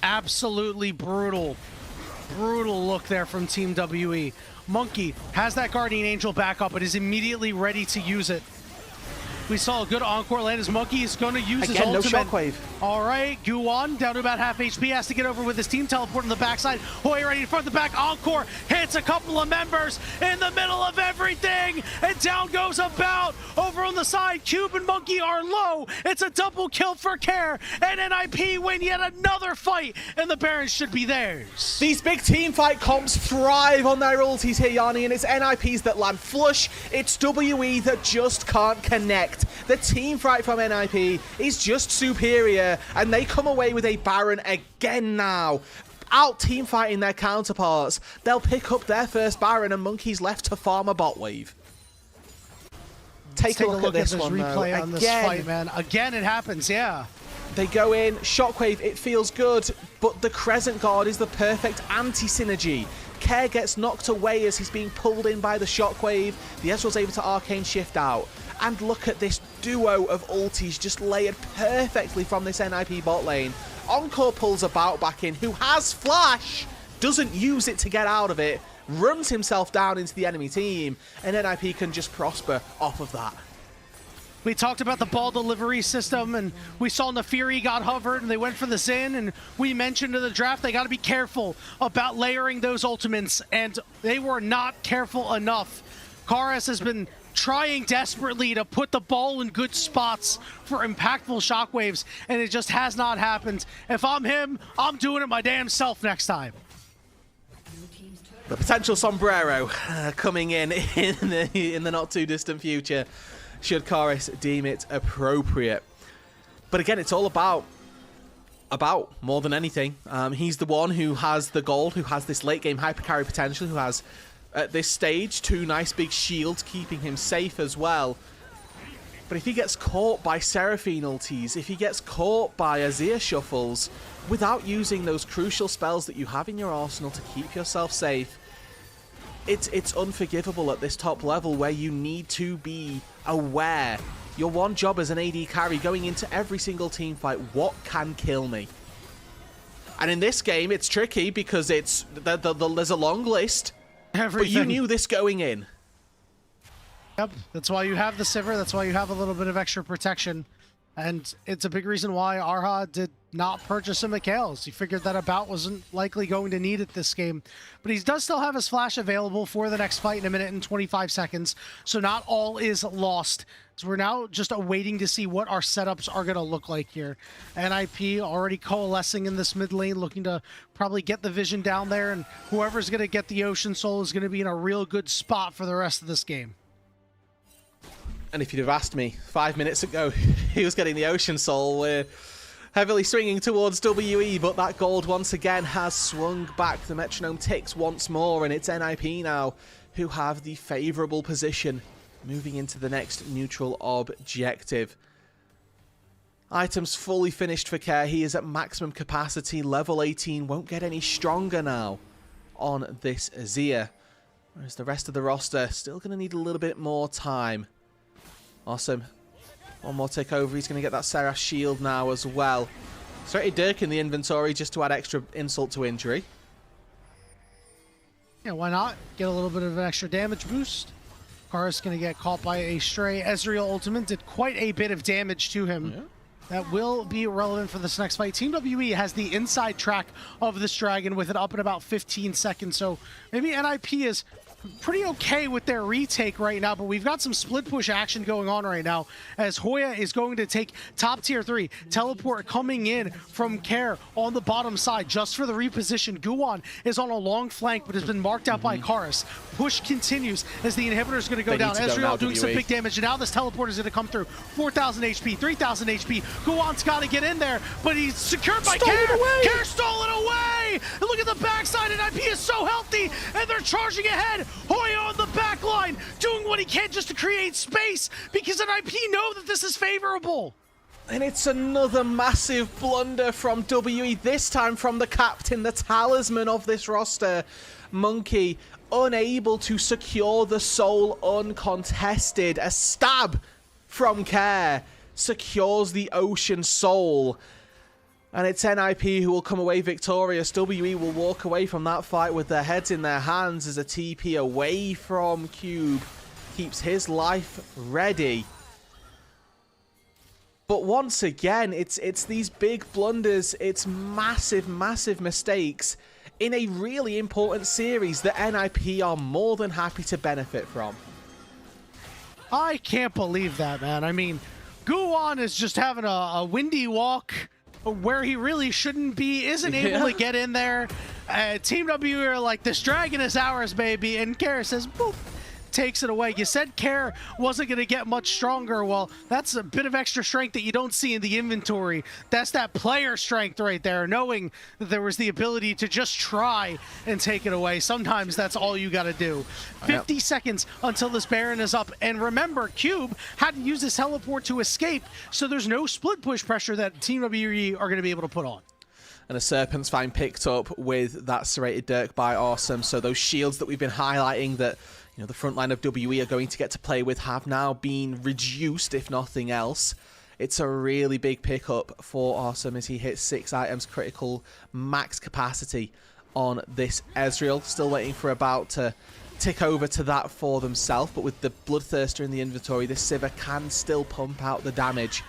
[SPEAKER 3] Absolutely brutal. Brutal look there from Team WE. Monkey has that Guardian Angel back up and is immediately ready to use it. We saw a good encore land as Monkey is going to use his ultimate.
[SPEAKER 5] No shockwave.
[SPEAKER 3] All right, Guwan down to about half HP, has to get over with his team, teleport on the backside. Hoy ready in front of the back, encore hits a couple of members in the middle of everything, and down goes About. Over on the side, Cube and Monkey are low. It's a double kill for Care, and NIP win yet another fight, and the Barons should be theirs.
[SPEAKER 5] These big team fight comps thrive on their ultis here, Yanni, and it's NIPs that land flush. It's WE that just can't connect. The team fight from NIP is just superior, and they come away with a Baron again now. Out team fighting their counterparts. They'll pick up their first Baron, and Monkey's left to farm a bot wave. Take a look at this one,
[SPEAKER 3] replay on this fight, man. Again, it happens, yeah.
[SPEAKER 5] They go in, shockwave, it feels good, but the Crescent Guard is the perfect anti-synergy. Care gets knocked away as he's being pulled in by the shockwave. The Ezreal's able to arcane shift out. And look at this duo of ultis just layered perfectly from this NIP bot lane. Encore pulls About back in, who has flash, doesn't use it to get out of it, runs himself down into the enemy team, and NIP can just prosper off of that.
[SPEAKER 3] We talked about the ball delivery system, and we saw Nefiri got hovered, and they went for the Xin, and we mentioned in the draft they got to be careful about layering those ultimates, and they were not careful enough. Karis has been trying desperately to put the ball in good spots for impactful shockwaves, and it just has not happened. If I'm him, I'm doing it my damn self next time.
[SPEAKER 5] The potential sombrero coming in the not too distant future, should Karis deem it appropriate. But again, it's all about more than anything. He's the one who has the gold, who has this late game hyper carry potential, who has at this stage 2 nice big shields keeping him safe as well. But if he gets caught by Seraphine ultis, if he gets caught by Azir shuffles, without using those crucial spells that you have in your arsenal to keep yourself safe, it's unforgivable at this top level where you need to be aware. Your one job as an AD carry going into every single team fight, what can kill me? And in this game, it's tricky because there's a long list. But you knew this going in.
[SPEAKER 3] Yep, that's why you have the Sivir, that's why you have a little bit of extra protection. And it's a big reason why Arha did not purchase a Mikhails. He figured that a bout wasn't likely going to need it this game. But he does still have his flash available for the next fight in 1 minute and 25 seconds. So not all is lost. So we're now just awaiting to see what our setups are going to look like here. NIP already coalescing in this mid lane, looking to probably get the vision down there. And whoever's going to get the Ocean Soul is going to be in a real good spot for the rest of this game.
[SPEAKER 4] And if you'd have asked me 5 minutes ago, he was getting the Ocean Soul. We're heavily swinging towards WE, but that gold once again has swung back. The metronome ticks once more, and it's NIP now who have the favourable position moving into the next neutral objective. Items fully finished for Care. He is at maximum capacity. Level 18 won't get any stronger now on this Azir. Whereas the rest of the roster still going to need a little bit more time. Awesome. One more tick over. He's going to get that Seraph shield now as well. Serrated Dirk in the inventory just to add extra insult to injury.
[SPEAKER 3] Yeah, why not? Get a little bit of an extra damage boost. Kara's going to get caught by a stray. Ezreal ultimate did quite a bit of damage to him. Yeah. That will be relevant for this next fight. Team WE has the inside track of this dragon with it up in about 15 seconds. So maybe NIP is pretty okay with their retake right now, but we've got some split push action going on right now as Hoya is going to take top tier 3. Teleport coming in from Care on the bottom side just for the reposition. Guan is on a long flank but has been marked out by Karis. Push continues as the inhibitor is going to go down. Ezreal doing some big damage, and now this teleport is going to come through. 4,000 HP, 3,000 HP. Guan's got to get in there, but he's secured by Care. Care stole it away! And look at the backside, and IP is so healthy, and they're charging ahead. Hoya on the back line, doing what he can just to create space, because NIP know that this is favorable.
[SPEAKER 4] And it's another massive blunder from WE, this time from the captain, the talisman of this roster. Monkey, unable to secure the soul uncontested. A stab from Care secures the Ocean Soul. And it's NIP who will come away victorious. WE will walk away from that fight with their heads in their hands as a TP away from Cube keeps his life ready. But once again, it's these big blunders, it's massive, massive mistakes in a really important series that NIP are more than happy to benefit from.
[SPEAKER 3] I can't believe that, man. I mean, Guan is just having a windy walk where he really shouldn't be, isn't able to get in there. Team W are like, this dragon is ours, baby. And Care says, boop, takes it away. You said Care wasn't going to get much stronger. Well, that's a bit of extra strength that you don't see in the inventory. That's that player strength right there, knowing that there was the ability to just try and take it away. Sometimes that's all you got to do. 50 seconds until this Baron is up. And remember, Cube had to use his teleport to escape, so there's no split push pressure that Team WE are going to be able to put on.
[SPEAKER 4] And a Serpent's Fine picked up with that Serrated Dirk by Awesome. So those shields that we've been highlighting that, you know, the front line of WE are going to get to play with have now been reduced, if nothing else. It's a really big pickup for Awesome as he hits 6 items critical max capacity on this Ezreal. Still waiting for about to tick over to that for themselves, but with the Bloodthirster in the inventory, this Sivir can still pump out the damage.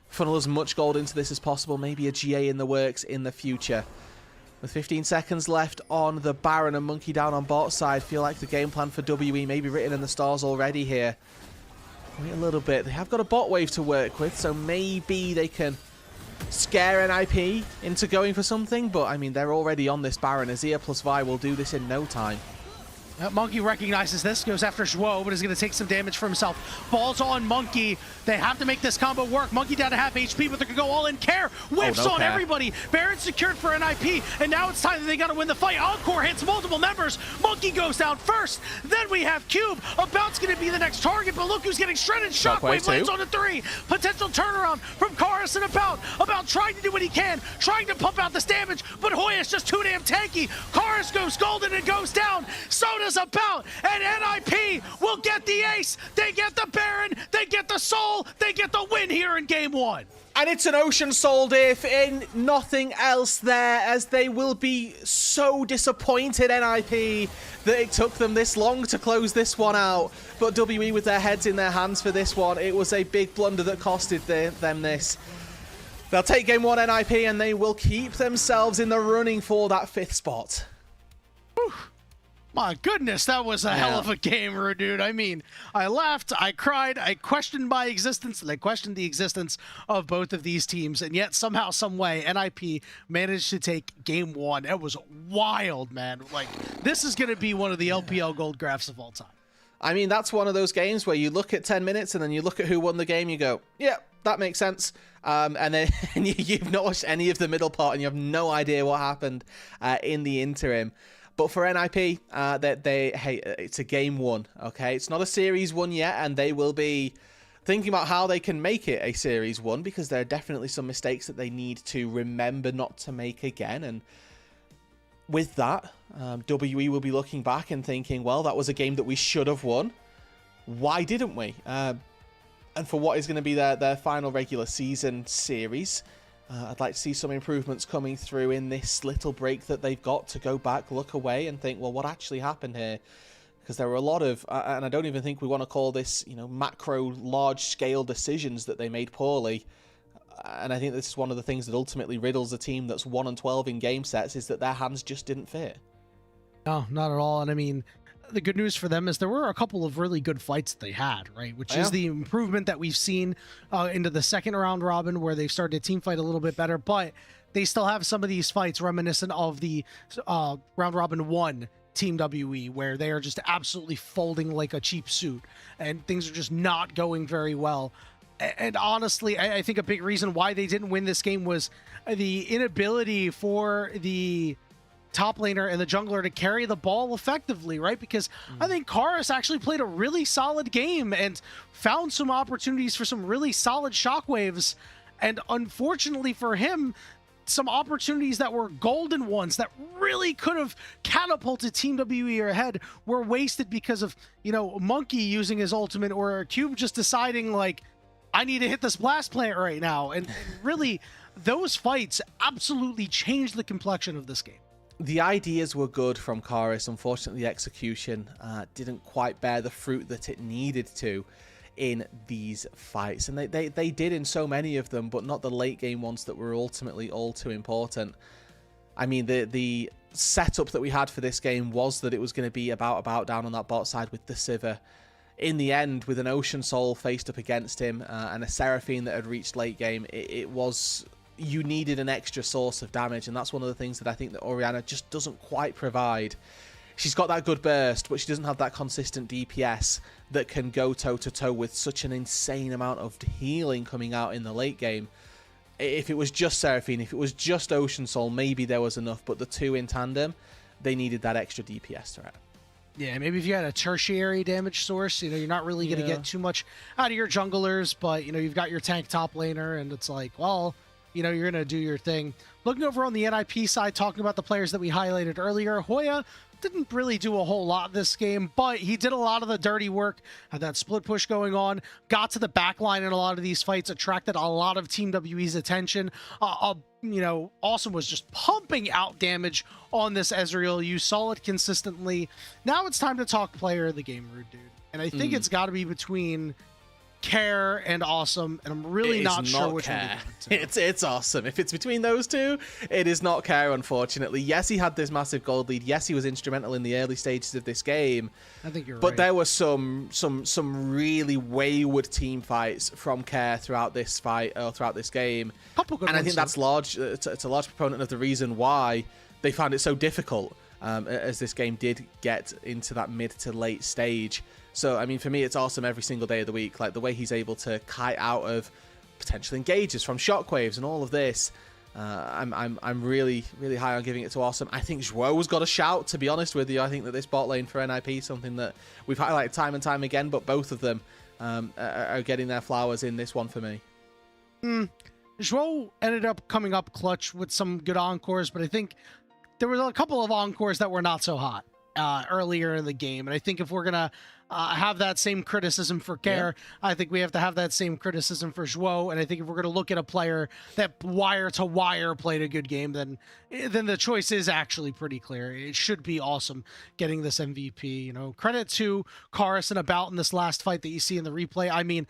[SPEAKER 4] Funnel as much gold into this as possible, maybe a GA in the works in the future. With 15 seconds left on the Baron and Monkey down on bot side, feel like the game plan for WE may be written in the stars already here. Wait a little bit. They have got a bot wave to work with, so maybe they can scare NIP into going for something, but I mean, they're already on this Baron. Azir plus Vi will do this in no time.
[SPEAKER 3] Monkey recognizes this, goes after Zhuo, but is going to take some damage for himself. Falls on Monkey. They have to make this combo work. Monkey down to half HP, but they're going to go all in. Care whips on Care. Everybody. Baron secured for NIP, and now it's time that they got to win the fight. Encore hits multiple members. Monkey goes down first. Then we have Cube. About's going to be the next target, but look who's getting shredded. Shockwave lands on the 3. Potential turnaround from Karis and About. About trying to do what he can, trying to pump out this damage, but Hoya's just too damn tanky. Karis goes golden and goes down. So does About, and NIP will get the ace. They get the Baron, they get the soul, they get the win here in game 1.
[SPEAKER 4] And it's an Ocean Soul diff in nothing else there, as they will be so disappointed, NIP, that it took them this long to close this one out. But WE with their heads in their hands for this one. It was a big blunder that costed them this.
[SPEAKER 5] They'll take game 1 NIP and they will keep themselves in the running for that 5th spot.
[SPEAKER 3] My goodness, that was a hell of a game, dude. I mean, I laughed, I cried, I questioned my existence, and I questioned the existence of both of these teams, and yet somehow, some way, NIP managed to take game 1. It was wild, man. Like, this is going to be one of the LPL gold graphs of all time.
[SPEAKER 5] I mean, that's one of those games where you look at 10 minutes and then you look at who won the game, you go, yeah, that makes sense. And then you've not watched any of the middle part and you have no idea what happened in the interim. But for NIP, hey, it's a game 1, okay? It's not a series 1 yet, and they will be thinking about how they can make it a series 1, because there are definitely some mistakes that they need to remember not to make again. And with that, WE will be looking back and thinking, well, that was a game that we should have won. Why didn't we? And for what is going to be their final regular season series, I'd like to see some improvements coming through in this little break that they've got to go back, look away, and think, well, what actually happened here? Because there were a lot of, and I don't even think we want to call this, macro, large-scale decisions that they made poorly. And I think this is one of the things that ultimately riddles a team that's 1-12 in game sets, is that their hands just didn't fit.
[SPEAKER 3] No, not at all. And I mean, the good news for them is there were a couple of really good fights that they had, right? Which is the improvement that we've seen into the second round robin, where they started to team fight a little bit better, but they still have some of these fights reminiscent of the round robin 1 Team WE, where they are just absolutely folding like a cheap suit and things are just not going very well. And honestly, I think a big reason why they didn't win this game was the inability for the top laner and the jungler to carry the ball effectively, right? Because I think Karis actually played a really solid game and found some opportunities for some really solid shockwaves. And unfortunately for him, some opportunities that were golden ones that really could have catapulted Team WE ahead were wasted because of, Monkey using his ultimate, or Cube just deciding, like, I need to hit this blast plant right now. And really, those fights absolutely changed the complexion of this game.
[SPEAKER 5] The ideas were good from Karis. Unfortunately, the execution didn't quite bear the fruit that it needed to in these fights. And they did in so many of them, but not the late game ones that were ultimately all too important. I mean, the setup that we had for this game was that it was going to be about down on that bot side with the Sivir. In the end, with an Ocean Soul faced up against him and a Seraphine that had reached late game, it was... you needed an extra source of damage, and that's one of the things that I think that Orianna just doesn't quite provide. She's got that good burst, but she doesn't have that consistent DPS that can go toe-to-toe with such an insane amount of healing coming out in the late game. If it was just Seraphine, if it was just Ocean Soul, maybe there was enough, but the two in tandem, they needed that extra DPS threat.
[SPEAKER 3] Yeah, maybe if you had a tertiary damage source, you're not really going to get too much out of your junglers, but, you've got your tank top laner, and it's like, well... you're going to do your thing. Looking over on the NIP side, talking about the players that we highlighted earlier, Hoya didn't really do a whole lot this game, but he did a lot of the dirty work, had that split push going on, got to the back line in a lot of these fights, attracted a lot of Team WE's attention. Awesome was just pumping out damage on this Ezreal. You saw it consistently. Now it's time to talk player of the game, Rude Dude. And I think it's got to be between Care and Awesome, and I'm really not sure which one to give it to.
[SPEAKER 5] It's Awesome. If it's between those two, it is not Care, unfortunately. Yes, he had this massive gold lead. Yes, he was instrumental in the early stages of this game.
[SPEAKER 3] I think you're right.
[SPEAKER 5] But there were some really wayward team fights from Care throughout this fight, or throughout this game. And I think that's large. It's a large proponent of the reason why they found it so difficult as this game did get into that mid to late stage. So, I mean, for me, it's Awesome every single day of the week. Like, the way he's able to kite out of potential engages from shockwaves and all of this. I'm really, really high on giving it to Awesome. I think Zhuo's got a shout, to be honest with you. I think that this bot lane for NIP is something that we've highlighted time and time again, but both of them are getting their flowers in this one for me.
[SPEAKER 3] Zhuo ended up coming up clutch with some good encores, but I think there was a couple of encores that were not so hot earlier in the game. And I think if we're going to have that same criticism for Care. I think we have to have that same criticism for Zhuo. And I think if we're going to look at a player that wire to wire played a good game, then the choice is actually pretty clear. It should be awesome getting this MVP. You know, credit to Karis and About in this last fight that you see in the replay. I mean,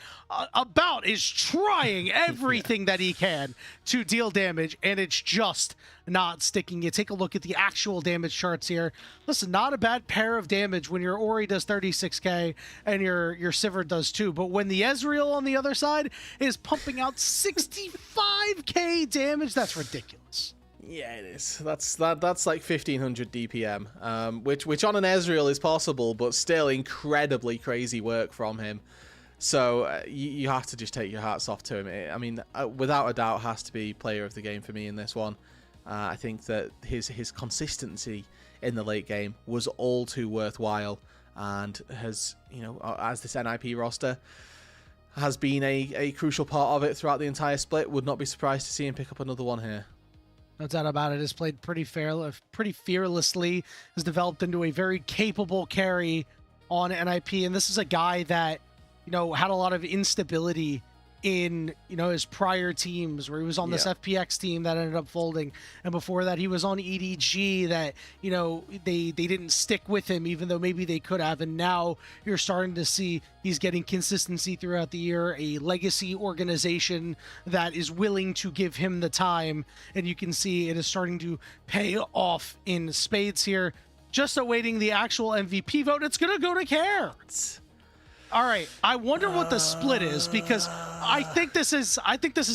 [SPEAKER 3] About is trying everything that he can to deal damage, and it's just not sticking. You take a look at the actual damage charts here. Listen, not a bad pair of damage when your Ori does 36k and your Sivir does too. But when the Ezreal on the other side is pumping out 65k damage, that's ridiculous.
[SPEAKER 5] Yeah, it is. That's like 1500 DPM, which on an Ezreal is possible, but still incredibly crazy work from him. So you have to just take your hats off to him. I mean, without a doubt, has to be player of the game for me in this one. I think that his consistency in the late game was all too worthwhile, and has, you know, as this NIP roster has been a crucial part of it throughout the entire split. Would not be surprised to see him pick up another one here.
[SPEAKER 3] No doubt about it. Has played pretty fearlessly. Has developed into a very capable carry on NIP, and this is a guy that, you know, had a lot of instability in, you know, his prior teams, where he was on this FPX team that ended up folding, and before that he was on EDG that, you know, they didn't stick with him even though maybe they could have. And now you're starting to see he's getting consistency throughout the year, a legacy organization that is willing to give him the time, and you can see it is starting to pay off in spades here. Just awaiting the actual MVP vote. It's gonna go to Care. All right, I wonder what the split is, because I think this is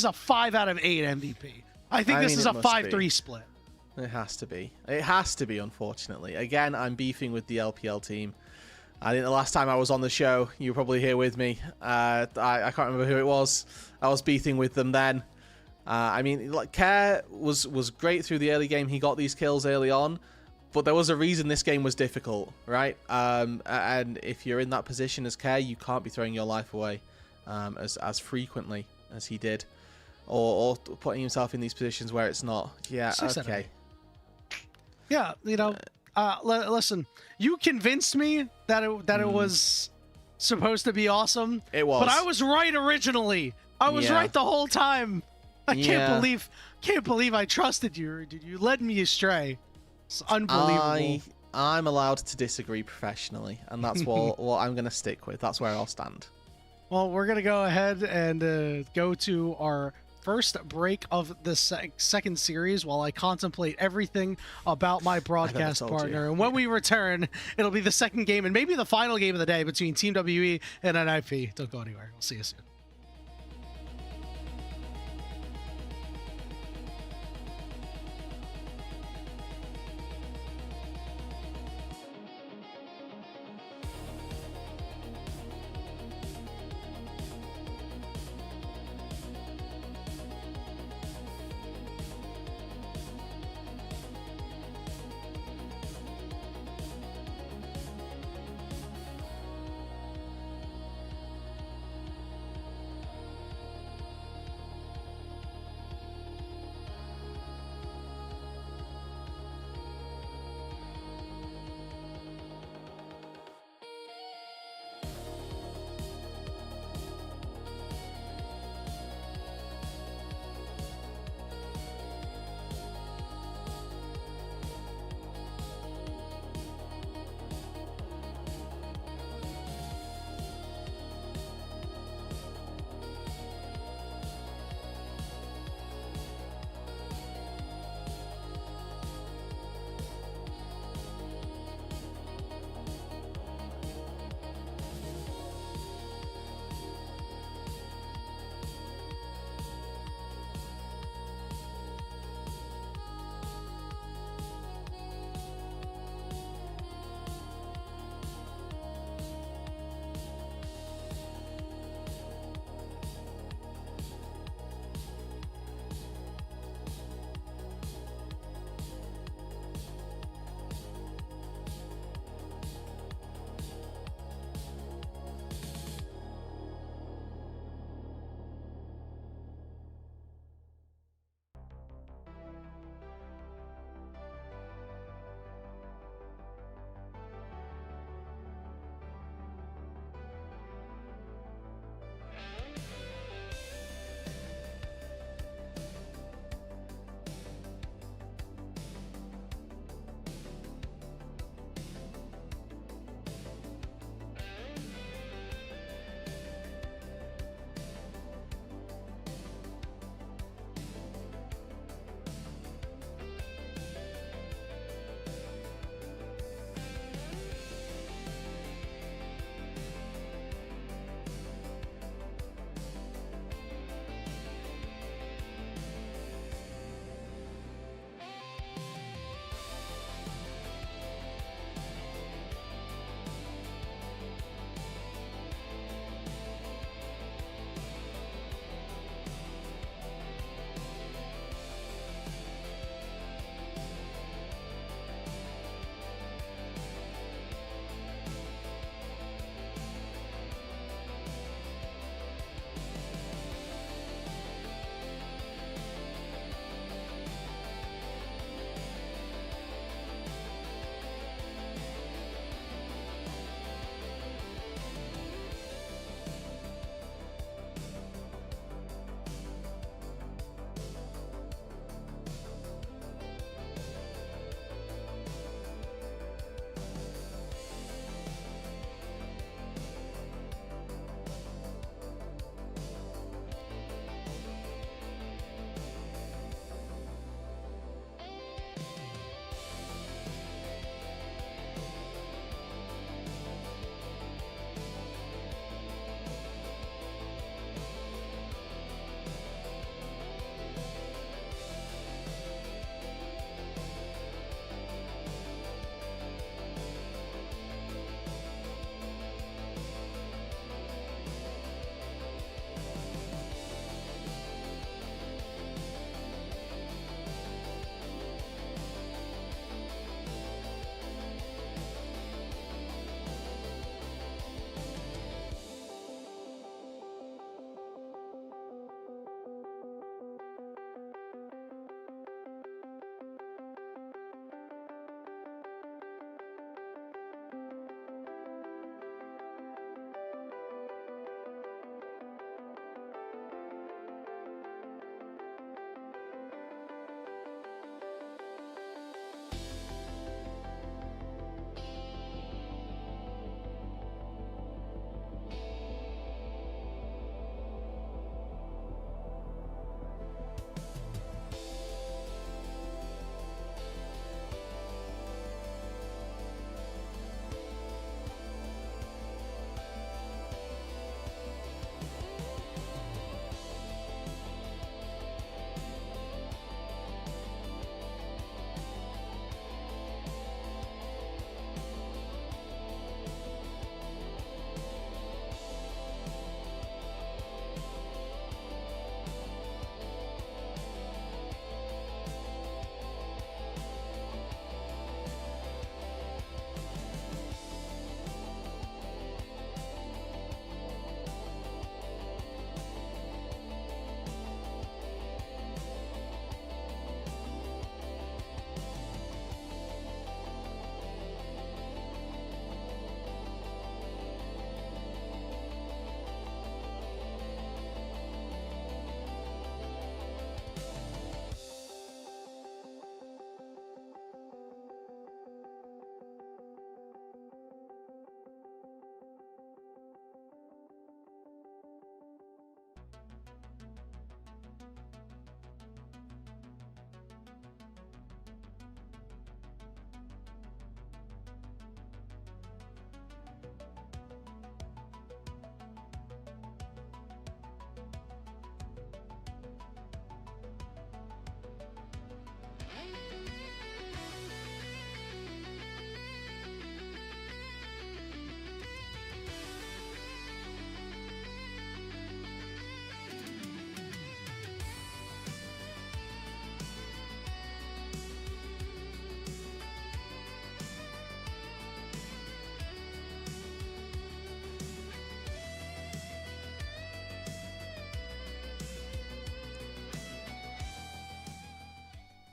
[SPEAKER 3] a 5 out of 8 MVP. I think this is a 5-3 split.
[SPEAKER 5] It has to be. It has to be, unfortunately. Again, I'm beefing with the LPL team. I think the last time I was on the show, you were probably here with me. I can't remember who it was. I was beefing with them then. I mean, like, Care was great through the early game. He got these kills early on. But there was a reason this game was difficult, right? And if you're in that position as Care, you can't be throwing your life away as frequently as he did, or putting himself in these positions where it's not. Yeah, okay.
[SPEAKER 3] Yeah, you know, listen, you convinced me that it was supposed to be awesome.
[SPEAKER 5] It was,
[SPEAKER 3] but I was right originally. I was right the whole time. I can't believe I trusted you. You led me astray. It's unbelievable.
[SPEAKER 5] I'm allowed to disagree professionally, and that's what I'm going to stick with. That's where I'll stand.
[SPEAKER 3] Well, we're going to go ahead and go to our first break of the second series while I contemplate everything about my broadcast partner. And when we return, it'll be the second game and maybe the final game of the day between Team WE and NIP. Don't go anywhere. We'll see you soon.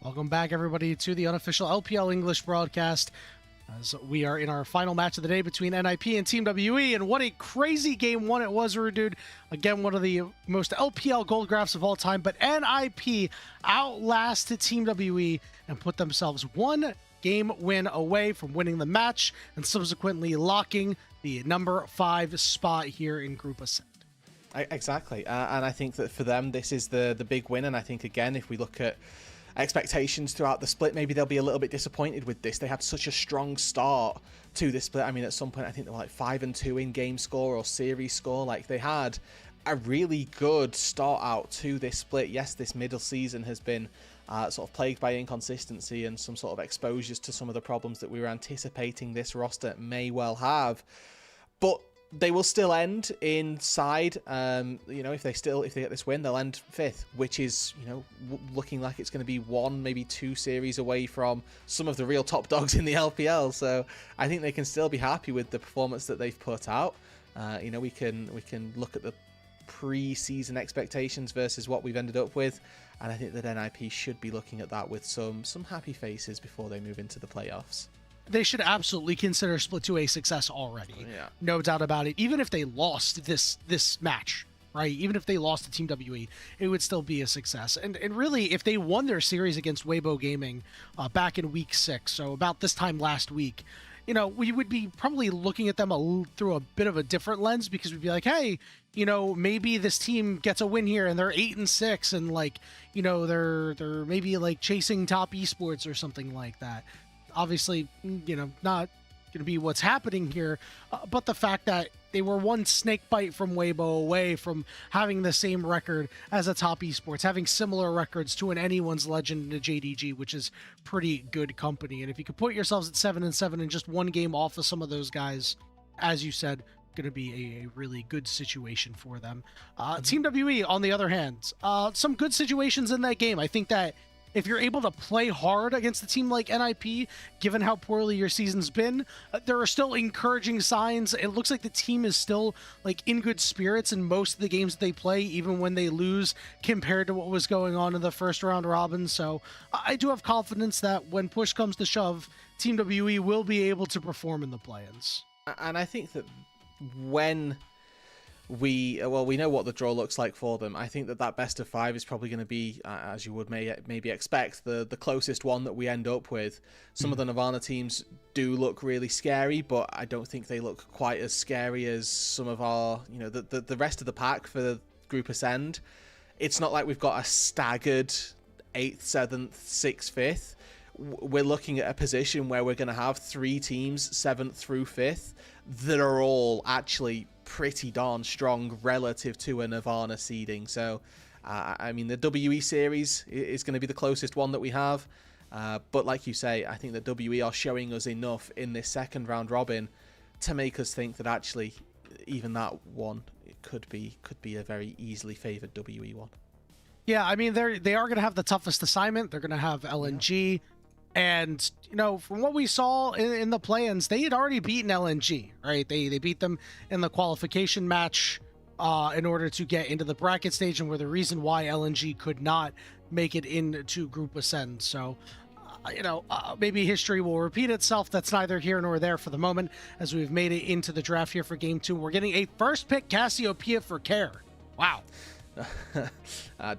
[SPEAKER 3] Welcome back, everybody, to the unofficial LPL English broadcast. As we are in our final match of the day between NIP and Team WE, and what a crazy game one it was, dude. Again, one of the most LPL gold graphs of all time, but NIP outlasted Team WE and put themselves one game win away from winning the match and subsequently locking the number 5 spot here in Group Ascent.
[SPEAKER 5] Exactly, and I think that for them, this is the big win, and I think, again, if we look at expectations throughout the split, maybe they'll be a little bit disappointed with this. They had such a strong start to this split. I mean, at some point, I think they were like 5-2 in game score or series score. Like, they had a really good start out to this split. Yes, this middle season has been sort of plagued by inconsistency and some sort of exposures to some of the problems that we were anticipating this roster may well have. But they will still end inside, if they get this win, they'll end 5th, which is, looking like it's going to be 1, maybe 2 series away from some of the real top dogs in the LPL. So I think they can still be happy with the performance that they've put out. We can look at the pre-season expectations versus what we've ended up with, and I think that NIP should be looking at that with some happy faces before they move into the playoffs.
[SPEAKER 3] They should absolutely consider Split 2 a success already.
[SPEAKER 5] Yeah.
[SPEAKER 3] No doubt about it. Even if they lost this match, right? Even if they lost to Team WE, it would still be a success. And really, if they won their series against Weibo Gaming back in week 6, so about this time last week, we would be probably looking at them through a bit of a different lens, because we'd be like, hey, maybe this team gets a win here and they're 8-6 and they're maybe like chasing top esports or something like that. Obviously, not going to be what's happening here, but the fact that they were one snake bite from Weibo away from having the same record as a top esports, having similar records to an Anyone's Legend and a JDG, which is pretty good company. And if you could put yourselves at 7-7 and just one game off of some of those guys, as you said, going to be a really good situation for them. Team WE, on the other hand, some good situations in that game. I think that if you're able to play hard against a team like NIP, given how poorly your season's been, there are still encouraging signs. It looks like the team is still in good spirits in most of the games that they play, even when they lose compared to what was going on in the first round robin. So I do have confidence that when push comes to shove, Team WE will be able to perform in the play-ins.
[SPEAKER 5] And I think that when we know what the draw looks like for them, I think that best of 5 is probably going to be, as you would maybe expect, the closest one that we end up with. Some of the Nirvana teams do look really scary, but I don't think they look quite as scary as some of our, the rest of the pack for Group Ascend. It's not like we've got a staggered 8th, 7th, 6th, 5th. We're looking at a position where we're going to have 3 teams, 7th through 5th, that are all actually pretty darn strong relative to a Nirvana seeding. So, the WE series is going to be the closest one that we have. But like you say, I think that WE are showing us enough in this second round robin to make us think that actually even that one could be a very easily favored WE one.
[SPEAKER 3] Yeah, they are going to have the toughest assignment. They're going to have LNG. And, from what we saw in the play-ins, they had already beaten LNG, right? They beat them in the qualification match in order to get into the bracket stage, and were the reason why LNG could not make it into Group Ascend. So, maybe history will repeat itself. That's neither here nor there for the moment, as we've made it into the draft here for Game 2. We're getting a first pick Cassiopeia for Care. Wow.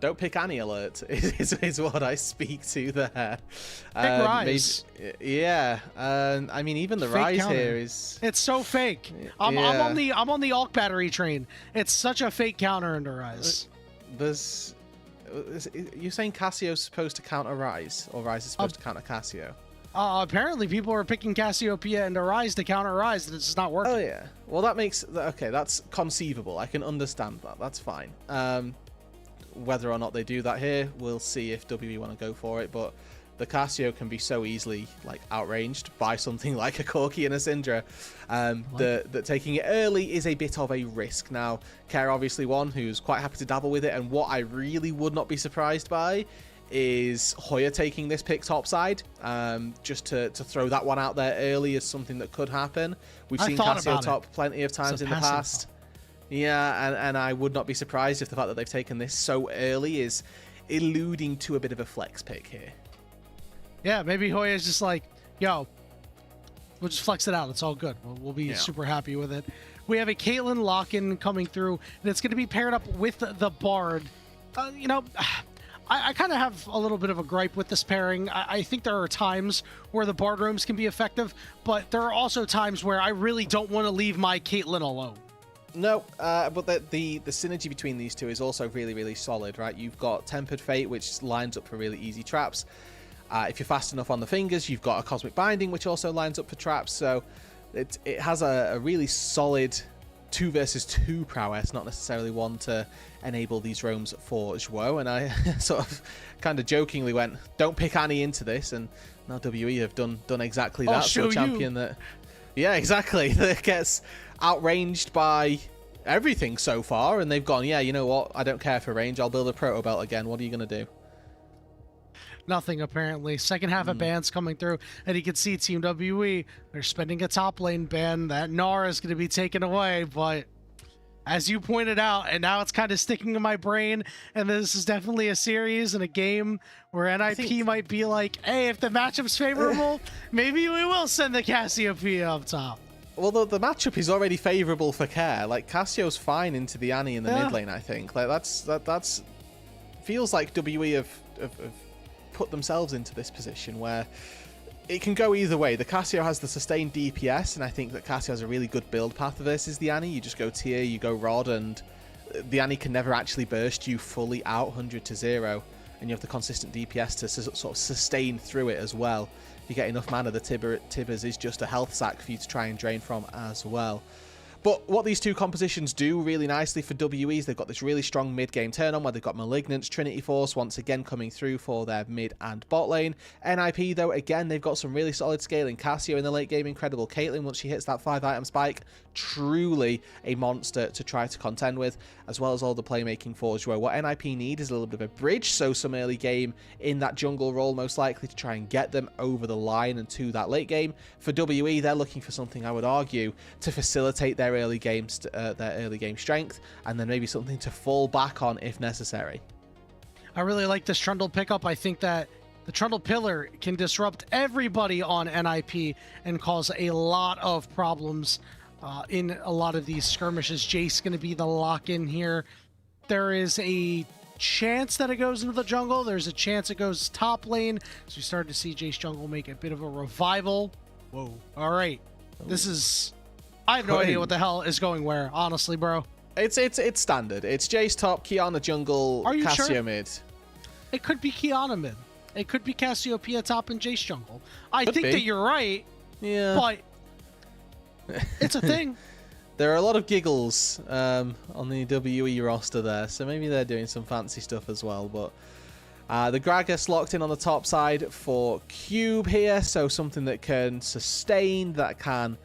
[SPEAKER 5] Don't pick Annie alert is what I speak to there.
[SPEAKER 3] Pick Rise.
[SPEAKER 5] Yeah. Even the
[SPEAKER 3] fake
[SPEAKER 5] Rise
[SPEAKER 3] counter.
[SPEAKER 5] here is...
[SPEAKER 3] It's so fake. I'm on the Alk battery train. It's such a fake counter into Rise.
[SPEAKER 5] You're saying Cassio's supposed to counter Rise, or Rise is supposed to counter Cassio?
[SPEAKER 3] Apparently people are picking Cassiopeia into Rise to counter Rise, and it's just not working.
[SPEAKER 5] Oh yeah. Well, that's conceivable. I can understand that. That's fine. Whether or not they do that here, we'll see if WE want to go for it. But the Cassio can be so easily outranged by something like a Corki and a Syndra, that taking it early is a bit of a risk. Now, Care obviously one who's quite happy to dabble with it, and what I really would not be surprised by is Hoya taking this pick topside, just to throw that one out there early as something that could happen. We've seen Cassio top plenty of times in the past. Yeah, and I would not be surprised if the fact that they've taken this so early is alluding to a bit of a flex pick here.
[SPEAKER 3] Yeah, maybe Hoya's just like, yo, we'll just flex it out. It's all good. We'll be
[SPEAKER 1] Yeah.
[SPEAKER 3] super happy with it. We have a Caitlyn lock-in coming through, and it's going to be paired up with the Bard. You know, I kind of have a little bit of a gripe with this pairing. I think there are times where the Bard rooms can be effective, but there are also times where I really don't want to leave my Caitlyn alone.
[SPEAKER 5] No, but the synergy between these two is also really, really solid, right? You've got Tempered Fate, which lines up for really easy traps. If you're fast enough on the fingers, you've got a Cosmic Binding, which also lines up for traps. So it has a really solid 2 versus 2 prowess, not necessarily one to enable these roams for Zhuo. And I sort of kind of jokingly went, don't pick Annie into this. And now WE have done exactly that.
[SPEAKER 3] show
[SPEAKER 5] So a champion that, yeah, exactly, that gets outranged by everything so far. And they've gone, yeah, you know what? I don't care for range. I'll build a Proto Belt again. What are you going to do?
[SPEAKER 3] Nothing, apparently. Second half of bans coming through, and you can see Team WE, they're spending a top lane ban. That Gnar is going to be taken away, but as you pointed out, and now it's kind of sticking in my brain, and this is definitely a series and a game where NIP might be like, hey, if the matchup's favorable, maybe we will send the Cassiopeia up top.
[SPEAKER 5] Well, the matchup is already favourable for Care. Like, Cassio's fine into the Annie in the mid lane, I think. Like, that's feels like WE have put themselves into this position where it can go either way. The Cassio has the sustained DPS, and I think that Cassio has a really good build path versus the Annie. You just go tier, you go Rod, and the Annie can never actually burst you fully out 100 to 0, and you have the consistent DPS to sort of sustain through it as well. If you get enough mana, the Tibbers is just a health sack for you to try and drain from as well. But what these two compositions do really nicely for WE is they've got this really strong mid-game turn-on where they've got Malignance, Trinity Force once again coming through for their mid and bot lane. NIP, though, again, they've got some really solid scaling. Cassio in the late game, incredible. Caitlyn, once she hits that 5-item spike, truly a monster to try to contend with, as well as all the playmaking for Zhuo. What NIP need is a little bit of a bridge, so some early game in that jungle role, most likely to try and get them over the line and to that late game. For WE, they're looking for something, I would argue, to facilitate their early game strength, and then maybe something to fall back on if necessary.
[SPEAKER 3] I really like this Trundle pickup. I think that the Trundle Pillar can disrupt everybody on NIP and cause a lot of problems in a lot of these skirmishes. Jace going to be the lock-in here. There is a chance that it goes into the jungle. There's a chance it goes top lane. So we started to see Jace jungle make a bit of a revival. Whoa. All right. This is... I have no idea what the hell is going where, honestly, bro.
[SPEAKER 5] It's standard. It's Jace top, Kiana jungle,
[SPEAKER 3] Are you
[SPEAKER 5] Cassio
[SPEAKER 3] sure?
[SPEAKER 5] mid.
[SPEAKER 3] It could be Kiana mid. It could be Cassiopeia top and Jace jungle. I think
[SPEAKER 5] be.
[SPEAKER 3] that you're right,
[SPEAKER 5] Yeah.
[SPEAKER 3] but it's a thing.
[SPEAKER 5] There are a lot of giggles on the WE roster there, so maybe they're doing some fancy stuff as well. But the Gragas locked in on the top side for Cube here, so something that can sustain, that can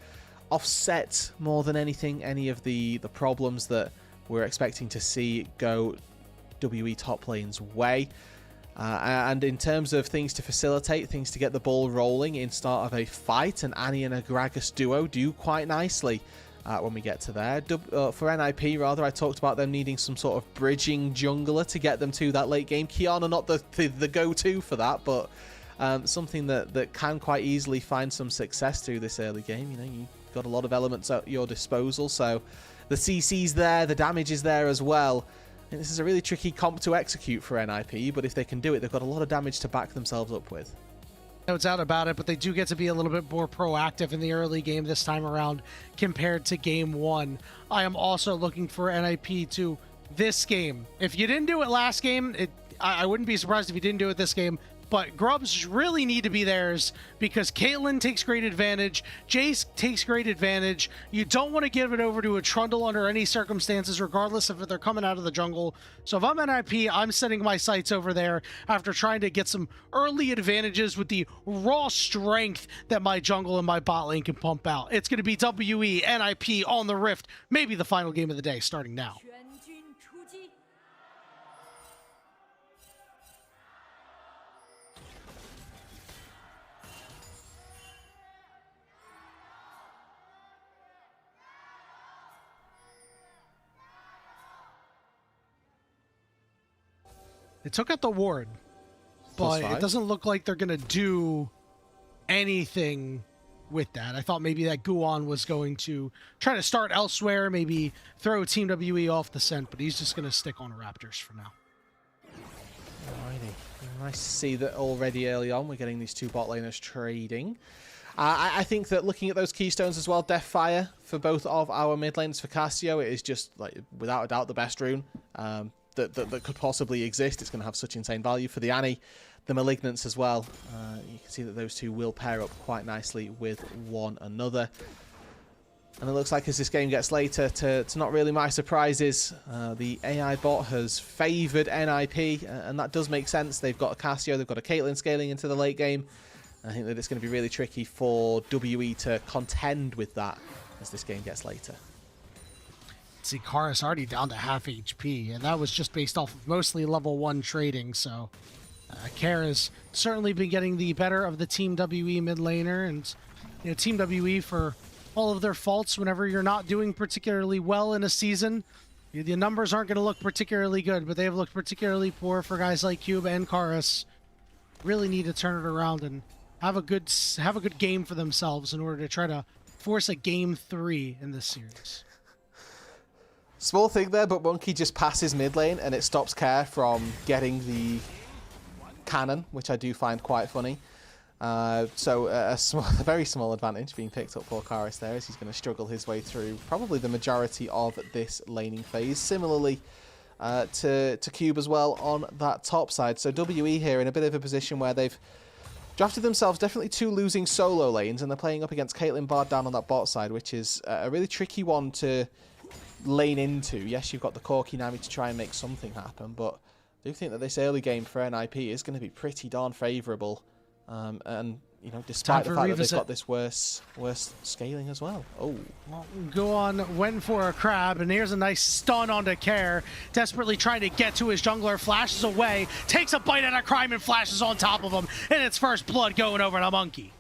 [SPEAKER 5] offset more than anything any of the problems that we're expecting to see go WE top lane's way. And in terms of things to facilitate, things to get the ball rolling in start of a fight, an Annie and a Gragas duo do quite nicely when we get to there. For NIP, rather, I talked about them needing some sort of bridging jungler to get them to that late game. Kiana not the go-to for that, but something that can quite easily find some success through this early game. You know, you've got a lot of elements at your disposal, so the CC's there, the damage is there as well. And this is a really tricky comp to execute for NIP, but if they can do it, they've got a lot of damage to back themselves up with.
[SPEAKER 3] No doubt about it, but they do get to be a little bit more proactive in the early game this time around compared to game one. I am also looking for NIP to this game. If you didn't do it last game, I wouldn't be surprised if you didn't do it this game. But Grubs really need to be theirs because Caitlyn takes great advantage. Jace takes great advantage. You don't want to give it over to a Trundle under any circumstances, regardless of if they're coming out of the jungle. So if I'm NIP, I'm setting my sights over there after trying to get some early advantages with the raw strength that my jungle and my bot lane can pump out. It's going to be WE, NIP on the Rift. Maybe the final game of the day starting now. They took out the ward, but
[SPEAKER 5] +5.
[SPEAKER 3] it doesn't look like they're going to do anything with that. I thought maybe that Guan was going to try to start elsewhere, maybe throw Team WE off the scent, but he's just going to stick on Raptors for now.
[SPEAKER 5] Alrighty. Nice to see that already early on we're getting these two bot laners trading. I think that looking at those keystones as well, Deathfire for both of our mid lanes for Cassio, it is just, like, without a doubt the best rune that could possibly exist. It's going to have such insane value for the Annie. The Malignants as well. You can see that those two will pair up quite nicely with one another. And it looks like as this game gets later, to not really my surprises, the AI bot has favoured NIP, and that does make sense. They've got a Cassio, they've got a Caitlyn scaling into the late game. I think that it's going to be really tricky for WE to contend with that as this game gets later.
[SPEAKER 3] See, Kara's already down to half HP, and that was just based off of mostly level 1 trading, so Kara's certainly been getting the better of the Team WE mid laner, and you know, Team WE, for all of their faults, whenever you're not doing particularly well in a season, the numbers aren't going to look particularly good, but they have looked particularly poor for guys like Cube and Karis. Really need to turn it around and have a good game for themselves in order to try to force a game 3 in this series.
[SPEAKER 5] Small thing there, but Monkey just passes mid lane and it stops Care from getting the cannon, which I do find quite funny. So a very small advantage being picked up for Karis there, as he's going to struggle his way through probably the majority of this laning phase. Similarly to Cube as well on that top side. So WE here in a bit of a position where they've drafted themselves definitely 2 losing solo lanes, and they're playing up against Caitlyn Bard down on that bot side, which is a really tricky one to lane into. Yes, you've got the Corki Nami to try and make something happen, but I do think that this early game for NIP is going to be pretty darn favourable. And, you know, despite the fact that they've got this worse scaling as well. Oh.
[SPEAKER 3] Well, Guan went for a crab, and here's a nice stun onto Care. Desperately trying to get to his jungler, flashes away, takes a bite out of Crime and flashes on top of him, and it's first blood going over to Monkey.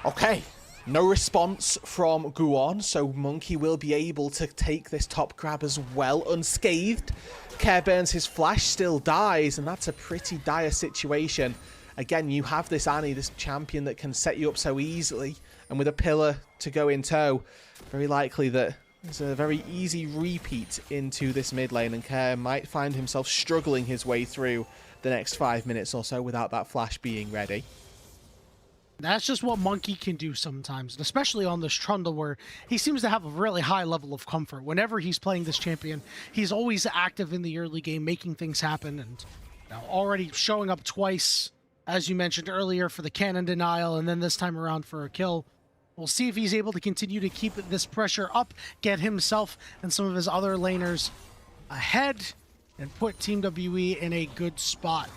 [SPEAKER 5] Okay. No response from Guan, so Monkey will be able to take this top grab as well unscathed. Care burns his flash, still dies, and that's a pretty dire situation. Again, you have this Annie, this champion that can set you up so easily, and with a pillar to go in tow, very likely that it's a very easy repeat into this mid lane, and Care might find himself struggling his way through the next 5 minutes or so without that flash being ready.
[SPEAKER 3] That's just what Monkey can do sometimes, and especially on this Trundle, where he seems to have a really high level of comfort. Whenever he's playing this champion, he's always active in the early game, making things happen, and now already showing up twice, as you mentioned earlier, for the cannon denial, and then this time around for a kill. We'll see if he's able to continue to keep this pressure up, get himself and some of his other laners ahead, and put Team WE in a good spot.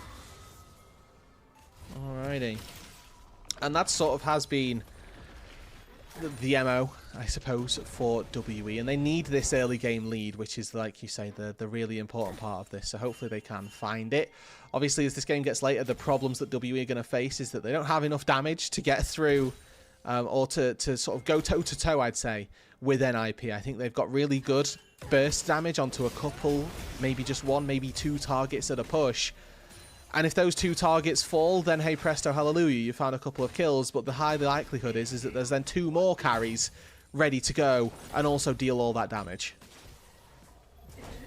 [SPEAKER 5] Alrighty. And that sort of has been the MO, I suppose, for WE. And they need this early game lead, which is, like you say, the really important part of this. So hopefully they can find it. Obviously, as this game gets later, the problems that WE are going to face is that they don't have enough damage to get through or to sort of go toe-to-toe, I'd say, with NIP. I think they've got really good burst damage onto a couple, maybe just 1, maybe 2 targets at a push. And if those 2 targets fall, then hey presto, hallelujah, you found a couple of kills. But the high likelihood is that there's then 2 more carries ready to go and also deal all that damage.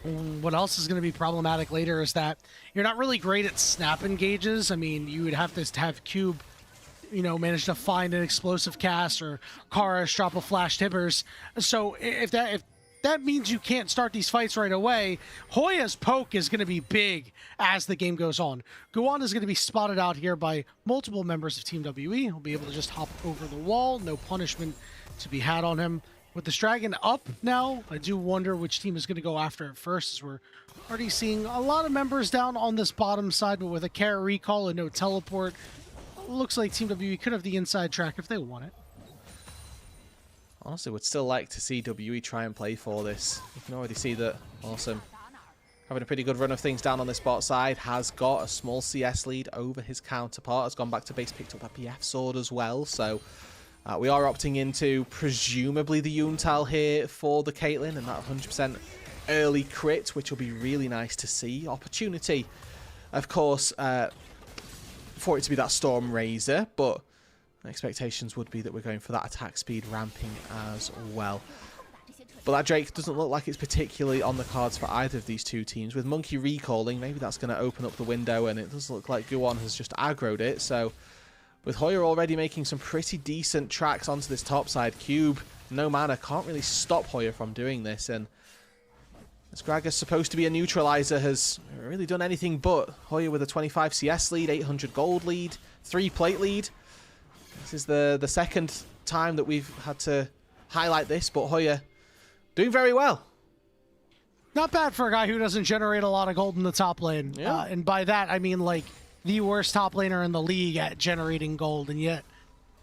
[SPEAKER 3] What else is going to be problematic later is that you're not really great at snap engages. I mean, you would have to have Cube, you know, manage to find an explosive cast, or Kara drop a flash tibbers. So if that means you can't start these fights right away, Hoya's poke is going to be big as the game goes on. Guan is going to be spotted out here by multiple members of Team WE. He'll be able to just hop over the wall. No punishment to be had on him. With this dragon up now, I do wonder which team is going to go after it first, as we're already seeing a lot of members down on this bottom side, but with a Care recall and no teleport, looks like Team WE could have the inside track if they want it.
[SPEAKER 5] Honestly, would still like to see WE try and play for this. You can already see that. Awesome. Having a pretty good run of things down on this bot side. Has got a small CS lead over his counterpart. Has gone back to base, picked up that BF sword as well. So we are opting into presumably the Yuntal here for the Caitlyn. And that 100% early crit, which will be really nice to see. Opportunity
[SPEAKER 4] of course, for it to be that Storm Razor, but expectations would be that we're going for that attack speed ramping as well. But that Drake doesn't look like it's particularly on the cards for either of these two teams. With Monkey recalling, maybe that's going to open up the window, and it doesn't look like Guwon has just aggroed it. So with Hoya already making some pretty decent tracks onto this top side, Cube, no mana, can't really stop Hoya from doing this. And as Gragas supposed to be a neutralizer, has really done anything but. Hoya with a 25 CS lead, 800 gold lead, 3 plate lead. This is the second time that we've had to highlight this, but Hoya doing very well.
[SPEAKER 3] Not bad for a guy who doesn't generate a lot of gold in the top lane.
[SPEAKER 4] Yeah.
[SPEAKER 3] And by that, I mean like the worst top laner in the league at generating gold, and yet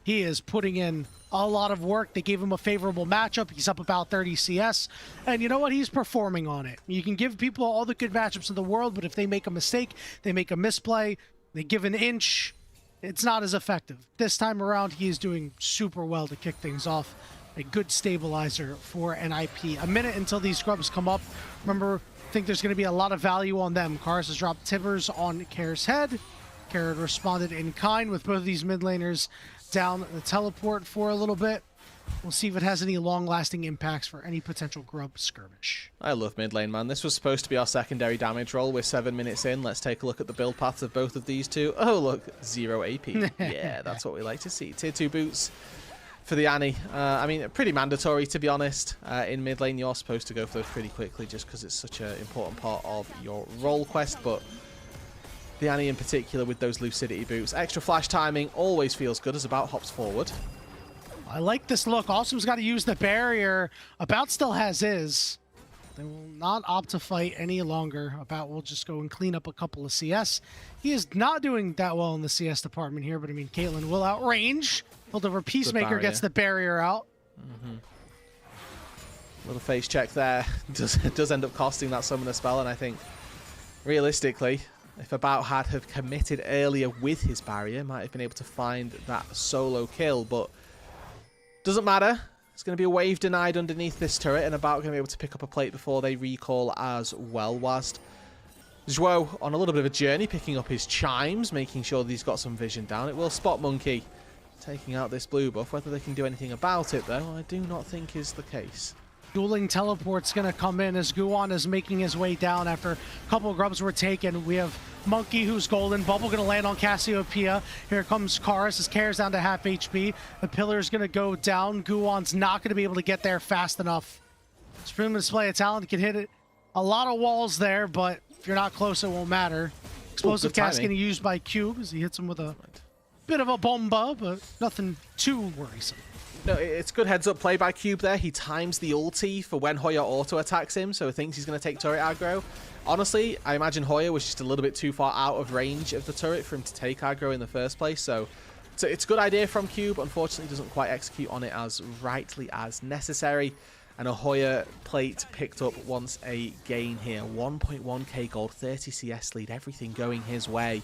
[SPEAKER 3] he is putting in a lot of work. They gave him a favorable matchup. He's up about 30 CS, and you know what? He's performing on it. You can give people all the good matchups in the world, but if they make a mistake, they make a misplay, they give an inch, it's not as effective. This time around, he is doing super well to kick things off. A good stabilizer for NIP. A minute until these scrubs come up. Remember, I think there's going to be a lot of value on them. Kars has dropped Tibbers on Kair's head. Kair responded in kind with both of these mid laners down the teleport for a little bit. We'll see if it has any long-lasting impacts for any potential grub skirmish.
[SPEAKER 4] I love mid lane, man. This was supposed to be our secondary damage roll. We're 7 minutes in. Let's take a look at the build paths of both of these two. Oh, look, 0 AP. Yeah, that's what we like to see. Tier 2 boots for the Annie. I mean, pretty mandatory, to be honest. In mid lane, you're supposed to go for those pretty quickly just because it's such an important part of your role quest, but the Annie in particular with those Lucidity boots. Extra flash timing always feels good as About hops forward.
[SPEAKER 3] I like this look. Awesome's got to use the barrier. About still has his. They will not opt to fight any longer. About will just go and clean up a couple of CS. He is not doing that well in the CS department here, but I mean, Caitlyn will outrange. Holdover Peacemaker gets the barrier out.
[SPEAKER 4] Little face check there. Does end up costing that summoner spell, and I think realistically, if About had have committed earlier with his barrier, might have been able to find that solo kill, but doesn't matter. It's going to be a wave denied underneath this turret, and About going to be able to pick up a plate before they recall as well. Whilst Zhuo on a little bit of a journey, picking up his chimes, making sure that he's got some vision down. It will spot Monkey taking out this blue buff. Whether they can do anything about it, though, I do not think is the case.
[SPEAKER 3] Dueling teleport's going to come in as Guwon is making his way down after a couple of grubs were taken. We have Monkey who's golden. Bubble going to land on Cassiopeia. Here comes Kars as Kair's down to half HP. The pillar's going to go down. Guwon's not going to be able to get there fast enough. Supreme Display of Talent can hit it. A lot of walls there, but if you're not close, it won't matter. Explosive cast getting used by Cube as he hits him with a bit of a bomba, but nothing too worrisome.
[SPEAKER 4] No, it's good heads-up play by Cube there. He times the ulti for when Hoya auto-attacks him, so he thinks he's going to take turret aggro. Honestly, I imagine Hoya was just a little bit too far out of range of the turret for him to take aggro in the first place, so it's a good idea from Cube. Unfortunately, doesn't quite execute on it as rightly as necessary. And a Hoya plate picked up once again here. 1.1k gold, 30 CS lead, everything going his way.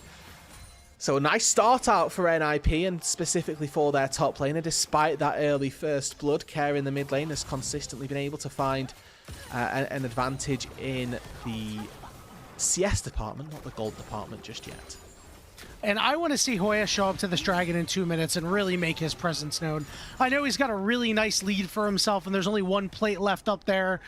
[SPEAKER 4] So a nice start out for NIP, and specifically for their top laner. Despite that early first blood, Kair in the mid lane has consistently been able to find an advantage in the CS department, not the gold department just yet.
[SPEAKER 3] And I want to see Hoya show up to this dragon in 2 minutes and really make his presence known. I know he's got a really nice lead for himself, and there's only one plate left up there.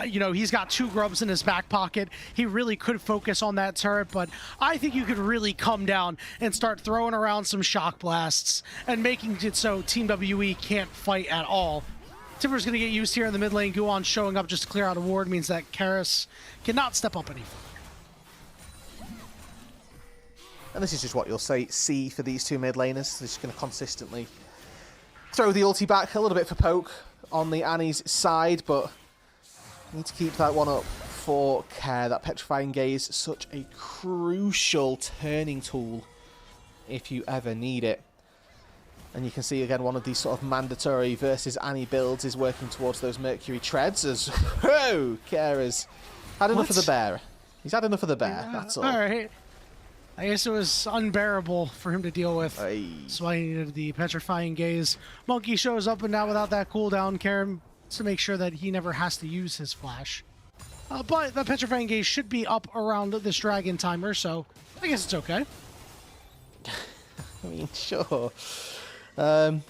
[SPEAKER 3] You know, he's got 2 grubs in his back pocket. He really could focus on that turret, but I think you could really come down and start throwing around some shock blasts and making it so Team WE can't fight at all. Timber's going to get used here in the mid lane. Guwon showing up just to clear out a ward means that Karis cannot step up any further.
[SPEAKER 5] And this is just what you'll see for these two mid laners. They're just going to consistently throw the ulti back a little bit for poke on the Annie's side, but need to keep that one up for Kair. That Petrifying Gaze, such a crucial turning tool if you ever need it. And you can see again one of these sort of mandatory versus Annie builds is working towards those Mercury treads as Kair has had enough of the bear. He's had enough of the bear, that's all.
[SPEAKER 3] Alright. I guess it was unbearable for him to deal with. So I needed the Petrifying Gaze. Monkey shows up, and now without that cooldown, Kair to make sure that he never has to use his flash. But the Petrifying Gaze should be up around this Dragon timer, so I guess it's okay.
[SPEAKER 5] I mean, sure.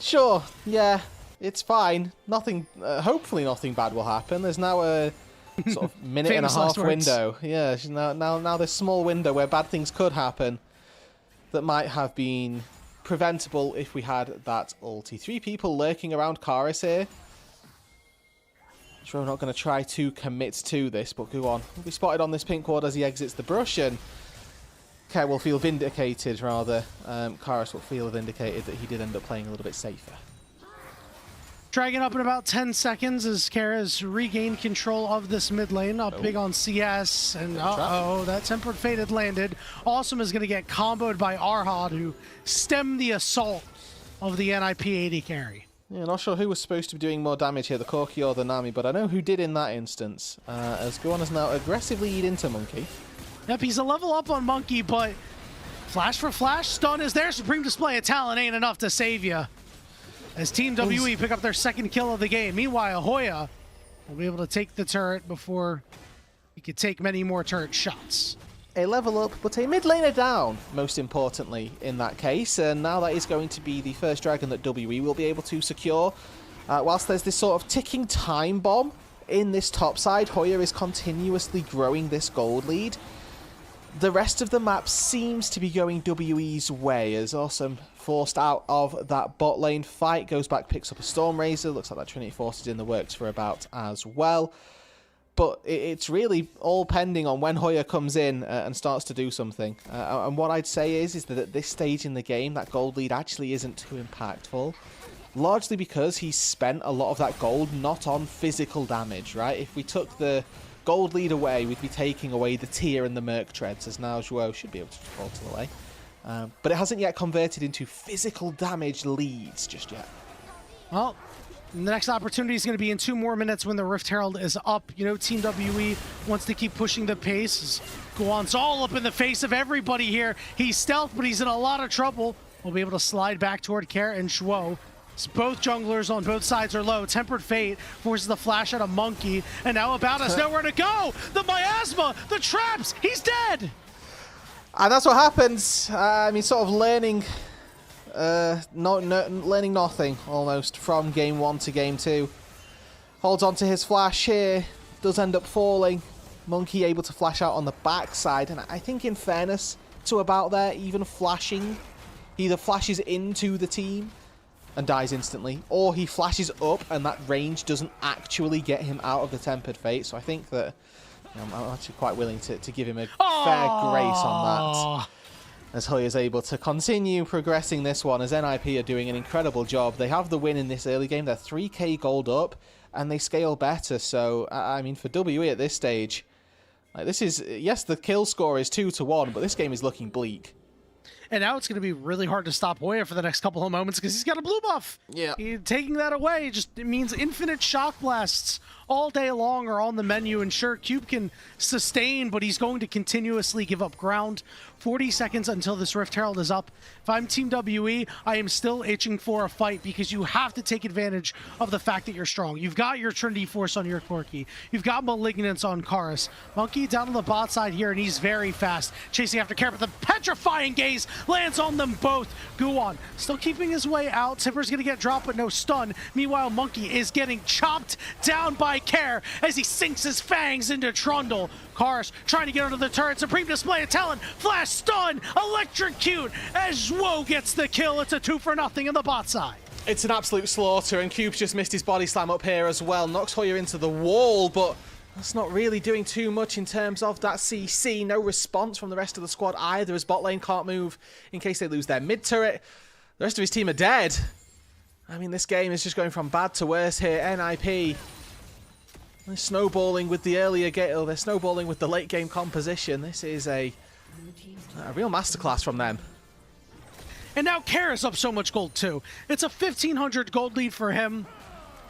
[SPEAKER 5] Sure, yeah, it's fine. Nothing, hopefully nothing bad will happen. There's now a sort of minute and a half window. Yeah, now this small window where bad things could happen that might have been preventable if we had that ulti. 3 people lurking around Karis here. Sure, I'm not going to try to commit to this, but go on. We'll be spotted on this pink ward as he exits the brush, and Kerr will feel vindicated, rather. Karis will feel vindicated that he did end up playing a little bit safer.
[SPEAKER 3] Dragon up in about 10 seconds as Kara's regained control of this mid lane. Up big on CS, and uh-oh, that Tempered Fate had landed. Awesome is going to get comboed by Arhad, who stemmed the assault of the NIP AD carry.
[SPEAKER 5] Yeah, not sure who was supposed to be doing more damage here, the Corki or the Nami, but I know who did in that instance, as Guan is now aggressively eat into Monkey.
[SPEAKER 3] Yep, he's a level up on Monkey, but flash for flash, stun is there. Supreme Display of Talent ain't enough to save you. As Team WE pick up their second kill of the game. Meanwhile, Hoya will be able to take the turret before he could take many more turret shots.
[SPEAKER 5] A level up, but a mid laner down, most importantly, in that case. And now that is going to be the first dragon that WE will be able to secure. Whilst there's this sort of ticking time bomb in this top side, Hoya is continuously growing this gold lead. The rest of the map seems to be going WE's way, as Awesome forced out of that bot lane fight, goes back, picks up a Storm Razor. Looks like that Trinity Force is in the works for about as well. But it's really all pending on when Hoya comes in and starts to do something. And what I'd say is that at this stage in the game, that gold lead actually isn't too impactful. Largely because he's spent a lot of that gold not on physical damage, right? If we took the gold lead away, we'd be taking away the tier and the Merc Treads, as now Zhuo should be able to fall to the way. But it hasn't yet converted into physical damage leads just yet.
[SPEAKER 3] Well, the next opportunity is going to be in 2 more minutes when the Rift Herald is up. You know, Team WE wants to keep pushing the pace. Guan's all up in the face of everybody here. He's stealth, but he's in a lot of trouble. We'll be able to slide back toward Kara and Zhuo. Both junglers on both sides are low. Tempered Fate forces the flash out of Monkey, and now About has nowhere to go. The miasma, the traps, he's dead.
[SPEAKER 5] And that's what happens. I mean, sort of learning nothing almost from game 1 to game 2. Holds on to his flash here, does end up falling. Monkey able to flash out on the backside, and I think in fairness to About there, even flashing, he either flashes into the team and dies instantly, or he flashes up and that range doesn't actually get him out of the Tempered Fate. So I think that I'm actually quite willing to give him a fair grace on that, as Hoya is able to continue progressing this one, as NIP are doing an incredible job. They have the win in this early game. They're 3k gold up, and they scale better. So, I mean, for WE at this stage, like, this is, yes, the kill score is 2-1, but this game is looking bleak.
[SPEAKER 3] And now it's going to be really hard to stop Hoya for the next couple of moments because he's got a blue buff.
[SPEAKER 5] Yeah.
[SPEAKER 3] Taking that away just it means infinite shock blasts all day long are on the menu. And sure, Cube can sustain, but he's going to continuously give up ground. 40 seconds until this Rift Herald is up. If I'm Team WE, I am still itching for a fight because you have to take advantage of the fact that you're strong. You've got your Trinity Force on your Corki. You've got Malignance on Karis. Monkey down on the bot side here, and he's very fast. Chasing after Care, but the Petrifying Gaze lands on them both. Guan still keeping his way out. Tipper's going to get dropped, but no stun. Meanwhile, Monkey is getting chopped down by Care as he sinks his fangs into Trundle. Karis trying to get under the turret. Supreme Display of Talent. Flash, stun, electrocute as Zhuo gets the kill. It's a 2-0 in the bot side.
[SPEAKER 4] It's an absolute slaughter, and Cube's just missed his body slam up here as well. Knocks Hoya into the wall, but that's not really doing too much in terms of that CC. No response from the rest of the squad either, as bot lane can't move in case they lose their mid turret. The rest of his team are dead. I mean, this game is just going from bad to worse here. NIP, they're snowballing with the earlier game, they're snowballing with the late game composition. This is a real masterclass from them.
[SPEAKER 3] And now Kara's up so much gold too. It's a 1,500 gold lead for him.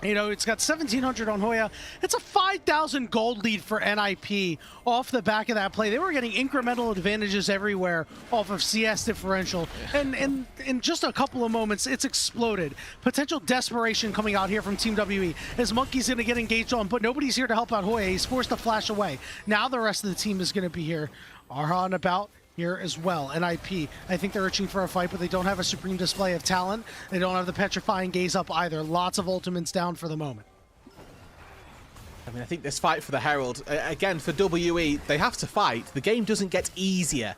[SPEAKER 3] You know, it's got 1,700 on Hoya. It's a 5,000 gold lead for NIP off the back of that play. They were getting incremental advantages everywhere off of CS differential. And in just a couple of moments, it's exploded. Potential desperation coming out here from Team WE as Monkey's going to get engaged on, but nobody's here to help out Hoya. He's forced to flash away. Now the rest of the team is going to be here. Arha and about here as well. NIP, I think they're itching for a fight, but they don't have a supreme display of talent. They don't have the petrifying gaze up either. Lots of ultimates down for the moment.
[SPEAKER 5] I mean, I think this fight for the Herald, again, for WE, they have to fight. The game doesn't get easier.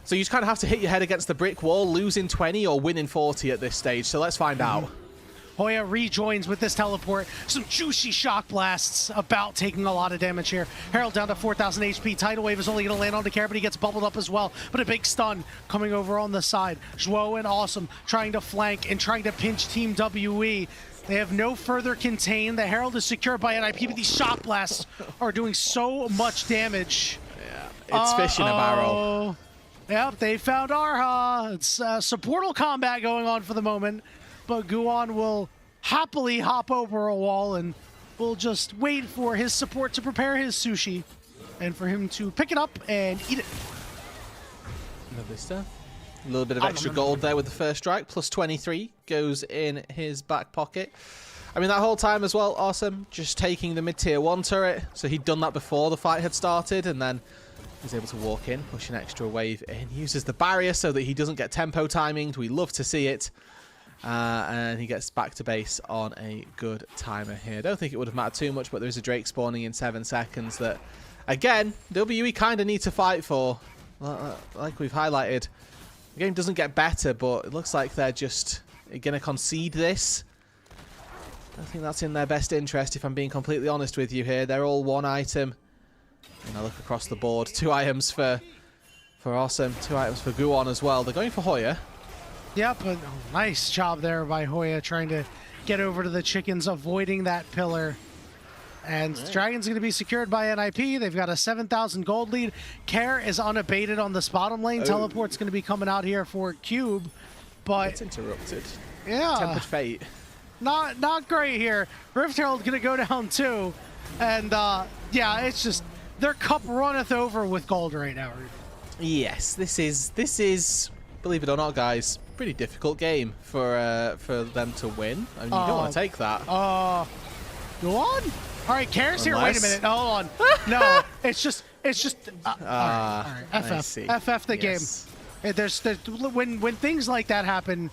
[SPEAKER 5] So you just kind of have to hit your head against the brick wall, losing 20 or winning 40 at this stage. So let's find out.
[SPEAKER 3] Hoya rejoins with this teleport. Some juicy shock blasts, about taking a lot of damage here. Herald down to 4,000 HP. Tidal Wave is only going to land on the Care, but he gets bubbled up as well. But a big stun coming over on the side. Zhuo and Awesome trying to flank and trying to pinch Team WE. They have no further contain. The Herald is secured by NIP, but these shock blasts are doing so much damage.
[SPEAKER 5] Yeah, it's fish in a barrel.
[SPEAKER 3] Yep, they found Arha. It's supportal combat going on for the moment. But Guan will happily hop over a wall and will just wait for his support to prepare his sushi and for him to pick it up and eat it.
[SPEAKER 5] Lovely stuff. A little bit of extra gold there with the first strike, plus 23 goes in his back pocket. I mean, that whole time as well, Awesome, just taking the mid-tier 1 turret. So he'd done that before the fight had started, and then he's able to walk in, push an extra wave in, uses the barrier so that he doesn't get tempo timinged. We love to see it. And he gets back to base on a good timer here. Don't think it would have mattered too much, but there is a Drake spawning in 7 seconds that, again, WE kind of need to fight for. Like we've highlighted, the game doesn't get better, but it looks like they're just going to concede this. I think that's in their best interest, if I'm being completely honest with you here. They're all one item. And I look across the board. 2 items for Awesome, 2 items for Guon as well. They're going for Hoya.
[SPEAKER 3] Yep, but nice job there by Hoya trying to get over to the chickens, avoiding that pillar. And Dragon's going to be secured by NIP. They've got a 7,000 gold lead. Care is unabated on this bottom lane. Teleport's going to be coming out here for Cube, but
[SPEAKER 5] it's interrupted.
[SPEAKER 3] Yeah,
[SPEAKER 5] Tempered fate.
[SPEAKER 3] Not great here. Rift Herald going to go down too, and yeah, it's just their cup runneth over with gold right now.
[SPEAKER 5] Yes, this is, believe it or not, guys, pretty difficult game for them to win. I mean, you don't want to take that.
[SPEAKER 3] Go on. All right, Care's here. Wait a minute. Hold on. No, it's just. All right. FF the game. There's when things like that happen,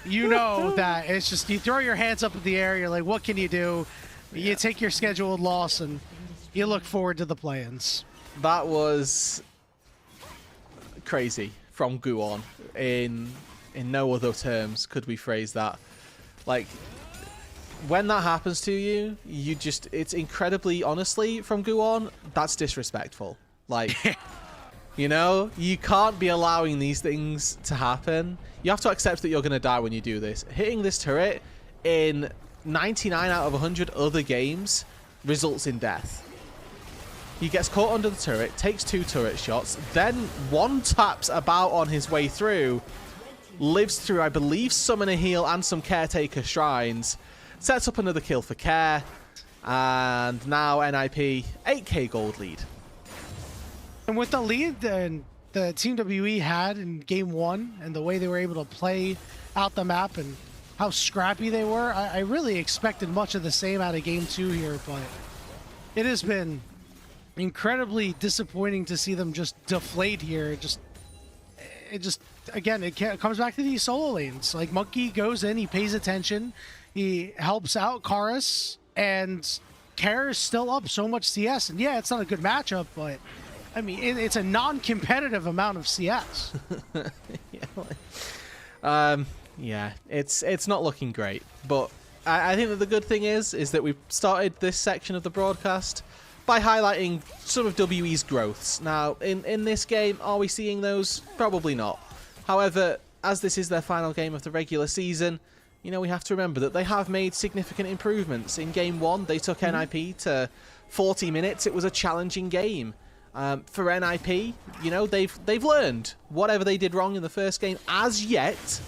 [SPEAKER 3] you know that it's just you throw your hands up in the air. You're like, what can you do? You take your scheduled loss and you look forward to the play-ins.
[SPEAKER 5] That was crazy from Guon. In no other terms could we phrase that. Like, when that happens to you, it's incredibly, honestly, from Guon, that's disrespectful. Like, you know, you can't be allowing these things to happen. You have to accept that you're going to die when you do this. Hitting this turret in 99 out of 100 other games results in death. He gets caught under the turret, takes 2 turret shots, then 1 taps about on his way through, lives through, I believe, Summoner Heal and some Caretaker Shrines, sets up another kill for Care, and now NIP, 8k gold lead.
[SPEAKER 3] And with the lead that the Team WE had in Game 1 and the way they were able to play out the map and how scrappy they were, I really expected much of the same out of Game 2 here, but it has been incredibly disappointing to see them just deflate here. It just again, it comes back to these solo lanes. Like, Monkey goes in, he pays attention, he helps out Karis, and Care is still up so much CS. And yeah, it's not a good matchup, but I mean, it's a non-competitive amount of CS.
[SPEAKER 5] Yeah, it's not looking great, but I think that the good thing is that we've started this section of the broadcast by highlighting some of WE's growths. Now, in this game, are we seeing those? Probably not. However, as this is their final game of the regular season, you know, we have to remember that they have made significant improvements. In Game 1, they took NIP to 40 minutes. It was a challenging game. For NIP, you know, they've learned whatever they did wrong in the first game. As yet,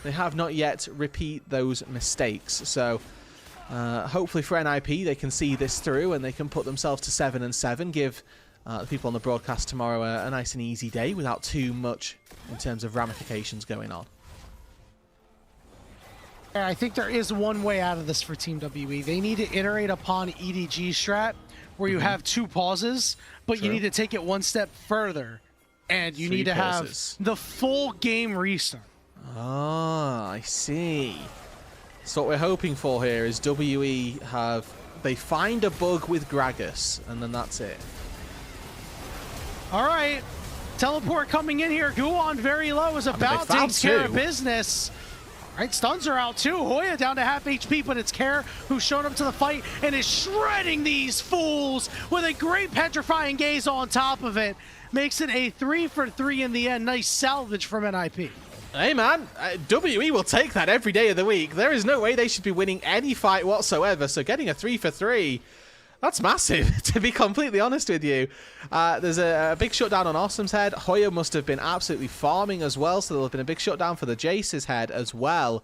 [SPEAKER 5] they have not yet repeat those mistakes. So Hopefully for NIP, they can see this through and they can put themselves to 7-7, give the people on the broadcast tomorrow a nice and easy day without too much in terms of ramifications going on.
[SPEAKER 3] I think there is one way out of this for Team WE. They need to iterate upon EDG strat, where you have 2 pauses, but you need to take it one step further, and you
[SPEAKER 5] 3
[SPEAKER 3] need to
[SPEAKER 5] pauses.
[SPEAKER 3] have the full game restart.
[SPEAKER 5] Ah, I see. So what we're hoping for here is WE they find a bug with Gragas, and then that's it.
[SPEAKER 3] All right, teleport coming in here. Guan very low is about to
[SPEAKER 5] found
[SPEAKER 3] take care of
[SPEAKER 5] 2.
[SPEAKER 3] business. All right, stuns are out too. Hoya down to half HP, but it's Care who's shown up to the fight and is shredding these fools with a great petrifying gaze on top of it. Makes it a 3-for-3 in the end. Nice salvage from NIP.
[SPEAKER 5] Hey man, WE will take that every day of the week. There is no way they should be winning any fight whatsoever, so getting a 3-for-3, that's massive, to be completely honest with you. There's a big shutdown on Awesome's head. Hoya must have been absolutely farming as well, so there'll have been a big shutdown for the Jace's head as well.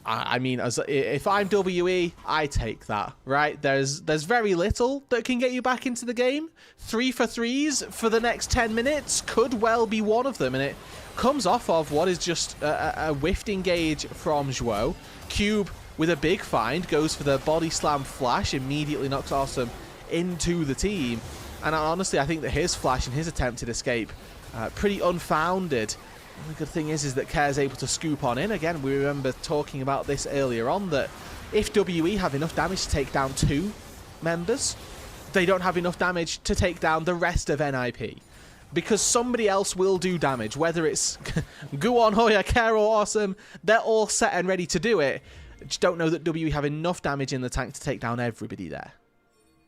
[SPEAKER 5] I mean, if I'm WE, I take that, right? There's very little that can get you back into the game. 3-for-3s for the next 10 minutes could well be one of them, and it comes off of what is just a whiffed engage from Zhuo. Cube with a big find, goes for the body slam flash, immediately knocks Awesome into the team. And honestly, I think that his flash and his attempted escape, pretty unfounded. The only good thing is that Care's able to scoop on in. Again, we remember talking about this earlier on, that if WE have enough damage to take down 2 members, they don't have enough damage to take down the rest of NIP. Because somebody else will do damage, whether it's Guan, Hoya, Care or Awesome, they're all set and ready to do it. Just don't know that WE have enough damage in the tank to take down everybody there.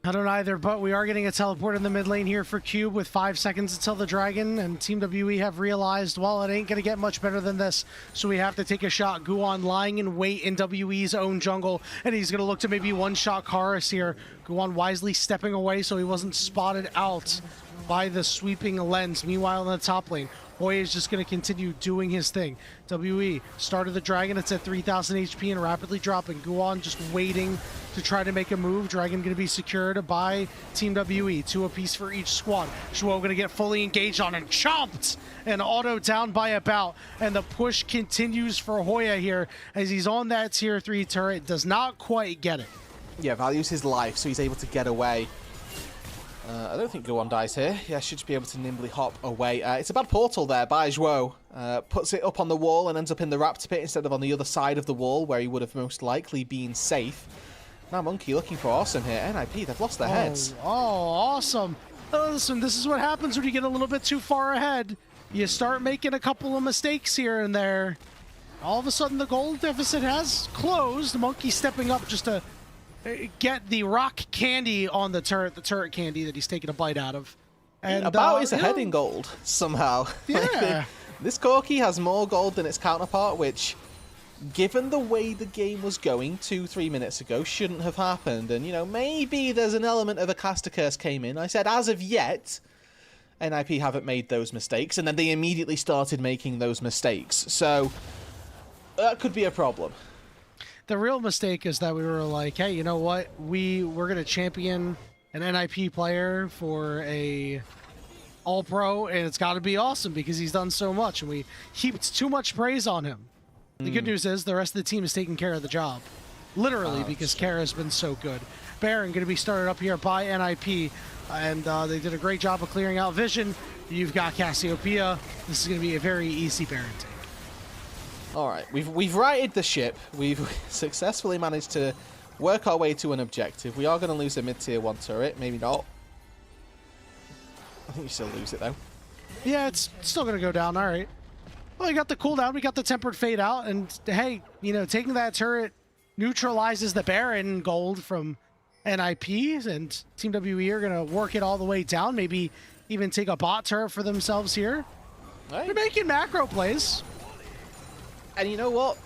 [SPEAKER 3] I don't either, but we are getting a teleport in the mid lane here for Cube with 5 seconds until the Dragon, and Team WE have realized, well, it ain't going to get much better than this, so we have to take a shot. Guan lying in wait in WE's own jungle, and he's going to look to maybe one-shot Karis here. Guan wisely stepping away so he wasn't spotted out by the sweeping lens. Meanwhile, in the top lane, Hoya is just going to continue doing his thing. WE started the Dragon. It's at 3,000 HP and rapidly dropping. Guan just waiting to try to make a move. Dragon going to be secured by Team WE. 2 apiece for each squad. Zhuo going to get fully engaged on and chomped and auto down by a bout. And the push continues for Hoya here as he's on that tier 3 turret. Does not quite get it.
[SPEAKER 5] Yeah, values his life, so he's able to get away. I don't think Guan dies here. Yeah, should just be able to nimbly hop away. It's a bad portal there by Zhuo. Puts it up on the wall and ends up in the Raptor Pit instead of on the other side of the wall where he would have most likely been safe. Now Monkey looking for Awesome here. NIP, they've lost their heads.
[SPEAKER 3] Oh, Awesome. Listen, this is what happens when you get a little bit too far ahead. You start making a couple of mistakes here and there. All of a sudden, the gold deficit has closed. Monkey stepping up just to get the rock candy on the turret candy that he's taking a bite out of. And
[SPEAKER 5] About is ahead in gold, somehow.
[SPEAKER 3] Yeah.
[SPEAKER 5] This Corki has more gold than its counterpart, which, given the way the game was going 2-3 minutes ago, shouldn't have happened. And, you know, maybe there's an element of a caster curse came in. I said, as of yet, NIP haven't made those mistakes, and then they immediately started making those mistakes. So, that could be a problem.
[SPEAKER 3] The real mistake is that we were like, hey, you know what? We're going to champion an NIP player for a All-Pro, and it's got to be Awesome because he's done so much, and we heaped too much praise on him. The good news is the rest of the team is taking care of the job. Literally, because Kara has been so good. Baron going to be started up here by NIP, and they did a great job of clearing out Vision. You've got Cassiopeia. This is going to be a very easy Baron take.
[SPEAKER 5] All right, we've righted the ship. We've successfully managed to work our way to an objective. We are going to lose a mid-tier 1 turret. Maybe not. I think you still lose it, though.
[SPEAKER 3] Yeah, it's still going to go down. All right. Well, you got the cooldown. We got the tempered fade out. And, hey, you know, taking that turret neutralizes the Baron gold from NIP. And Team WE are going to work it all the way down. Maybe even take a bot turret for themselves here.
[SPEAKER 5] Right.
[SPEAKER 3] They're making macro plays.
[SPEAKER 5] And you know what?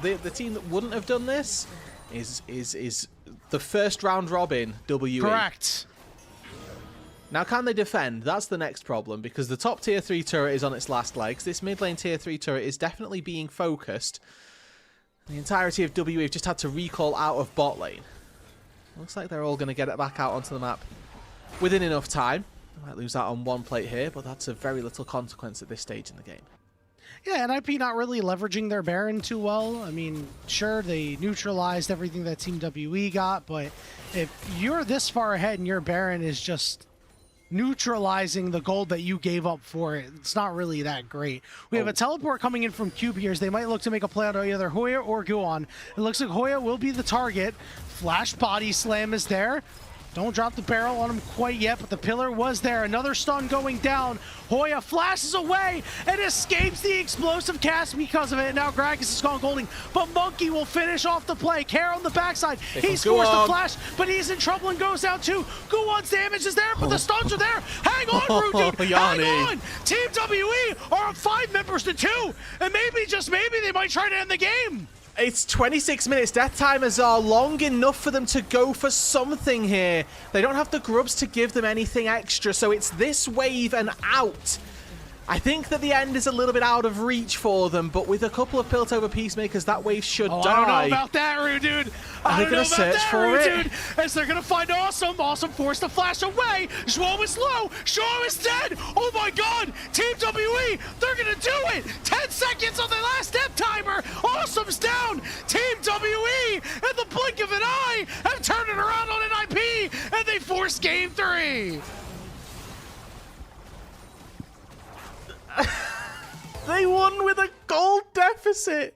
[SPEAKER 5] The team that wouldn't have done this is the first round robin WE.
[SPEAKER 3] Correct.
[SPEAKER 5] Now, can they defend? That's the next problem, because the top tier 3 turret is on its last legs. This mid lane tier 3 turret is definitely being focused. The entirety of WE have just had to recall out of bot lane. Looks like they're all going to get it back out onto the map within enough time. They might lose out on one plate here, but that's of very little consequence at this stage in the game.
[SPEAKER 3] Yeah, NIP not really leveraging their Baron too well. I mean, sure, they neutralized everything that Team WE got, but if you're this far ahead and your Baron is just neutralizing the gold that you gave up for it, it's not really that great. We have a teleport coming in from Cube here, so they might look to make a play on either Hoya or Guan. It looks like Hoya will be the target. Flash body slam is there. Don't drop the barrel on him quite yet, but the pillar was there. Another stun going down. Hoya flashes away and escapes the explosive cast because of it. Now Gragas is gone golding, but Monkey will finish off the play. Care on the backside. He's forced to flash, but he's in trouble and goes down too. Guwan's damage is there, but the stuns are there. Hang on, Rude Dude. Hang on. Team WE are up 5 members to 2, and maybe, just maybe, they might try to end the game.
[SPEAKER 5] It's 26 minutes. Death timers are long enough for them to go for something here. They don't have the grubs to give them anything extra, so it's this wave and out. I think that the end is a little bit out of reach for them, but with a couple of Piltover Peacemakers, that wave should die.
[SPEAKER 3] I don't know about that, Rude Dude. I don't know about that, Rude Dude. As they're going to find Awesome. Awesome forced to flash away. Zhuo is low. Zhuo is dead. Oh my god. Team WE, they're going to do it. 10 seconds on the last death timer. Awesome's down. Team WE, in the blink of an eye, have turned it around on NIP, and they force game 3.
[SPEAKER 5] They won with a gold deficit.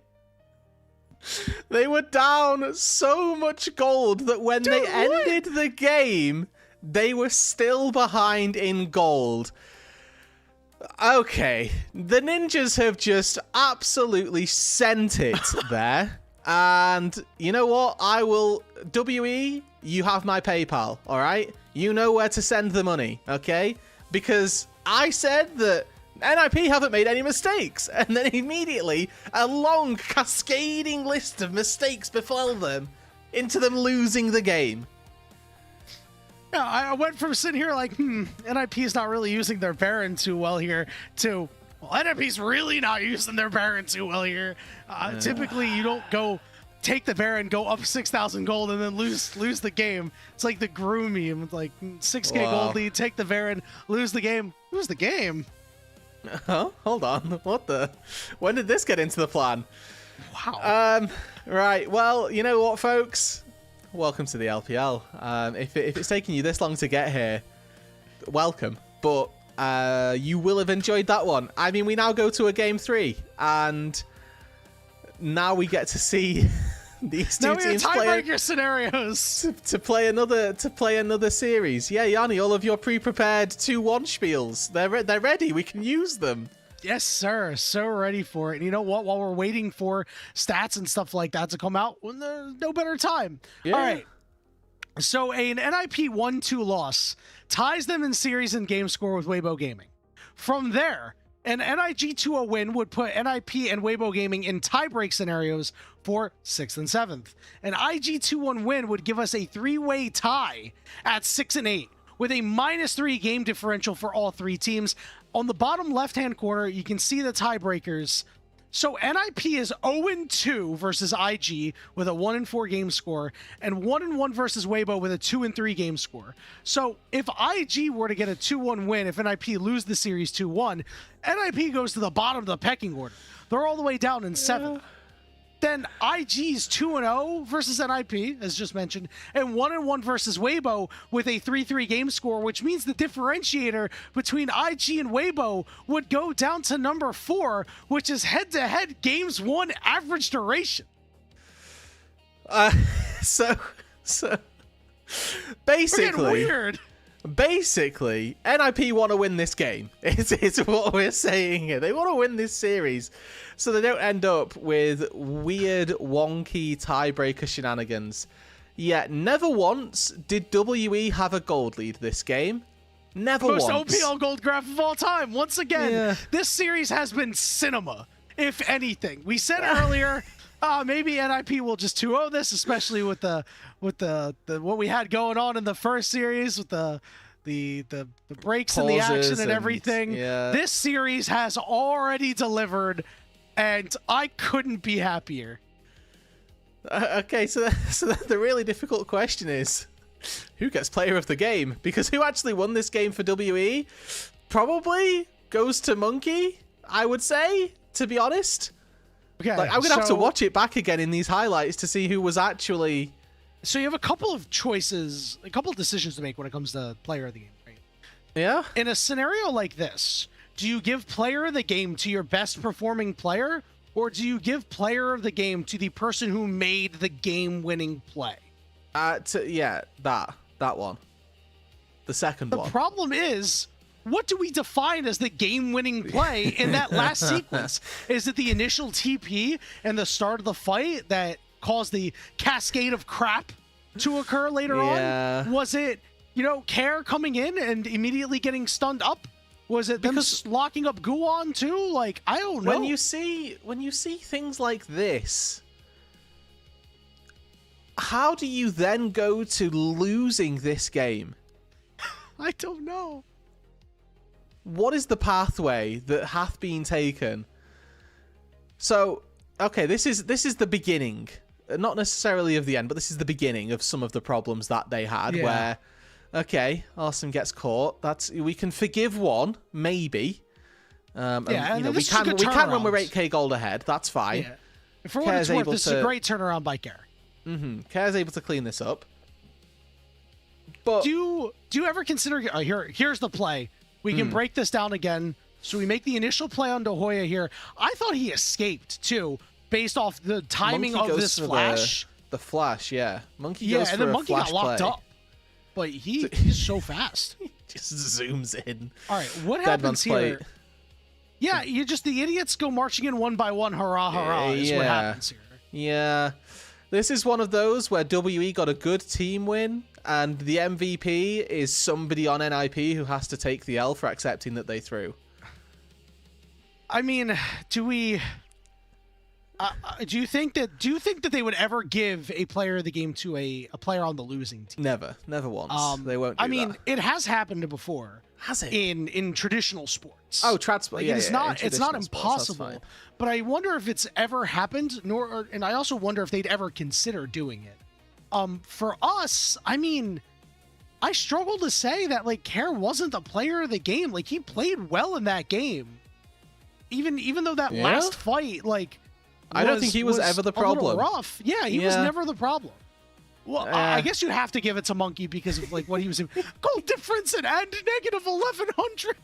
[SPEAKER 5] They were down so much gold that when they ended the game, they were still behind in gold. Okay, the ninjas have just absolutely sent it there. And you know what? WE, you have my PayPal, all right? You know where to send the money, okay? Because I said that NIP haven't made any mistakes, and then immediately a long cascading list of mistakes befell them into them losing the game.
[SPEAKER 3] Yeah, I went from sitting here like, NIP is not really using their Baron too well here, to, well, NIP's really not using their Baron too well here. Typically, you don't go take the Baron, go up 6,000 gold, and then lose the game. It's like the Gru meme, like 6k gold lead, take the Baron, lose the game. Lose the game?
[SPEAKER 5] Huh? Hold on. What the? When did this get into the plan?
[SPEAKER 3] Wow.
[SPEAKER 5] Right. Well, you know what, folks? Welcome to the LPL. If it's taking you this long to get here, welcome. But you will have enjoyed that one. I mean, we now go to a game 3, and now we get to see these two teams
[SPEAKER 3] tiebreaker scenarios
[SPEAKER 5] to play another series. Yeah, Yanni, all of your pre-prepared 2-1 spiels, they're ready. We can use them.
[SPEAKER 3] Yes, sir. So ready for it. And you know what? While we're waiting for stats and stuff like that to come out, well, there's no better time.
[SPEAKER 5] Yeah.
[SPEAKER 3] All right. So an NIP 1-2 loss ties them in series and game score with Weibo Gaming. From there, an NIG 2-0 win would put NIP and Weibo Gaming in tiebreak scenarios for 6th and 7th. An IG 2-1 win would give us a 3-way tie at 6 and 8, with a -3 game differential for all 3 teams. On the bottom left-hand corner, you can see the tiebreakers. So NIP is 0-2 versus IG with a 1-4 game score, and 1-1 versus Weibo with a 2-3 game score. So if IG were to get a 2-1 win, if NIP lose the series 2-1, NIP goes to the bottom of the pecking order. They're all the way down in 7th. Then IG's 2-0 versus NIP, as just mentioned, and 1-1 versus Weibo with a 3-3 game score, which means the differentiator between IG and Weibo would go down to number 4, which is head-to-head games 1 average duration.
[SPEAKER 5] So basically,
[SPEAKER 3] weird.
[SPEAKER 5] Basically, NIP want to win this game. It's what we're saying here. They want to win this series, so they don't end up with weird, wonky tiebreaker shenanigans. Yet, never once did WE have a gold lead this game. Never once.
[SPEAKER 3] Most OPL gold graph of all time. Once again, This series has been cinema, if anything. We said earlier, maybe NIP will just 2-0 this, especially with the what we had going on in the first series with the breaks in the action and everything. This series has already delivered, and I couldn't be happier.
[SPEAKER 4] Okay, so the really difficult question is, who gets player of the game? Because who actually won this game for WE? Probably goes to Monkey, I would say, to be honest.
[SPEAKER 3] Okay,
[SPEAKER 4] Like, I'm going to have to watch it back again in these highlights to see who was actually...
[SPEAKER 3] So you have a couple of choices, a couple of decisions to make when it comes to player of the game, right?
[SPEAKER 4] Yeah?
[SPEAKER 3] In a scenario like this, do you give player of the game to your best performing player, or do you give player of the game to the person who made the game-winning play?
[SPEAKER 4] Yeah, that one. The second
[SPEAKER 3] The
[SPEAKER 4] one.
[SPEAKER 3] problem is, what do we define as the game-winning play in that last sequence? Is it the initial TP and the start of the fight that caused the cascade of crap to occur later
[SPEAKER 4] Yeah.
[SPEAKER 3] on? Was it, Care coming in and immediately getting stunned up? Was it them locking up Guan too? Like, I don't know.
[SPEAKER 4] When you see things like this, how do you then go to losing this game?
[SPEAKER 3] I don't know.
[SPEAKER 4] What is the pathway that hath been taken? So, okay, this is the beginning. Not necessarily of the end, but this is the beginning of some of the problems that they had,
[SPEAKER 3] Yeah.
[SPEAKER 4] where, okay, Awesome gets caught. We can forgive one, maybe. And,
[SPEAKER 3] and
[SPEAKER 4] we
[SPEAKER 3] this is a
[SPEAKER 4] can
[SPEAKER 3] good
[SPEAKER 4] when we're
[SPEAKER 3] turnaround.
[SPEAKER 4] 8k gold ahead. That's fine.
[SPEAKER 3] Yeah. For what it's
[SPEAKER 4] Care's
[SPEAKER 3] worth,
[SPEAKER 4] able
[SPEAKER 3] this is a
[SPEAKER 4] to-
[SPEAKER 3] great turnaround by Care.
[SPEAKER 4] Care's able to clean this up. But
[SPEAKER 3] Do you ever consider here's the play. We can break this down again. So we make the initial play on De Hoya here. I thought he escaped too, based off the timing
[SPEAKER 4] Monkey
[SPEAKER 3] of
[SPEAKER 4] goes
[SPEAKER 3] this
[SPEAKER 4] for
[SPEAKER 3] flash.
[SPEAKER 4] The flash, yeah. Monkey
[SPEAKER 3] Yeah,
[SPEAKER 4] goes
[SPEAKER 3] and
[SPEAKER 4] for
[SPEAKER 3] then
[SPEAKER 4] a
[SPEAKER 3] Monkey
[SPEAKER 4] flash
[SPEAKER 3] got locked
[SPEAKER 4] play.
[SPEAKER 3] up. But he's so fast.
[SPEAKER 4] Just zooms in.
[SPEAKER 3] All right, what
[SPEAKER 4] Dead
[SPEAKER 3] happens
[SPEAKER 4] man's
[SPEAKER 3] here?
[SPEAKER 4] plate.
[SPEAKER 3] Yeah, the idiots go marching in one by one. Hurrah, hurrah! Is what
[SPEAKER 4] Yeah.
[SPEAKER 3] happens here.
[SPEAKER 4] Yeah. This is one of those where WE got a good team win, and the MVP is somebody on NIP who has to take the L for accepting that they threw.
[SPEAKER 3] I mean, do you think that they would ever give a player of the game to a player on the losing team?
[SPEAKER 4] Never once. They won't do
[SPEAKER 3] I mean,
[SPEAKER 4] that.
[SPEAKER 3] it has happened before.
[SPEAKER 4] Has it?
[SPEAKER 3] In traditional sports?
[SPEAKER 4] Oh, trad sport.
[SPEAKER 3] Like,
[SPEAKER 4] Yeah,
[SPEAKER 3] it's
[SPEAKER 4] yeah,
[SPEAKER 3] not
[SPEAKER 4] in
[SPEAKER 3] it's not
[SPEAKER 4] traditional sports, that's
[SPEAKER 3] impossible.
[SPEAKER 4] fine.
[SPEAKER 3] But I wonder if it's ever happened. And I also wonder if they'd ever consider doing it. For us, I mean, I struggle to say that like Care wasn't the player of the game. Like, he played well in that game. Even though that
[SPEAKER 4] Yeah?
[SPEAKER 3] last fight, like,
[SPEAKER 4] I don't think he was ever the
[SPEAKER 3] a little
[SPEAKER 4] problem.
[SPEAKER 3] rough. Yeah, he was
[SPEAKER 4] Yeah.
[SPEAKER 3] never the problem. Well, I guess you have to give it to Monkey because of like what he was in. Goal difference and negative 1100.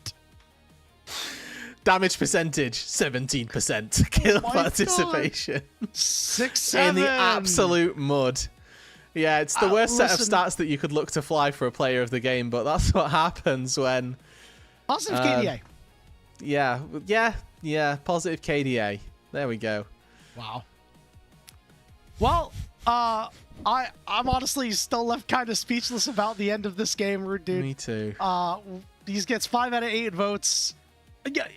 [SPEAKER 4] Damage percentage, 17%. Kill
[SPEAKER 3] my
[SPEAKER 4] participation.
[SPEAKER 3] 6-7.
[SPEAKER 4] In the absolute mud. Yeah, it's the worst set of
[SPEAKER 3] listen-
[SPEAKER 4] stats that you could look to fly for a player of the game, but that's what happens when...
[SPEAKER 3] Positive KDA.
[SPEAKER 4] Yeah, positive KDA. There we go.
[SPEAKER 3] Wow. Well, I'm honestly still left kind of speechless about the end of this game, Rude Dude.
[SPEAKER 4] Me too.
[SPEAKER 3] He gets 5 out of 8 votes. Yeah.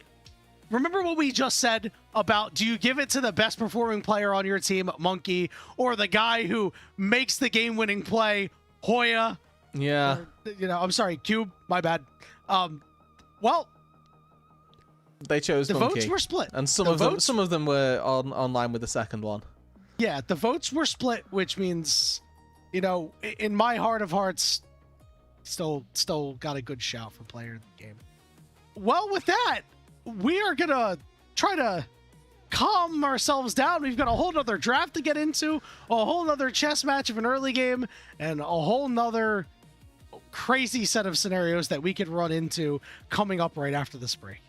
[SPEAKER 3] Remember what we just said about, do you give it to the best performing player on your team, Monkey, or the guy who makes the game-winning play, Hoya?
[SPEAKER 4] Yeah.
[SPEAKER 3] I'm sorry, Cube. My bad. Well,
[SPEAKER 4] They chose
[SPEAKER 3] the
[SPEAKER 4] Monkey.
[SPEAKER 3] votes were split.
[SPEAKER 4] And some
[SPEAKER 3] The
[SPEAKER 4] of them were online with the second one.
[SPEAKER 3] Yeah, the votes were split, which means, in my heart of hearts, still got a good shout for player of the game. Well, with that, we are gonna try to calm ourselves down. We've got a whole nother draft to get into, a whole nother chess match of an early game, and a whole nother crazy set of scenarios that we could run into coming up right after this break.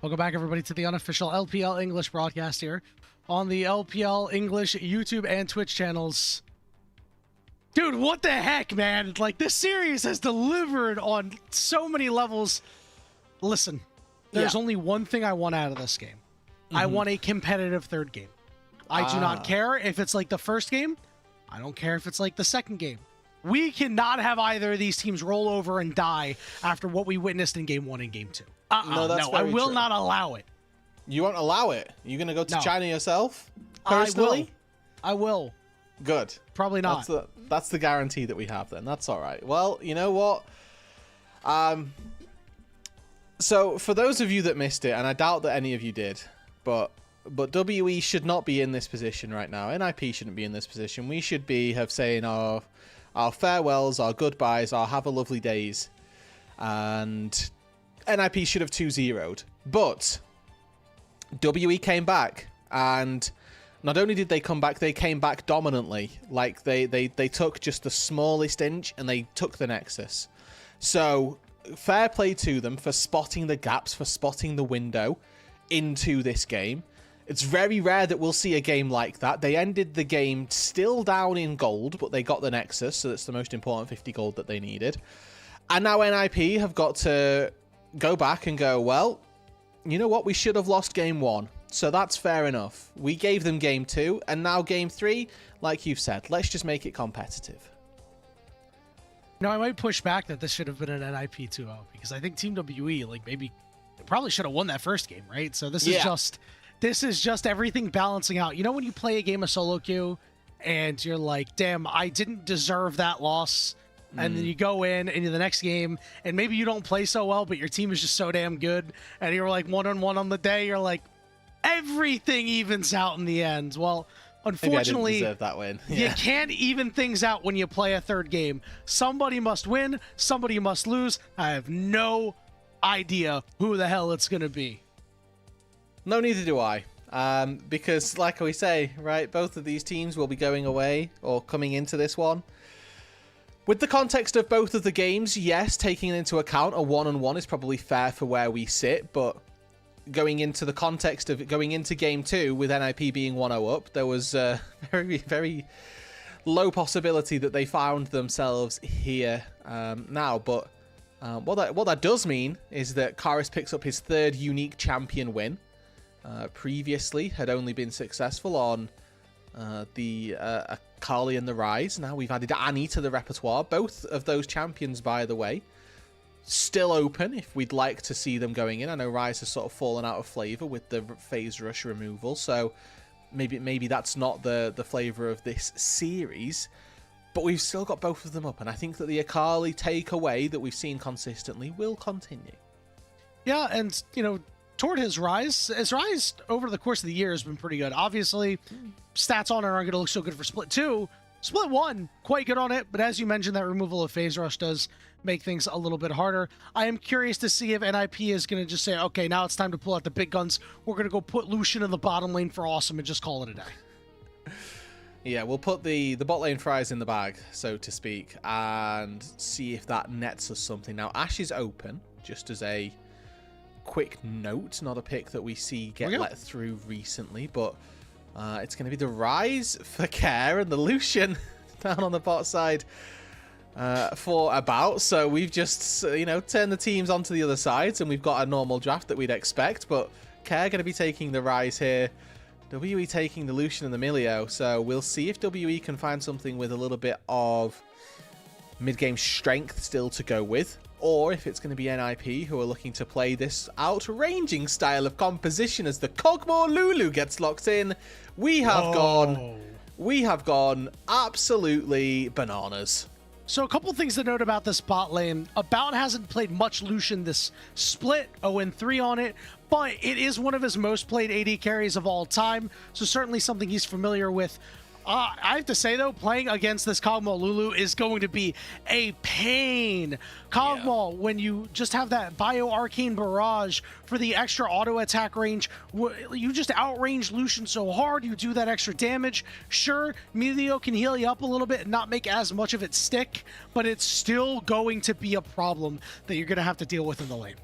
[SPEAKER 3] Welcome back, everybody, to the unofficial LPL English broadcast here on the LPL English YouTube and Twitch channels. Dude, what the heck, man? Like, this series has delivered on so many levels. Listen, there's only one thing I want out of this game. I want a competitive third game. I do not care if it's like the first game. I don't care if it's like the second game. We cannot have either of these teams roll over and die after what we witnessed in Game 1 and Game 2.
[SPEAKER 5] No, that's
[SPEAKER 3] I
[SPEAKER 5] very
[SPEAKER 3] will
[SPEAKER 5] true.
[SPEAKER 3] not allow it.
[SPEAKER 5] You won't allow it? You're going to go to
[SPEAKER 3] No.
[SPEAKER 5] China yourself? Personally?
[SPEAKER 3] I will.
[SPEAKER 5] Good.
[SPEAKER 3] Probably not.
[SPEAKER 5] That's the guarantee that we have then. That's all right. Well, you know what? So for those of you that missed it, and I doubt that any of you did, but WE should not be in this position right now. NIP shouldn't be in this position. We should have saying our farewells, our goodbyes, our have a lovely days. And NIP should have 2-0'd. But WE came back, and not only did they come back, they came back dominantly. Like, they took just the smallest inch, and they took the Nexus. So, fair play to them for spotting the gaps, for spotting the window into this game. It's very rare that we'll see a game like that. They ended the game still down in gold, but they got the Nexus, so that's the most important 50 gold that they needed. And now NIP have got to go back and go, well, you know what? We should have lost Game 1. So that's fair enough. We gave them Game 2, and now Game 3, like you've said, let's just make it competitive.
[SPEAKER 3] No, I might push back that this should have been an NIP 2-0, because I think Team WE, like, maybe probably should have won that first game, right? So this is just everything balancing out. You know when you play a game of solo queue and you're like, damn, I didn't deserve that loss. And then you go in the next game and maybe you don't play so well, but your team is just so damn good. And you're like 1-on-1 on the day. You're like, everything evens out in the end. Well, unfortunately,
[SPEAKER 5] maybe I didn't deserve that win.
[SPEAKER 3] You can't even things out when you play a third game. Somebody must win. Somebody must lose. I have no idea who the hell it's going to be.
[SPEAKER 5] No, neither do I. Because, like we say, right, both of these teams will be going away or coming into this one. With the context of both of the games, yes, taking into account a 1-on-1 is probably fair for where we sit, but going into the context of going into Game 2 with NIP being 1-0 up, there was a very, very low possibility that they found themselves here now. But what that does mean is that Karis picks up his third unique champion win. Previously had only been successful on the Akali and the Rise. Now we've added Annie to the repertoire. Both of those champions, by the way, still open if we'd like to see them going in. I know Rise has sort of fallen out of flavor with the phase rush removal, so maybe that's not the flavor of this series. But we've still got both of them up, and I think that the Akali takeaway that we've seen consistently will continue.
[SPEAKER 3] Yeah, and toward his rise over the course of the year has been pretty good. Obviously, stats on it aren't going to look so good for Split 2. Split 1, quite good on it, but as you mentioned, that removal of Phase Rush does make things a little bit harder. I am curious to see if NIP is going to just say, okay, now it's time to pull out the big guns. We're going to go put Lucian in the bottom lane for awesome and just call it a day.
[SPEAKER 5] Yeah, we'll put the bot lane fries in the bag, so to speak, and see if that nets us something. Now, Ashe is open, just as a quick note, not a pick that we see get let through recently, but it's going to be the Rise for Care and the Lucian down on the bot side for about. So we've just, turned the teams onto the other sides, and we've got a normal draft that we'd expect, but Care going to be taking the Rise here. WE taking the Lucian and the Milio, so we'll see if WE can find something with a little bit of mid-game strength still to go with, or if it's going to be NIP who are looking to play this outranging style of composition as the Kog'Maw Lulu gets locked in. We have gone absolutely bananas.
[SPEAKER 3] So a couple things to note about this bot lane. About hasn't played much Lucian this split, 0-3 on it, but it is one of his most played AD carries of all time, so certainly something he's familiar with. I have to say, though, playing against this Kog'Maw Lulu is going to be a pain. Kog'Maw, when you just have that Bio Arcane Barrage for the extra auto attack range, you just outrange Lucian so hard, you do that extra damage. Sure, Milio can heal you up a little bit and not make as much of it stick, but it's still going to be a problem that you're going to have to deal with in the lane.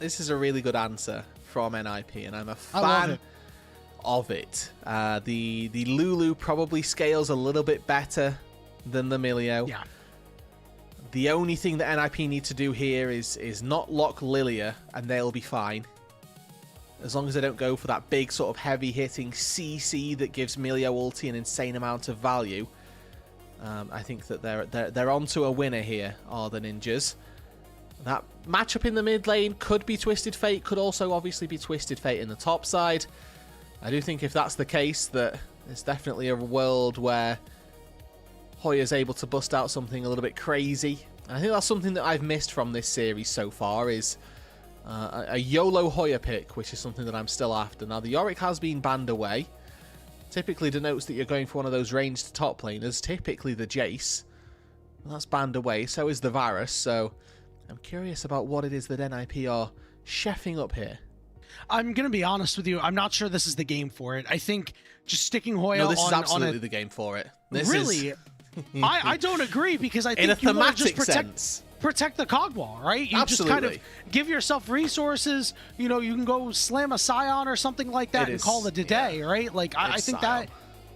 [SPEAKER 5] This is a really good answer from NIP, and I'm a
[SPEAKER 3] I love
[SPEAKER 5] fan
[SPEAKER 3] it.
[SPEAKER 5] of it. The Lulu probably scales a little bit better than the Milio.
[SPEAKER 3] Yeah.
[SPEAKER 5] The only thing that NIP need to do here is not lock Lilia, and they'll be fine. As long as they don't go for that big sort of heavy-hitting CC that gives Milio ulti an insane amount of value. I think that they're onto a winner here, are the Ninjas. That matchup in the mid lane could be Twisted Fate, could also obviously be Twisted Fate in the top side. I do think if that's the case, that there's definitely a world where Hoya's able to bust out something a little bit crazy. And I think that's something that I've missed from this series so far, is a YOLO Hoya pick, which is something that I'm still after. Now, the Yorick has been banned away. Typically denotes that you're going for one of those ranged top laners, typically the Jace. Well, that's banned away, so is the Varus, so I'm curious about what it is that NIP are chefing up here.
[SPEAKER 3] I'm going to be honest with you. I'm not sure this is the game for it. I think just sticking Hoya
[SPEAKER 5] No, this
[SPEAKER 3] on,
[SPEAKER 5] is absolutely
[SPEAKER 3] on
[SPEAKER 5] the game for it. This
[SPEAKER 3] really?
[SPEAKER 5] is...
[SPEAKER 3] I don't agree, because I
[SPEAKER 5] in a
[SPEAKER 3] think you want to just
[SPEAKER 5] thematic sense.
[SPEAKER 3] protect the cog wall, right? You just kind of give yourself resources. You know, you can go slam a Scion or something like that and call it a day, right? Like, I think
[SPEAKER 5] Scion.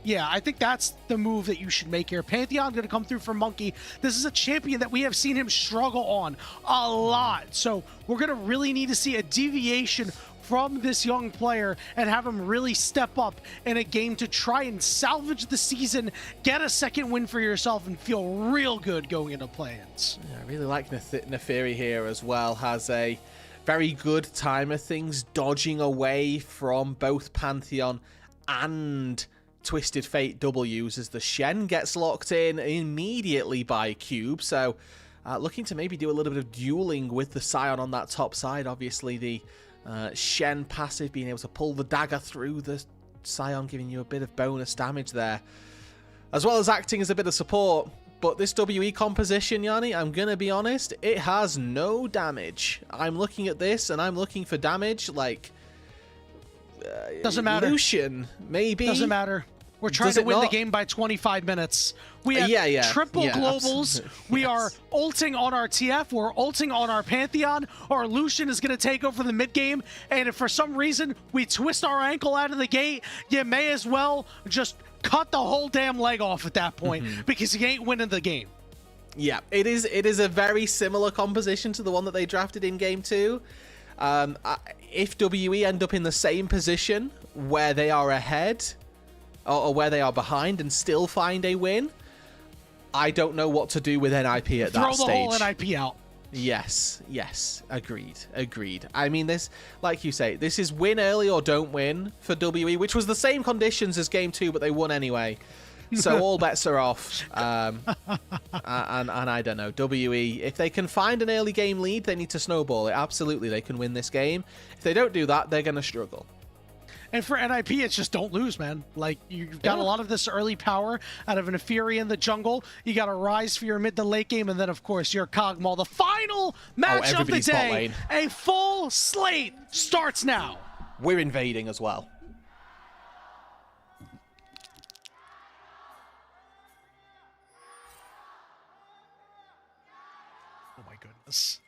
[SPEAKER 3] I think that's the move that you should make here. Pantheon going to come through for Monkey. This is a champion that we have seen him struggle on a lot. So we're going to really need to see a deviation from this young player and have him really step up in a game to try and salvage the season, get a second win for yourself, and feel real good going into play-ins.
[SPEAKER 5] Yeah, I really like Neferi here as well. Has a very good time of things, dodging away from both Pantheon and Twisted Fate W's as the Shen gets locked in immediately by Cube. So looking to maybe do a little bit of dueling with the Scion on that top side. Obviously the Shen passive being able to pull the dagger through the Scion, giving you a bit of bonus damage there, as well as acting as a bit of support. But this WE composition, Yanni, I'm going to be honest, it has no damage. I'm looking at this and I'm looking for damage like...
[SPEAKER 3] Doesn't matter.
[SPEAKER 5] Lucian, maybe.
[SPEAKER 3] Doesn't matter. We're trying
[SPEAKER 5] Does
[SPEAKER 3] to
[SPEAKER 5] it
[SPEAKER 3] win the
[SPEAKER 5] not?
[SPEAKER 3] game by 25 minutes. We have triple globals.
[SPEAKER 5] Absolutely.
[SPEAKER 3] We are ulting on our TF. We're ulting on our Pantheon. Our Lucian is going to take over the mid game. And if for some reason we twist our ankle out of the gate, you may as well just cut the whole damn leg off at that point because you ain't winning the game.
[SPEAKER 5] Yeah, it is a very similar composition to the one that they drafted in Game 2. If WE end up in the same position where they are ahead or where they are behind and still find a win, I don't know what to do with NIP at that stage.
[SPEAKER 3] Throw the whole NIP out.
[SPEAKER 5] Yes, agreed. I mean, this, like you say, this is win early or don't win for WE, which was the same conditions as Game 2, but they won anyway. So all bets are off. And I don't know, WE, if they can find an early game lead, they need to snowball it. Absolutely, they can win this game. If they don't do that, they're going to struggle.
[SPEAKER 3] And for NIP, it's just don't lose, man. Like, you've got a lot of this early power out of an Neferi in the jungle. You got to rise for your mid to late game, and then, of course, your Kog'Maw. The final match of the day, a full slate starts now.
[SPEAKER 5] We're invading as well.
[SPEAKER 3] Oh, my goodness.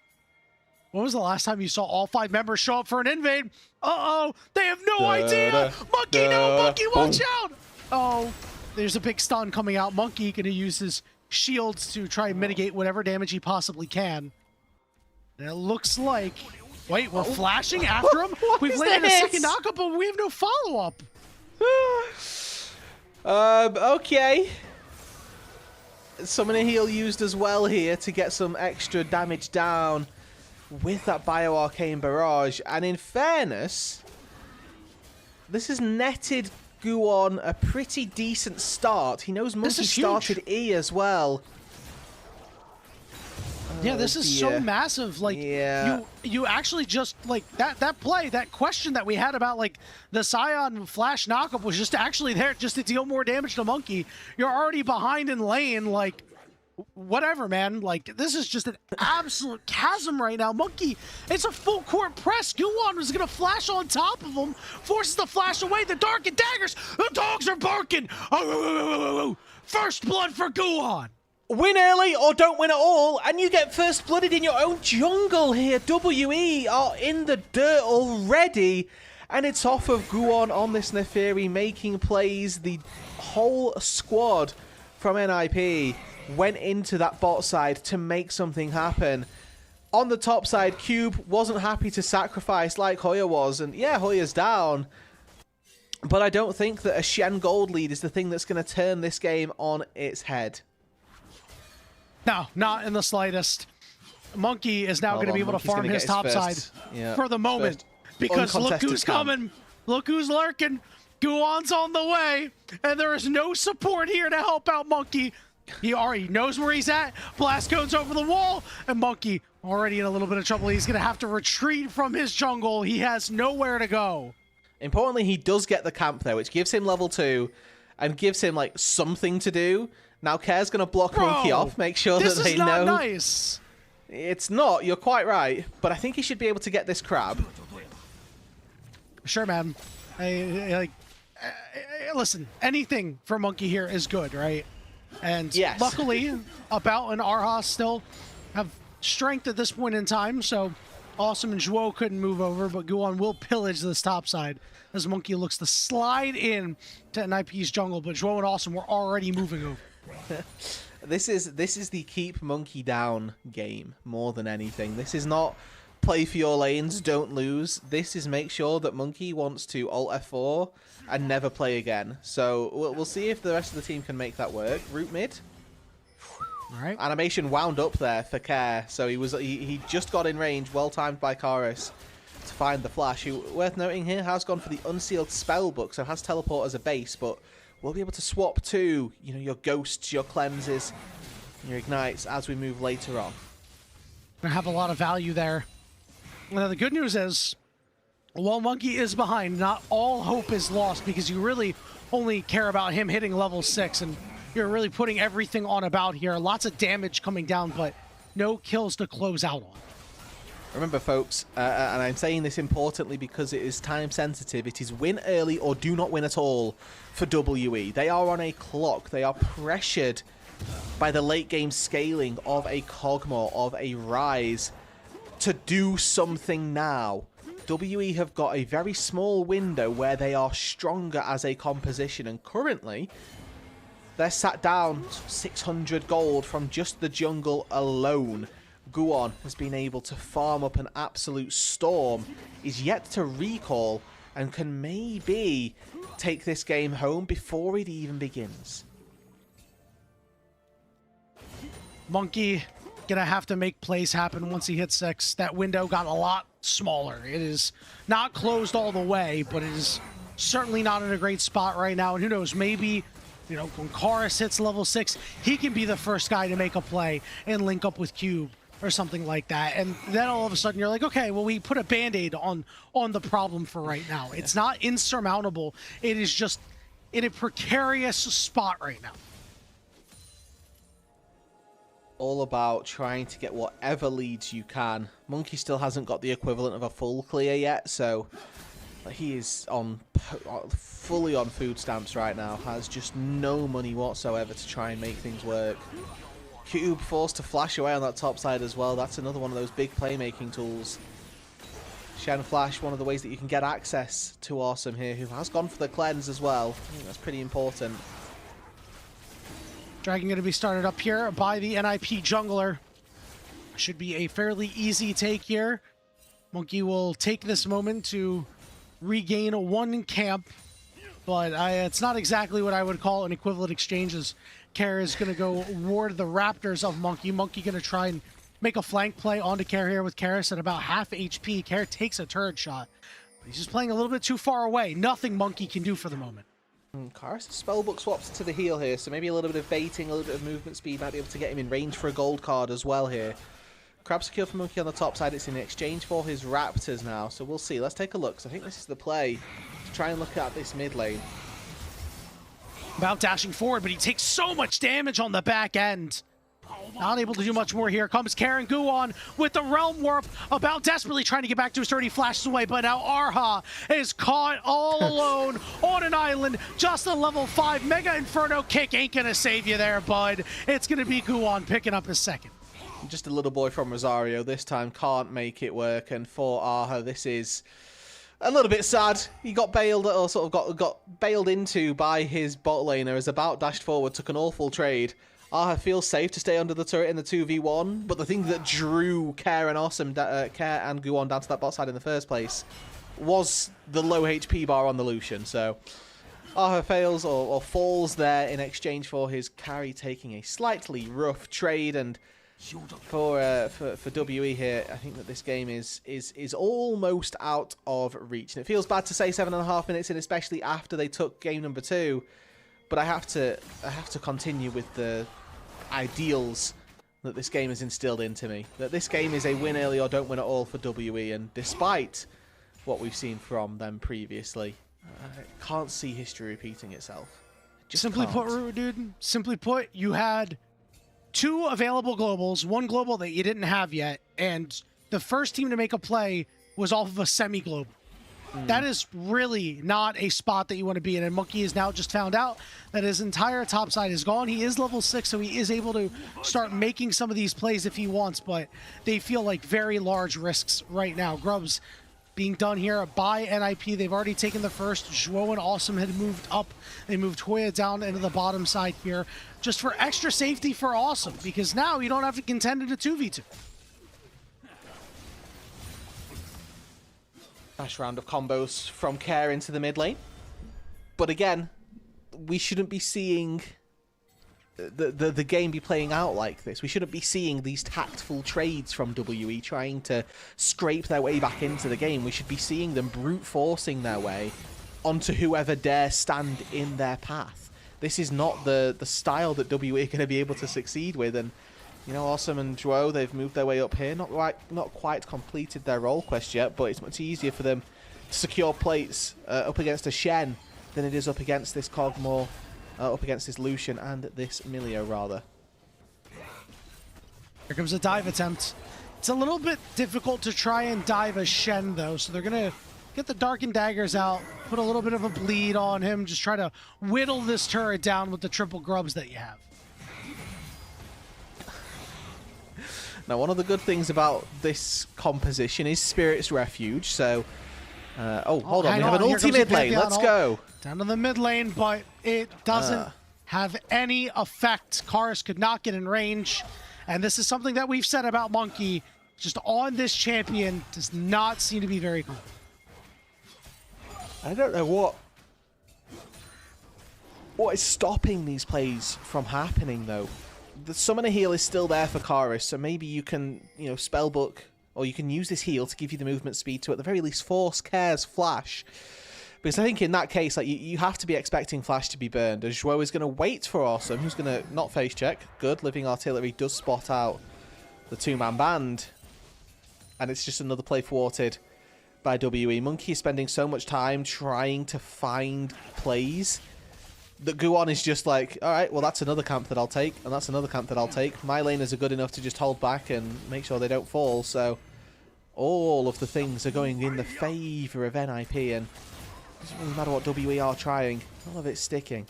[SPEAKER 3] When was the last time you saw all 5 members show up for an invade? Uh-oh, they have no idea. Monkey, no, Monkey, watch out. Oh, there's a big stun coming out. Monkey going to use his shields to try and mitigate whatever damage he possibly can. And it looks like... Wait, we're flashing after him? We've landed a second knockup, but we have no follow-up.
[SPEAKER 5] Okay. Summoner heal used as well here to get some extra damage down with that Bio-Arcane Barrage. And in fairness, this has netted Guon a pretty decent start. He knows Monkey started E as well.
[SPEAKER 3] Yeah, this is so massive. Like, you actually just, like, that play, that question that we had about, like, the Scion flash knockup was just actually there just to deal more damage to Monkey. You're already behind in lane, like, whatever, man. Like, this is just an absolute chasm right now. Monkey, it's a full court press. Guon was gonna flash on top of him, forces the flash away, the dark and daggers, the dogs are barking. First blood for Guon.
[SPEAKER 5] Win early or don't win at all, and you get first blooded in your own jungle here. WE are in the dirt already, and it's off of Guon on this Neferi, making plays. The whole squad from NIP went into that bot side to make something happen. On the top side, Cube wasn't happy to sacrifice like Hoya was, and yeah, Hoya's down. But I don't think that a Shen gold lead is the thing that's going to turn this game on its head.
[SPEAKER 3] No, not in the slightest. Monkey is now going to be able to farm his top side for the moment. Because look who's coming. Look who's lurking. Guon's on the way. And there is no support here to help out Monkey. He already knows where he's at. Blast cone's over the wall. And Monkey already in a little bit of trouble. He's going to have to retreat from his jungle. He has nowhere to go.
[SPEAKER 5] Importantly, he does get the camp there, which gives him level 2 and gives him like something to do. Now Care's going to block Monkey off, make sure that they know. This is not
[SPEAKER 3] nice.
[SPEAKER 5] It's not, you're quite right. But I think he should be able to get this crab.
[SPEAKER 3] Sure, man. Listen, anything for Monkey here is good, right? And
[SPEAKER 5] yes.
[SPEAKER 3] Luckily, About and Arha still have strength at this point in time, so Awesome and Zhuo couldn't move over, but Guon will pillage this top side as Monkey looks to slide in to NIP's jungle, but Zhuo and Awesome were already moving over.
[SPEAKER 5] This is the keep Monkey down game more than anything. This is not play for your lanes, don't lose. This is make sure that Monkey wants to ult F4 and never play again. So we'll see if the rest of the team can make that work. Root mid.
[SPEAKER 3] All right.
[SPEAKER 5] Animation wound up there for Care, so he just got in range, well timed by Chorus to find the flash. Who, worth noting here, has gone for the unsealed spell book, so has teleport as a base, but we'll be able to swap to your ghosts, your cleanses, your ignites as we move later on.
[SPEAKER 3] Gonna have a lot of value there. Now the good news is, while Monkey is behind, not all hope is lost because you really only care about him hitting level 6 and you're really putting everything on About here. Lots of damage coming down, but no kills to close out on.
[SPEAKER 5] Remember, folks, and I'm saying this importantly because it is time sensitive, it is win early or do not win at all for WE. They are on a clock. They are pressured by the late game scaling of a Kog'Maw, of a Rise, to do something now. WE have got a very small window where they are stronger as a composition, and currently they're sat down 600 gold from just the jungle alone. Guon has been able to farm up an absolute storm, is yet to recall, and can maybe take this game home before it even begins.
[SPEAKER 3] Monkey gonna have to make plays happen once he hits 6. That window got a lot smaller. It is not closed all the way, but it is certainly not in a great spot right now. And who knows, maybe when Chorus hits level 6, he can be the first guy to make a play and link up with Cube or something like that. And then all of a sudden you're like, okay, well, we put a band-aid on the problem for right now. It's not insurmountable. It is just in a precarious spot right now.
[SPEAKER 5] All about trying to get whatever leads you can. Monkey still hasn't got the equivalent of a full clear yet, so he is fully on food stamps right now, has just no money whatsoever to try and make things work. Cube forced to flash away on that top side as well. That's another one of those big playmaking tools. Shen Flash, one of the ways that you can get access to Awesome here, who has gone for the cleanse as well. I think that's pretty important.
[SPEAKER 3] Dragon going to be started up here by the NIP jungler. Should be a fairly easy take here. Monkey will take this moment to regain 1 camp, but it's not exactly what I would call an equivalent exchange, as Care is going to go ward the Raptors of Monkey. Monkey going to try and make a flank play onto Care here with Karis at about half HP. Care takes a turret shot, but he's just playing a little bit too far away. Nothing Monkey can do for the moment.
[SPEAKER 5] Karis' spellbook swaps to the heal here, so maybe a little bit of baiting, a little bit of movement speed might be able to get him in range for a gold card as well here. Crab secure for Monkey on the top side. It's in exchange for his Raptors now, so we'll see. Let's take a look. So I think this is the play to try and look at this mid lane.
[SPEAKER 3] About dashing forward, but he takes so much damage on the back end. Not able to do much more here. Comes Karen Guon with the Realm Warp, about desperately trying to get back to his turn. He flashes away, but now Arha is caught all alone on an island. Just a level 5 Mega Inferno kick ain't gonna save you there, bud. It's gonna be Guon picking up his second.
[SPEAKER 5] Just a little boy from Rosario this time can't make it work, and for Arha, this is a little bit sad. He got bailed, or sort of got bailed into by his bot laner as About dashed forward, took an awful trade. Arha feels safe to stay under the turret in the 2v1, but the thing that drew Care and Guon down to that bot side in the first place was the low HP bar on the Lucian. So Arha fails or falls there in exchange for his carry taking a slightly rough trade, and for WE here, I think that this game is almost out of reach. And it feels bad to say 7.5 minutes in, especially after they took game number 2. But I have to continue with the ideals that this game has instilled into me. That this game is a win early or don't win at all for WE, and despite what we've seen from them previously, I can't see history repeating itself. Just
[SPEAKER 3] Simply
[SPEAKER 5] can't.
[SPEAKER 3] put, dude, simply put, you had 2 available globals, 1 global that you didn't have yet, and the first team to make a play was off of a semi-global. That is really not a spot that you want to be in, and Monkey has now just found out that his entire top side is gone. He is level 6, so he is able to start making some of these plays if he wants, but they feel like very large risks right now. Grubs being done here by NIP. They've already taken the first. Zhuo and Awesome had moved up. They moved Hoya down into the bottom side here just for extra safety for Awesome, because now you don't have to contend in a 2v2.
[SPEAKER 5] Nice round of combos from Care into the mid lane. But again, we shouldn't be seeing the game be playing out like this. We shouldn't be seeing these tactful trades from WE trying to scrape their way back into the game. We should be seeing them brute forcing their way onto whoever dares stand in their path. This is not the style that WE are going to be able to succeed with, and you know, Awesome and Zhuo, they've moved their way up here. Not quite completed their role quest yet, but it's much easier for them to secure plates up against a Shen than it is up against this Kog'Maw, up against this Lucian and this Milio, rather.
[SPEAKER 3] Here comes a dive attempt. It's a little bit difficult to try and dive a Shen, though, so they're going to get the Darkened Daggers out, put a little bit of a bleed on him, just try to whittle this turret down with the triple grubs that you have.
[SPEAKER 5] Now, one of the good things about this composition is Spirit's Refuge, so... hold on, we have an ulti mid lane, let's go!
[SPEAKER 3] Down to the mid lane, but it doesn't have any effect. Karus could not get in range, and this is something that we've said about Monkey, just on this champion, does not seem to be very good.
[SPEAKER 5] I don't know what is stopping these plays from happening, though. The summoner heal is still there for Karus, so maybe you can, spellbook, or you can use this heal to give you the movement speed to at the very least force Care's flash. Because I think in that case, like you have to be expecting flash to be burned, as Zhuo is going to wait for Awesome, who's going to not face check. Good, Living Artillery does spot out the 2-man band, and it's just another play thwarted by WE. Monkey is spending so much time trying to find plays that Guon is just like, alright, well that's another camp that I'll take, and that's another camp that I'll take. My laners are good enough to just hold back and make sure they don't fall, so all of the things are going in the favour of NIP, and it doesn't really matter what WE are trying, all of it's sticking.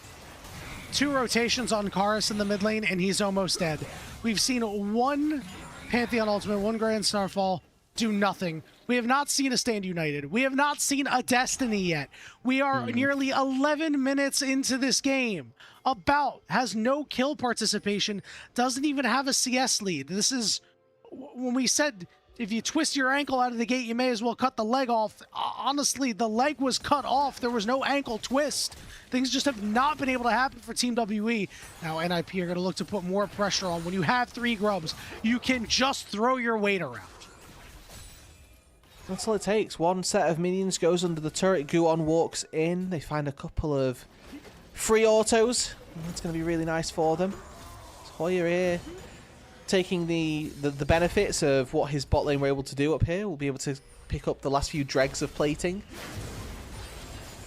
[SPEAKER 3] 2 rotations on Karus in the mid lane, and he's almost dead. We've seen 1 Pantheon Ultimate, 1 Grand Starfall, do nothing. We have not seen a Stand United. We have not seen a Destiny yet. We are nearly 11 minutes into this game. About has no kill participation, doesn't even have a CS lead. This is when we said if you twist your ankle out of the gate, you may as well cut the leg off. Honestly, the leg was cut off. There was no ankle twist. Things just have not been able to happen for Team WE. Now NIP are going to look to put more pressure on. When you have 3 grubs, you can just throw your weight around.
[SPEAKER 5] That's all it takes. 1 set of minions goes under the turret. Guon walks in. They find a couple of free autos. That's going to be really nice for them. Hoya here taking the benefits of what his bot lane were able to do up here. We'll be able to pick up the last few dregs of plating.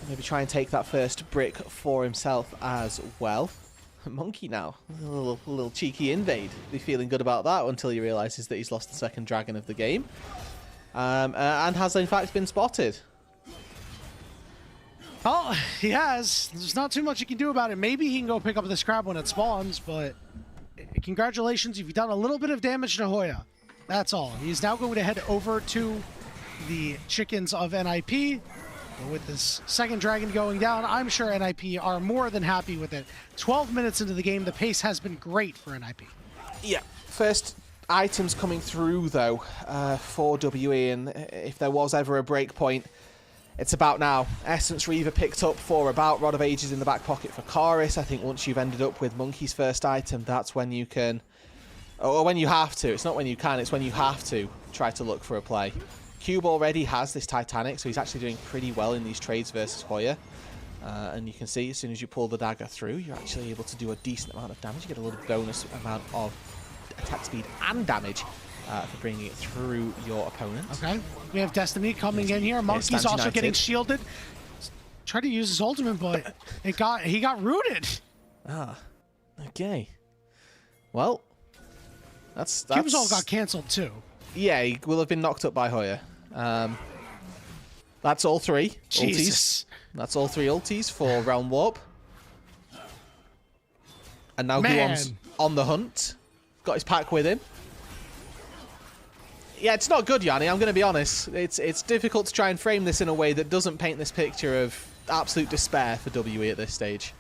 [SPEAKER 5] Maybe try and take that first brick for himself as well. Monkey now. A little cheeky invade. Be feeling good about that until he realizes that he's lost the second dragon of the game. And has in fact been spotted.
[SPEAKER 3] Oh, he has. There's not too much you can do about it. Maybe he can go pick up this crab when it spawns, but congratulations, you've done a little bit of damage to Hoya. That's all. He's now going to head over to the chickens of NIP. With this second dragon going down, I'm sure NIP are more than happy with it. 12 minutes into the game, the pace has been great for NIP.
[SPEAKER 5] Yeah. First items coming through, though, for WE, and if there was ever a break point, it's about now. Essence Reaver picked up for about Rod of Ages in the back pocket for Chorus. I think once you've ended up with Monkey's first item, that's when you can, or when you have to. It's not when you can, it's when you have to try to look for a play. Cube already has this Titanic, so he's actually doing pretty well in these trades versus Hoya. And you can see as soon as you pull the dagger through, you're actually able to do a decent amount of damage. You get a little bonus amount of attack speed and damage for bringing it through your opponent.
[SPEAKER 3] Okay, we have Destiny coming in here. Monkey's also getting shielded. Tried to use his ultimate, but he got rooted.
[SPEAKER 5] Ah, okay. Well, that's
[SPEAKER 3] Cube's all got cancelled too.
[SPEAKER 5] Yeah, he will have been knocked up by Hoya. That's all three
[SPEAKER 3] Jesus.
[SPEAKER 5] ultis. That's all three ultis for Realm Warp. And now Guon's on the hunt. Got his pack with him. Yeah, it's not good, Yanni, I'm going to be honest. It's difficult to try and frame this in a way that doesn't paint this picture of absolute despair for WE at this stage.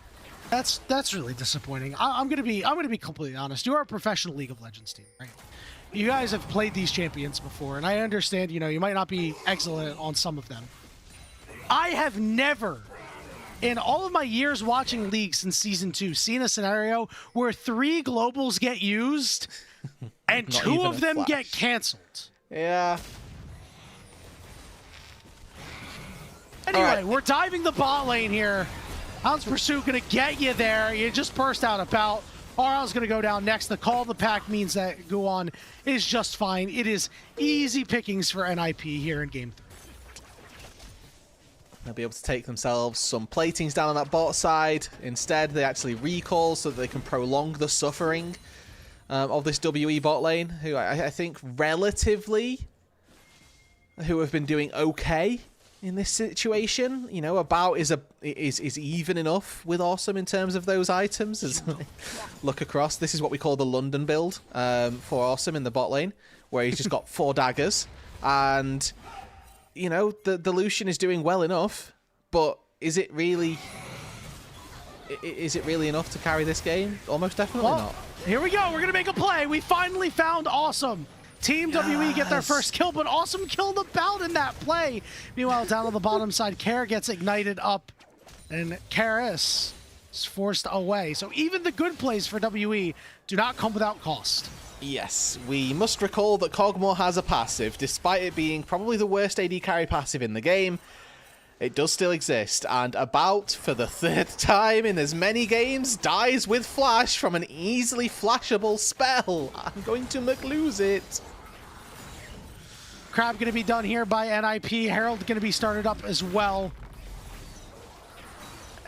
[SPEAKER 3] That's really disappointing. I'm gonna be completely honest. You are a professional League of Legends team, right? You guys have played these champions before, and I understand, you know, you might not be excellent on some of them. I have never, in all of my years watching League since Season 2, seen a scenario where 3 globals get used and 2 of them get canceled.
[SPEAKER 5] Yeah.
[SPEAKER 3] Anyway,
[SPEAKER 5] right.
[SPEAKER 3] We're diving the bot lane here. Hound's Pursuit gonna get you there. You just burst out a bout. RL's going to go down next. The call of the pack means that Guon is just fine. It is easy pickings for NIP here in Game 3.
[SPEAKER 5] They'll be able to take themselves some platings down on that bot side. Instead, they actually recall so that they can prolong the suffering of this WE bot lane, who I think relatively, who have been doing okay in this situation. You know, about is even enough with Awesome in terms of those items. As I look across, this is what we call the London build for Awesome in the bot lane, where he's just got 4 daggers, and you know the Lucian is doing well enough, but is it really enough to carry this game? Almost definitely not.
[SPEAKER 3] Here we go. We're gonna make a play. We finally found Awesome. Team WE get their first kill, but Awesome killed the bout in that play. Meanwhile, down on the bottom side, Kara gets ignited up, and Karis is forced away. So even the good plays for WE do not come without cost.
[SPEAKER 5] Yes, we must recall that Kog'Maw has a passive. Despite it being probably the worst AD carry passive in the game, it does still exist, and About, for the 3rd time in as many games, dies with Flash from an easily flashable spell. I'm going to lose it.
[SPEAKER 3] Crab going to be done here by NIP. Herald going to be started up as well.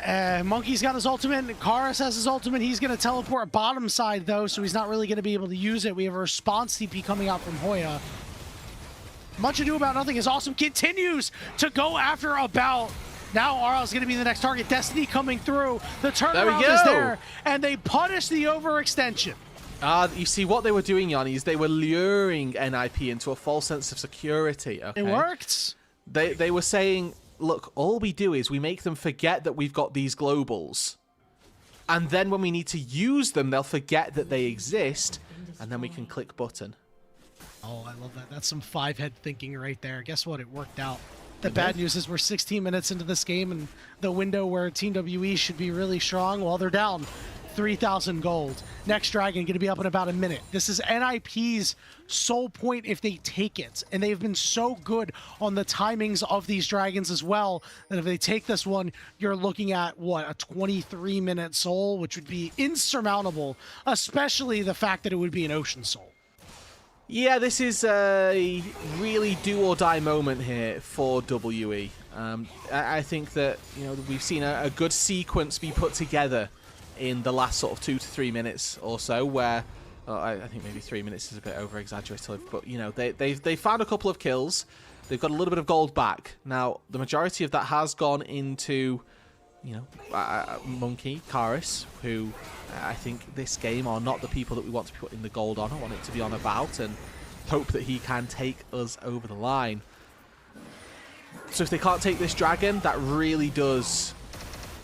[SPEAKER 3] Monkey's got his ultimate. Karis has his ultimate. He's going to teleport bottom side, though, so he's not really going to be able to use it. We have a response TP coming out from Hoya. Much ado about nothing as Awesome continues to go after About. Now RL's going to be the next target. Destiny coming through. The turnaround is there, and they punish the overextension.
[SPEAKER 5] You see, what they were doing, Yanni, is they were luring NIP into a false sense of security. Okay?
[SPEAKER 3] It worked.
[SPEAKER 5] They were saying, look, all we do is we make them forget that we've got these globals. And then when we need to use them, they'll forget that they exist, and then we can click button.
[SPEAKER 3] Oh, I love that. That's some 5-head thinking right there. Guess what? It worked out. The bad news is we're 16 minutes into this game, and the window where Team WE should be really strong, well, they're down 3,000 gold. Next dragon going to be up in about a minute. This is NIP's sole point if they take it, and they've been so good on the timings of these dragons as well, that if they take this one, you're looking at, what, a 23-minute soul, which would be insurmountable, especially the fact that it would be an ocean soul.
[SPEAKER 5] Yeah, this is a really do-or-die moment here for WE. I think that, you know, we've seen a good sequence be put together in the last sort of 2 to 3 minutes or so, where I think maybe 3 minutes is a bit over-exaggerative, but you know, they found a couple of kills. They've got a little bit of gold back. Now, the majority of that has gone into, you know, Monkey, Karis, who I think this game are not the people that we want to be putting the gold on. I want it to be on about and hope that he can take us over the line. So if they can't take this dragon, that really does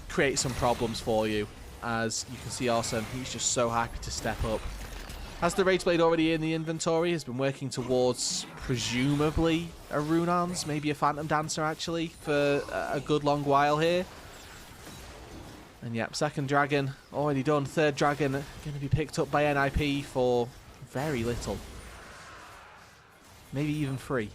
[SPEAKER 5] create some problems for you. As you can see, Awesome, he's just so happy to step up. Has the Rage Blade already in the inventory, has been working towards presumably a Runarns, maybe a Phantom Dancer actually, for a good long while here. And yep, second dragon already done. Third dragon going to be picked up by NIP for very little. Maybe even free.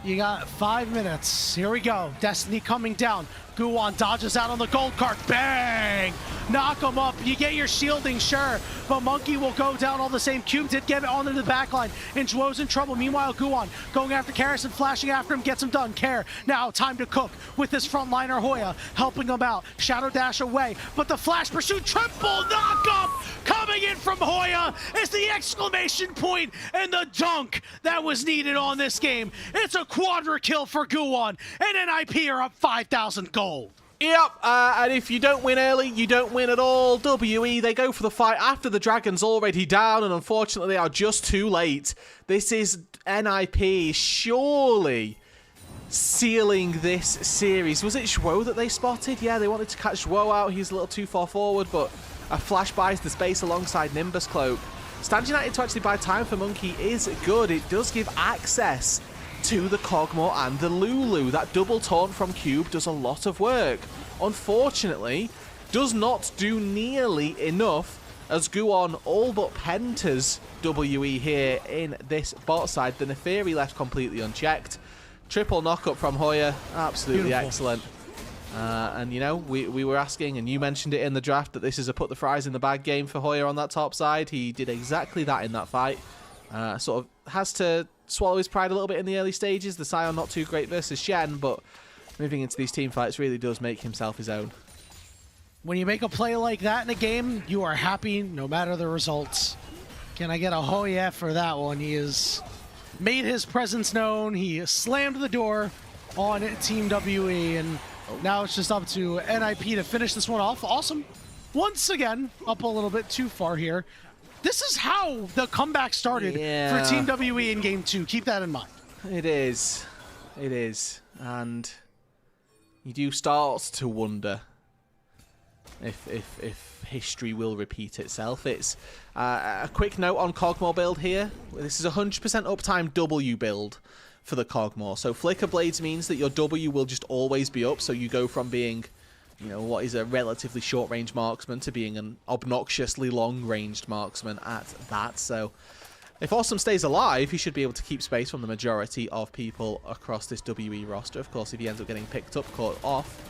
[SPEAKER 3] You got 5 minutes. Here we go. Destiny coming down. Guwon dodges out on the gold cart. Bang! Knock him up. You get your shielding, sure. But Monkey will go down all the same. Cube did get it onto the back line. And Zhuo's in trouble. Meanwhile, Guwon going after Karis and flashing after him. Gets him done. Care. Now, time to cook with this frontliner Hoya. Helping him out. Shadow dash away. But the flash pursuit. Triple knock up! Coming in from Hoya is the exclamation point and the dunk that was needed on this game. It's a quadra kill for Guwon. And NIP are up 5,000 gold.
[SPEAKER 5] Yep, and if you don't win early, you don't win at all. WE, they go for the fight after the dragon's already down, and unfortunately they are just too late. This is NIP surely sealing this series. Was it Zhuo that they spotted? Yeah, they wanted to catch Zhuo out. He's a little too far forward, but a flash buys the space alongside Nimbus Cloak. Stand United to actually buy time for Monkey is good. It does give access to the Kog'Maw and the Lulu. That double taunt from Cube does a lot of work. Unfortunately, does not do nearly enough as Guwon all but pentas WE here in this bot side. The Neferi left completely unchecked. Triple knock up from Hoya, absolutely
[SPEAKER 3] Beautiful.
[SPEAKER 5] Excellent. And you know, we were asking, and you mentioned it in the draft, that this is a put the fries in the bag game for Hoya on that top side. He did exactly that in that fight. Sort of has to swallow his pride a little bit in the early stages. The Scion not too great versus Shen, but moving into these team fights really does make himself his own.
[SPEAKER 3] When you make a play like that in a game, you are happy no matter the results. Can I get a oh yeah for that one? He has made his presence known. He slammed the door on Team WE, and now it's just up to NIP to finish this one off. Awesome. Once again, up a little bit too far here. This is how the comeback started for Team WE in Game 2. Keep that in mind.
[SPEAKER 5] It is. It is. And you do start to wonder if history will repeat itself. It's a quick note on Kog'Maw build here. This is 100% uptime W build for the Kog'Maw. So Flicker Blades means that your W will just always be up. So you go from being, you know, what is a relatively short-range marksman to being an obnoxiously long-ranged marksman at that. So if Awesome stays alive, he should be able to keep space from the majority of people across this WE roster. Of course, if he ends up getting picked up, caught off,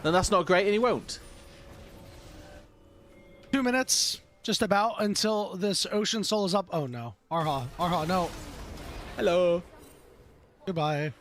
[SPEAKER 5] then that's not great, and he won't.
[SPEAKER 3] 2 minutes, just about, until this Ocean Soul is up. Oh no. Arha, no.
[SPEAKER 5] Hello.
[SPEAKER 3] Goodbye.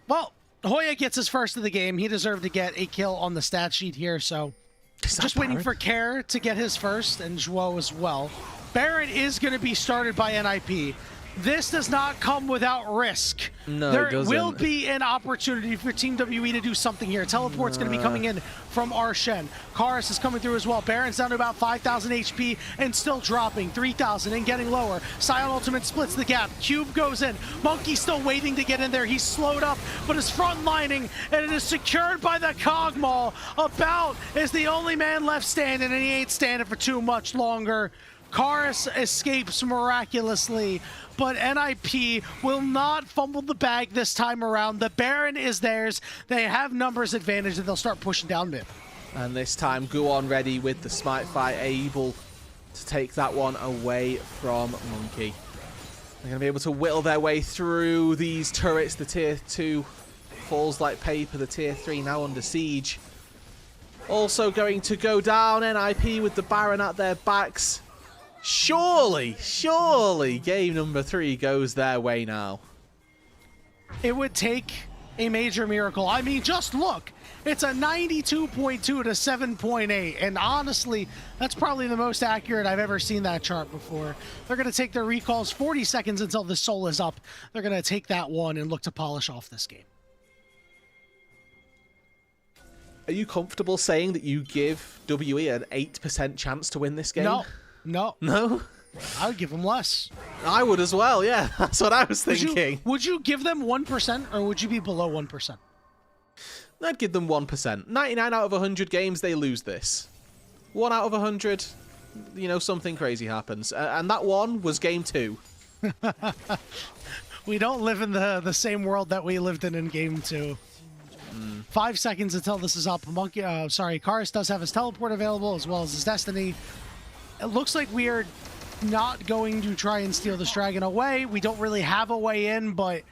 [SPEAKER 3] Well, Hoya gets his first of the game. He deserved to get a kill on the stat sheet here, so just waiting for Care to get his first, and Zhuo as well. Baron is going to be started by NIP. This does not come without risk.
[SPEAKER 5] No,
[SPEAKER 3] there
[SPEAKER 5] it doesn't.
[SPEAKER 3] will be an opportunity for Team WE to do something here. Teleport's going to be coming in from Arshen. Karis is coming through as well. Baron's down to about 5,000 HP and still dropping. 3,000 and getting lower. Scion Ultimate splits the gap. Cube goes in. Monkey's still waiting to get in there. He's slowed up, but is front lining, and it is secured by the Kog'Maw. About is the only man left standing, and he ain't standing for too much longer. Karis escapes miraculously, but NIP will not fumble the bag this time around. The Baron is theirs. They have numbers advantage, and they'll start pushing down mid.
[SPEAKER 5] And this time, Guwon ready with the Smite Fight, able to take that one away from Monkey. They're going to be able to whittle their way through these turrets. The tier 2 falls like paper. The tier 3 now under siege. Also going to go down, NIP with the Baron at their backs. Surely game number 3 goes their way now.
[SPEAKER 3] It would take a major miracle. I mean, just look It's a 92.2 to 7.8, and honestly, that's probably the most accurate I've ever seen that chart before. They're going to take their recalls 40 seconds until the soul is up. They're going to take that one and look to polish off this game.
[SPEAKER 5] Are you comfortable saying that you give WE an 8% chance to win this game?
[SPEAKER 3] No.
[SPEAKER 5] No?
[SPEAKER 3] I would give them less.
[SPEAKER 5] I would as well, yeah. That's what I was thinking.
[SPEAKER 3] Would you give them 1%, or would you be below 1%?
[SPEAKER 5] I'd give them 1%. 99 out of 100 games, they lose this. 1 out of 100, you know, something crazy happens. And that one was game 2.
[SPEAKER 3] We don't live in the same world that we lived in game 2. 5 seconds until this is up. Karis does have his teleport available, as well as his destiny. It looks like we are not going to try and steal this dragon away. We don't really have a way in, but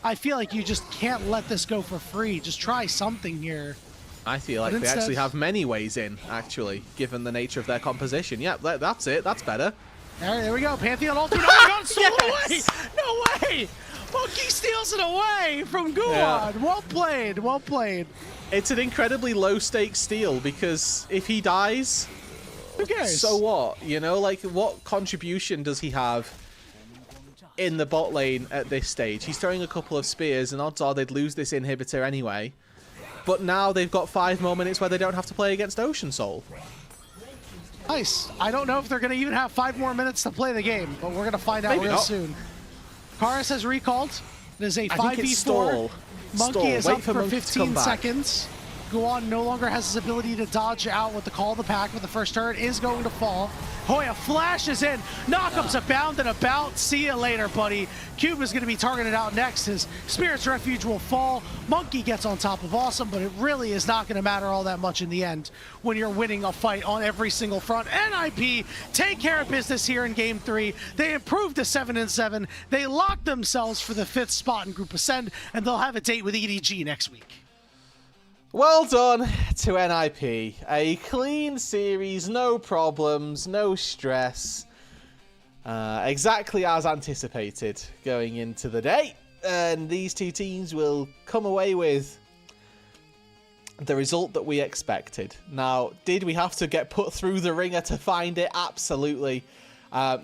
[SPEAKER 3] I feel like you just can't let this go for free. Just try something here.
[SPEAKER 5] I feel like they actually have many ways in, actually, given the nature of their composition. Yeah, that's it. That's better.
[SPEAKER 3] There we go. Pantheon Altar. No, he got it stolen away. No way. Monkey steals it away from Guan. Yeah. Well played. Well played.
[SPEAKER 5] It's an incredibly low-stakes steal, because if he dies,
[SPEAKER 3] who cares?
[SPEAKER 5] So what? You know, like, what contribution does he have in the bot lane at this stage? He's throwing a couple of spears, and odds are they'd lose this inhibitor anyway. But now they've got 5 more minutes where they don't have to play against Ocean Soul.
[SPEAKER 3] Nice. I don't know if they're going to even have 5 more minutes to play the game, but we're going to find out real soon. Karis has recalled. It is a 5v4. Monkey is up for 15 seconds. Guan no longer has his ability to dodge out with the call of the pack, but the first turret is going to fall. Hoya flashes in. Knockup's abound and about. See you later, buddy. Cube is going to be targeted out next. His Spirit's Refuge will fall. Monkey gets on top of Awesome, but it really is not going to matter all that much in the end when you're winning a fight on every single front. NIP take care of business here in Game 3. They improved to 7-7. They locked themselves for the 5th spot in Group Ascend, and they'll have a date with EDG next week.
[SPEAKER 5] Well done to NIP. A clean series, no problems, no stress. Exactly as anticipated going into the day. And these two teams will come away with the result that we expected. Now, did we have to get put through the ringer to find it? Absolutely.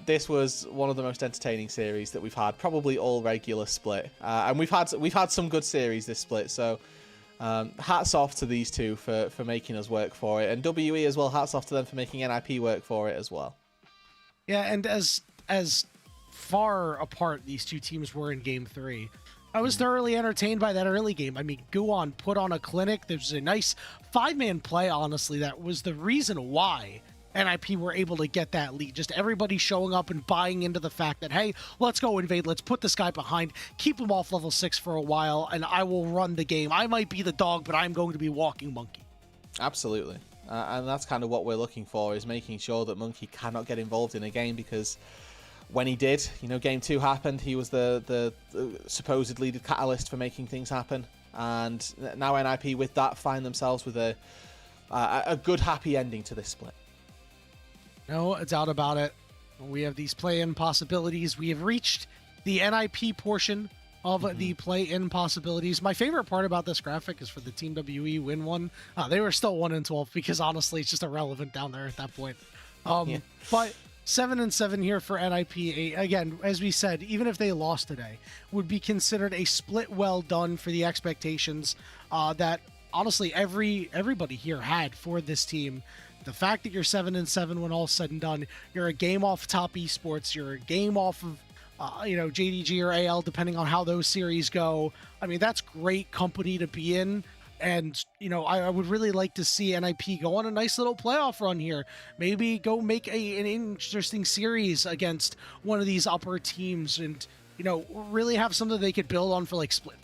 [SPEAKER 5] This was one of the most entertaining series that we've had, probably all regular split. And we've had some good series this split, so hats off to these two for making us work for it, and WE as well, hats off to them for making NIP work for it as well.
[SPEAKER 3] Yeah, and as far apart these two teams were in Game 3, I was thoroughly entertained by that early game. I mean, Guan put on a clinic. There's a nice 5-man play, honestly, that was the reason why NIP were able to get that lead. Just everybody showing up and buying into the fact that, hey, let's go invade, let's put this guy behind, keep him off level 6 for a while, and I will run the game. I might be the dog, but I'm going to be walking Monkey.
[SPEAKER 5] Absolutely. And that's kind of what we're looking for, is making sure that Monkey cannot get involved in a game, because when he did, you know, Game 2 happened, he was the supposedly the catalyst for making things happen. And now NIP with that find themselves with a good happy ending to this split.
[SPEAKER 3] No doubt about it. We have these play-in possibilities. We have reached the NIP portion of the play-in possibilities. My favorite part about this graphic is for the Team WE win one. They were still 1-12 because honestly, it's just irrelevant down there at that point. But 7-7 here for NIP. Again, as we said, even if they lost today, would be considered a split well done for the expectations that honestly everybody here had for this team. The fact that you're 7-7 when all said and done, you're a game off top esports, you're a game off of JDG or AL, depending on how those series go. I mean, that's great company to be in. And, I would really like to see NIP go on a nice little playoff run here. Maybe go make an interesting series against one of these upper teams and, really have something they could build on for like Split.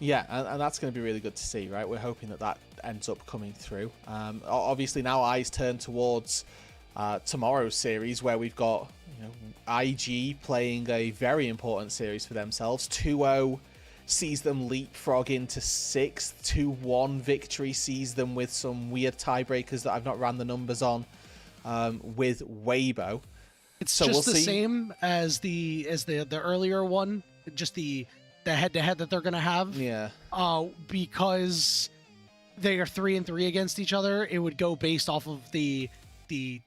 [SPEAKER 5] Yeah, and that's going to be really good to see, right? We're hoping that ends up coming through. Obviously, now eyes turn towards tomorrow's series, where we've got IG playing a very important series for themselves. 2-0 sees them leapfrog into 6th. 2-1 victory sees them with some weird tiebreakers that I've not ran the numbers on with Weibo.
[SPEAKER 3] It's so just the same as the earlier one, just the head-to-head that they're going to have.
[SPEAKER 5] Yeah.
[SPEAKER 3] Because they are 3-3 against each other, it would go based off of the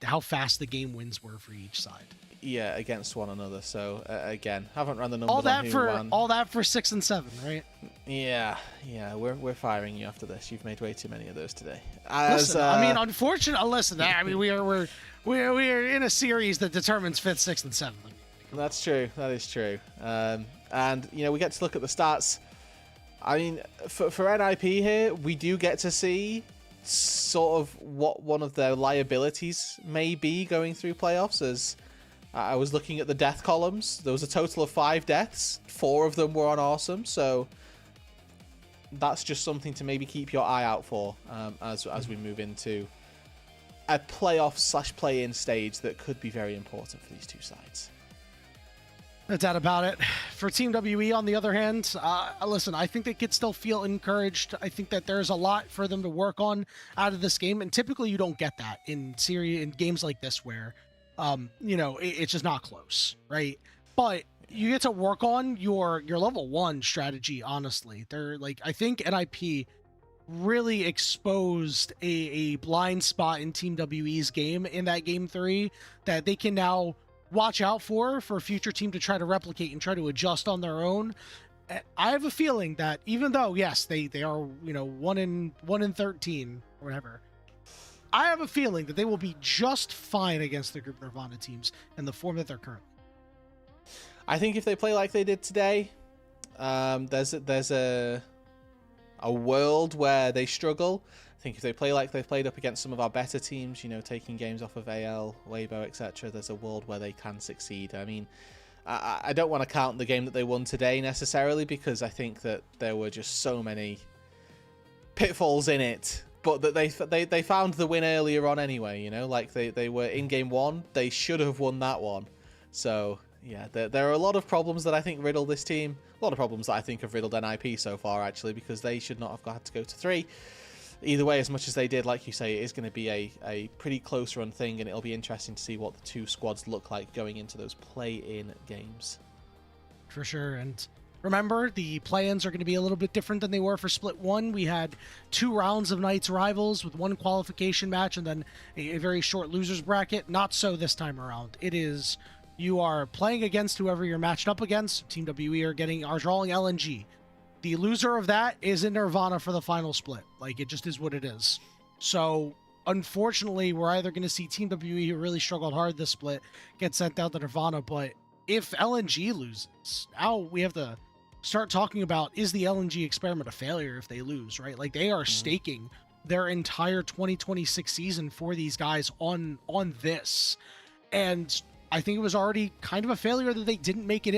[SPEAKER 3] how fast the game wins were for each side.
[SPEAKER 5] Yeah, against one another. So again, haven't run the numbers.
[SPEAKER 3] All that for 6 and 7, right?
[SPEAKER 5] Yeah, we're firing you after this. You've made way too many of those today.
[SPEAKER 3] Listen, I mean, unfortunately, listen. I mean, we are in a series that determines 5th, 6th, and 7th.
[SPEAKER 5] That's true. That is true. And you know, we get to look at the stats. I mean, for NIP here, we do get to see sort of what one of their liabilities may be going through playoffs. As I was looking at the death columns, there was a total of 5 deaths. 4 of them were on Awesome, so that's just something to maybe keep your eye out for as we move into a playoff / play-in stage that could be very important for these two sides.
[SPEAKER 3] No doubt about it. For Team WE, on the other hand, listen, I think they could still feel encouraged. I think that there's a lot for them to work on out of this game, and typically you don't get that in games like this where, you know, it's just not close, right? But you get to work on your level 1 strategy. Honestly, they're like, I think NIP really exposed a blind spot in Team WE's game in that game 3 that they can now watch out for a future team to try to replicate and try to adjust on their own. I have a feeling that even though, yes, they are, you know, 1 in 13 or whatever, I have a feeling that they will be just fine against the Group Nirvana teams in the form that they're currently.
[SPEAKER 5] I think if they play like they did today, there's a world where they struggle. I think if they play like they've played up against some of our better teams, you know, taking games off of AL, Weibo, etc., there's a world where they can succeed. I mean, I don't want to count the game that they won today necessarily, because I think that there were just so many pitfalls in it, but that they found the win earlier on anyway, you know, like they were in game 1, they should have won that one. So yeah, there are a lot of problems that I think riddle this team, a lot of problems that I think have riddled NIP so far actually, because they should not have had to go to 3. Either way, as much as they did, like you say, it is going to be a pretty close run thing, and it'll be interesting to see what the 2 squads look like going into those play-in games.
[SPEAKER 3] For sure. And remember, the play-ins are going to be a little bit different than they were for Split 1. We had 2 rounds of Knights Rivals with 1 qualification match and then a very short losers bracket. Not so this time around. It is, you are playing against whoever you're matched up against. Team WE are drawing LNG. The loser of that is in Nirvana for the final split. Like, it just is what it is. So, unfortunately, we're either going to see Team WE, who really struggled hard this split, get sent down to Nirvana. But if LNG loses, now we have to start talking about, is the LNG experiment a failure if they lose, right? Like, they are staking their entire 2026 season for these guys on this. And I think it was already kind of a failure that they didn't make it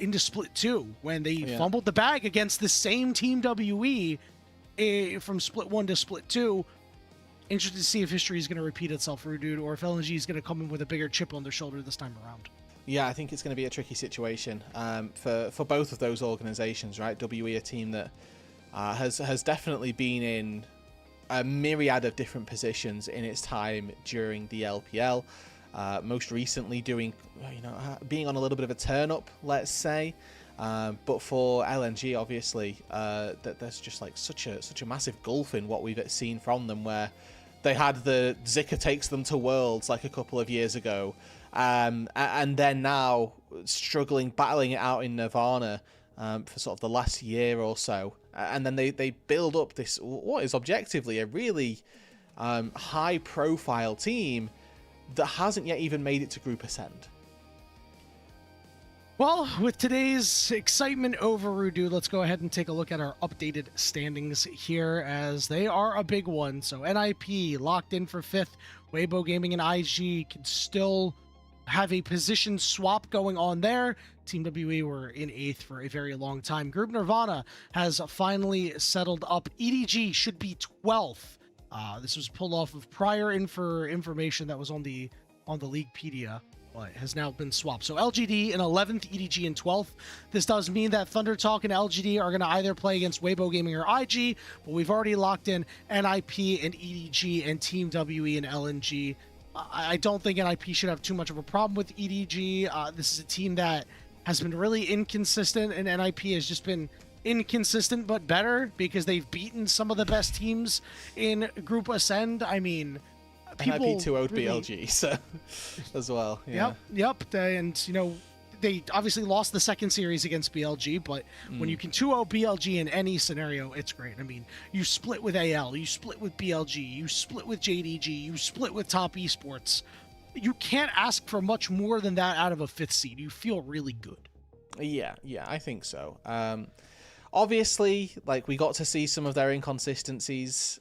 [SPEAKER 3] into Split 2 when they fumbled the bag against the same Team WE from Split 1 to Split 2. Interested to see if history is going to repeat itself for Dude, or if LNG is going to come in with a bigger chip on their shoulder this time around.
[SPEAKER 5] Yeah, I think it's going to be a tricky situation for both of those organizations, right? WE, a team that has definitely been in a myriad of different positions in its time during the LPL. Most recently doing, you know, being on a little bit of a turn up, let's say. But for LNG, obviously, there's just like such a massive gulf in what we've seen from them, where they had the Zika takes them to Worlds like a couple of years ago, and then now struggling, battling it out in Nirvana for sort of the last year or so, and then they build up this what is objectively a really high profile team that hasn't yet even made it to Group Ascend.
[SPEAKER 3] Well, with today's excitement over, Rudu, let's go ahead and take a look at our updated standings here, as they are a big one. So NIP locked in for 5th. Weibo Gaming and IG can still have a position swap going on there. Team WE were in 8th for a very long time. Group Nirvana has finally settled up. EDG should be 12th. This was pulled off of prior information that was on the Leaguepedia, but has now been swapped. So LGD in 11th, EDG in 12th. This does mean that Thunder Talk and LGD are going to either play against Weibo Gaming or IG, but we've already locked in NIP and EDG and Team WE and LNG. I don't think NIP should have too much of a problem with EDG. This is a team that has been really inconsistent, and NIP has just been inconsistent but better because they've beaten some of the best teams in Group Ascend. I mean, people
[SPEAKER 5] NIP 2-0'd
[SPEAKER 3] really,
[SPEAKER 5] BLG, so as well. Yeah.
[SPEAKER 3] Yep. And, you know, they obviously lost the second series against BLG, but when you can 2-0 BLG in any scenario, it's great. I mean, you split with AL, you split with BLG, you split with JDG, you split with Top Esports. You can't ask for much more than that out of a 5th seed. You feel really good.
[SPEAKER 5] Yeah, I think so. Obviously, like, we got to see some of their inconsistencies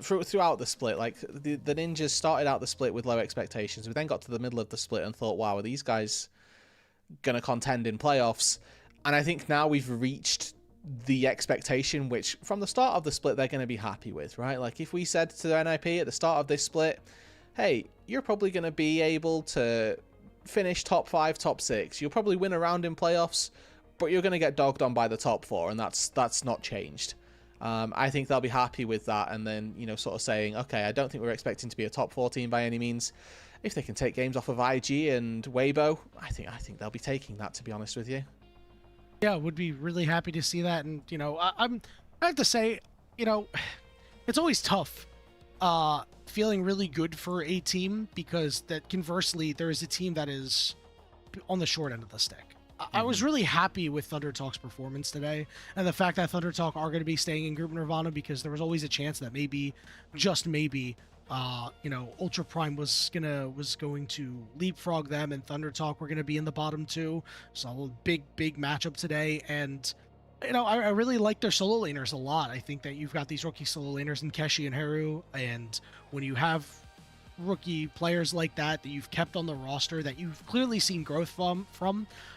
[SPEAKER 5] throughout the split. Like, the Ninjas started out the split with low expectations. We then got to the middle of the split and thought, wow, are these guys going to contend in playoffs? And I think now we've reached the expectation which, from the start of the split, they're going to be happy with, right? Like, if we said to the NIP at the start of this split, hey, you're probably going to be able to finish top 5, top 6. You'll probably win a round in playoffs, but you're going to get dogged on by the top 4, and that's not changed. I think they'll be happy with that, and then, you know, sort of saying, okay, I don't think we're expecting to be a top 4 team by any means. If they can take games off of IG and Weibo, I think they'll be taking that, to be honest with you.
[SPEAKER 3] Yeah, would be really happy to see that. And, you know, I have to say, you know, it's always tough feeling really good for a team, because that conversely, there is a team that is on the short end of the stick. I was really happy with Thunder Talk's performance today, and the fact that Thunder Talk are going to be staying in Group Nirvana, because there was always a chance that maybe, just maybe, you know, Ultra Prime was going to leapfrog them, and Thunder Talk were going to be in the bottom 2. So a big matchup today, and you know, I really like their solo laners a lot. I think that you've got these rookie solo laners in Keshi and Haru, and when you have rookie players like that you've kept on the roster, that you've clearly seen growth from. I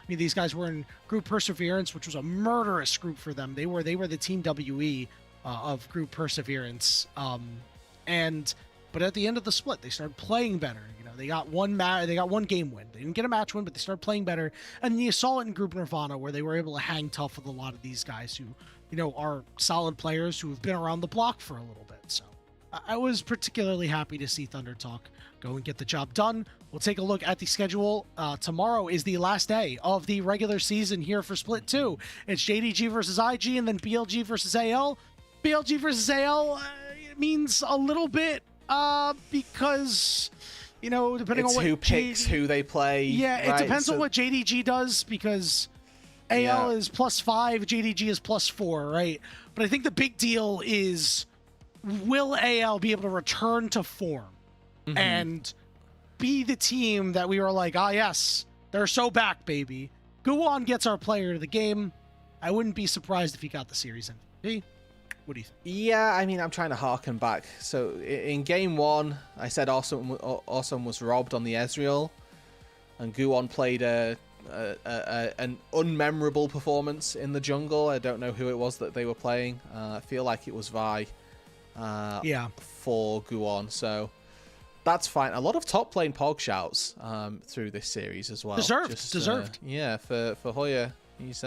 [SPEAKER 3] mean, these guys were in Group Perseverance, which was a murderous group for them. They were the Team WE of Group Perseverance, but at the end of the split, they started playing better. You know, they got one game win. They didn't get a match win, but they started playing better. And you saw it in Group Nirvana, where they were able to hang tough with a lot of these guys who, you know, are solid players who have been around the block for a little bit. So I was particularly happy to see Thunder Talk go and get the job done. We'll take a look at the schedule. Tomorrow is the last day of the regular season here for Split 2. It's JDG versus IG, and then BLG versus AL. BLG versus AL means a little bit, because, you know, depending on what
[SPEAKER 5] who picks who they play.
[SPEAKER 3] Yeah, it
[SPEAKER 5] right?
[SPEAKER 3] depends on what JDG does, because AL is +5, JDG is +4, right? But I think the big deal is, will AL be able to return to form and be the team that we were like, ah, yes, they're so back, baby. Guwon gets our player of the game. I wouldn't be surprised if he got the series MVP. What do you think?
[SPEAKER 5] Yeah, I mean, I'm trying to harken back. So in game 1, I said Awesome was robbed on the Ezreal, and Guwon played an unmemorable performance in the jungle. I don't know who it was that they were playing. I feel like it was Vi for Guwon, so that's fine. A lot of top lane Pog shouts through this series as well.
[SPEAKER 3] Deserved.
[SPEAKER 5] Yeah, for Hoya. He's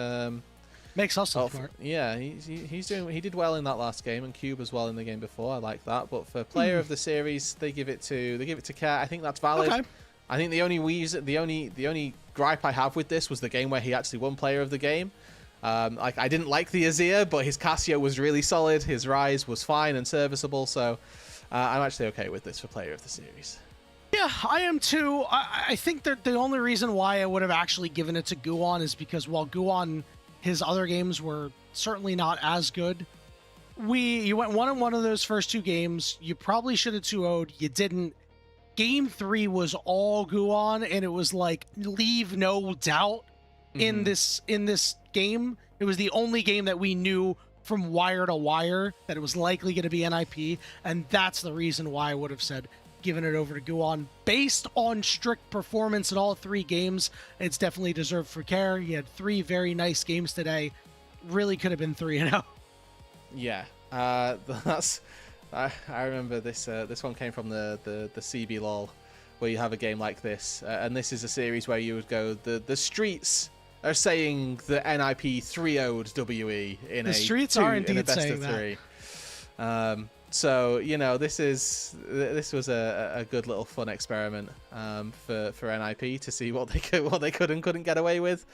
[SPEAKER 3] makes us look smart.
[SPEAKER 5] Yeah, he did well in that last game, and Cube as well in the game before. I like that. But for player of the series, they give it to Cat. I think that's valid.
[SPEAKER 3] Okay.
[SPEAKER 5] I think the only gripe I have with this was the game where he actually won player of the game. Like, I didn't like the Azir, but his Cassio was really solid. His Rise was fine and serviceable. So I'm actually okay with this for player of the series.
[SPEAKER 3] Yeah, I am too. I think that the only reason why I would have actually given it to Guwon is because while Guwon, his other games were certainly not as good, you went 1-1 of those first 2 games. You probably should have 2-0'd. You didn't. Game 3 was all Guwon, and it was like, leave no doubt in this game. It was the only game that we knew from wire to wire that it was likely going to be NIP, and that's the reason why I would have said giving it over to Guwon. Based on strict performance in all 3 games, it's definitely deserved for Care. He had 3 very nice games today. Really could have been 3-0.
[SPEAKER 5] Yeah, that's. I remember this. This one came from the CB LOL, where you have a game like this, and this is a series where you would go. The streets are saying the NIP 3-0'd WE in
[SPEAKER 3] the streets are indeed
[SPEAKER 5] a best
[SPEAKER 3] saying
[SPEAKER 5] of 3. So, you know, this was a good little fun experiment for NIP to see what they could and couldn't get away with.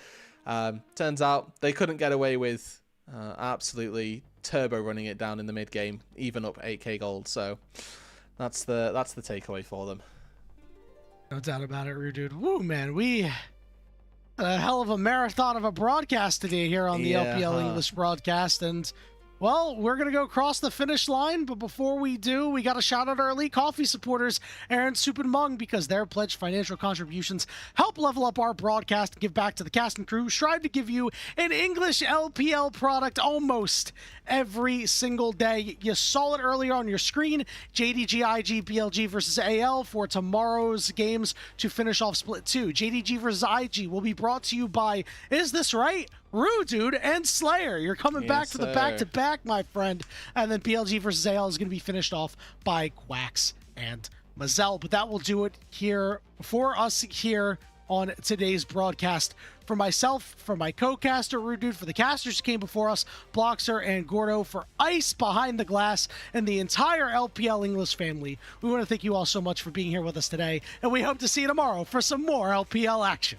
[SPEAKER 5] Turns out they couldn't get away with Absolutely turbo running it down in the mid game, even up 8k gold. So that's the takeaway for them.
[SPEAKER 3] No doubt about it, Rude Dude. Woo, man, we had a hell of a marathon of a broadcast today here on the LPL English broadcast, and well, we're going to go across the finish line, but before we do, we got to shout out our Elite Coffee supporters, Aaron, Soup, and Mung, because their pledged financial contributions help level up our broadcast and give back to the cast and crew, strive to give you an English LPL product almost every single day. You saw it earlier on your screen, JDG, IG, BLG versus AL for tomorrow's games to finish off Split 2. JDG versus IG will be brought to you by, is this right? Rude Dude and Slayer. You're coming back for the back-to-back, my friend. And then PLG versus AL is going to be finished off by Quax and Mazel. But that will do it here for us here on today's broadcast. For myself, for my co-caster, Rude Dude, for the casters who came before us, Bloxer and Gordo, for Ice behind the glass, and the entire LPL English family, we want to thank you all so much for being here with us today, and we hope to see you tomorrow for some more LPL action.